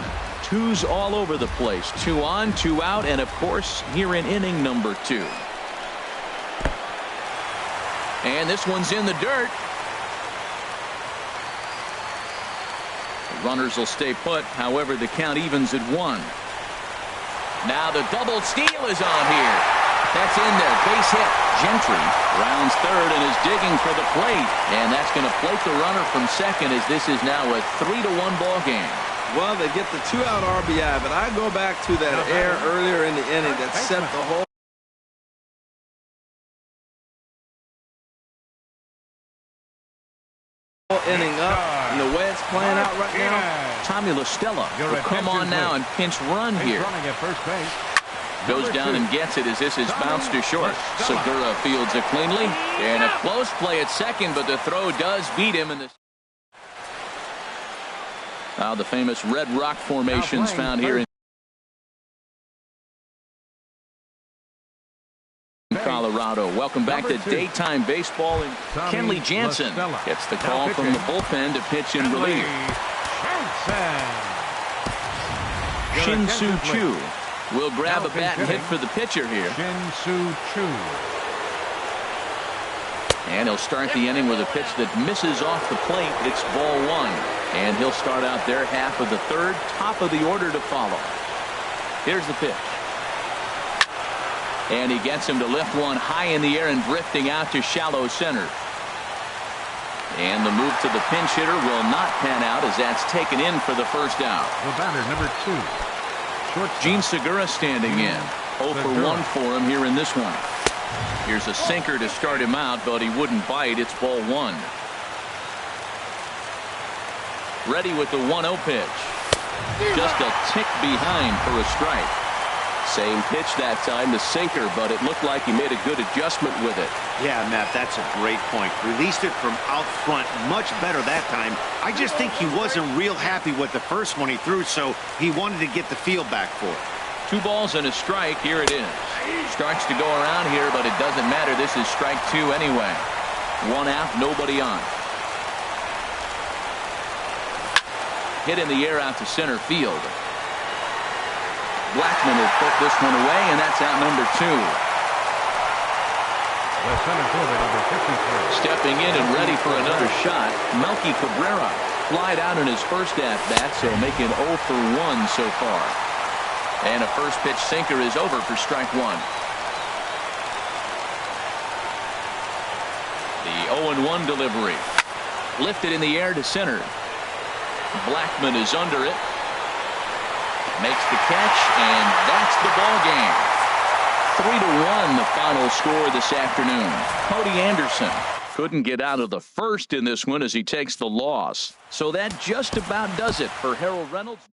2's all over the place. 2 on, 2 out, and of course here in inning number 2. And this one's in the dirt. The runners will stay put. However, the count evens at 1. Now the double steal is on here. That's in there. Base hit. Gentry rounds third and is digging for the plate. And that's going to plate the runner from second as this is now a 3-1 ball game. Well, they get the 2-out RBI, but I go back to that error earlier in the inning that set the whole inning up. And the way it's playing out right now, Tommy La Stella will come on now and pinch run here. Goes down and gets it as this is bounced to short. Segura fields it cleanly. And a close play at second, but the throw does beat him in the. Now the famous Red Rock formations found here in Colorado. Welcome back to daytime baseball. And Kenley Jansen gets the call from the bullpen to pitch in relief. Shin-Soo Choo will grab a bat and hit for the pitcher here. Shin-Soo Choo. And he'll start the inning with a pitch that misses off the plate. It's ball 1. And he'll start out their half of the third. Top of the order to follow. Here's the pitch. And he gets him to lift one high in the air and drifting out to shallow center. And the move to the pinch hitter will not pan out as that's taken in for the first out. The batter, number 2. Gene Segura standing in. 0 for 1 for him here in this one. Here's a sinker to start him out, but he wouldn't bite. It's ball 1. Ready with the 1-0 pitch. Just a tick behind for a strike. Same pitch that time, the sinker, but it looked like he made a good adjustment with it. Yeah, Matt, that's a great point. Released it from out front much better that time. I just think he wasn't real happy with the first one he threw, so he wanted to get the feel back for it. 2 balls and a strike. Here it is. Starts to go around here, but it doesn't matter. This is strike 2 anyway. 1 out, nobody on. Hit in the air out to center field. Blackmon will put this one away, and that's out number 2. The center fielder, number 53. Stepping in and ready for another shot, Melky Cabrera flied out in his first at-bat, so making 0 for 1 so far. And a first pitch sinker is over for strike 1. The 0-1 delivery. Lifted in the air to center. Blackmon is under it. Makes the catch, and that's the ball game. 3-1 the final score this afternoon. Cody Anderson couldn't get out of the first in this one as he takes the loss. So that just about does it for Harold Reynolds.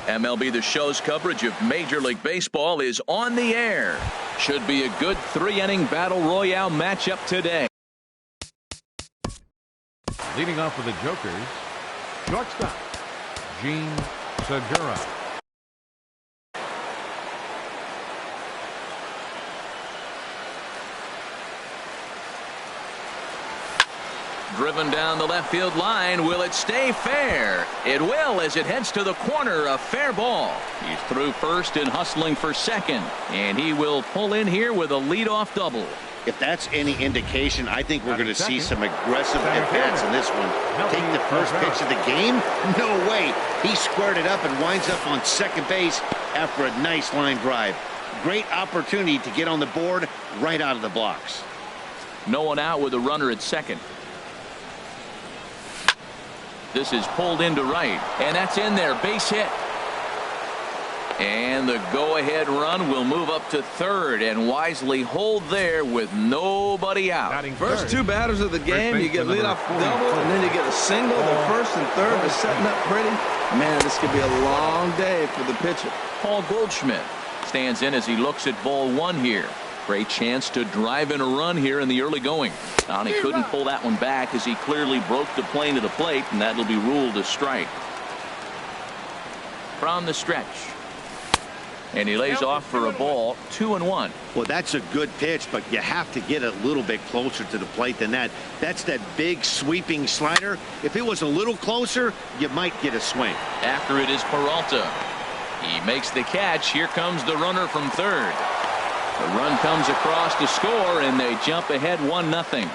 MLB The Show's coverage of Major League Baseball is on the air. Should be a good 3-inning battle royale matchup today. Leading off for the Jokers, shortstop, Gene Segura. Driven down the left field line. Will it stay fair? It will, as it heads to the corner. A fair ball. He's through first and hustling for second. And he will pull in here with a leadoff double. If that's any indication, I think we're going to see some aggressive at-bats in this one. Take the first pitch of the game? No way. He squared it up and winds up on second base after a nice line drive. Great opportunity to get on the board right out of the blocks. No one out with a runner at second. This is pulled into right, and that's in there. Base hit. And the go-ahead run will move up to third and wisely hold there with nobody out. First two batters of the game, you get leadoff double, and then you get a single. The first and third are setting up pretty. Man, this could be a long day for the pitcher. Paul Goldschmidt stands in as he looks at ball one here. Great chance to drive in a run here in the early going. He couldn't pull that one back as he clearly broke the plane to the plate, and that'll be ruled a strike. From the stretch. And he lays off for a ball, 2-1. Well, that's a good pitch, but you have to get a little bit closer to the plate than that. That's that big sweeping slider. If it was a little closer, you might get a swing. After it is Peralta. He makes the catch. Here comes the runner from third. The run comes across to score, and they jump ahead 1-0.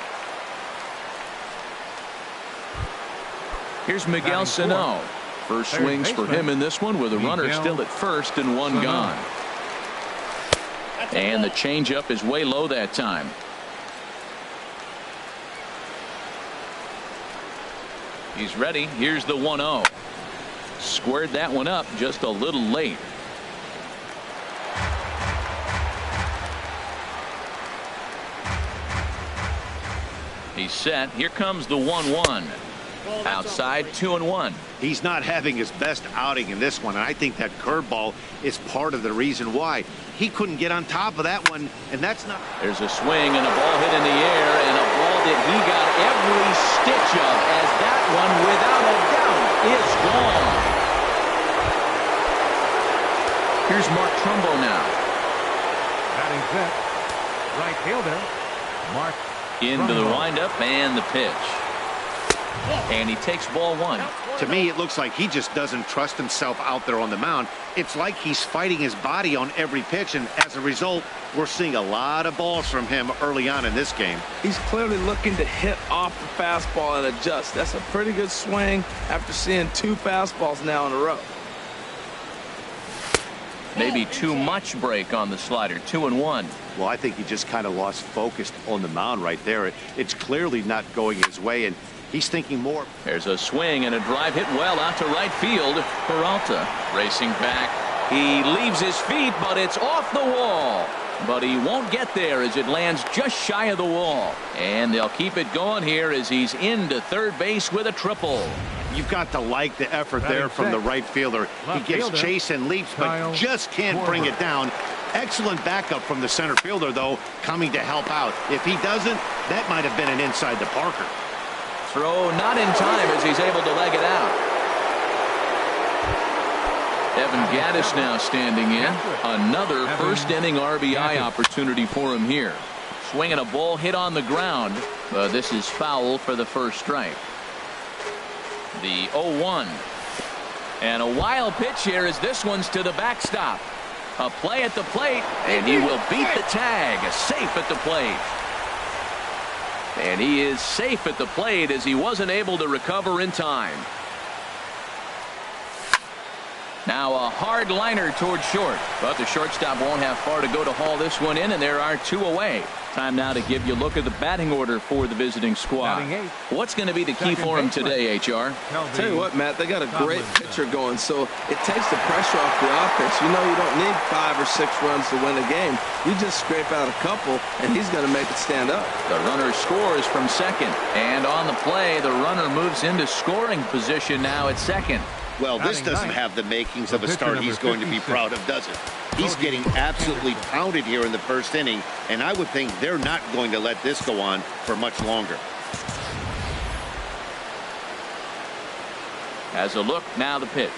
Here's Miguel Sano. First swings for him in this one with a runner still at first and one gone. And the changeup is way low that time. He's ready. Here's the 1-0. Squared that one up just a little late. He's set. Here comes the 1-1. Outside, 2-1. He's not having his best outing in this one, and I think that curveball is part of the reason why. He couldn't get on top of that one, and that's not... There's a swing and a ball hit in the air, and a ball that he got every stitch of, as that one, without a doubt, is gone. Here's Mark Trumbo now. Batting fifth, right fielder, Mark Into the windup and the pitch. And he takes ball one. To me, it looks like he just doesn't trust himself out there on the mound. It's like he's fighting his body on every pitch, and as a result, we're seeing a lot of balls from him early on in this game. He's clearly looking to hit off the fastball and adjust. That's a pretty good swing after seeing 2 fastballs now in a row. Maybe too much break on the slider. 2-1. Well, I think he just kind of lost focus on the mound right there. It's clearly not going his way, and he's thinking more. There's a swing and a drive hit well out to right field. Peralta racing back. He leaves his feet, but it's off the wall. But he won't get there as it lands just shy of the wall. And they'll keep it going here as he's into third base with a triple. You've got to like the effort there from the right fielder. He gives chase and leaps, but just can't bring it down. Excellent backup from the center fielder, though, coming to help out. If he doesn't, that might have been an inside to Parker. Throw not in time as he's able to leg it out. Evan Gattis now standing in. Another first inning RBI opportunity for him here. Swinging a ball hit on the ground. This is foul for the first strike. The 0-1. And a wild pitch here as this one's to the backstop. A play at the plate, and he will beat the tag. Safe at the plate. And he is safe at the plate as he wasn't able to recover in time. Now a hard liner towards short, but the shortstop won't have far to go to haul this one in, and there are 2 away. Time now to give you a look at the batting order for the visiting squad. What's going to be the key for him today, HR? Tell you what, Matt, they got a great pitcher going, so it takes the pressure off the offense. You know you don't need 5 or 6 runs to win a game. You just scrape out a couple, and he's going to make it stand up. The runner scores from second, and on the play, the runner moves into scoring position now at second. Well, this doesn't have the makings of a start he's going to be proud of, does it? He's getting absolutely pounded here in the first inning, and I would think they're not going to let this go on for much longer. As a look, now the pitch.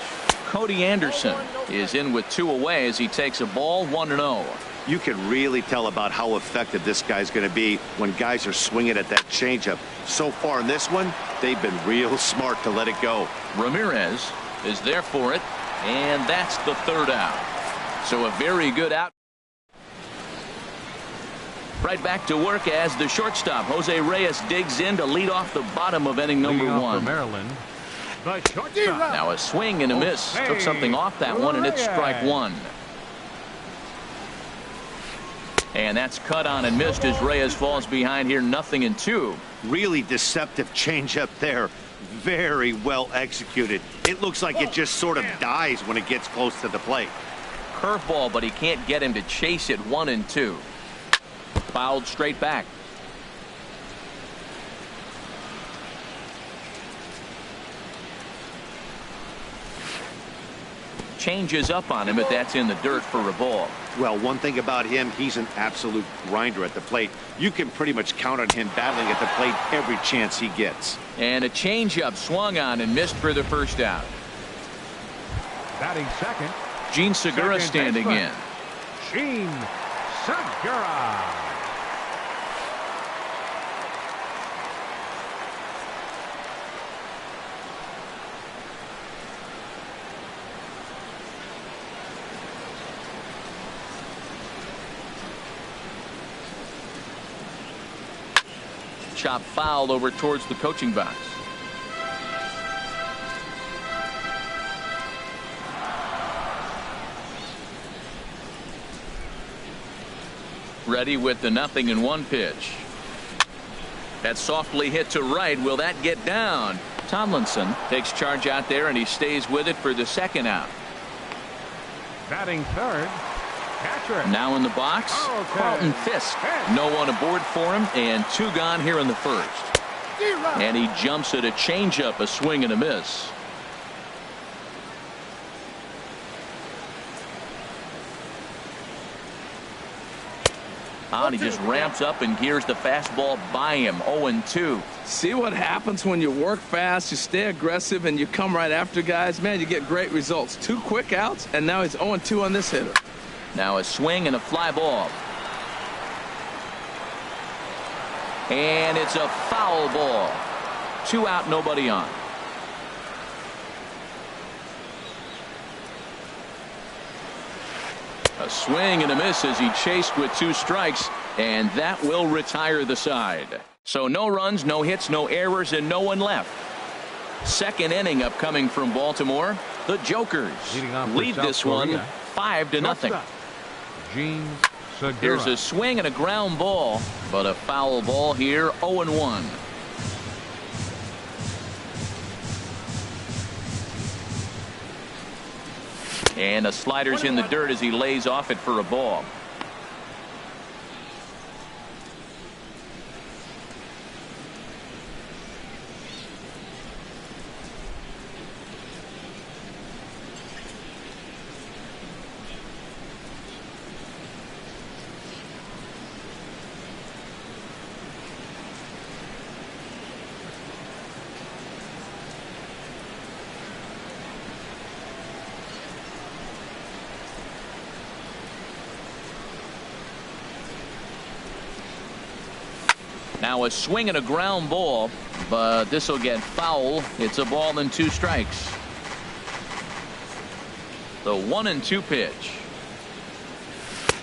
Cody Anderson is in with 2 away as he takes a ball 1-0. You can really tell about how effective this guy's going to be when guys are swinging at that changeup. So far in this one, they've been real smart to let it go. Ramirez is there for it, and that's the 3rd out. So a very good out. Right back to work as the shortstop, Jose Reyes, digs in to lead off the bottom of inning number 1. Maryland, the shortstop. Now a swing and a miss. Took something off that one, and it's strike 1. And that's cut on and missed as Reyes falls behind here, 0-2. Really deceptive changeup there. Very well executed. It looks like it just sort of dies when it gets close to the plate. Curveball, but he can't get him to chase it 1-2. Fouled straight back. Changes up on him, but that's in the dirt for a ball. Well, one thing about him, he's an absolute grinder at the plate. You can pretty much count on him battling at the plate every chance he gets. And a changeup swung on and missed for the first out. Batting second, Gene Segura standing in. Gene Segura. chop foul over towards the coaching box. Ready with the 0-1 pitch. That's softly hit to right. Will that get down? Tomlinson takes charge out there, and he stays with it for the second out. Batting third, Patrick. Now in the box, Okay. Carlton Fisk. No one aboard for him, and 2 gone here in the first. And he jumps at a changeup, a swing and a miss. And he just ramps up and gears the fastball by him. 0-2. See what happens when you work fast, you stay aggressive, and you come right after guys? Man, you get great results. 2 quick outs, and now he's 0-2 on this hitter. Now a swing and a fly ball. And it's a foul ball. 2 out, nobody on. A swing and a miss as he chased with 2 strikes, and that will retire the side. So no runs, no hits, no errors, and no one left. Second inning upcoming from Baltimore. The Jokers lead this one 5-0. Gene Segura. Here's a swing and a ground ball, but a foul ball here. 0-1. And a slider's in the dirt as he lays off it for a ball. Now a swing and a ground ball, but this will get foul. It's a ball and 2 strikes. The 1-2 pitch.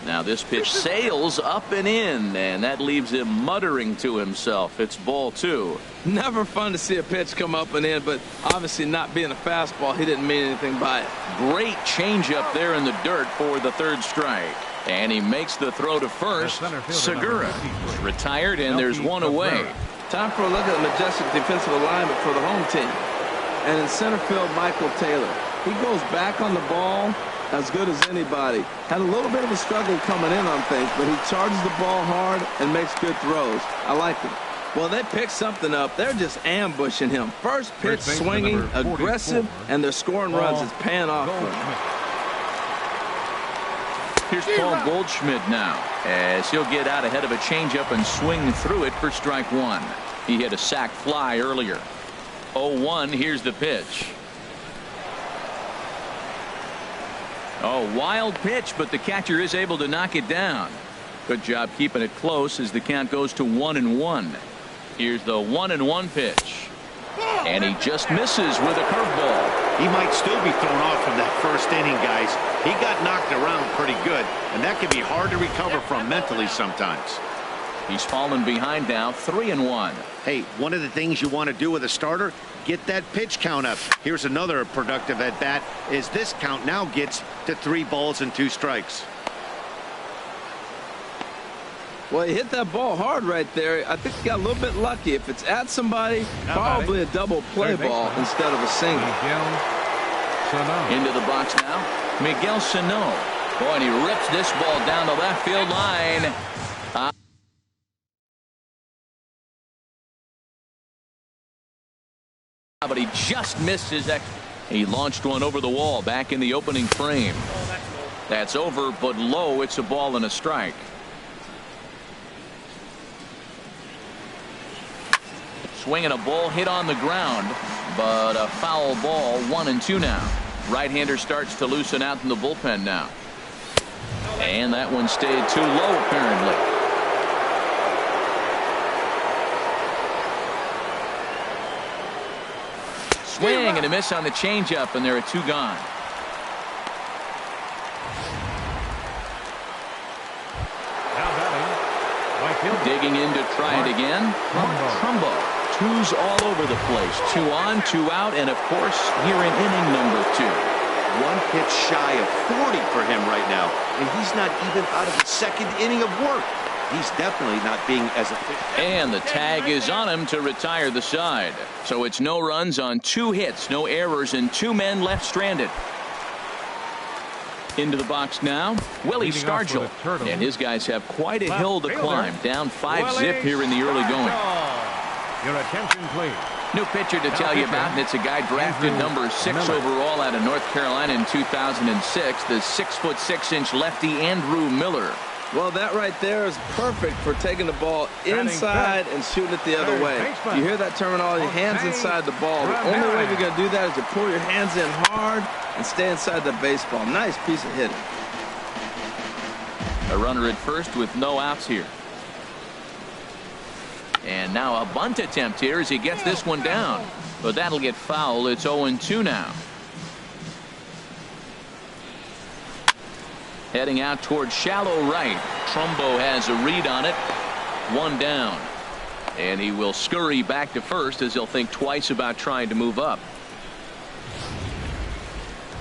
Now this pitch sails up and in, and that leaves him muttering to himself. It's ball 2. Never fun to see a pitch come up and in, but obviously not being a fastball, he didn't mean anything by it. Great changeup there in the dirt for the 3rd strike. And he makes the throw to first. Segura is retired, and there's 1 away. Time for a look at the majestic defensive alignment for the home team. And in center field, Michael Taylor. He goes back on the ball as good as anybody. Had a little bit of a struggle coming in on things, but he charges the ball hard and makes good throws. I like him. Well, they picked something up. They're just ambushing him. First pitch swinging, aggressive, and they're scoring runs. It's paying off for him. Here's Paul Goldschmidt now, as he'll get out ahead of a changeup and swing through it for strike 1. He hit a sac fly earlier. 0-1. Here's the pitch. Oh, wild pitch, but the catcher is able to knock it down. Good job keeping it close as the count goes to 1-1. Here's the 1-1 pitch. And he just misses with a curveball. He might still be thrown off from that first inning, guys. He got knocked around pretty good, and that can be hard to recover from mentally sometimes. He's fallen behind now, 3-1. Hey, one of the things you want to do with a starter, get that pitch count up. Here's another productive at bat, is this count now gets to 3 balls and 2 strikes. Well, he hit that ball hard right there. I think he got a little bit lucky. If it's at somebody, probably a double play ball instead of a single. Into the box now, Miguel Sano. Boy, and he rips this ball down the left field line. But he just missed his He launched one over the wall back in the opening frame. That's over, but low. It's a ball and a strike. Swinging a ball hit on the ground, but a foul ball. 1-2 now. Right-hander starts to loosen out in the bullpen now. And that one stayed too low, apparently. Swing and a miss on the changeup, and there are 2 gone. Now batting, right Digging in to try it again. Trumbo. Twos all over the place. 2 on, 2 out, and of course, here in inning number 2. 1 pitch shy of 40 for him right now, and he's not even out of the 2nd inning of work. He's definitely not being as efficient. And the tag is on him to retire the side. So it's no runs on 2 hits, no errors, and 2 men left stranded. Into the box now, Willie Stargell. And his guys have quite a hill to climb. Down 5-zip here in the early going. Your attention, please. New pitcher to tell you about, and it's a guy drafted number 6 overall out of North Carolina in 2006. The 6'6" lefty Andrew Miller. Well, that right there is perfect for taking the ball inside and shooting it the other way. You hear that terminology, hands inside the ball. The only way you're going to do that is to pull your hands in hard and stay inside the baseball. Nice piece of hitting. A runner at first with no outs here. And now a bunt attempt here as he gets this one down. But that'll get foul. It's 0-2 now. Heading out towards shallow right. Trumbo has a read on it. 1 down. And he will scurry back to first as he'll think twice about trying to move up.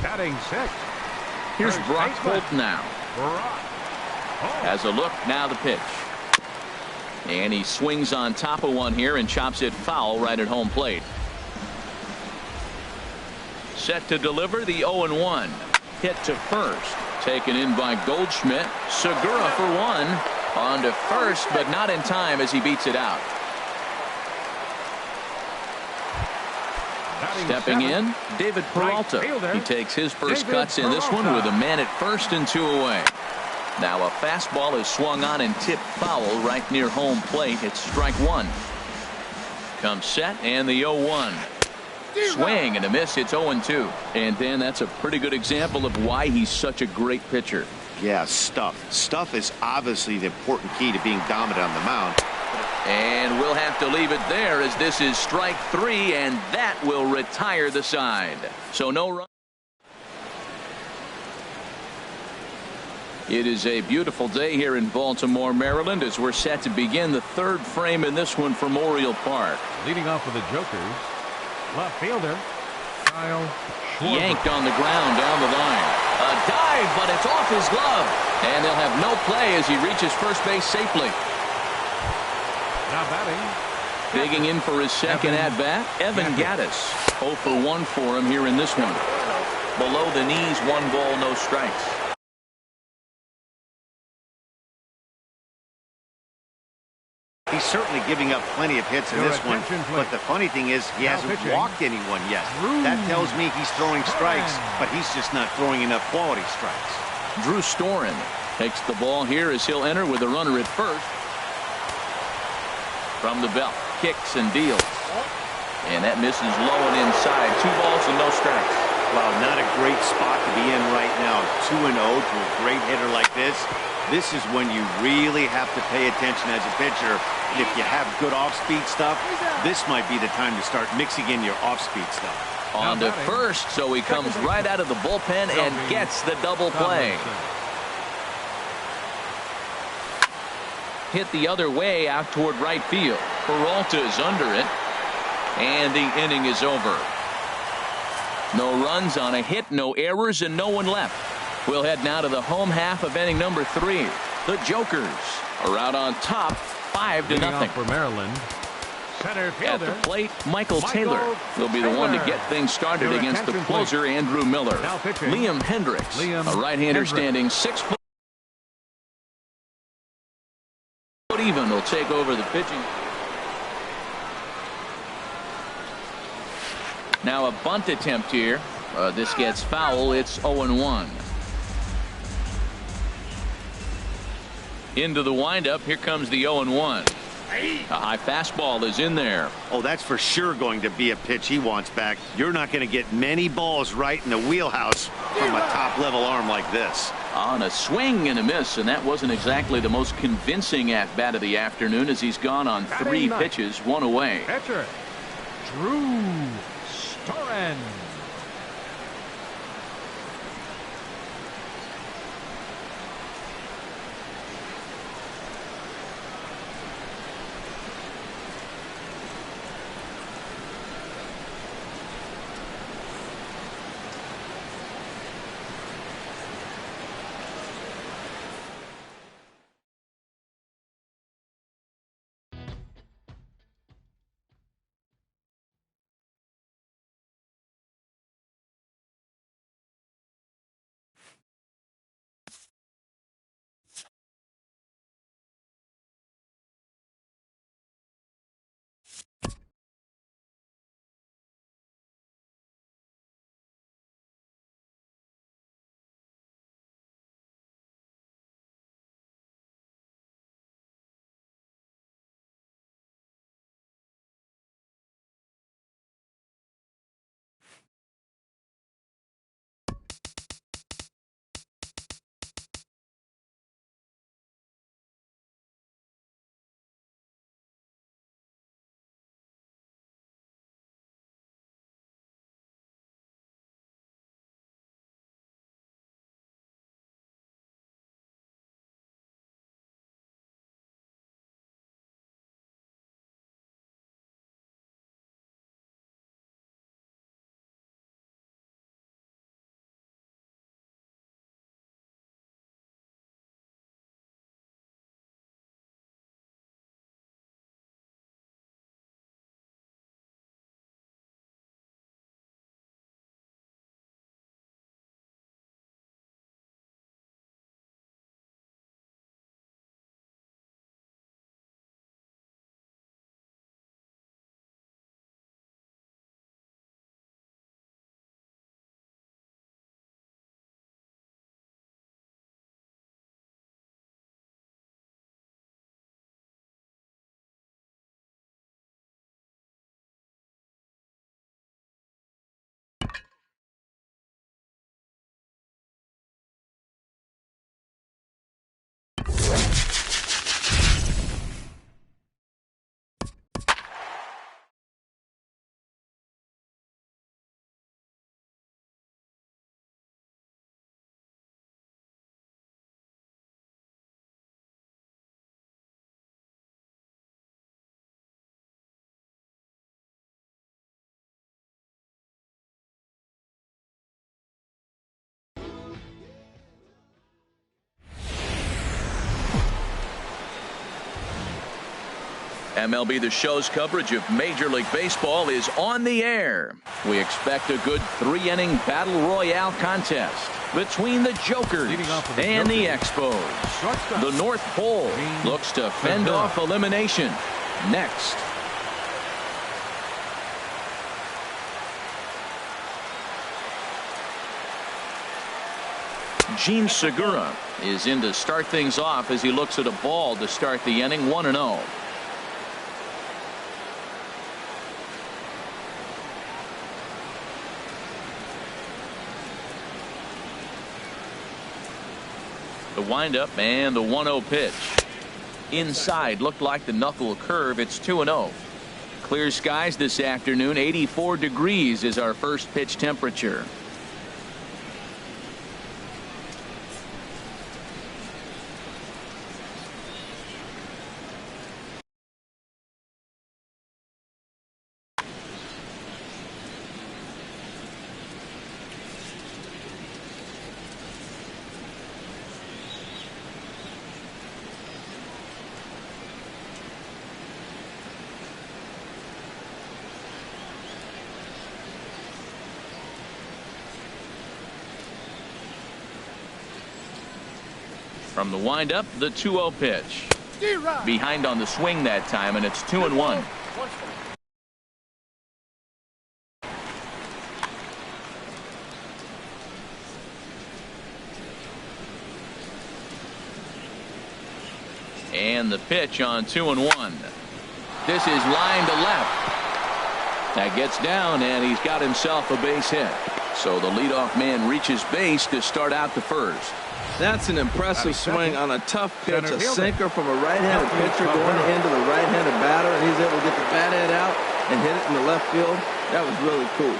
Batting 6. Here's Brock Holt now. Has a look, now the pitch. And he swings on top of one here and chops it foul right at home plate. Set to deliver the 0-1. Hit to first. Taken in by Goldschmidt. Segura for 1. On to first, but not in time as he beats it out. Stepping in, David Peralta. He takes his first cuts in this one with a man at first and 2 away. Now a fastball is swung on and tipped foul right near home plate. It's strike 1. Comes set and the 0-1. Swing and a miss. It's 0-2. And Dan, that's a pretty good example of why he's such a great pitcher. Yeah, stuff. Stuff is obviously the important key to being dominant on the mound. And we'll have to leave it there as this is strike 3, and that will retire the side. So no run. It is a beautiful day here in Baltimore, Maryland, as we're set to begin the 3rd frame in this one from Oriole Park. Leading off with the Jokers, left fielder Kyle Schwarber. Yanked on the ground down the line. A dive, but it's off his glove. And they'll have no play as he reaches first base safely. Now batting. Digging in for his second at-bat, Evan Gattis. 0 for 1 for him here in this one. Below the knees, 1 ball, no strikes. He's certainly giving up plenty of hits in this one, but the funny thing is he hasn't walked anyone yet. That tells me he's throwing strikes, but he's just not throwing enough quality strikes. Drew Storen takes the ball here as he'll enter with a runner at first. From the belt, kicks and deals. And that misses low and inside. 2 balls and no strikes. Wow, not a great spot to be in right now. 2-0 to a great hitter like this. This is when you really have to pay attention as a pitcher. And if you have good off-speed stuff, this might be the time to start mixing in your off-speed stuff. On to first, so he comes right out of the bullpen and gets the double play. Hit the other way out toward right field. Peralta is under it. And the inning is over. No runs on a hit, no errors, and no one left. We'll head now to the home half of inning number 3. The Jokers are out on top, 5-0. For Maryland, center fielder, at the plate, Michael Taylor will be the one to get things started against the closer, Andrew Miller. Liam Hendricks, a right-hander standing 6 foot even, will take over the pitching. Now a bunt attempt here. This gets foul. It's 0-1. Into the windup. Here comes the 0-1. A high fastball is in there. Oh, that's for sure going to be a pitch he wants back. You're not going to get many balls right in the wheelhouse from a top-level arm like this. On a swing and a miss, and that wasn't exactly the most convincing at-bat of the afternoon as he's gone on 3 pitches, 1 away. Catcher, Drew Storen. MLB The Show's coverage of Major League Baseball is on the air. We expect a good 3-inning battle royale contest between the Jokers and the Expos. The North Pole looks to fend off elimination next. Gene Segura is in to start things off as he looks at a ball to start the inning, 1-0. The windup and the 1-0 pitch. Inside, looked like the knuckle curve. It's 2-0. Clear skies this afternoon. 84 degrees is our first pitch temperature. From the windup, the 2-0 pitch. Behind on the swing that time, and it's 2-1. And the pitch on 2-1. This is line to left. That gets down, and he's got himself a base hit. So the leadoff man reaches base to start out the first. That's an impressive swing on a tough pitch, a sinker from a right-handed pitcher going into the right-handed batter, and he's able to get the bat head out and hit it in the left field. That was really cool.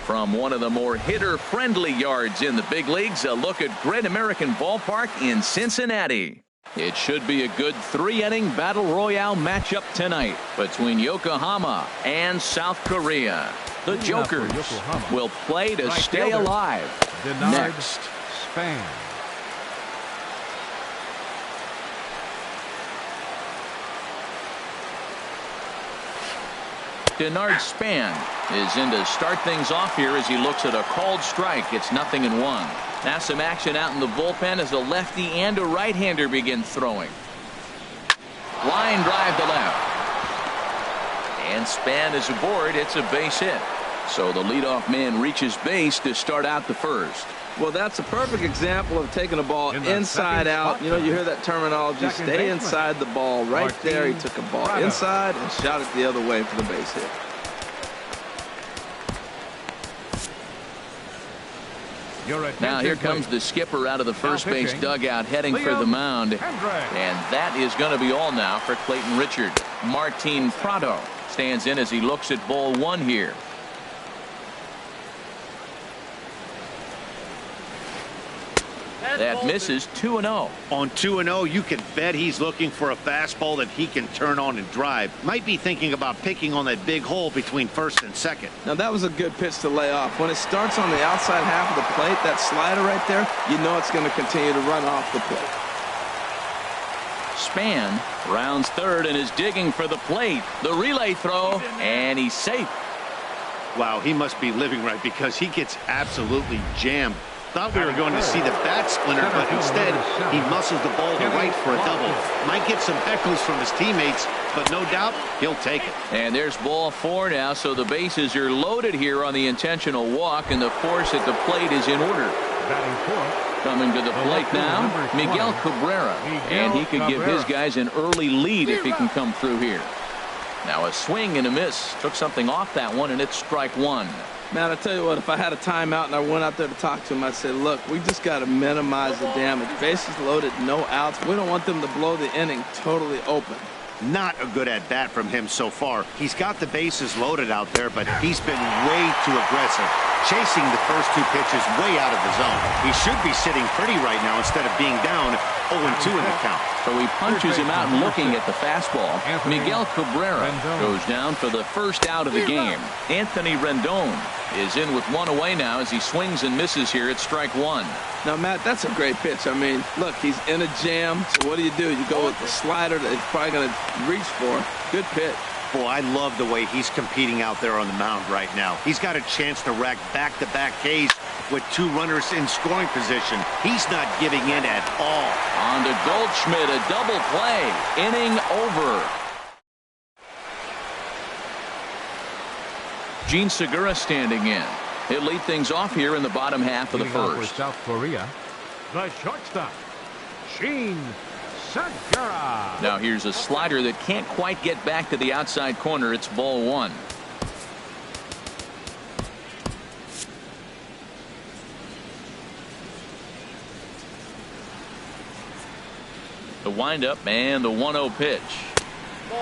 From one of the more hitter-friendly yards in the big leagues, a look at Great American Ballpark in Cincinnati. It should be a good 3-inning battle royale matchup tonight between Yokohama and South Korea. The Jokers will play to stay alive next. Span. Denard Span is in to start things off here as he looks at a called strike. It's 0-1. Now some action out in the bullpen as a lefty and a right-hander begin throwing. Line drive to left. And Span is aboard. It's a base hit. So the leadoff man reaches base to start out the first. Well, that's a perfect example of taking a ball inside out. You know, you hear that terminology, stay inside the ball. Right there, he took a ball inside and shot it the other way for the base hit. Now here comes the skipper out of the first base dugout heading for the mound. And that is going to be all now for Clayton Richard. Martin Prado stands in as he looks at ball one here. That misses 2-0. On 2-0, you can bet he's looking for a fastball that he can turn on and drive. Might be thinking about picking on that big hole between first and second. Now that was a good pitch to lay off. When it starts on the outside half of the plate, that slider right there, you know it's going to continue to run off the plate. Span rounds third and is digging for the plate. The relay throw, and he's safe. Wow, he must be living right because he gets absolutely jammed. Thought we were going to see the bat splinter, but instead he muscles the ball to right for a double. Might get some heckles from his teammates, but no doubt he'll take it. And there's ball four now, so the bases are loaded here on the intentional walk, and the force at the plate is in order. Coming to the plate now, Miguel Cabrera, and he could give his guys an early lead if he can come through here. Now a swing and a miss. Took something off that one, and it's strike one. Man, I tell you what, if I had a timeout and I went out there to talk to him, I'd say, look, we just got to minimize the damage. Bases loaded, no outs. We don't want them to blow the inning totally open. Not a good at-bat from him so far. He's got the bases loaded out there, but he's been way too aggressive, chasing the first two pitches way out of the zone. He should be sitting pretty right now instead of being down 0-2 in the count. So he punches him out and looking at the fastball. Miguel Cabrera goes down for the first out of the game. Anthony Rendon is in with one away now as he swings and misses here at strike one. Now, Matt, that's a great pitch. I mean, look, he's in a jam. So what do? You go with the slider that he's probably going to reach for. Good pitch. Boy, I love the way he's competing out there on the mound right now. He's got a chance to rack back-to-back Ks with two runners in scoring position. He's not giving in at all. On to Goldschmidt, a double play. Inning over. Gene Segura standing in. He'll lead things off here in the bottom half of the first. South Korea, the shortstop, Gene Segura. Now here's a slider that can't quite get back to the outside corner. It's ball one. The windup and the 1-0 pitch.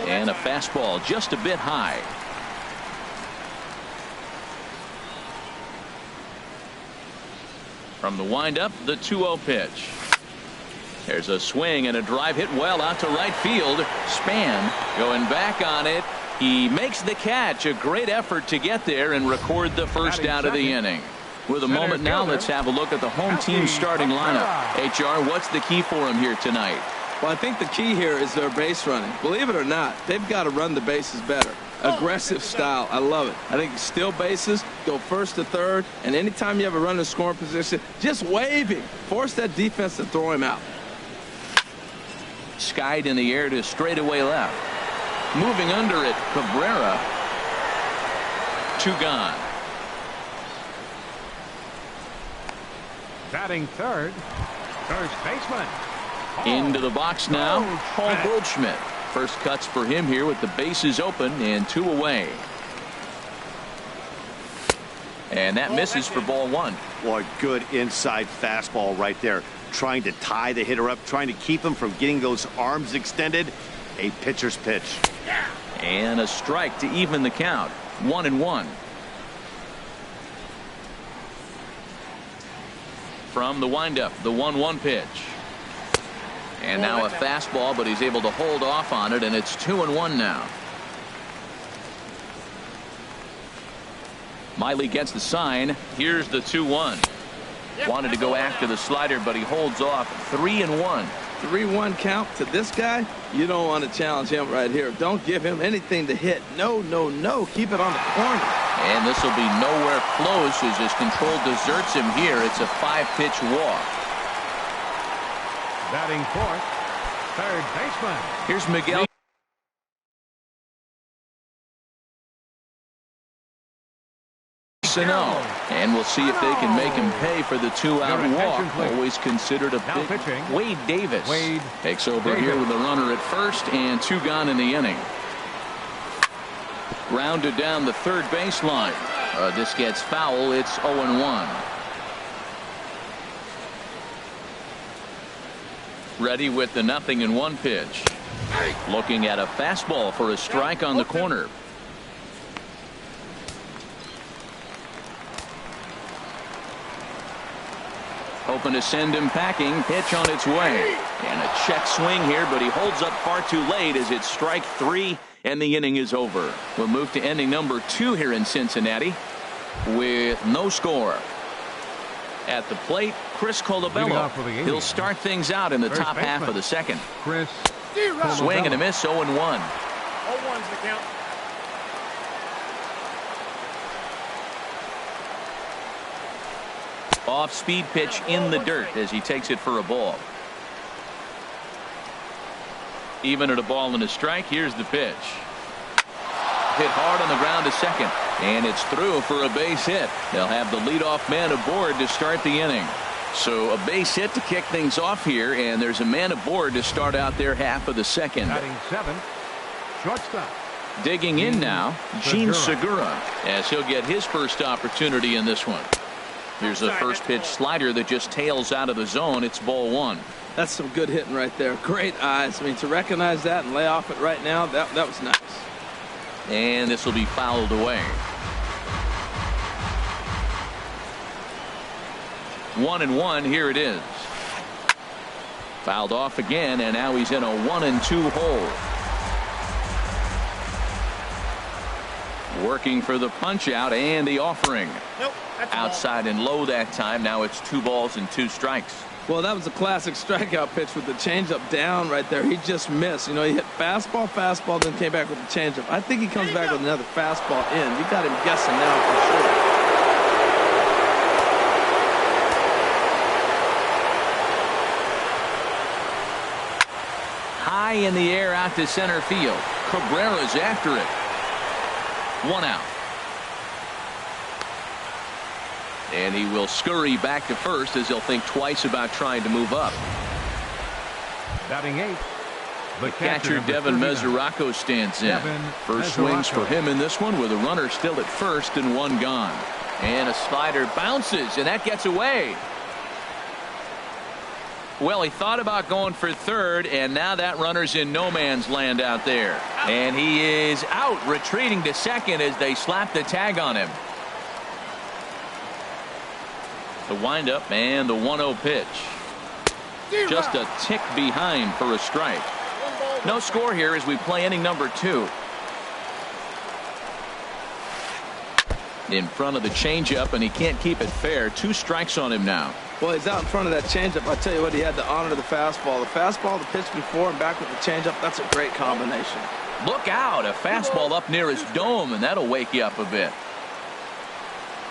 And a fastball just a bit high. From the windup, the 2-0 pitch. There's a swing and a drive hit well out to right field. Span going back on it. He makes the catch. A great effort to get there and record the first out of the inning. With a moment now, let's have a look at the home team starting lineup. HR, what's the key for him here tonight? Well, I think the key here is their base running. Believe it or not, they've got to run the bases better. Aggressive style. I love it. I think steal bases, go first to third, and anytime you have a runner in scoring position, just wave him. Force that defense to throw him out. Skied in the air to straightaway left. Moving under it, Cabrera. Two gone. Batting third, first baseman. Into the box now, Paul Goldschmidt. First cuts for him here with the bases open and two away. And that misses for ball one. Boy, good inside fastball right there. Trying to tie the hitter up, trying to keep him from getting those arms extended. A pitcher's pitch. And a strike to even the count. 1-1. From the windup, the 1-1 pitch. And now a fastball, but he's able to hold off on it, and it's 2-1 now. Miley gets the sign. Here's the 2-1. Wanted to go after the slider, but he holds off. 3-1. 3-1 count to this guy. You don't want to challenge him right here. Don't give him anything to hit. No, no, no. Keep it on the corner. And this will be nowhere close as his control deserts him here. It's a 5-pitch walk. Batting fourth, third baseman. Here's Miguel Sano. And we'll see if they can make him pay for the 2-out walk. Always considered a Now big. pitching. Wade Davis takes over Davis. here with a runner at first and 2 gone in the inning. Grounded down the third baseline. This gets foul. It's 0-1. Ready with the 0-1 pitch. Looking at a fastball for a strike on the corner. Hoping to send him packing. Pitch on its way. And a check swing here, but he holds up far too late as it's strike 3 and the inning is over. We'll move to inning number 2 here in Cincinnati with no score. At the plate, Chris Colabello. He'll start things out in the top half of the second. Chris Swing and a miss, 0-1. 0-1's the count. Off-speed pitch in the dirt as he takes it for a ball. Even at a ball and a strike, here's the pitch. Hit hard on the ground to second, and it's through for a base hit. They'll have the leadoff man aboard to start the inning. So a base hit to kick things off here, and there's a man aboard to start out their half of the second. Batting seventh, shortstop. Digging in now, Gene Segura, as he'll get his first opportunity in this one. Here's a first pitch slider that just tails out of the zone. It's ball 1. That's some good hitting right there. Great eyes. I mean, to recognize that and lay off it right now, that was nice. And this will be fouled away. 1-1. Here it is. Fouled off again, and now he's in a 1-2 hole. Working for the punch out and the offering. Nope. Outside and low that time. Now it's 2 balls and 2 strikes. Well, that was a classic strikeout pitch with the changeup down right there. He just missed. You know, he hit fastball, then came back with the changeup. I think he comes back with another fastball in. You got him guessing now for sure. High in the air out to center field. Cabrera's after it. 1 out. And he will scurry back to first as he'll think twice about trying to move up. Batting eighth, the catcher Devin Mesoraco stands in. First swings for him in this one with a runner still at first and 1 gone. And a slider bounces, and that gets away. Well, he thought about going for third, and now that runner's in no man's land out there. And he is out, retreating to second as they slap the tag on him. The windup and the 1-0 pitch. Just a tick behind for a strike. No score here as we play inning number 2. In front of the changeup, and he can't keep it fair. 2 strikes on him now. Well, he's out in front of that changeup. I tell you what, he had to honor the fastball. The fastball, the pitch before, and back with the changeup. That's a great combination. Look out, a fastball up near his dome, and that'll wake you up a bit.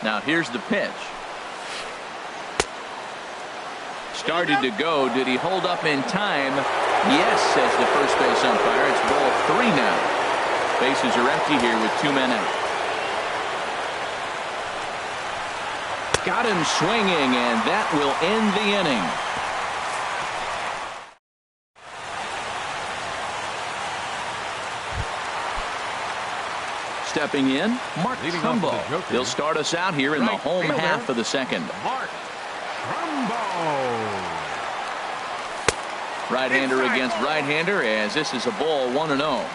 Now here's the pitch. Started to go. Did he hold up in time? Yes, says the first base umpire. It's ball 3 now. Bases are empty here with 2 men out. Got him swinging, and that will end the inning. Stepping in, Mark Trumbo. He'll start us out here in the home half of the second. Mark Trumbo. Right-hander against right-hander as this is a ball 1-0.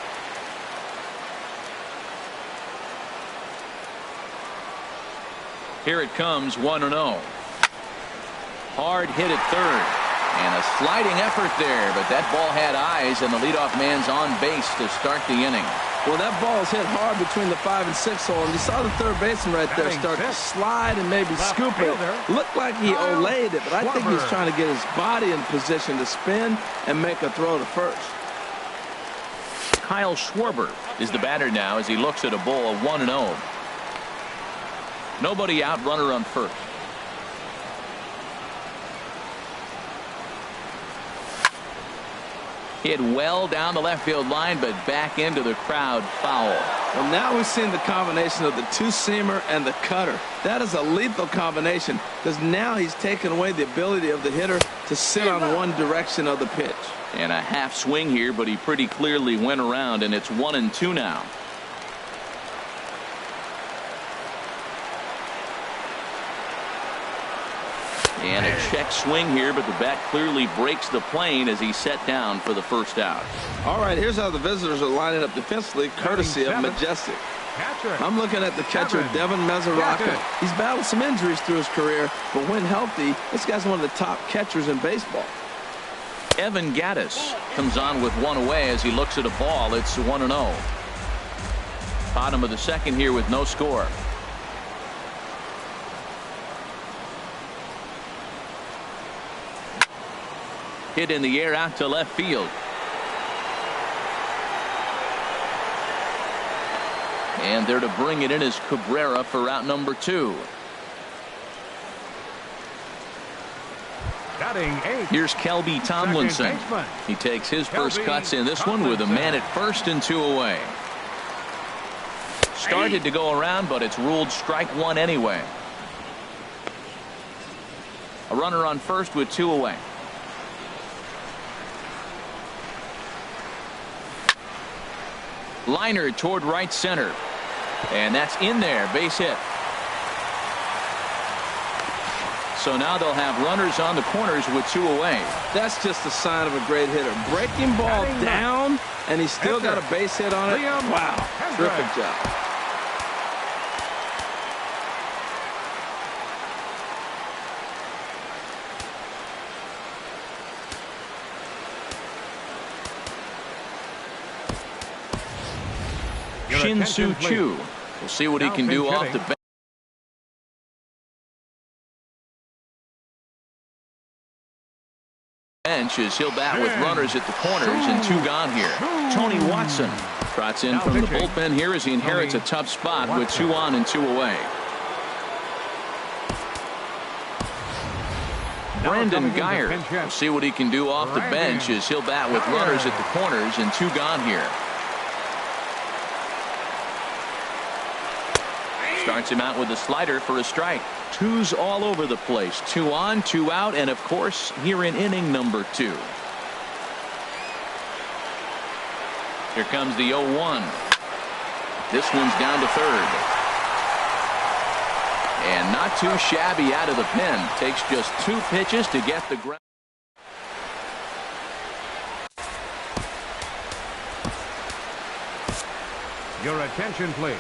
Here it comes, 1-0. Hard hit at third. And a sliding effort there, but that ball had eyes, and the leadoff man's on base to start the inning. Well, that ball's hit hard between the 5 and 6 hole, and you saw the third baseman right there start to slide and maybe scoop it. Looked like he olayed it, but I think he's trying to get his body in position to spin and make a throw to first. Kyle Schwarber is the batter now as he looks at a ball of 1-0. Nobody out, runner on first. Hit well down the left field line, but back into the crowd, foul. Well, now we've seen the combination of the two-seamer and the cutter. That is a lethal combination because now he's taken away the ability of the hitter to sit on one direction of the pitch. And a half swing here, but he pretty clearly went around, and it's 1-2 now. And a check swing here, but the bat clearly breaks the plane as he's set down for the first out. All right, here's how the visitors are lining up defensively, courtesy of Majestic. I'm looking at the catcher, Devin Mesoraco. He's battled some injuries through his career, but when healthy, this guy's one of the top catchers in baseball. Evan Gattis comes on with one away as he looks at a ball. It's 1-0. Bottom of the second here with no score. Hit in the air out to left field. And there to bring it in is Cabrera for out number 2. Here's Kelby Tomlinson. He takes his first cuts in this one with a man at first and 2 away. Started to go around, but it's ruled strike 1 anyway. A runner on first with 2 away. Liner toward right center. And that's in there. Base hit. So now they'll have runners on the corners with 2 away. That's just a sign of a great hitter. Breaking ball down, and he's still got a base hit on it. Wow. Terrific job. Shin-Soo Choo. We'll see what he can do off the bench as he'll bat with runners at the corners and 2 gone here. Tony Watson trots in from the bullpen here as he inherits a tough spot with 2 on and 2 away. Brandon Guyer. We'll see what he can do off the bench as he'll bat with runners at the corners and 2 gone here. Starts him out with a slider for a strike. 2's all over the place. 2 on, 2 out, and of course here in inning number 2. Here comes the 0-1. This one's down to third. And not too shabby out of the pen. Takes just 2 pitches to get the ground. Your attention, please.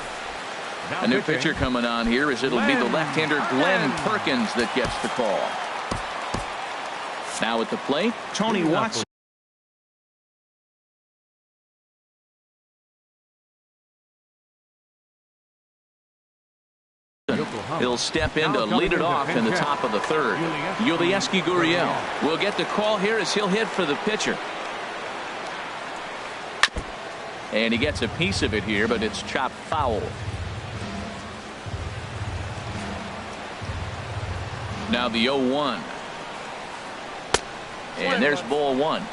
A new pitcher coming on here as it'll be the left-hander Glenn Perkins that gets the call. Now at the plate, Tony Watson. He'll step in to lead it off in the top of the third. Yulieski Gurriel will get the call here as he'll hit for the pitcher. And he gets a piece of it here, but it's chopped foul. Now the 0-1. And there's ball 1.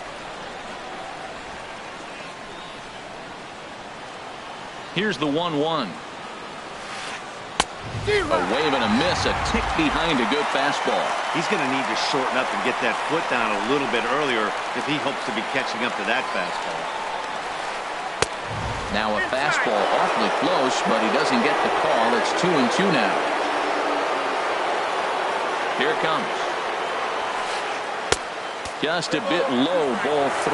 Here's the 1-1. A wave and a miss, a tick behind a good fastball. He's going to need to shorten up and get that foot down a little bit earlier if he hopes to be catching up to that fastball. Now a fastball awfully close, but he doesn't get the call. It's 2-2 now. Here it comes. Just a bit low, ball 3.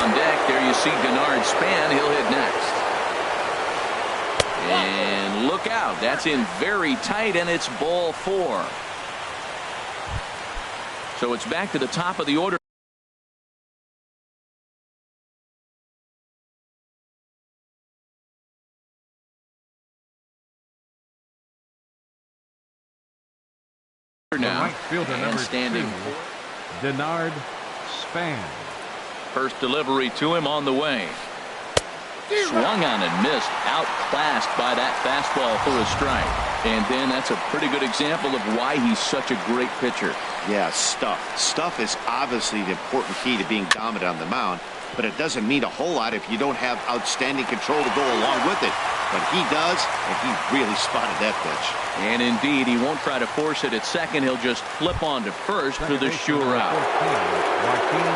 On deck, there you see Denard Span. He'll hit next. And look out. That's in very tight, and it's ball 4. So it's back to the top of the order. Now, right fielder, and number standing 2, Denard Span. first delivery to him on the way. Swung on and missed. Outclassed by that fastball for a strike. And then that's a pretty good example of why he's such a great pitcher. Yeah, stuff. Stuff is obviously the important key to being dominant on the mound, but it doesn't mean a whole lot if you don't have outstanding control to go along with it. But he does, and he really spotted that pitch. And indeed, he won't try to force it at second. He'll just flip on to first for the sure out.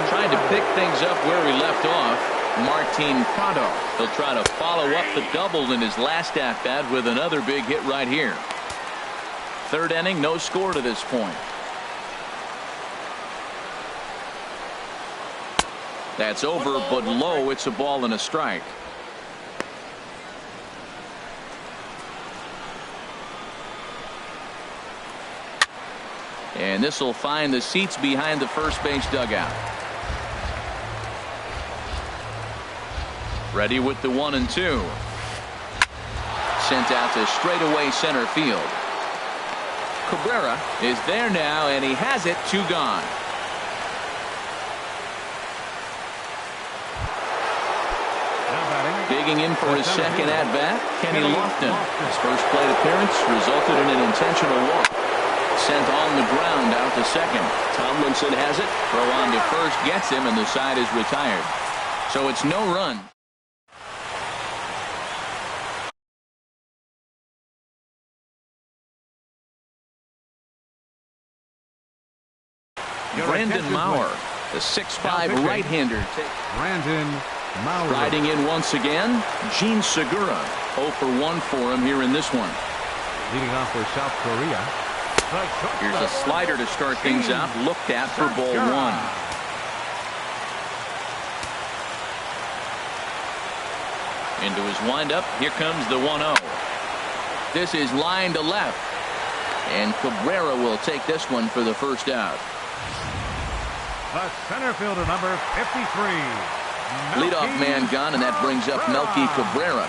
Trying to pick things up where he left off, Martin Prado. He'll try to follow up the double in his last at-bat with another big hit right here. Third inning, no score to this point. That's over, but low. It's a ball and a strike. And this will find the seats behind the first base dugout. Ready with the 1 and 2. Sent out to straightaway center field. Cabrera is there now, and he has it. 2 gone. Digging in for his second at-bat, Kenny Lofton. His first plate appearance resulted in an intentional walk. Sent on the ground out to second. Tomlinson has it. Throw on to first gets him, and the side is retired. So it's no run. Brandon Maurer, the 6'5" right-hander. Brandon Maurer. Riding in once again, Gene Segura. 0 for 1 for him here in this one. Leading off for South Korea. Here's a slider to start things out. Looked at for ball 1. Into his windup. Here comes the 1-0. This is line to left. And Cabrera will take this one for the first out. The center fielder, number 53. Leadoff man gone, and that brings up Melky Cabrera.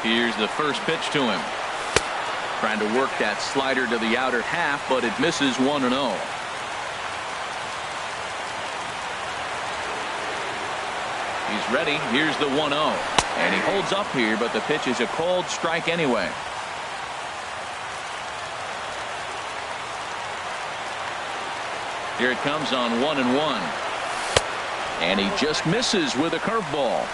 Here's the first pitch to him. Trying to work that slider to the outer half, but it misses 1-0. He's ready. Here's the 1-0. And he holds up here, but the pitch is a cold strike anyway. Here it comes on 1-1. And he just misses with a curveball.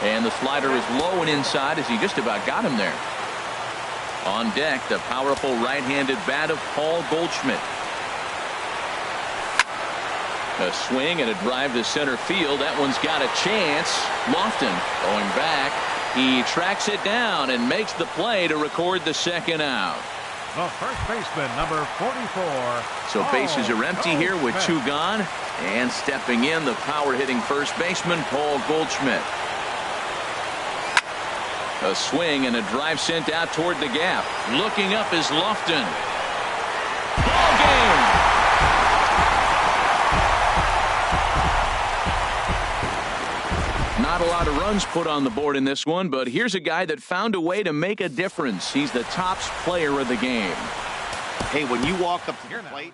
And the slider is low and inside as he just about got him there. On deck, the powerful right-handed bat of Paul Goldschmidt. A swing and a drive to center field. That one's got a chance. Lofton going back. He tracks it down and makes the play to record the second out. The first baseman, number 44. So bases are empty here with 2 gone. And stepping in, the power-hitting first baseman, Paul Goldschmidt. A swing and a drive sent out toward the gap. Looking up is Lofton. Ball game. Not a lot of runs put on the board in this one, but here's a guy that found a way to make a difference. He's the tops player of the game. Hey, when you walk up to the plate.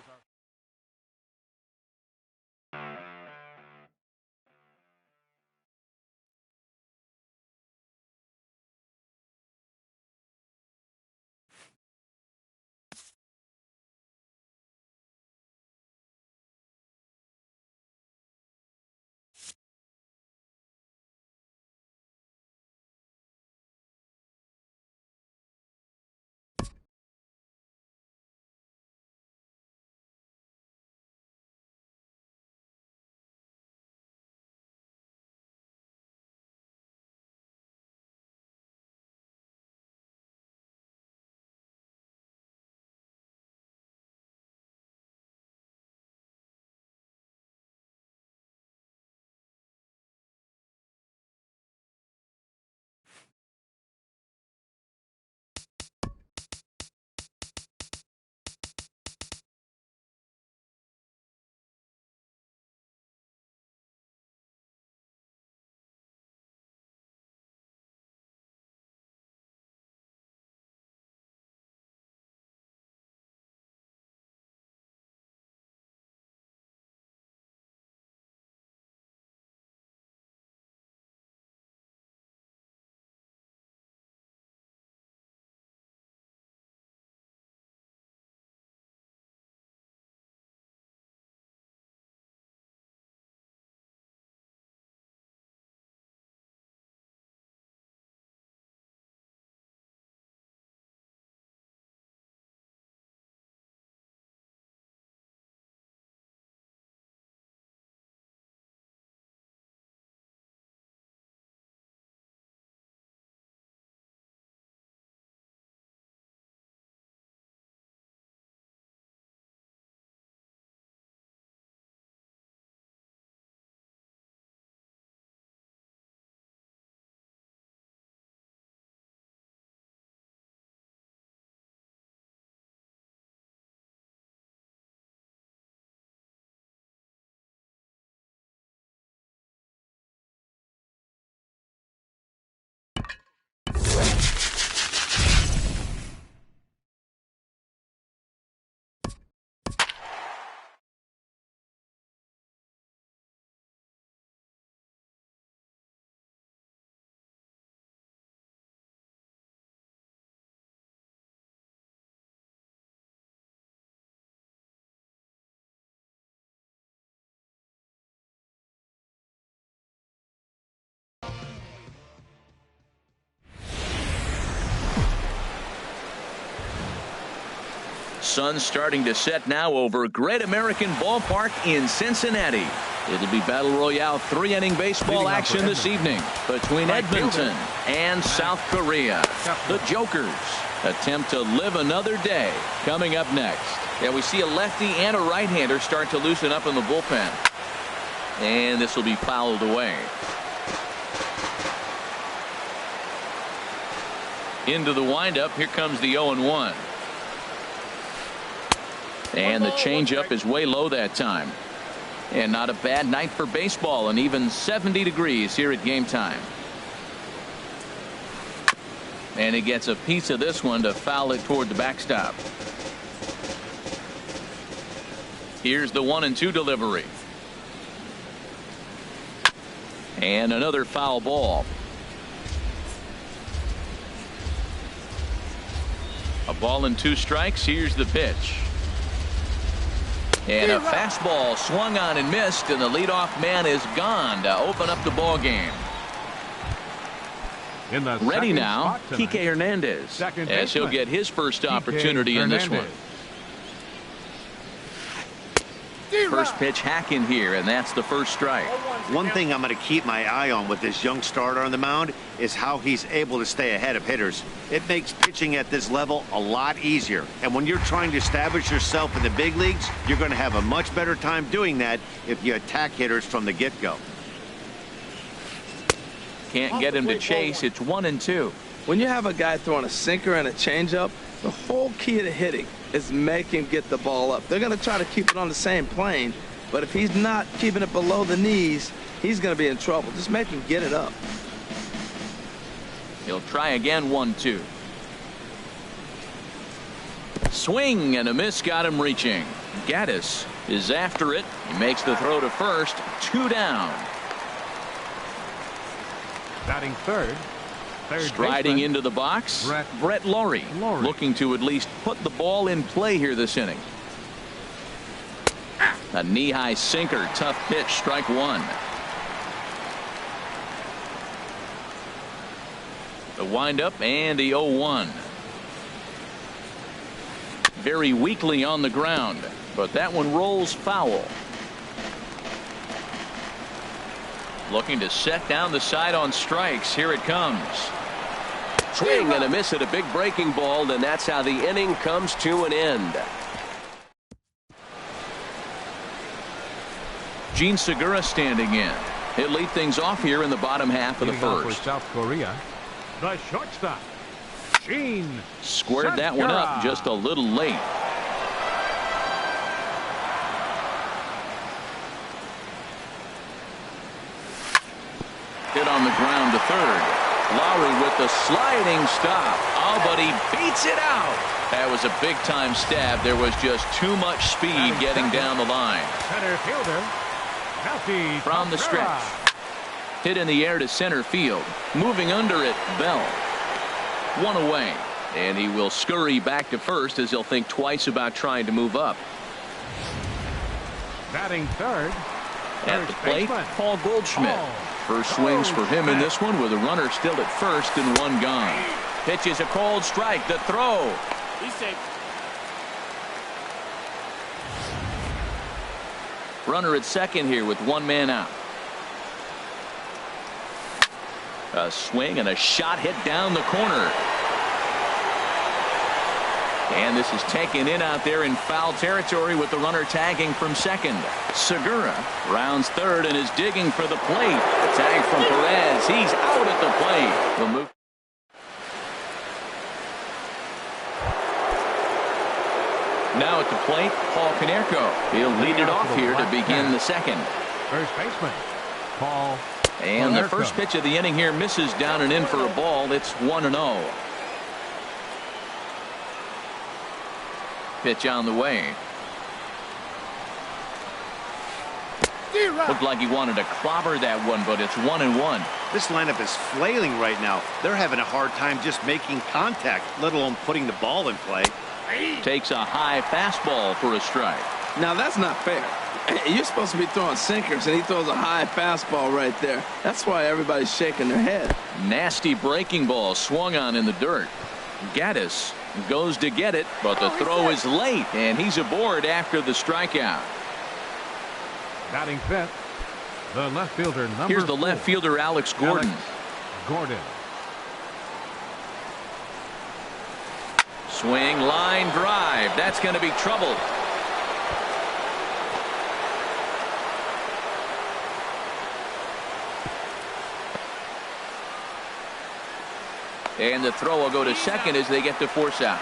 Sun starting to set now over Great American Ballpark in Cincinnati. It'll be Battle Royale 3-inning baseball action this evening between Edmonton and South Korea. The Jokers attempt to live another day. Coming up next. Yeah, we see a lefty and a right-hander start to loosen up in the bullpen. And this will be fouled away. Into the windup. Here comes the 0-1. And the changeup is way low that time. And not a bad night for baseball, and even 70 degrees here at game time. And he gets a piece of this one to foul it toward the backstop. Here's the 1-2 delivery. And another foul ball. A ball and 2 strikes. Here's the pitch. And a fastball swung on and missed, and the leadoff man is gone to open up the ball game. Ready now, Kike Hernandez, as he'll get his first opportunity in this one. First pitch hack in here, and that's the first strike. One thing I'm going to keep my eye on with this young starter on the mound is how he's able to stay ahead of hitters. It makes pitching at this level a lot easier. And when you're trying to establish yourself in the big leagues, you're going to have a much better time doing that if you attack hitters from the get-go. Can't get him to chase. It's 1-2. When you have a guy throwing a sinker and a changeup, the whole key to hitting is make him get the ball up. They're going to try to keep it on the same plane, but if he's not keeping it below the knees, he's going to be in trouble. Just make him get it up. He'll try again. 1-2. Swing and a miss got him reaching. Gaddis is after it. He makes the throw to first. 2 down. Batting third. Striding into the box, Brett Lawrie, looking to at least put the ball in play here this inning. A knee-high sinker, tough pitch, strike 1. The windup and the 0-1. Very weakly on the ground, but that one rolls foul. Looking to set down the side on strikes. Here it comes. Swing and a miss at a big breaking ball, and that's how the inning comes to an end. Jean Segura standing in. He'll lead things off here in the bottom half of the first. For South Korea, the shortstop, Jean Squared that one up just a little late. Hit on the ground to third. Lowry with the sliding stop. Oh, but he beats it out. That was a big-time stab. There was just too much speed getting down the line. Center fielder, Melky From the stretch. Hit in the air to center field. Moving under it, Bell. 1 away. And he will scurry back to first as he'll think twice about trying to move up. Batting third. At the plate, Paul Goldschmidt. First swings for him in this one with a runner still at first and 1 gone. Pitch is a cold strike. The throw. He's safe. Runner at second here with 1 man out. A swing and a shot hit down the corner. And this is taken in out there in foul territory with the runner tagging from second. Segura rounds third and is digging for the plate. A tag from Perez. He's out at the plate. We'll move. Now at the plate, Paul Konerko. He'll lead it off here to begin the second. First baseman, Paul And the first pitch of the inning here misses down and in for a ball. It's 1-0. Pitch on the way. Looked like he wanted to clobber that one, but it's 1-1. This lineup is flailing right now. They're having a hard time just making contact, let alone putting the ball in play. Takes a high fastball for a strike. Now that's not fair. You're supposed to be throwing sinkers, and he throws a high fastball right there. That's why everybody's shaking their head. Nasty breaking ball swung on in the dirt. Gaddis goes to get it, but the throw is late, and he's aboard after the strikeout. Batting fifth, the left fielder, number Here's the 4. left fielder, Alex Gordon. Gordon. Swing, line drive. That's going to be trouble. And the throw will go to second as they get to force out.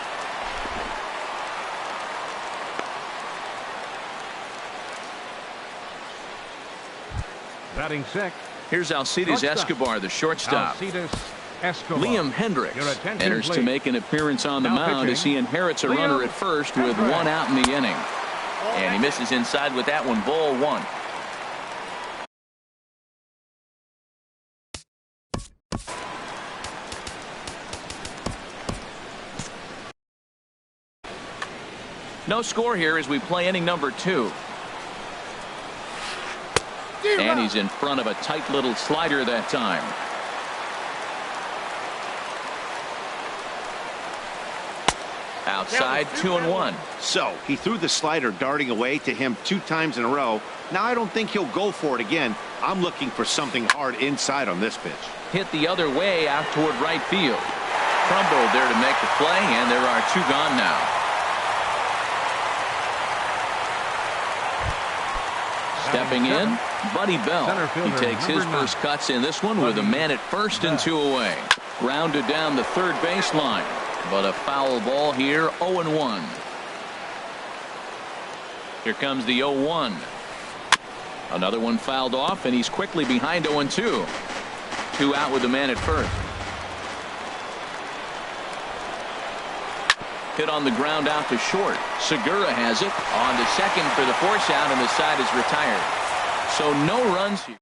Batting sixth. Here's Alcides Escobar, the shortstop. Alcides Escobar. Liam Hendricks Your attention, enters to please. make an appearance on the Now mound pitching, as he inherits a Liam runner at first with Hendricks. 1 out in the inning. And he misses inside with that one, ball 1. No score here as we play inning number 2. And he's in front of a tight little slider that time. Outside, 2-1. So he threw the slider darting away to him 2 times in a row. Now I don't think he'll go for it again. I'm looking for something hard inside on this pitch. Hit the other way out toward right field. Trumbo there to make the play, and there are 2 gone now. Stepping in, Buddy Bell. He takes his first cuts in this one with a man at first and 2 away. Grounded down the third baseline, but a foul ball here, 0-1. Here comes the 0-1. Another one fouled off, and he's quickly behind 0-2. 2 out with the man at first. Hit on the ground out to short. Segura has it on to second for the force out, and the side is retired. So no runs here.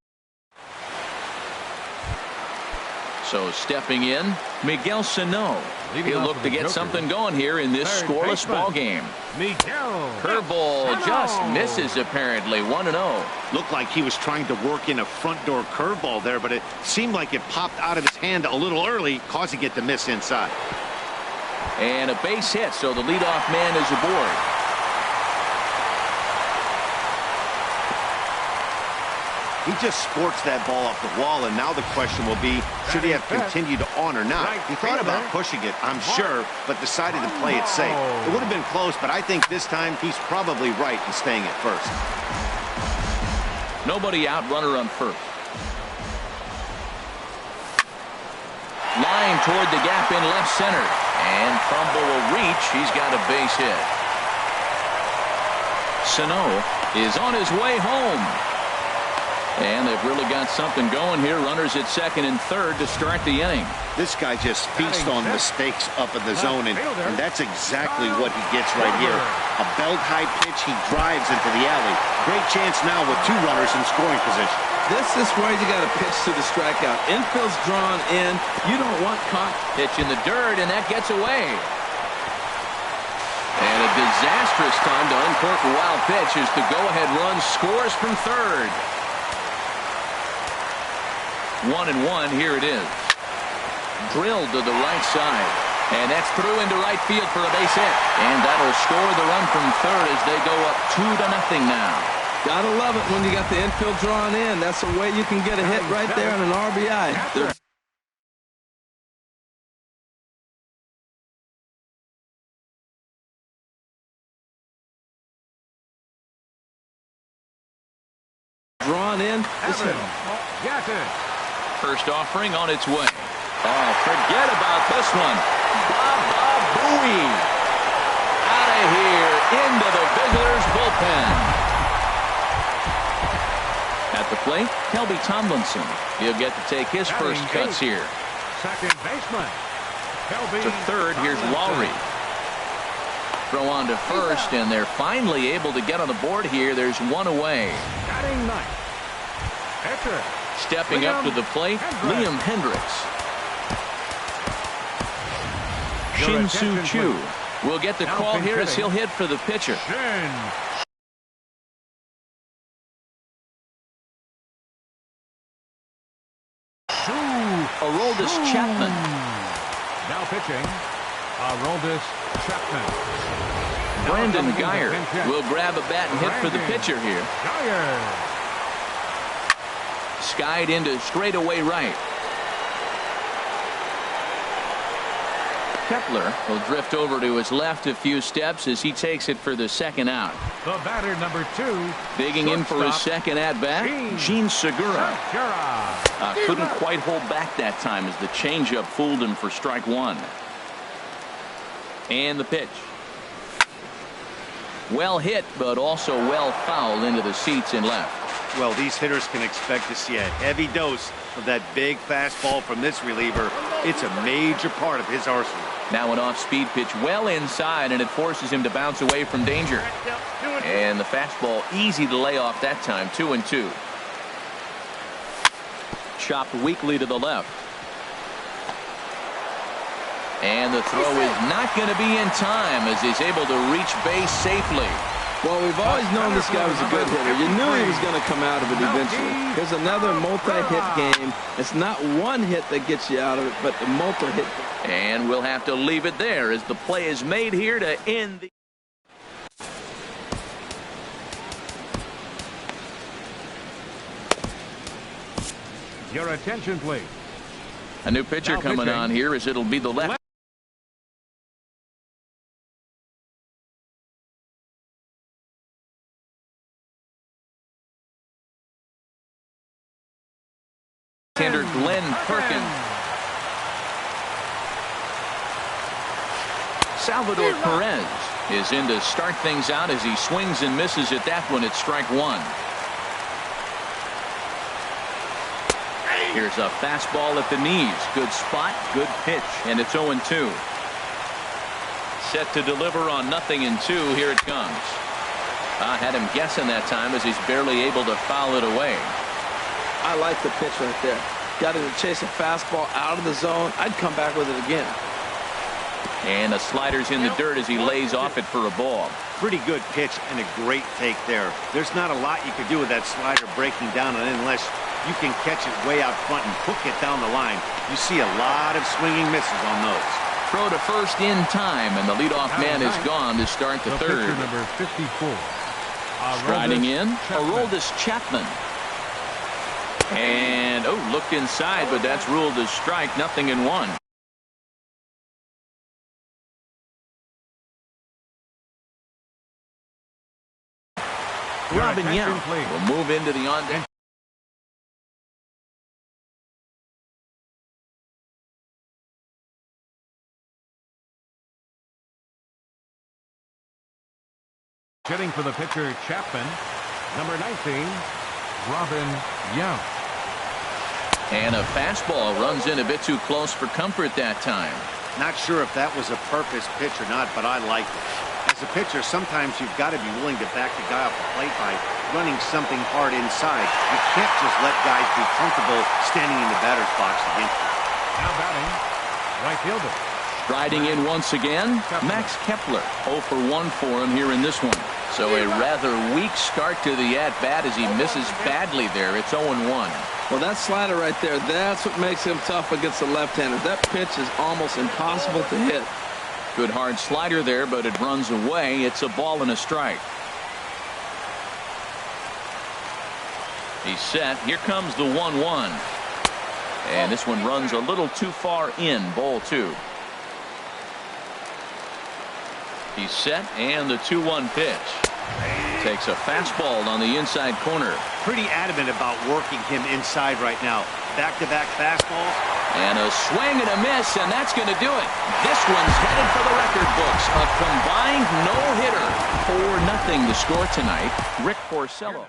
So stepping in, Miguel Sano. He'll look to get something going here in this scoreless ball game. Miguel. Curveball just misses apparently. 1-0. Looked like he was trying to work in a front door curveball there, but it seemed like it popped out of his hand a little early, causing it to miss inside. And a base hit, so the leadoff man is aboard. He just sports that ball off the wall, and now the question will be, should he have continued on or not? He thought about pushing it, I'm sure, but decided to play it safe. It would have been close, but I think this time he's probably right in staying at first. Nobody out, runner on first. Line toward the gap in left center. And Trumbo will reach. He's got a base hit. Sano is on his way home. And they've really got something going here. Runners at second and third to start the inning. This guy just feasts on mistakes up in the zone, and that's exactly what he gets right here. A belt-high pitch, he drives into the alley. Great chance now with 2 runners in scoring position. This is where you got to pitch to the strikeout. Infield's drawn in. You don't want caught. Pitch in the dirt, and that gets away. And a disastrous time to uncork a wild pitch as the go-ahead run scores from third. 1-1, here it is. Drilled to the right side. And that's through into right field for a base hit. And that'll score the run from third as they go up 2-0 now. Gotta love it when you got the infield drawn in. That's the way you can get a hit right there on an RBI. They're drawn in. First offering on its way. Oh, forget about this one. Baba Booey. Out of here into the visitors' bullpen. At the plate. plate, Kelby Tomlinson. He'll get to take his first cuts here. Second baseman. Kelby To third, here's Tomlinson. Lowry. Throw on to first, and they're finally able to get on the board here. There's one away. Batting ninth. Pitcher. Stepping up to the plate, Liam Hendricks. Your Shin-Soo attention, Choo please. will get the Now call pinch here as hitting. he'll hit for the pitcher. Shin. Aroldis Chapman. Now pitching, Aroldis Chapman. Now Brandon coming in to Geyer pinch hit. will grab a bat and hit for the Brandon pitcher here. Geyer. Skied into straightaway right. Kepler will drift over to his left a few steps as he takes it for the second out. The batter, number 2. Digging in for his shortstop, second at-bat, Gene Segura. Segura. Couldn't quite hold back that time as the changeup fooled him for strike one. And the pitch. Well hit, but also well fouled into the seats in left. Well, these hitters can expect to see a heavy dose of that big fastball from this reliever. It's a major part of his arsenal. Now an off-speed pitch well inside, and it forces him to bounce away from danger. And the fastball easy to lay off that time, 2-2. Chopped weakly to the left. And the throw is not going to be in time as he's able to reach base safely. Well, we've always known this guy was a good hitter. You knew he was going to come out of it eventually. Here's another multi-hit game. It's not one hit that gets you out of it, but the multi-hit. And we'll have to leave it there as the play is made here to end the... Your attention, please. A new pitcher Now coming pitching. on here as it'll be the left. Hander Glenn Perkins. Salvador Perez is in to start things out as he swings and misses at that one at strike one. Here's a fastball at the knees. Good spot, good pitch, and it's 0-2. Set to deliver on 0-2. Here it comes. I had him guessing that time as he's barely able to foul it away. I like the pitch right there. Got him to chase a fastball out of the zone. I'd come back with it again. And the slider's in the dirt as he lays off it for a ball. Pretty good pitch and a great take there. There's not a lot you could do with that slider breaking down on it unless you can catch it way out front and hook it down the line. You see a lot of swinging misses on those. Throw to first in time, and the leadoff man is gone to start the third. Pitcher number 54. Striding in, Chapman. Aroldis Chapman. And, looked inside, but that's ruled as strike, 0-1. Your Robin attention, Young please. will move into the on-deck. Hitting for the pitcher, Chapman. Number 19, Robin Young. And a fastball runs in a bit too close for comfort that time. Not sure if that was a purpose pitch or not, but I liked it. As a pitcher, sometimes you've got to be willing to back the guy off the plate by running something hard inside. You can't just let guys be comfortable standing in the batter's box against you. Now batting, right fielder. Striding in once again, Max Kepler. 0 for 1 for him here in this one. So a rather weak start to the at-bat as he misses badly there. It's 0-1. Well, that slider right there, that's what makes him tough against the left-hander. That pitch is almost impossible to hit. Good hard slider there, but it runs away. It's a ball and a strike. He's set. Here comes the 1-1. And this one runs a little too far in. Ball 2. He's set, and the 2-1 pitch. Takes a fastball on the inside corner. Pretty adamant about working him inside right now. Back-to-back fastballs. And a swing and a miss, and that's going to do it. This one's headed for the record books. A combined no-hitter. 4-0 the score tonight. Rick Porcello.